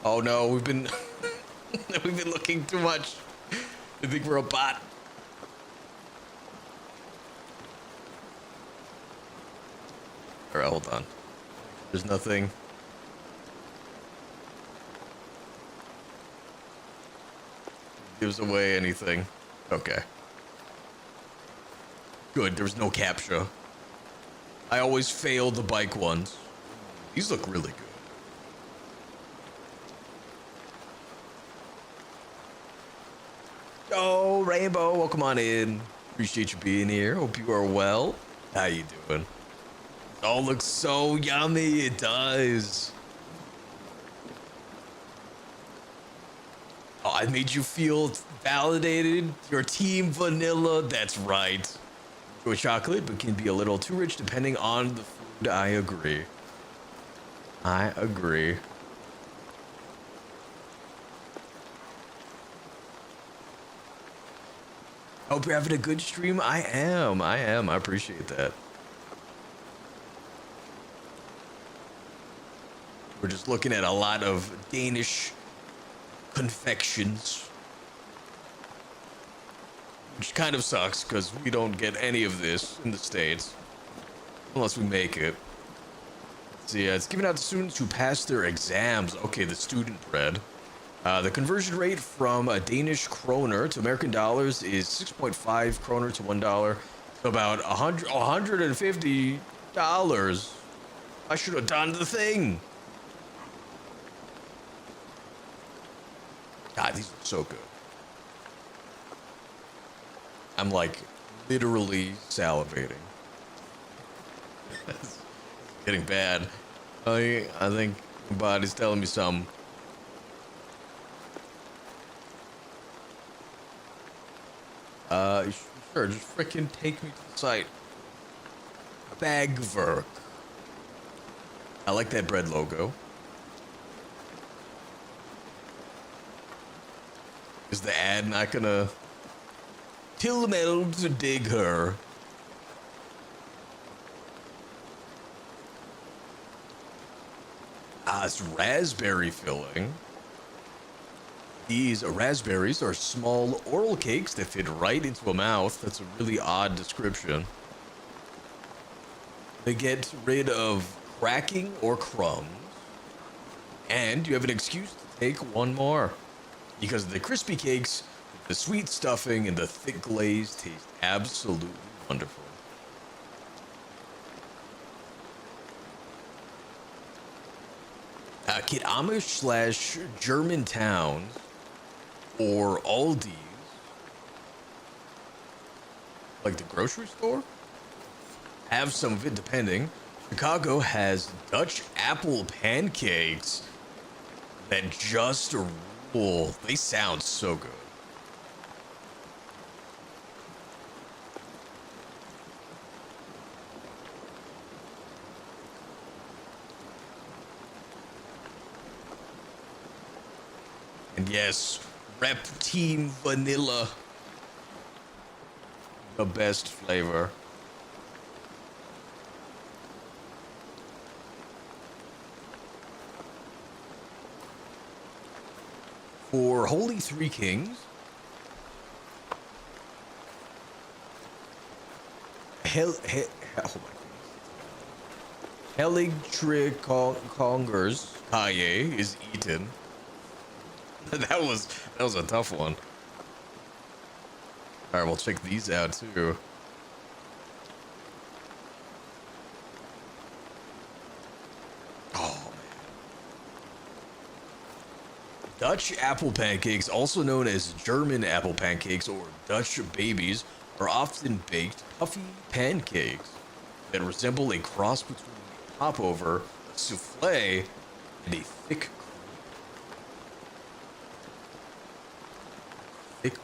Oh no, we've been looking too much. I think we're a bot. Alright, hold on. There's nothing. Gives away anything. Okay. Good, there's no captcha. I always fail the bike ones. These look really good. Oh, Rainbow, welcome on in. Appreciate you being here. Hope you are well. How you doing? It all looks so yummy, it does. Oh, I made you feel validated. Your team vanilla, that's right. Enjoy chocolate, but can be a little too rich depending on the food. I agree. I agree. Hope you're having a good stream. I am. I appreciate that. We're just looking at a lot of Danish confections. Which kind of sucks, because we don't get any of this in the States. Unless we make it. So yeah, it's given out to students who pass their exams. Okay, the student bread. The conversion rate from a Danish kroner to American dollars is 6.5 kroner to $1. So about $150. I should have done the thing. God, these are so good. I'm like literally salivating. It's getting bad. I think my body's telling me something. Sure, just frickin' take me to the site. Bagverk. I like that bread logo. Is the ad not gonna... Tilmeld to dig her. It's raspberry filling. These raspberries are small oral cakes that fit right into a mouth. That's a really odd description. They get rid of cracking or crumbs. And you have an excuse to take one more. Because the crispy cakes, the sweet stuffing, and the thick glaze taste absolutely wonderful. Kid Amish / German towns or Aldi's, like the grocery store, have some of it depending. Chicago has Dutch apple pancakes that just rule. They sound so good. And yes, Rep Team Vanilla. The best flavor. For Holy Three Kings, Heligtrikongers Kaye is eaten. That was a tough one. All right, we'll check these out too. Oh man. Dutch apple pancakes, also known as German apple pancakes or Dutch babies, are often baked puffy pancakes that resemble a cross between a popover, a souffle, and a thick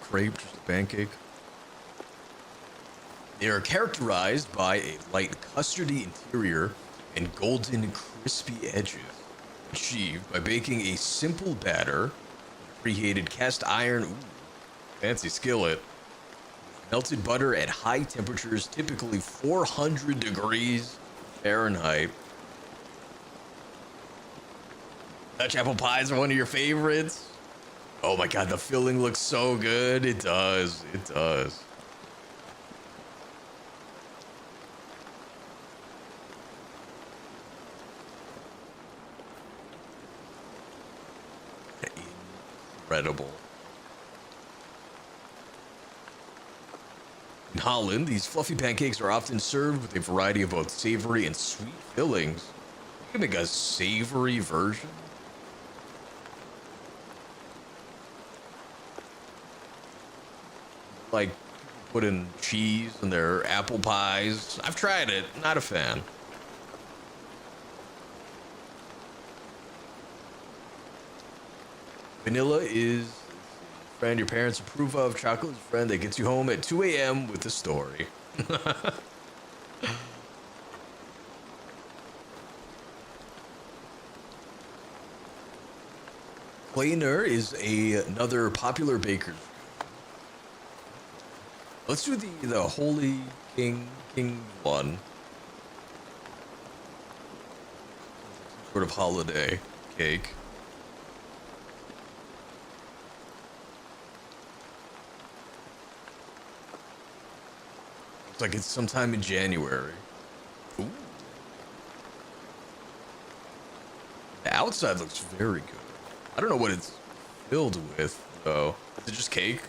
crepe, just a pancake. They are characterized by a light custardy interior and golden crispy edges, achieved by baking a simple batter in a preheated cast iron, fancy skillet, melted butter at high temperatures, typically 400 degrees Fahrenheit. Dutch apple pies are one of your favorites? Oh my god, the filling looks so good. It does. It does. Incredible. In Holland, these fluffy pancakes are often served with a variety of both savory and sweet fillings. You can make a savory version. Like, put in cheese in their apple pies. I've tried it. Not a fan. Vanilla is a friend your parents approve of. Chocolate is a friend that gets you home at 2 a.m. with a story. Kleiner is another popular baker's. Let's do the Holy King one. Sort of holiday cake. Looks like it's sometime in January. Ooh. The outside looks very good. I don't know what it's filled with, though. Is it just cake?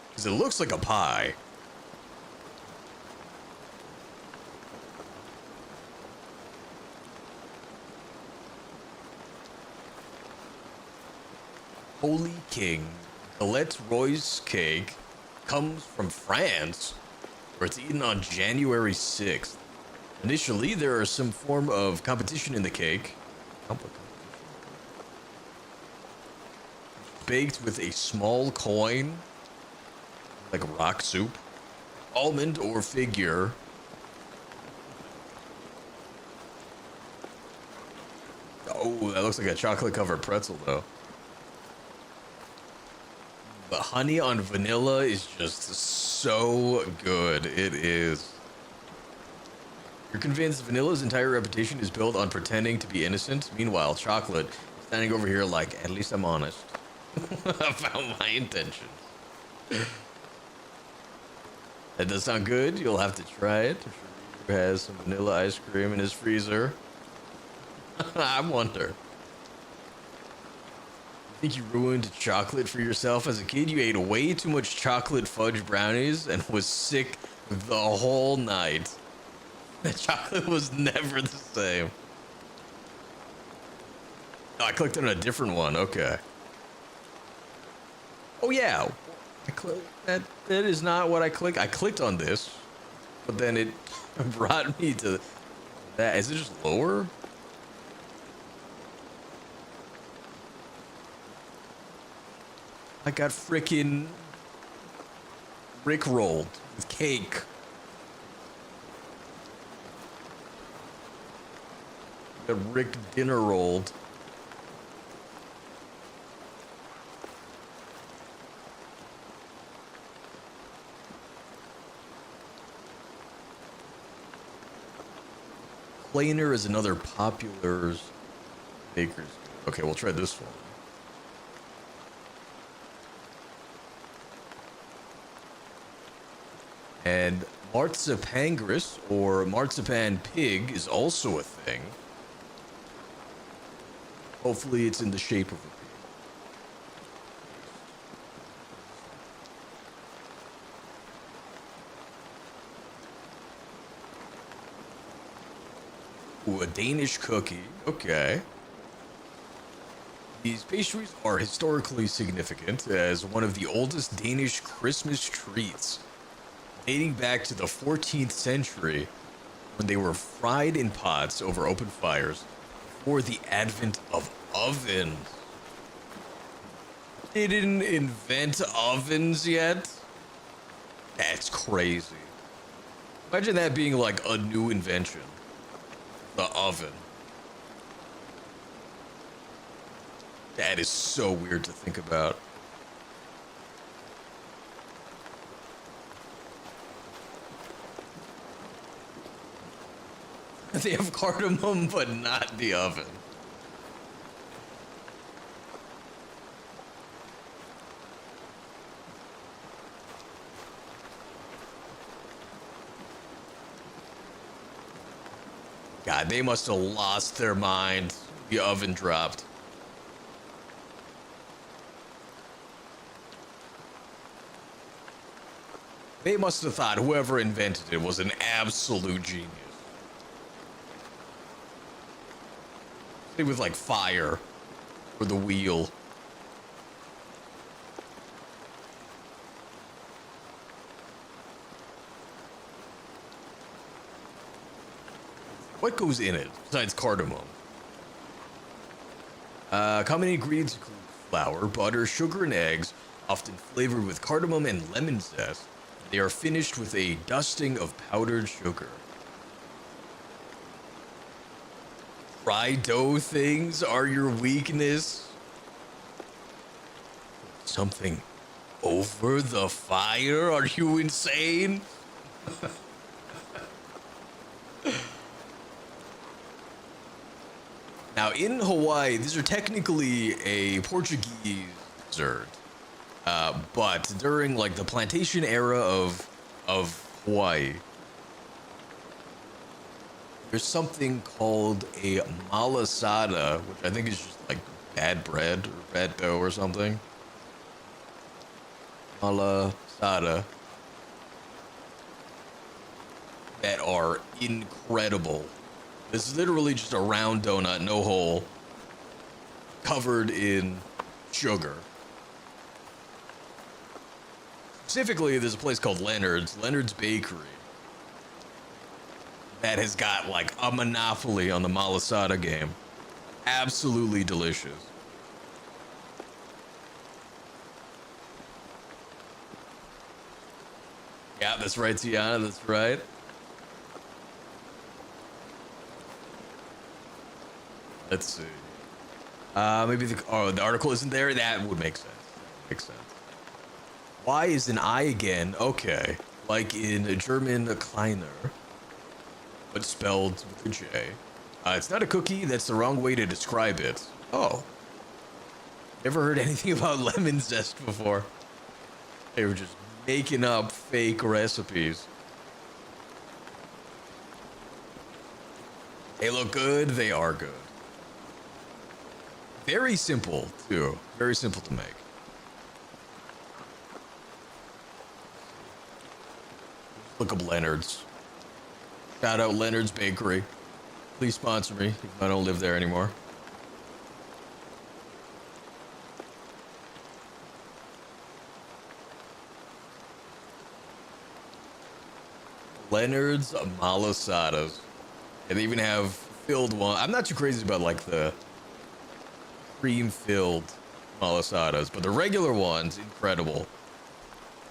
Because it looks like a pie. Holy King Galette Roy's cake comes from France, where it's eaten on January 6th. Initially, there are some form of competition in the cake. Baked with a small coin, like a rock soup, almond or figure. Oh, that looks like a chocolate-covered pretzel, though. The honey on vanilla is just so good. It is. You're convinced Vanilla's entire reputation is built on pretending to be innocent. Meanwhile, Chocolate is standing over here like, at least I'm honest about my intentions. That does sound good. You'll have to try it. I'm sure he has some vanilla ice cream in his freezer. I wonder. You think you ruined chocolate for yourself as a kid? You ate way too much chocolate fudge brownies and was sick the whole night. The chocolate was never the same. Oh, I clicked on a different one. Okay. Oh yeah. That is not what I clicked. I clicked on this, but then it brought me to that. Is it just lower? I got freaking rickrolled with cake. Got Rick dinner rolled. Planer is another popular baker's. Okay, we'll try this one. And Marzipangris, or marzipan pig, is also a thing. Hopefully it's in the shape of a pig. Ooh, a Danish cookie. Okay. These pastries are historically significant as one of the oldest Danish Christmas treats, dating back to the 14th century when they were fried in pots over open fires before the advent of ovens. They didn't invent ovens yet? That's crazy. Imagine that being like a new invention. The oven. That is so weird to think about. They have cardamom, but not the oven. God, they must have lost their mind. The oven dropped. They must have thought whoever invented it was an absolute genius. Same with like fire or the wheel. What goes in it besides cardamom? Common ingredients include flour, butter, sugar, and eggs, often flavored with cardamom and lemon zest. They are finished with a dusting of powdered sugar. Dry dough things are your weakness? Something over the fire? Are you insane? Now, in Hawaii, these are technically a Portuguese dessert, but during like the plantation era of Hawaii, there's something called a malasada, which I think is just like bad bread or bad dough or something. Malasada. That are incredible. It's literally just a round donut, no hole, covered in sugar. Specifically, there's a place called Leonard's Bakery, that has got like a monopoly on the malasada game. Absolutely delicious. Yeah, that's right, Tiana, that's right. Let's see. Maybe the article isn't there? That would make sense. Makes sense. Why is an I again? Okay. Like in a German Kleiner. but spelled with a J. It's not a cookie, that's the wrong way to describe it. Oh. Never heard anything about lemon zest before. They were just making up fake recipes. They look good, they are good. Very simple, too. Very simple to make. Look up Leonard's. Shout out Leonard's Bakery. Please sponsor me if I don't live there anymore. Leonard's Malasadas. And they even have filled one. I'm not too crazy about like the cream-filled malasadas, but the regular ones, incredible.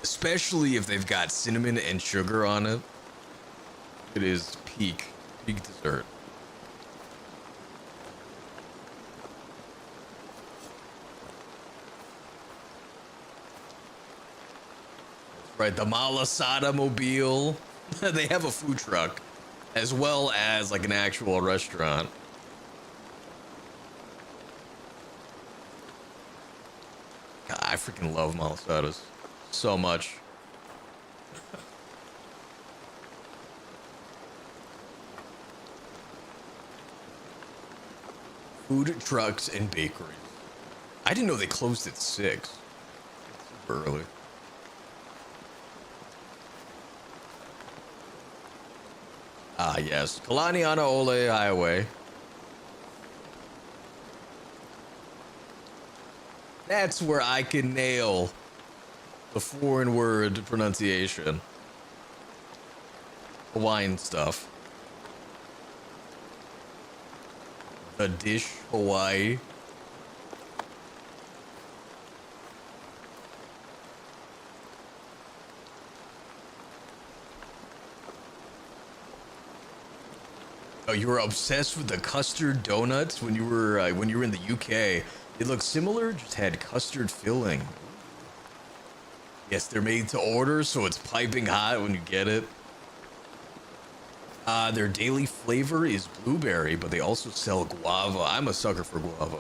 Especially if they've got cinnamon and sugar on it. It is peak dessert. Right, the Malasada Mobile. They have a food truck as well as like an actual restaurant. God, I freaking love Malasadas so much. Food trucks and bakeries. I didn't know they closed at 6. Super early. Ah, yes. Kalaniana Ole Highway. That's where I can nail the foreign word pronunciation. Hawaiian stuff. The dish Hawaii. Oh, you were obsessed with the custard donuts when you were in the UK. It looked similar, just had custard filling. Yes, they're made to order, so it's piping hot when you get it. Their daily flavor is blueberry, but they also sell guava. I'm a sucker for guava.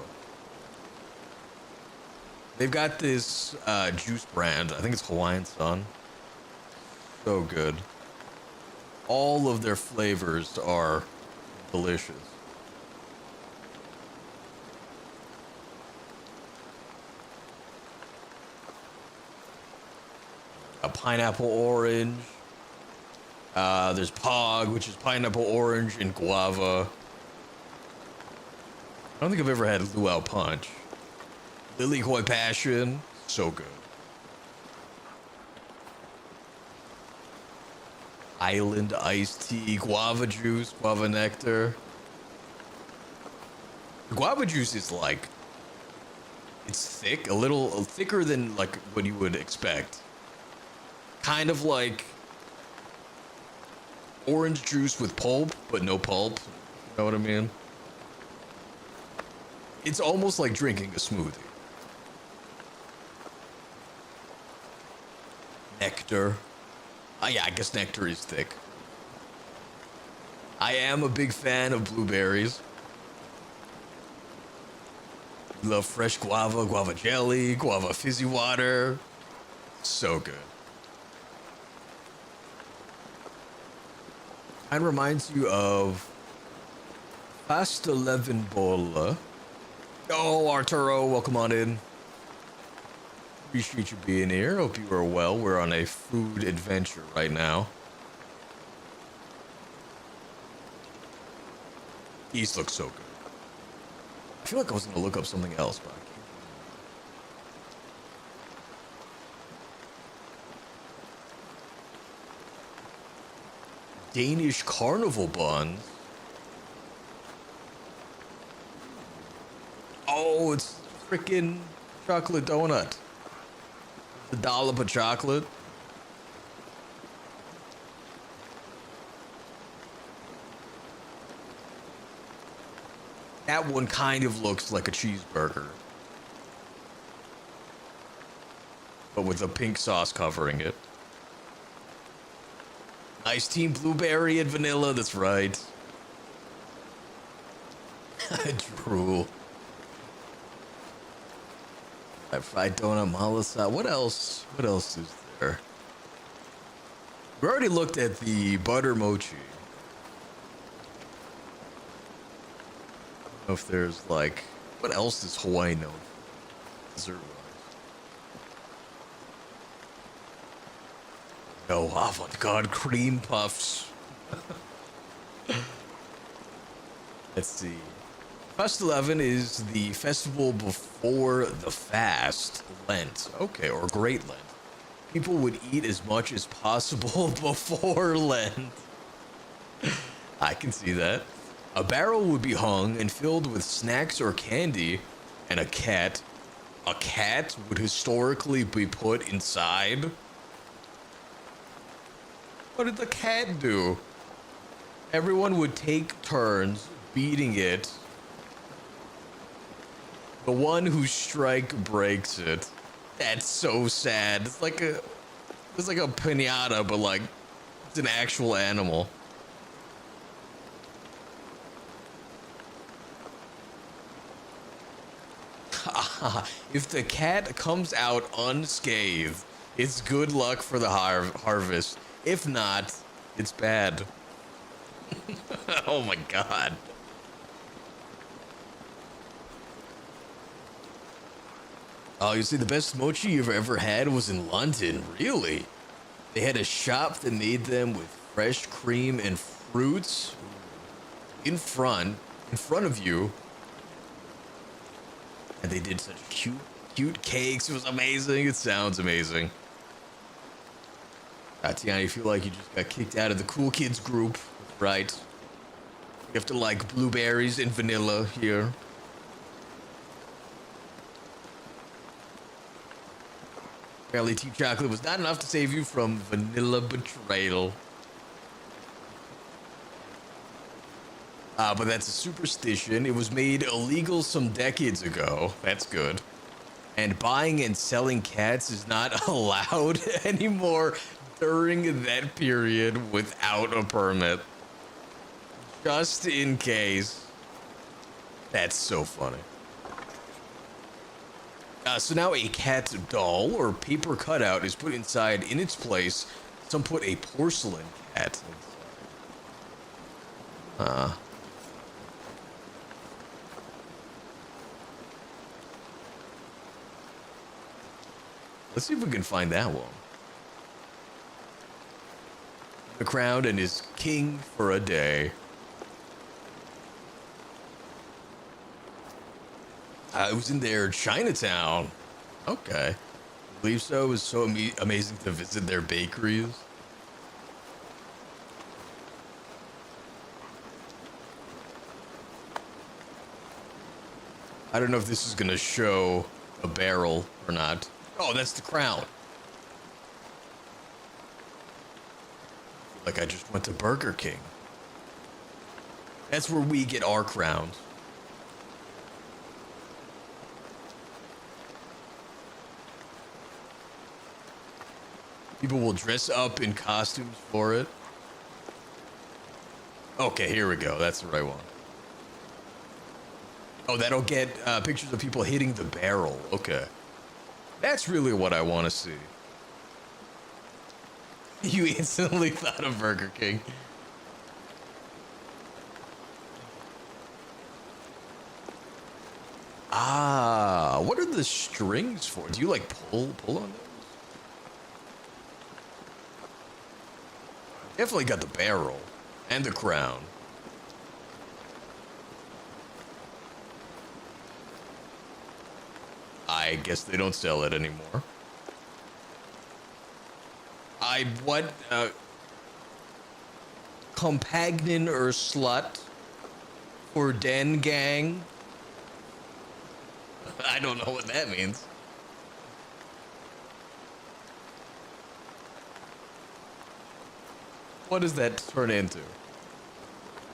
They've got this juice brand. I think it's Hawaiian Sun. So good. All of their flavors are delicious. A pineapple orange. There's Pog, which is pineapple orange and guava. I don't think I've ever had luau punch. Lily Koi Passion, so good. Island iced tea, guava juice, guava nectar. The guava juice is like, it's thick, a little thicker than like what you would expect. Kind of like orange juice with pulp, but no pulp. You know what I mean? It's almost like drinking a smoothie. Nectar. Oh yeah, I guess nectar is thick. I am a big fan of blueberries. Love fresh guava, guava jelly, guava fizzy water. So good. Kind of reminds you of Fast 11 Bola. Oh, Arturo, welcome on in. Appreciate you being here. Hope you are well. We're on a food adventure right now. These look so good. I feel like I was going to look up something else, but I can't. Danish carnival buns. Oh, it's freaking chocolate donut. The dollop of chocolate. That one kind of looks like a cheeseburger, but with a pink sauce covering it. Nice team blueberry and vanilla, that's right. Drool. Fried donut, malasa. What else? What else is there? We already looked at the butter mochi. I don't know if there's like, what else is Hawaii known for? Dessert-wise. No, avant-garde cream puffs. Let's see. Fast 11 is the festival before the fast, Lent. Okay, or Great Lent. People would eat as much as possible before Lent. I can see that. A barrel would be hung and filled with snacks or candy, and a cat would historically be put inside. What did the cat do? Everyone would take turns beating it. The one whose strike breaks it. That's so sad. It's like a piñata, but like it's an actual animal. If the cat comes out unscathed, it's good luck for the harvest. If not, it's bad. Oh my god. Oh, you see, the best mochi you've ever had was in London. Really? They had a shop that made them with fresh cream and fruits in front of you. And they did such cute cakes. It was amazing. It sounds amazing. Tatiana, you feel like you just got kicked out of the cool kids group, right? You have to like blueberries and vanilla here. Apparently tea chocolate was not enough to save you from vanilla betrayal. But that's a superstition. It was made illegal some decades ago. That's good. And buying and selling cats is not allowed anymore during that period without a permit. Just in case. That's so funny. So now a cat doll or paper cutout is put inside. In its place, some put a porcelain cat inside. Let's see if we can find that one. The crown and is king for a day. It was in their Chinatown. Okay. I believe so. It was so amazing to visit their bakeries. I don't know if this is going to show a barrel or not. Oh, that's the crown. Like I just went to Burger King. That's where we get our crowns. People will dress up in costumes for it. Okay, here we go. That's the right one. Oh, that'll get pictures of people hitting the barrel. Okay. That's really what I want to see. You instantly thought of Burger King. Ah, what are the strings for? Do you like pull on those? Definitely got the barrel and the crown. I guess they don't sell it anymore. Compagnon or slut for Den Gang? I don't know what that means. What does that turn into?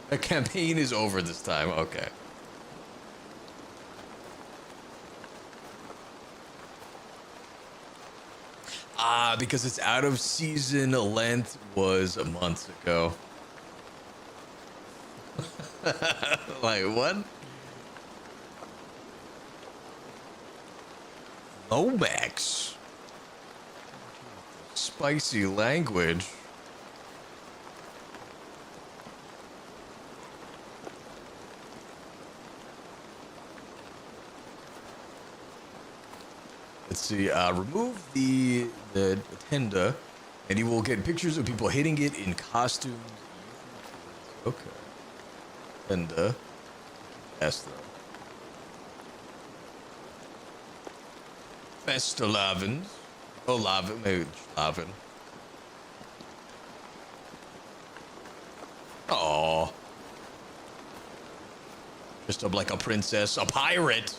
The campaign is over this time. Okay. Because it's out of season length was a month ago. Like, what? Lomax. Spicy language. Let's see, remove the tender, and you will get pictures of people hitting it in costumes. Okay. Tender. Yes, though. Festalavens. Oh, Lavin. Maybe Lavin. Aww. Dressed up like a princess. A pirate.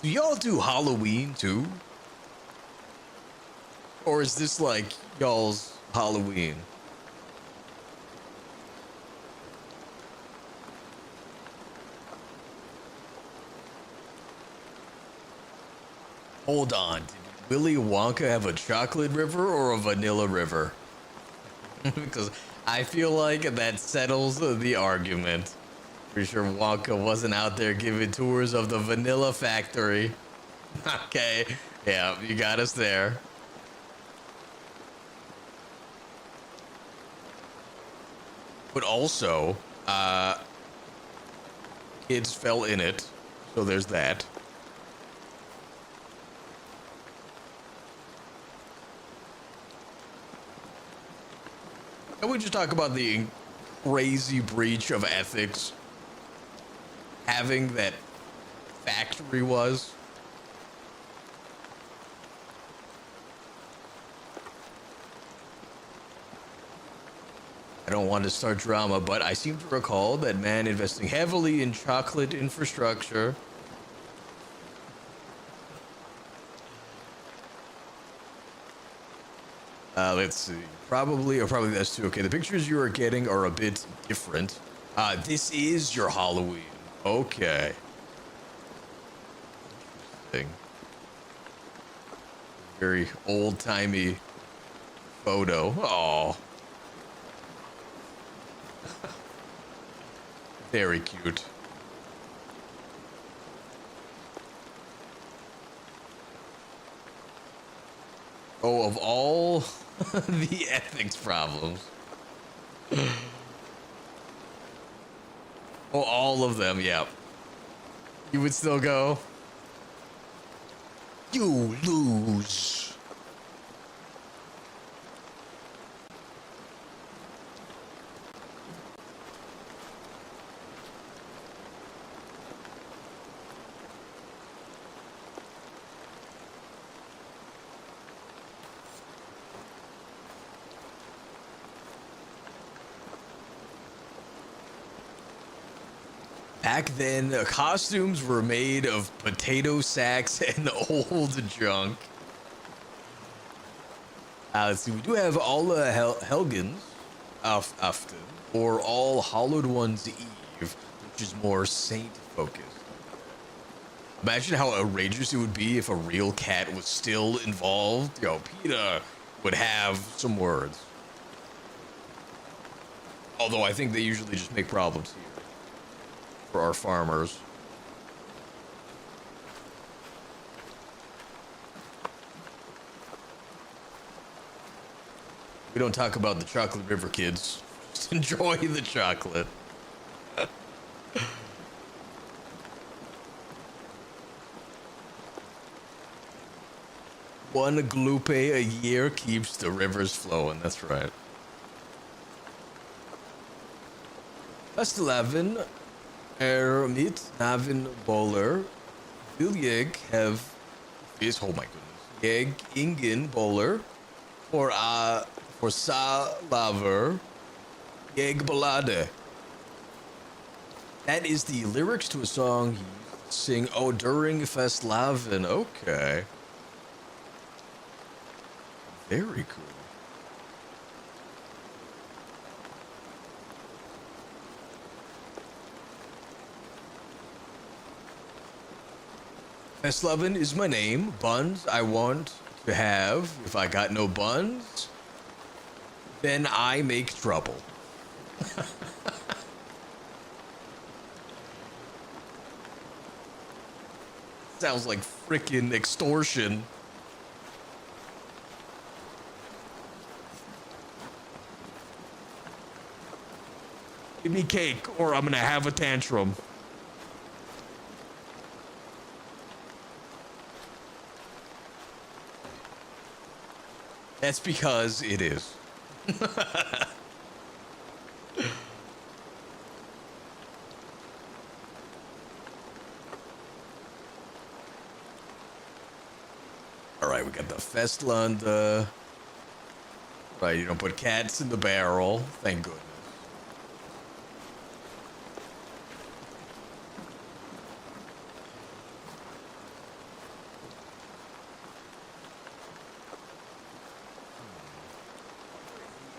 Do y'all do Halloween too? Or is this like y'all's Halloween? Hold on, did Willy Wonka have a chocolate river or a vanilla river? Because I feel like that settles the argument. Pretty sure Wonka wasn't out there giving tours of the vanilla factory. Okay, yeah, you got us there. But also, kids fell in it, so there's that. Can we just talk about the crazy breach of ethics having that factory was? I don't want to start drama, but I seem to recall that man investing heavily in chocolate infrastructure. Let's see. Probably that's too. Okay, the pictures you are getting are a bit different. This is your Halloween. Okay. Interesting. Very old-timey photo. Oh. Very cute. Oh, of all the ethics problems. Oh, all of them, yeah. You would still go? You lose. Back then, costumes were made of potato sacks and old junk. Let's see, we do have Alla Helgens, Afton, or All Hallowed Ones Eve, which is more saint-focused. Imagine how outrageous it would be if a real cat was still involved. Yo, PETA would have some words. Although I think they usually just make problems here for our farmers. We don't talk about the Chocolate River kids. Just enjoy the chocolate. One glupe a year keeps the rivers flowing. That's right. Fastelavn mit Navin Bowler. Viljeg have is oh my goodness. Jeg ingen bowler for Salaver Jeg Ballade. That is the lyrics to a song he sing during Fastelavn. Okay. Very cool. Festlevin is my name. Buns I want to have. If I got no buns, then I make trouble. Sounds like frickin' extortion. Give me cake or I'm gonna have a tantrum. That's because it is. Alright, we got the Festlund. Right, you don't put cats in the barrel. Thank goodness.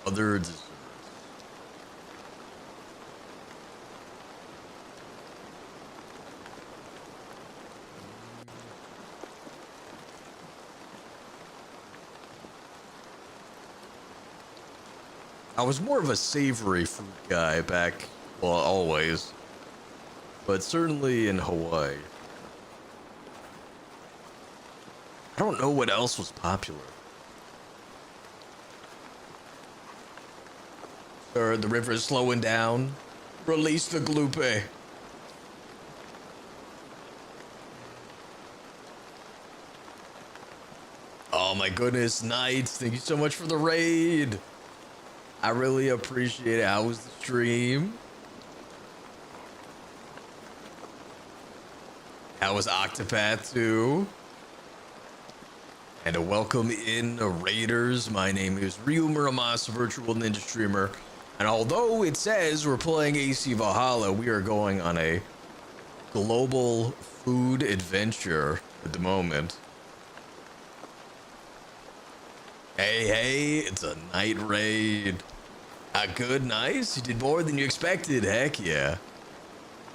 Other desserts. I was more of a savory food guy back, well, always, but certainly in Hawaii. I don't know what else was popular. Sir, the river is slowing down. Release the Gloopy. Oh my goodness, Knights, thank you so much for the raid. I really appreciate it. How was the stream? How was Octopath 2? And a welcome in, Raiders. My name is RyuMuramasa, virtual ninja streamer. And although it says we're playing AC Valhalla, we are going on a global food adventure at the moment. Hey, it's a night raid. Good, nice. You did more than you expected. Heck yeah.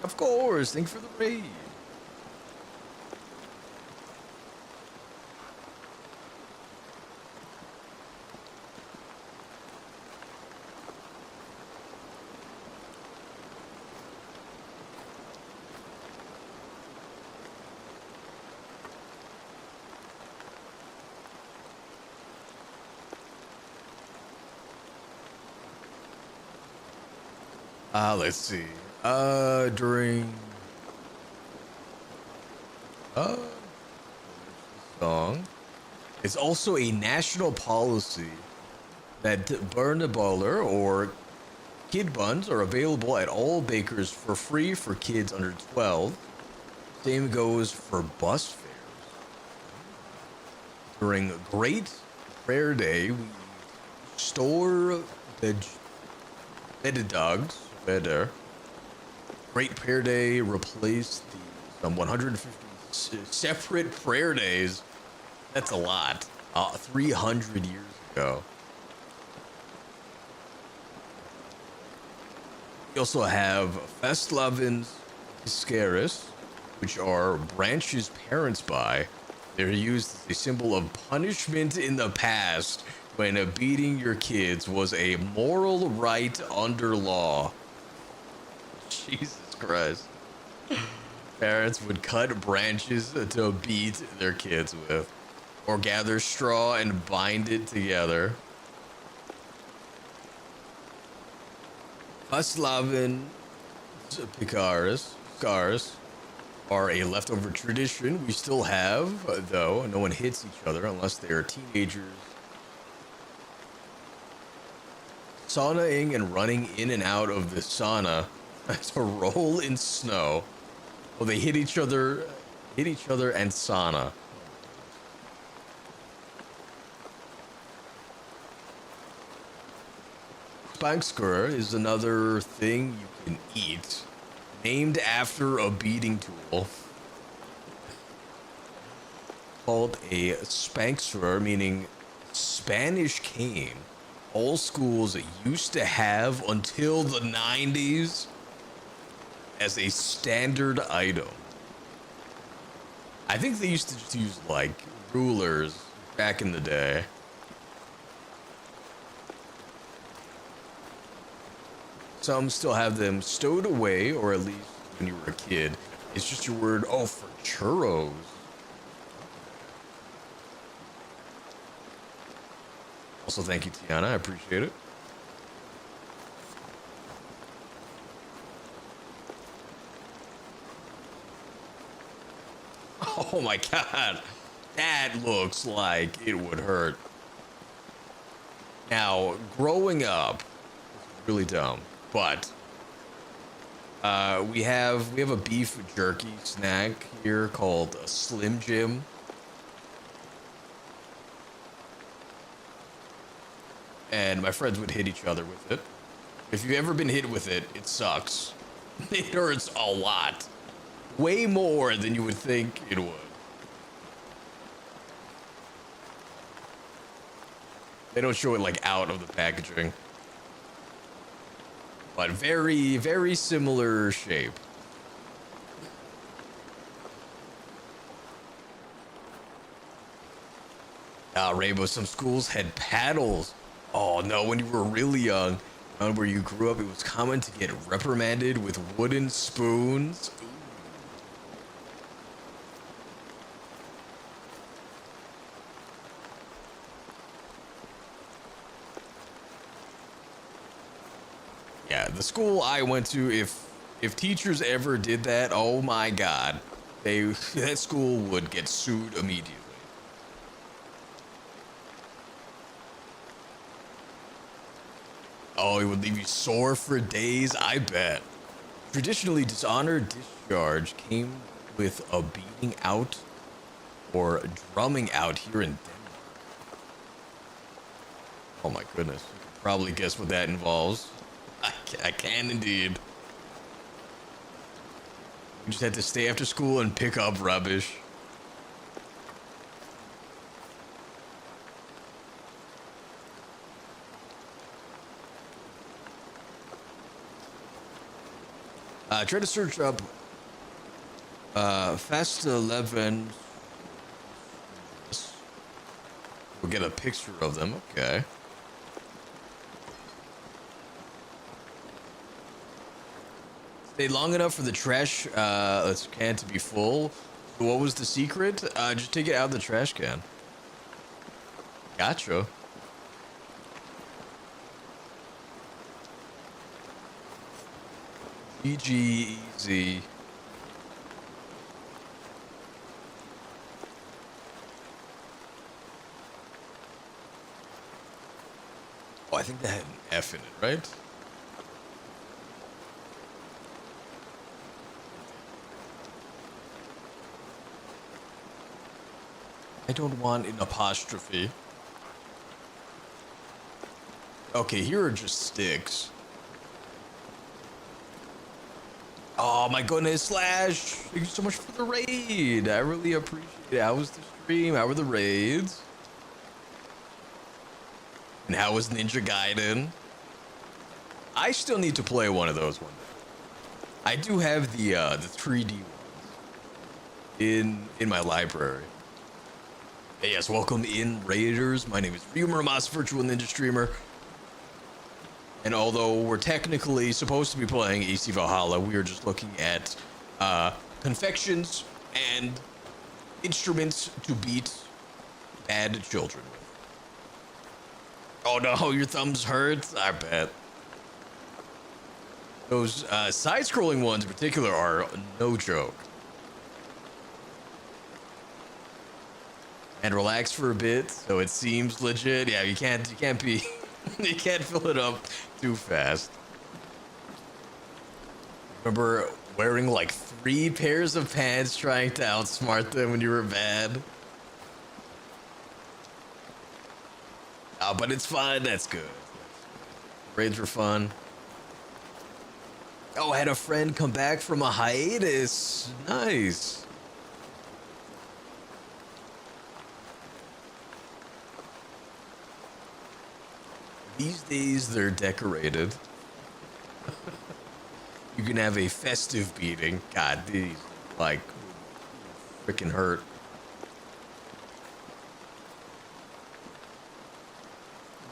Of course. Thanks for the raid. Let's see. During song. It's also a national policy that Burnaballer or kid buns are available at all bakers for free for kids under 12. Same goes for bus fares. During Great Prayer Day, we store bedded dogs better. Great Prayer Day replaced the 150 separate prayer days. That's a lot. 300 years ago. We also have Festlovens Iscaris, which are branches parents buy. They're used as a symbol of punishment in the past when beating your kids was a moral right under law. Jesus Christ. Parents would cut branches to beat their kids with, or gather straw and bind it together. Fastlaven Picaris scars are a leftover tradition we still have, though. No one hits each other unless they are teenagers. Saunaing and running in and out of the sauna to roll in snow. Well, they hit each other and sauna. Spanksker is another thing you can eat, named after a beating tool called a spankster, meaning Spanish cane. All schools used to have until the 90s as a standard item. I think they used to just use like rulers back in the day. Some still have them stowed away, or at least when you were a kid. It's just your word, oh, for churros. Also, thank you, Tiana. I appreciate it. Oh my god. That looks like it would hurt. Now, growing up, it's really dumb, but we have a beef jerky snack here called a Slim Jim. And my friends would hit each other with it. If you've ever been hit with it, it sucks. It hurts a lot. Way more than you would think it would. They don't show it like out of the packaging. But very, very similar shape. Rainbow, some schools had paddles. Oh no, when you were really young, where you grew up, it was common to get reprimanded with wooden spoons. Yeah, the school I went to, if teachers ever did that, oh my god, that school would get sued immediately. Oh, it would leave you sore for days, I bet. Traditionally, dishonor discharge came with a beating out or drumming out here in Denmark. Oh my goodness, you can probably guess what that involves. I can indeed. You just had to stay after school and pick up rubbish. Try to search up Fast 11. We'll get a picture of them. Okay. Stay long enough for the trash can to be full. What was the secret? Just take it out of the trash can. Gotcha. GG easy. Oh, I think that had an F in it, right? I don't want an apostrophe. Okay, here are just sticks. Oh my goodness, Slash! Thank you so much for the raid. I really appreciate it. How was the stream? How were the raids? And how was Ninja Gaiden? I still need to play one of those one day. I do have the 3D ones in my library. Hey, yes, welcome in, Raiders. My name is RyuMuramasa, Virtual Ninja Streamer. And although we're technically supposed to be playing AC Valhalla, we are just looking at confections and instruments to beat bad children with. Oh no, your thumbs hurt? I bet. Those side-scrolling ones in particular are no joke. And relax for a bit, so it seems legit. Yeah, you can't be, you can't fill it up too fast. Remember wearing like 3 pairs of pants trying to outsmart them when you were bad? Oh, but it's fun. That's good. Raids were fun. Oh, I had a friend come back from a hiatus. Nice. These days, they're decorated. You can have a festive beating. God, these, like, freaking hurt.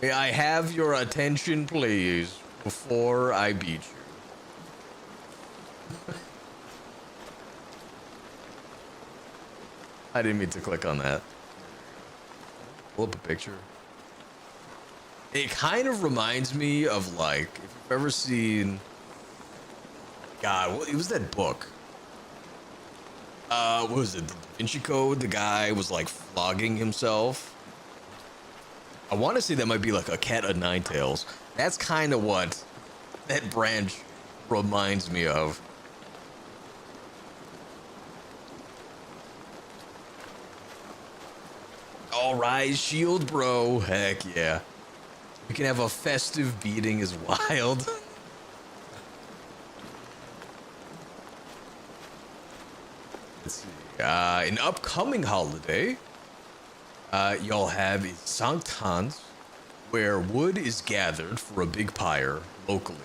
May I have your attention, please, before I beat you? I didn't mean to click on that. Pull up a picture. It kind of reminds me of, like, if you've ever seen... God, what was that book? What was it? The Da Vinci Code? The guy was, like, flogging himself. I want to say that might be like a Cat of Nine Tails. That's kind of what that branch reminds me of. All right, shield bro. Heck yeah. We can have a festive beating as wild. Let's see. An upcoming holiday. Y'all have is Sankt Hans, where wood is gathered for a big pyre locally,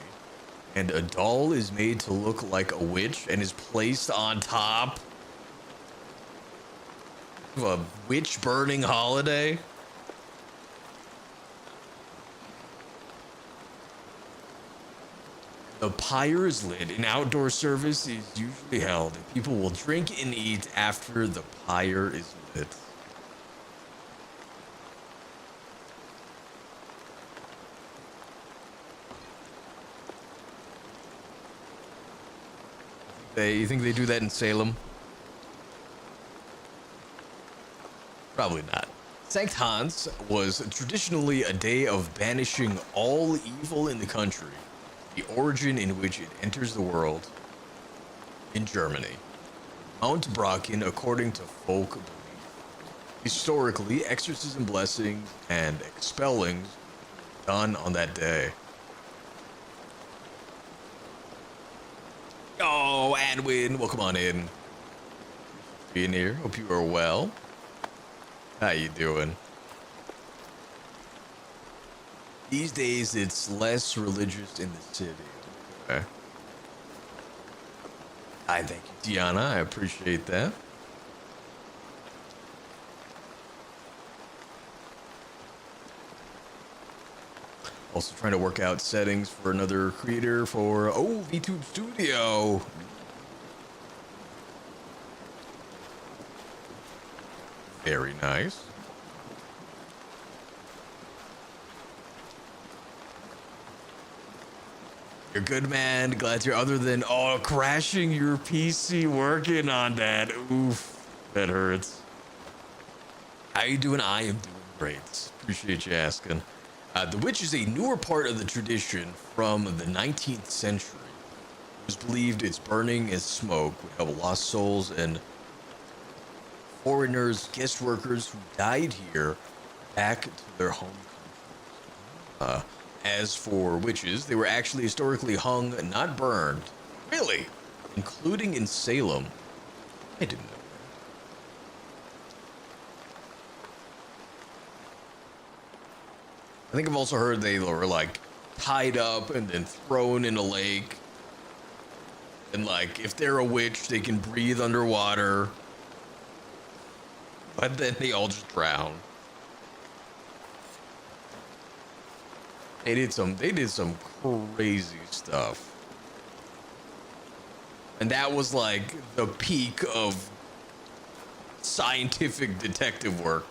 and a doll is made to look like a witch and is placed on top of a witch burning holiday. The pyre is lit. An outdoor service is usually held. People will drink and eat after the pyre is lit. You think they do that in Salem? Probably not. Sankt Hans was traditionally a day of banishing all evil in the country. The origin in which it enters the world in Germany. Mount Brocken, according to folk belief. Historically, exorcism, blessings, and expellings done on that day. Oh, Adwin, welcome on in. Being here, hope you are well. How you doing? These days, it's less religious in the city. Okay. I thank you, Tiana. I appreciate that. Also trying to work out settings for another creator for, VTuber Studio. Very nice. You're good, man. Glad you're other than, crashing your PC working on that. Oof, that hurts. How you doing? I am doing great. Appreciate you asking. The witch is a newer part of the tradition from the 19th century. It was believed its burning as smoke would help lost souls and foreigners, guest workers who died here back to their home countries. As for witches, they were actually historically hung, not burned. Really? Including in Salem. I didn't know. I think I've also heard they were like tied up and then thrown in a lake. And like, if they're a witch, they can breathe underwater. But then they all just drown. They did some crazy stuff. And that was like the peak of scientific detective work.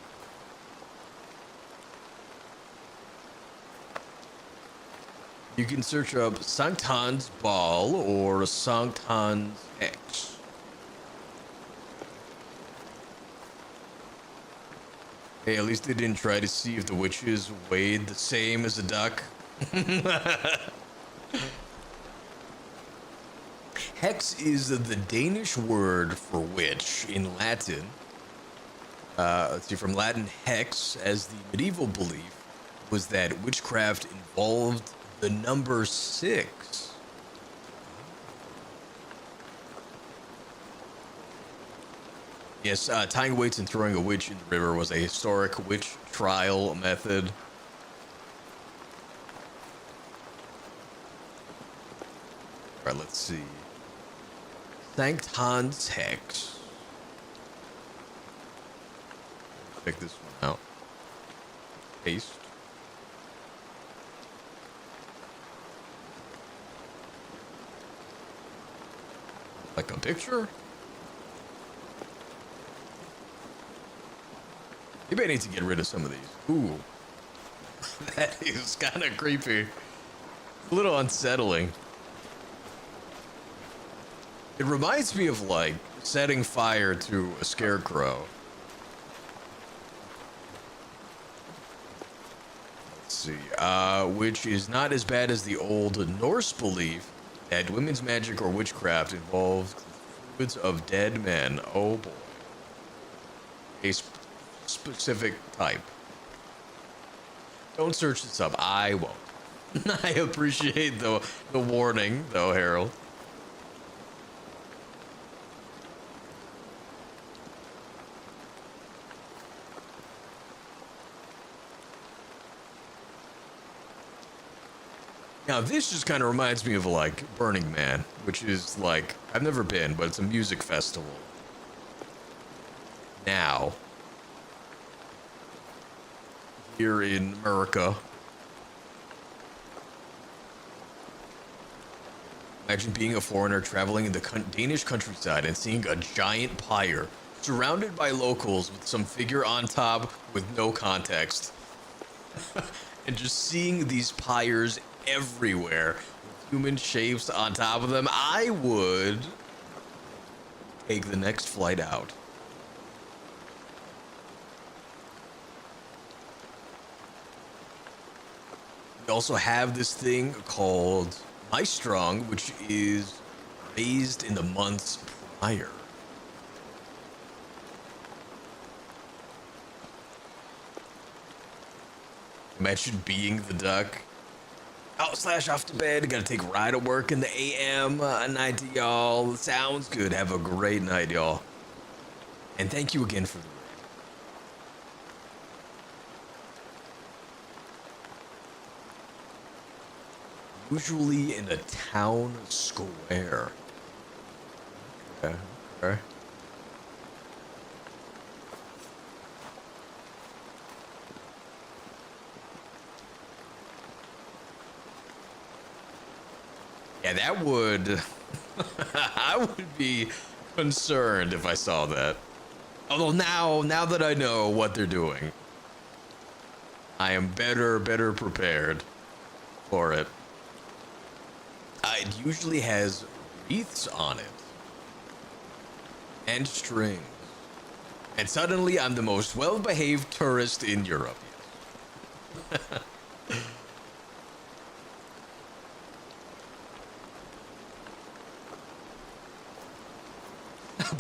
You can search up Sankt Hans Ball or Sankt Hans X. Hey, at least they didn't try to see if the witches weighed the same as a duck. Hex is the Danish word for witch in Latin. Let's see, from Latin hex, as the medieval belief was that witchcraft involved the number 6. Yes, tying weights and throwing a witch in the river was a historic witch trial method. Alright, let's see. Sankt Hans Hex. check this one out. Paste. Like a picture? Maybe I need to get rid of some of these. Ooh. That is kind of creepy. A little unsettling. It reminds me of, like, setting fire to a scarecrow. Let's see. Which is not as bad as the old Norse belief that women's magic or witchcraft involved fluids of dead men. Oh boy. A specific type. Don't search this up. I won't. I appreciate the warning, though, Harold. Now, this just kind of reminds me of, like, Burning Man, which is, like, I've never been, but it's a music festival. Now, here in America. Imagine being a foreigner traveling in the Danish countryside and seeing a giant pyre surrounded by locals with some figure on top with no context. And just seeing these pyres everywhere with human shapes on top of them. I would take the next flight out. We also have this thing called Maistrong, which is raised in the months prior. Imagine being the duck. Off to bed. Gotta take a ride to work in the AM. Night to y'all. Sounds good. Have a great night, y'all. And thank you again for the usually in a town square. Okay. Okay. Yeah, that would... I would be concerned if I saw that. Although now that I know what they're doing, I am better prepared for it. It usually has wreaths on it. And strings. And suddenly I'm the most well-behaved tourist in Europe.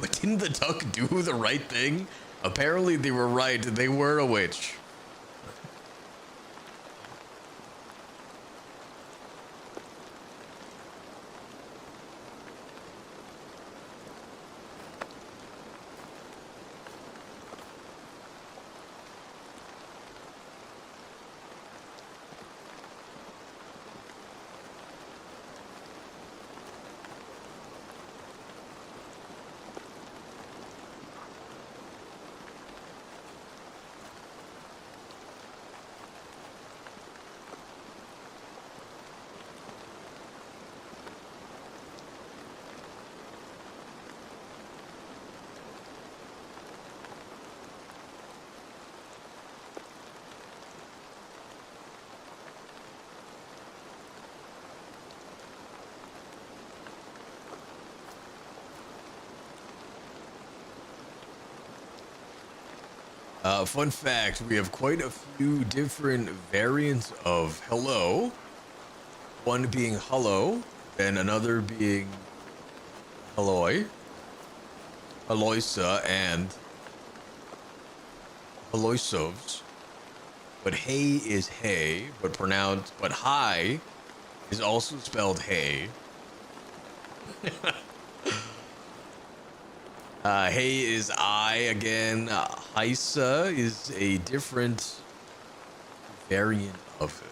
But didn't the duck do the right thing? Apparently they were right. They were a witch. Fun fact, we have quite a few different variants of hello. One being hello, then another being halloi, halloisa, and halloisovs. But hey is hey, but hi is also spelled hey. Hey is I again. Hysa is a different variant of it.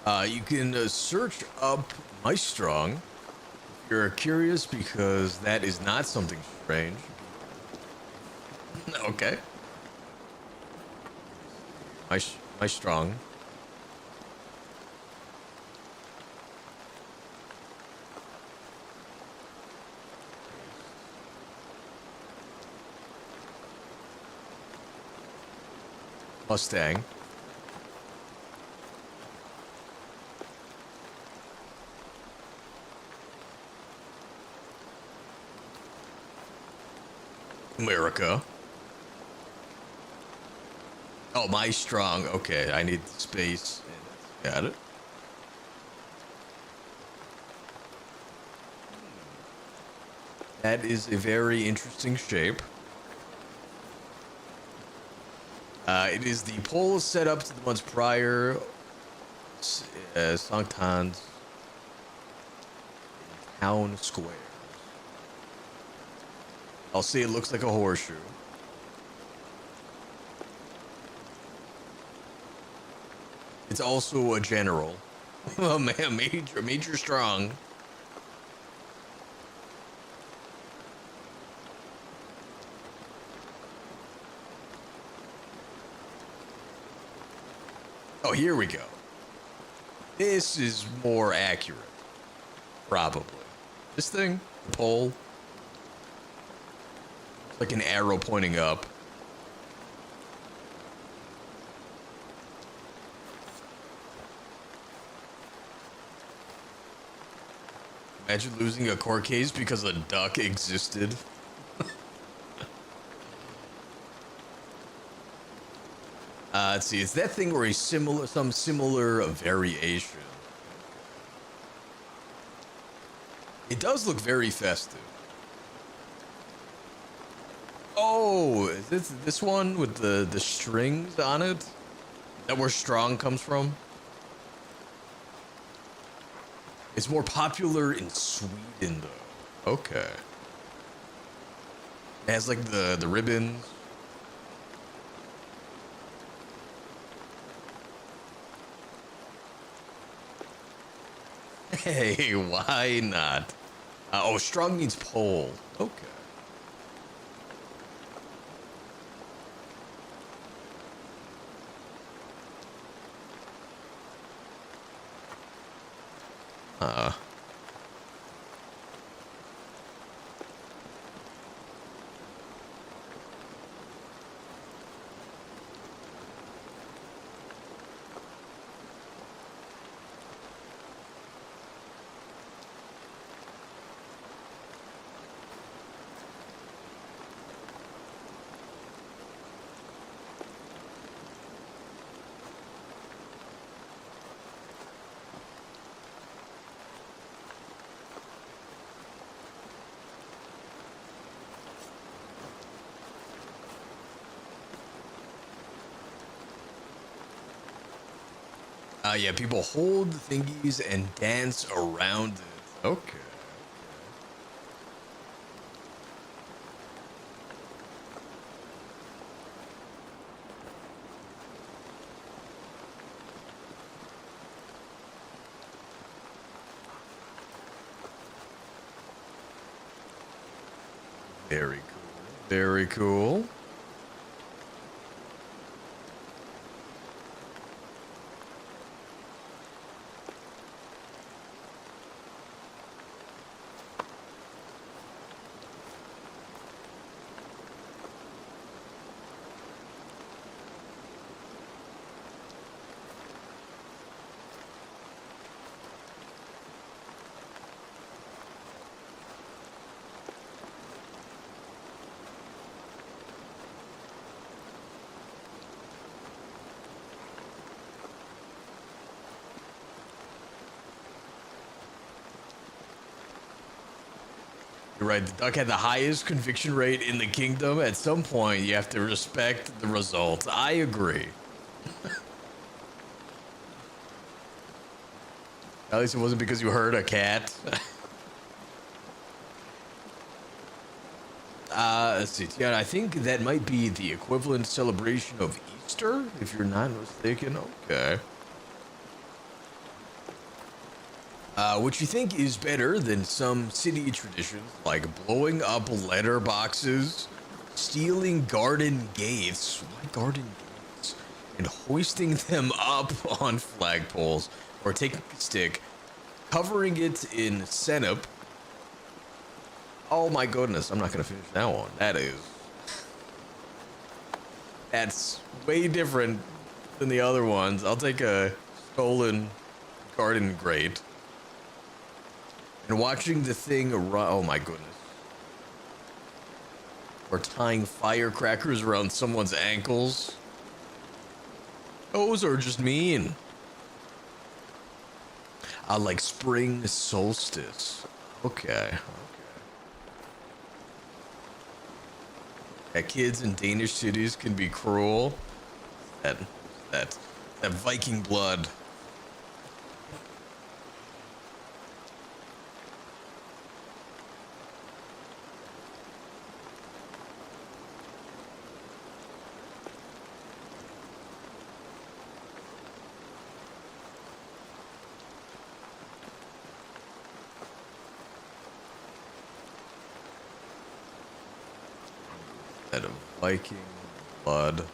You can search up Maistrong if you're curious, because that is not something strange. Okay. Maistrong. Mustang. America. Oh, my strong. Okay, I need space. Got it. That is a very interesting shape. It is the pole set up to the ones prior. Sanctans town square. I'll say it looks like a horseshoe. It's also a general. Oh man, major strong. Oh, here we go. This is more accurate. Probably. This thing, the pole. It's like an arrow pointing up. Imagine losing a court case because a duck existed. Let's see, it's that thing or some similar variation. It does look very festive. Oh, is this one with the strings on it? Is that where strong comes from? It's more popular in Sweden, though. Okay. It has like the ribbons. Hey, why not? Oh, strong means pole. Okay. Yeah, people hold thingies and dance around it. Okay. Very cool. Very cool. You're right, the duck had the highest conviction rate in the kingdom. At some point, you have to respect the results. I agree. At least it wasn't because you heard a cat. Let's see. Yeah, I think that might be the equivalent celebration of Easter, if you're not mistaken. Okay. Which you think is better than some city traditions like blowing up letter boxes, stealing garden gates, what garden gates, and hoisting them up on flagpoles, or taking a stick, covering it in senep. Oh my goodness, I'm not gonna finish that one. That's way different than the other ones. I'll take a stolen garden grate. And watching the thing run, oh my goodness. Or tying firecrackers around someone's ankles. Those are just mean. I like spring solstice. Okay. Yeah, kids in Danish cities can be cruel. That Viking blood. That of Viking blood.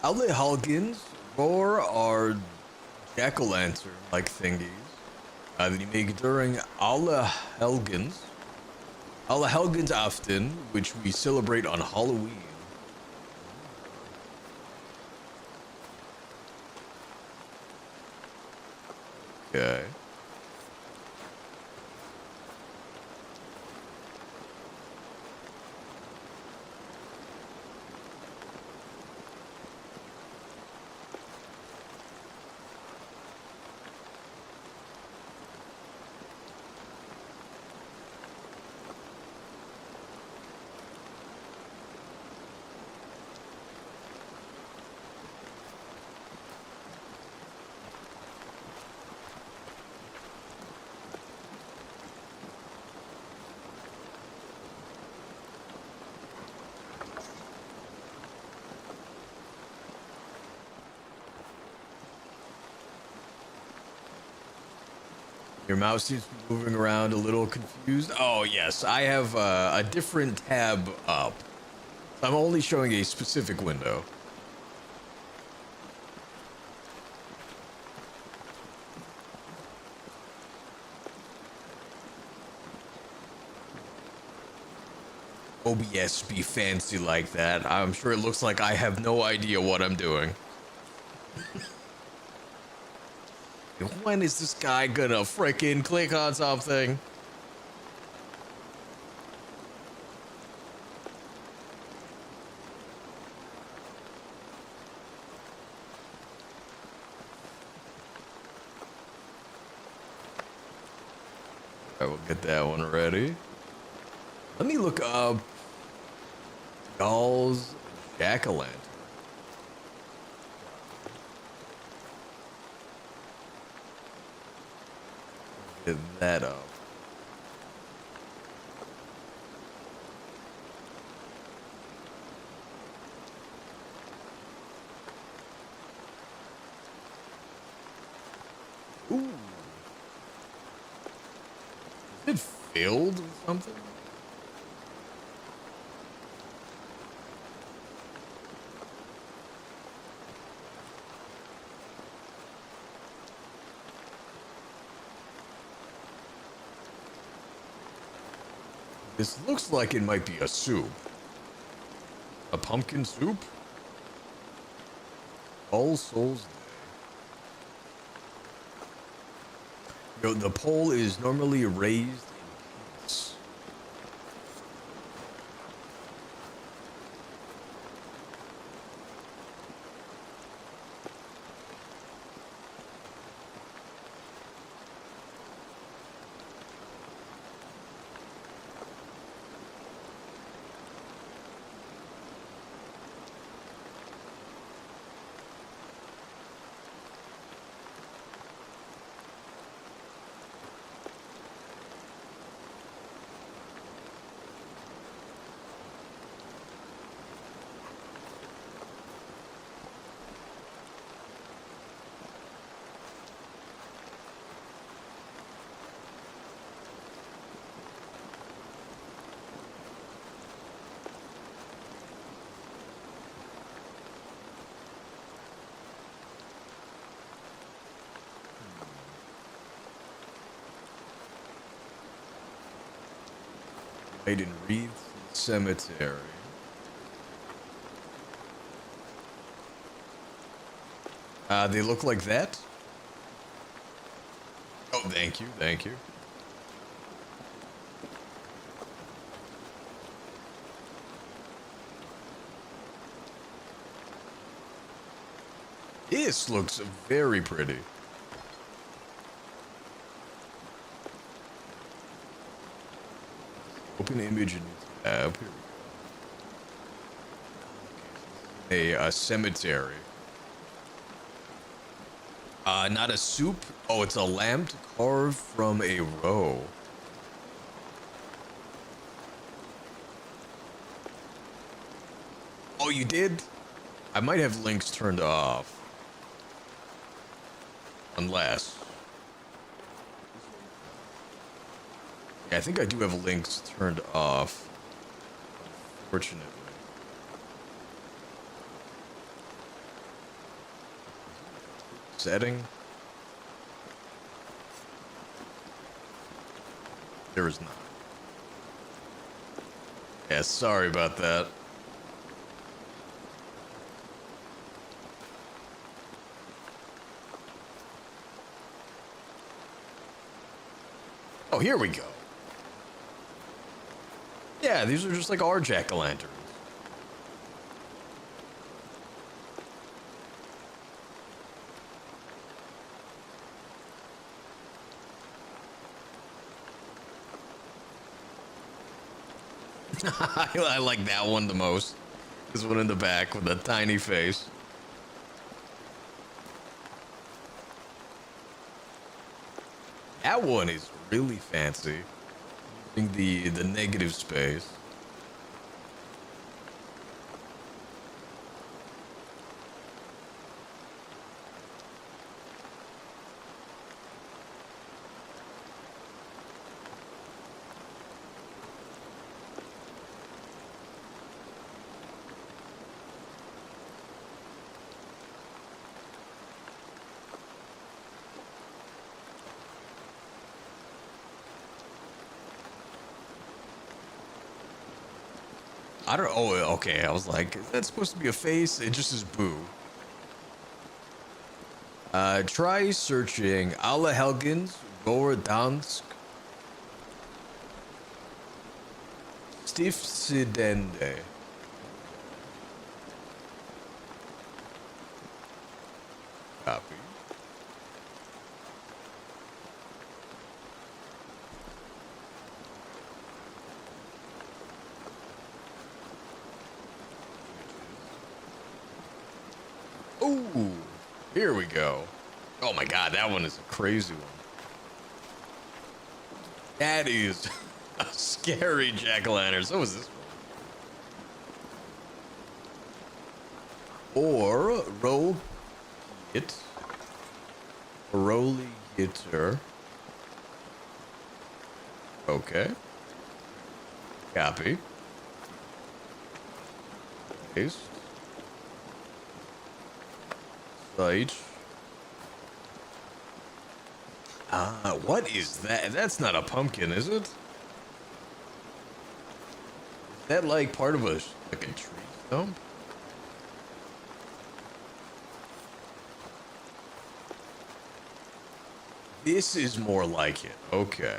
Alle Helgens roar are jack-o'-lantern like thingies that you make during Alle Helgens Aften, which we celebrate on Halloween. Okay. Your mouse seems to be moving around a little confused. Oh, yes. I have a different tab up. I'm only showing a specific window. OBS be fancy like that. I'm sure it looks like I have no idea what I'm doing. When is this guy gonna frickin' click on something? I will get that one ready. Let me look up dolls jack-o'-lantern. Get that up. Ooh. Is it filled with something? This looks like it might be a soup. A pumpkin soup? All Souls Day. Yo, the pole is normally raised in peace. Maiden Wreath Cemetery. They look like that. Oh, thank you, thank you. This looks very pretty. Open image in tab. Here we go. A cemetery. Not a soup. Oh, it's a lamp carved from a roe. Oh, you did? I might have links turned off. Unless. Yeah, I think I do have links turned off. Unfortunately. Setting. There is not. Yeah, sorry about that. Oh, here we go. Yeah, these are just like our jack-o'-lanterns. I like that one the most. This one in the back with a tiny face. That one is really fancy. Using the negative space. I don't. Oh, okay. I was like, is that supposed to be a face? It just is boo. Try searching Alle Helgens, Dansk, Stiftsidende. Copy. Ooh, here we go. Oh my god, that one is a crazy one. That is a scary jack-o'-lantern. So is this one. Or roll it. Rolly hitter. Okay. Copy. Paste. Site. What is that? That's not a pumpkin, is it? Is that like part of a tree stump? This is more like it. Okay.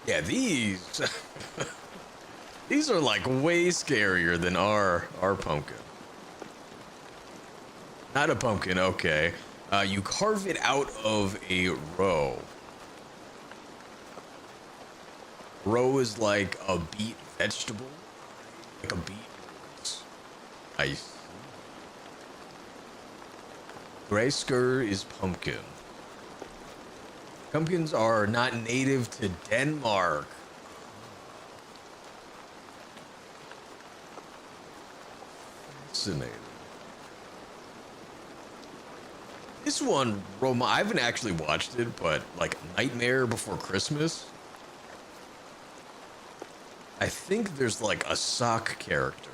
Yeah, these these are like way scarier than our pumpkin. Not a pumpkin, okay. You carve it out of a roe. Roe is like a beet vegetable. Like a beet. Nice. Greisker is pumpkin. Pumpkins are not native to Denmark. Fascinating. This one, Roma, I haven't actually watched it, but like Nightmare Before Christmas. I think there's like a sock character.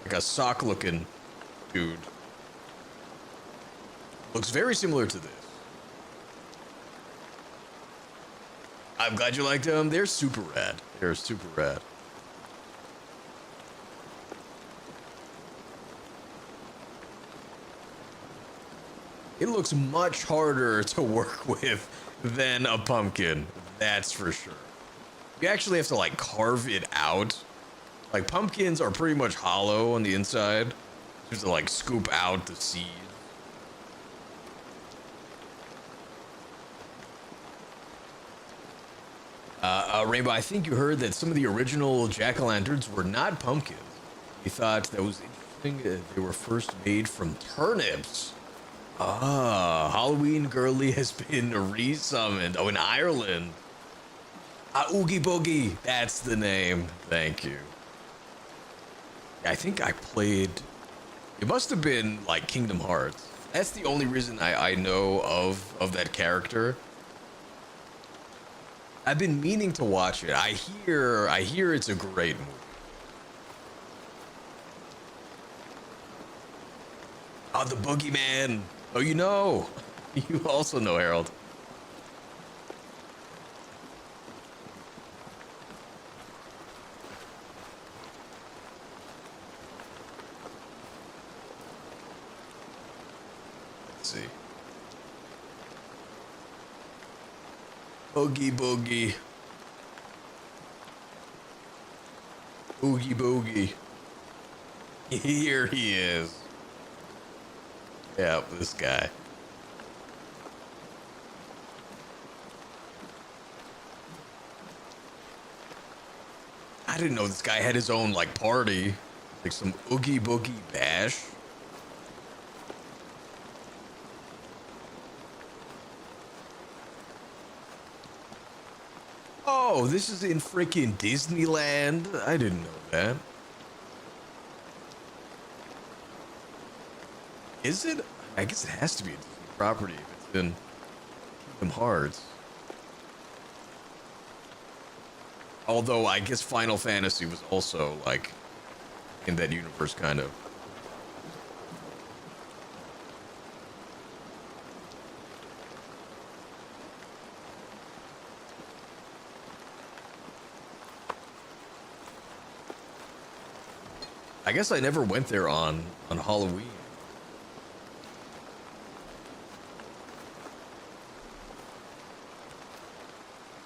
like a sock-looking dude. Looks very similar to this. I'm glad you liked them. They're super rad. They're super rad. It looks much harder to work with than a pumpkin. That's for sure. You actually have to like carve it out. Like pumpkins are pretty much hollow on the inside. You have to like scoop out the seed. Rainbow, I think you heard that some of the original jack-o'-lanterns were not pumpkins. You thought that was interesting. They were first made from turnips. Ah, Halloween Girly has been resummoned. Oh, in Ireland. Oogie Boogie. That's the name. Thank you. I think I played... It must have been, like, Kingdom Hearts. That's the only reason I know of that character. I've been meaning to watch it. I hear it's a great movie. Oh, the Boogeyman. Oh, you know. You also know, Harold. Let's see. Oogie Boogie. Oogie Boogie. Here he is. Yeah, this guy. I didn't know this guy had his own, like, party. Like some Oogie Boogie Bash. Oh, this is in freaking Disneyland? I didn't know that. Is it? I guess it has to be a Disney property if it's in Kingdom Hearts. Although I guess Final Fantasy was also like in that universe, kind of. I guess I never went there on Halloween.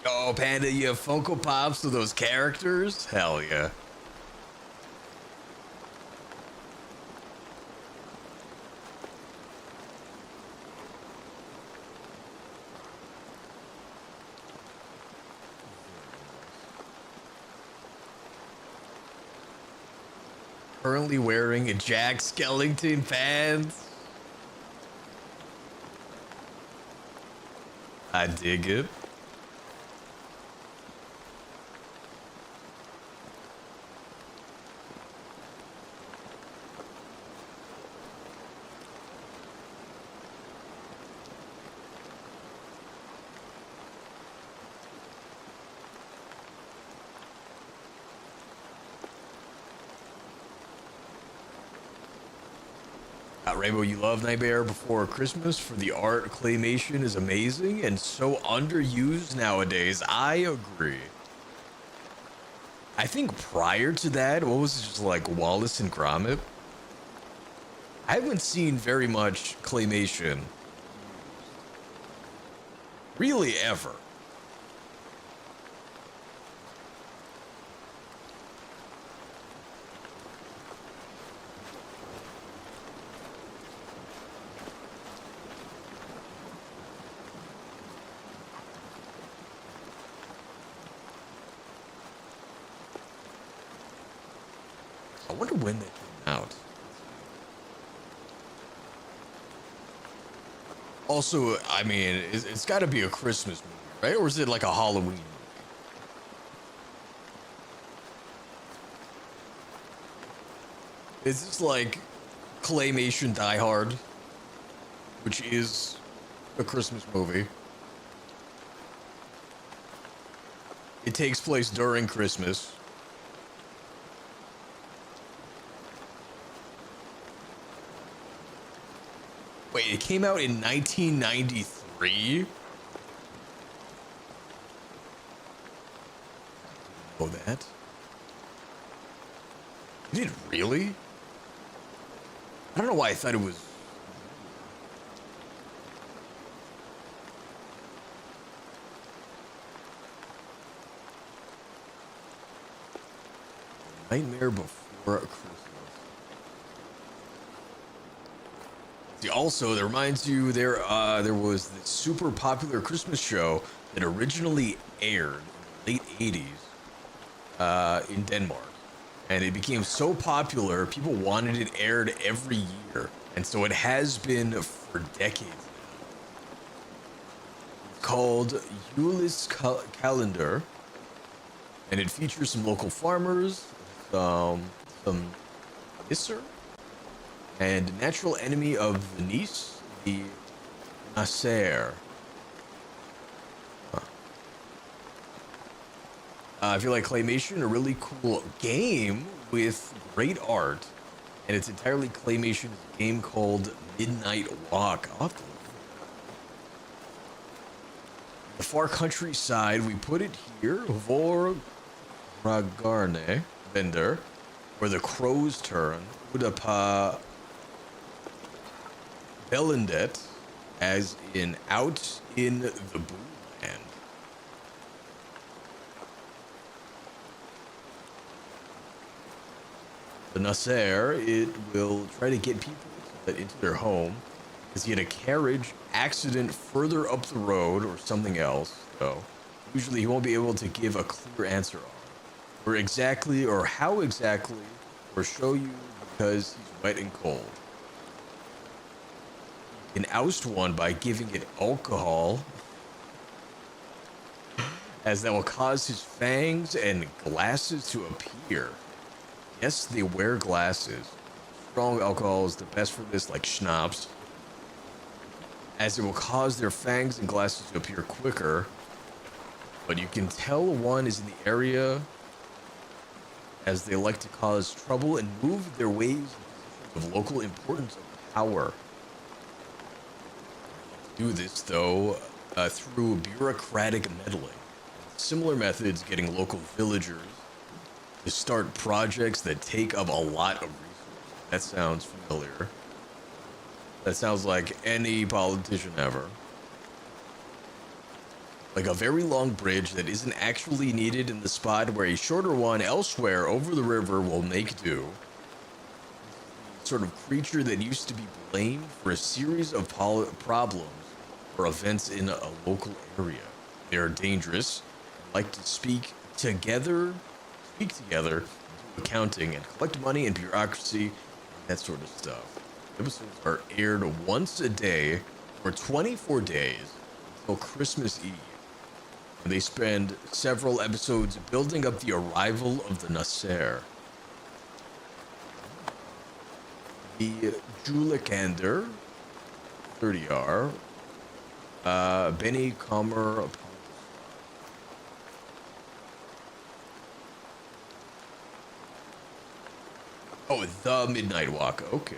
Oh, Panda, you have Funko Pops of those characters? Hell yeah. Currently wearing a Jack Skellington pants. I dig it. Rainbow, you love Nightmare Before Christmas for the art. Claymation is amazing and so underused nowadays. I agree. I think prior to that, what was it, just like Wallace and Gromit? I haven't seen very much claymation really ever. I wonder when that came out. Also, I mean, it's got to be a Christmas movie, right? Or is it like a Halloween movie? Is this like Claymation Die Hard, which is a Christmas movie? It takes place during Christmas. Wait, it came out in 1993? Oh, that? Did it really? I don't know why I thought it was... Nightmare Before Christmas. See, also, that reminds you, there was this super popular Christmas show that originally aired in the late 80s in Denmark. And it became so popular, people wanted it aired every year. And so it has been for decades. It's called Julis Calendar. And it features some local farmers, some Isser, and a natural enemy of Venice, the Nasser. I feel like claymation, a really cool game with great art, and it's entirely claymation. It's a game called Midnight Walk. I'll have to look. The far countryside, we put it here, Vor Ragarne Vendor, where the crows turn, Udapa Bellendet, as in out in the blue land. The Nasser, it will try to get people into their home because he had a carriage accident further up the road or something else, so usually he won't be able to give a clear answer on where exactly or how exactly or show you because he's wet and cold. You can oust one by giving it alcohol, as that will cause his fangs and glasses to appear. Yes, they wear glasses. Strong alcohol is the best for this, like schnapps, as it will cause their fangs and glasses to appear quicker. But you can tell one is in the area, as they like to cause trouble and move their ways in positions of local importance of power. Do this, though, through bureaucratic meddling. Similar methods getting local villagers to start projects that take up a lot of resources. That sounds familiar. That sounds like any politician ever. Like a very long bridge that isn't actually needed in the spot where a shorter one elsewhere over the river will make do. Sort of creature that used to be blamed for a series of problems or events in a local area. They are dangerous, like to speak together, do accounting and collect money and bureaucracy and that sort of stuff. Episodes are aired once a day for 24 days until Christmas Eve. And they spend several episodes building up the arrival of the Nasser. The Julikander 30R Benny Comer. Oh, The Midnight Walk. Okay.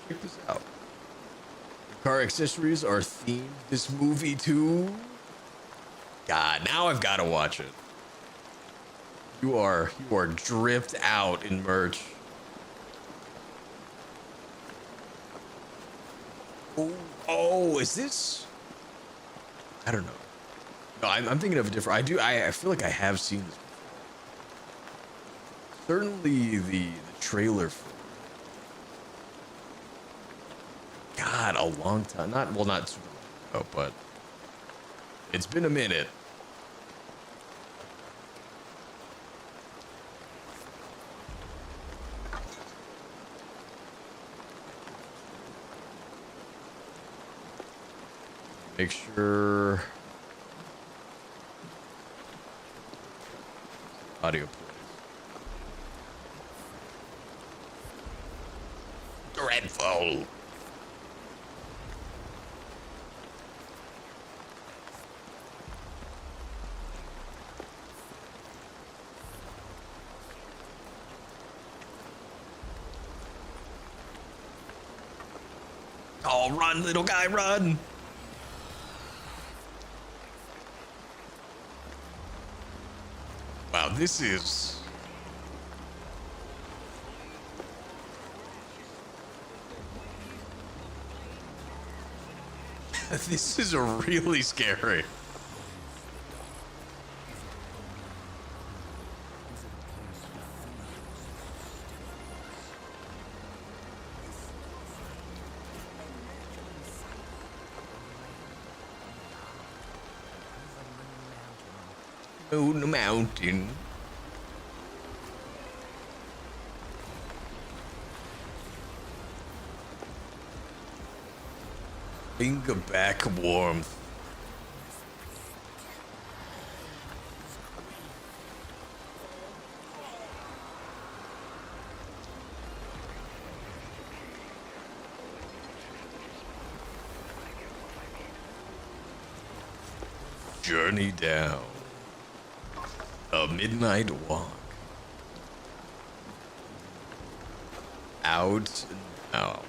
Check this out. The car accessories are themed this movie too. God, now I've got to watch it. You are dripped out in merch. Oh, is this? I don't know. No, I'm thinking of a different. I feel like I have seen this before. Certainly the trailer for it. God, a long time. Not super long ago, but it's been a minute. Make sure audio plays. Dreadful. Oh, run, little guy, run. Wow, this is... This is really scary. Moon Mountain. Bring back warmth. Journey down a midnight walk. Out and out.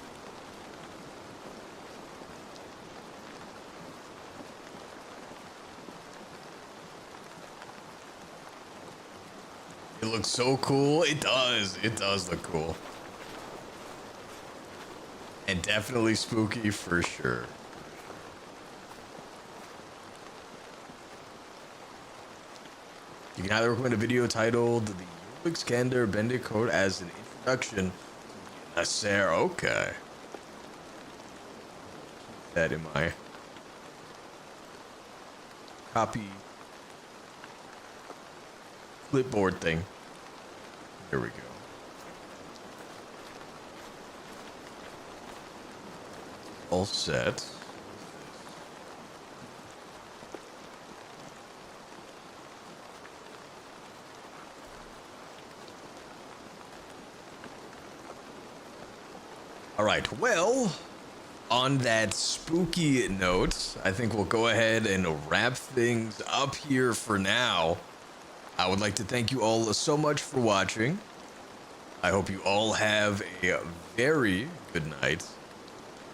It looks so cool. It does. It does look cool. And definitely spooky for sure. You can either recommend a video titled The Iskander Bendicode as an introduction to the Nasser. Okay. Keep that in my copy clipboard thing. Here we go. All set. All right, well, on that spooky note, I think we'll go ahead and wrap things up here for now. I would like to thank you all so much for watching. I hope you all have a very good night.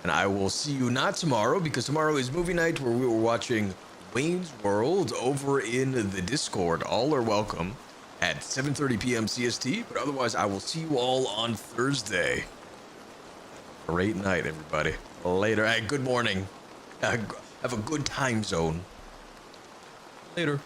And I will see you not tomorrow, because tomorrow is movie night where we were watching Wayne's World over in the Discord. All are welcome at 7:30 p.m. CST. But otherwise, I will see you all on Thursday. Great night, everybody. Later. Hey, good morning. Have a good time zone. Later.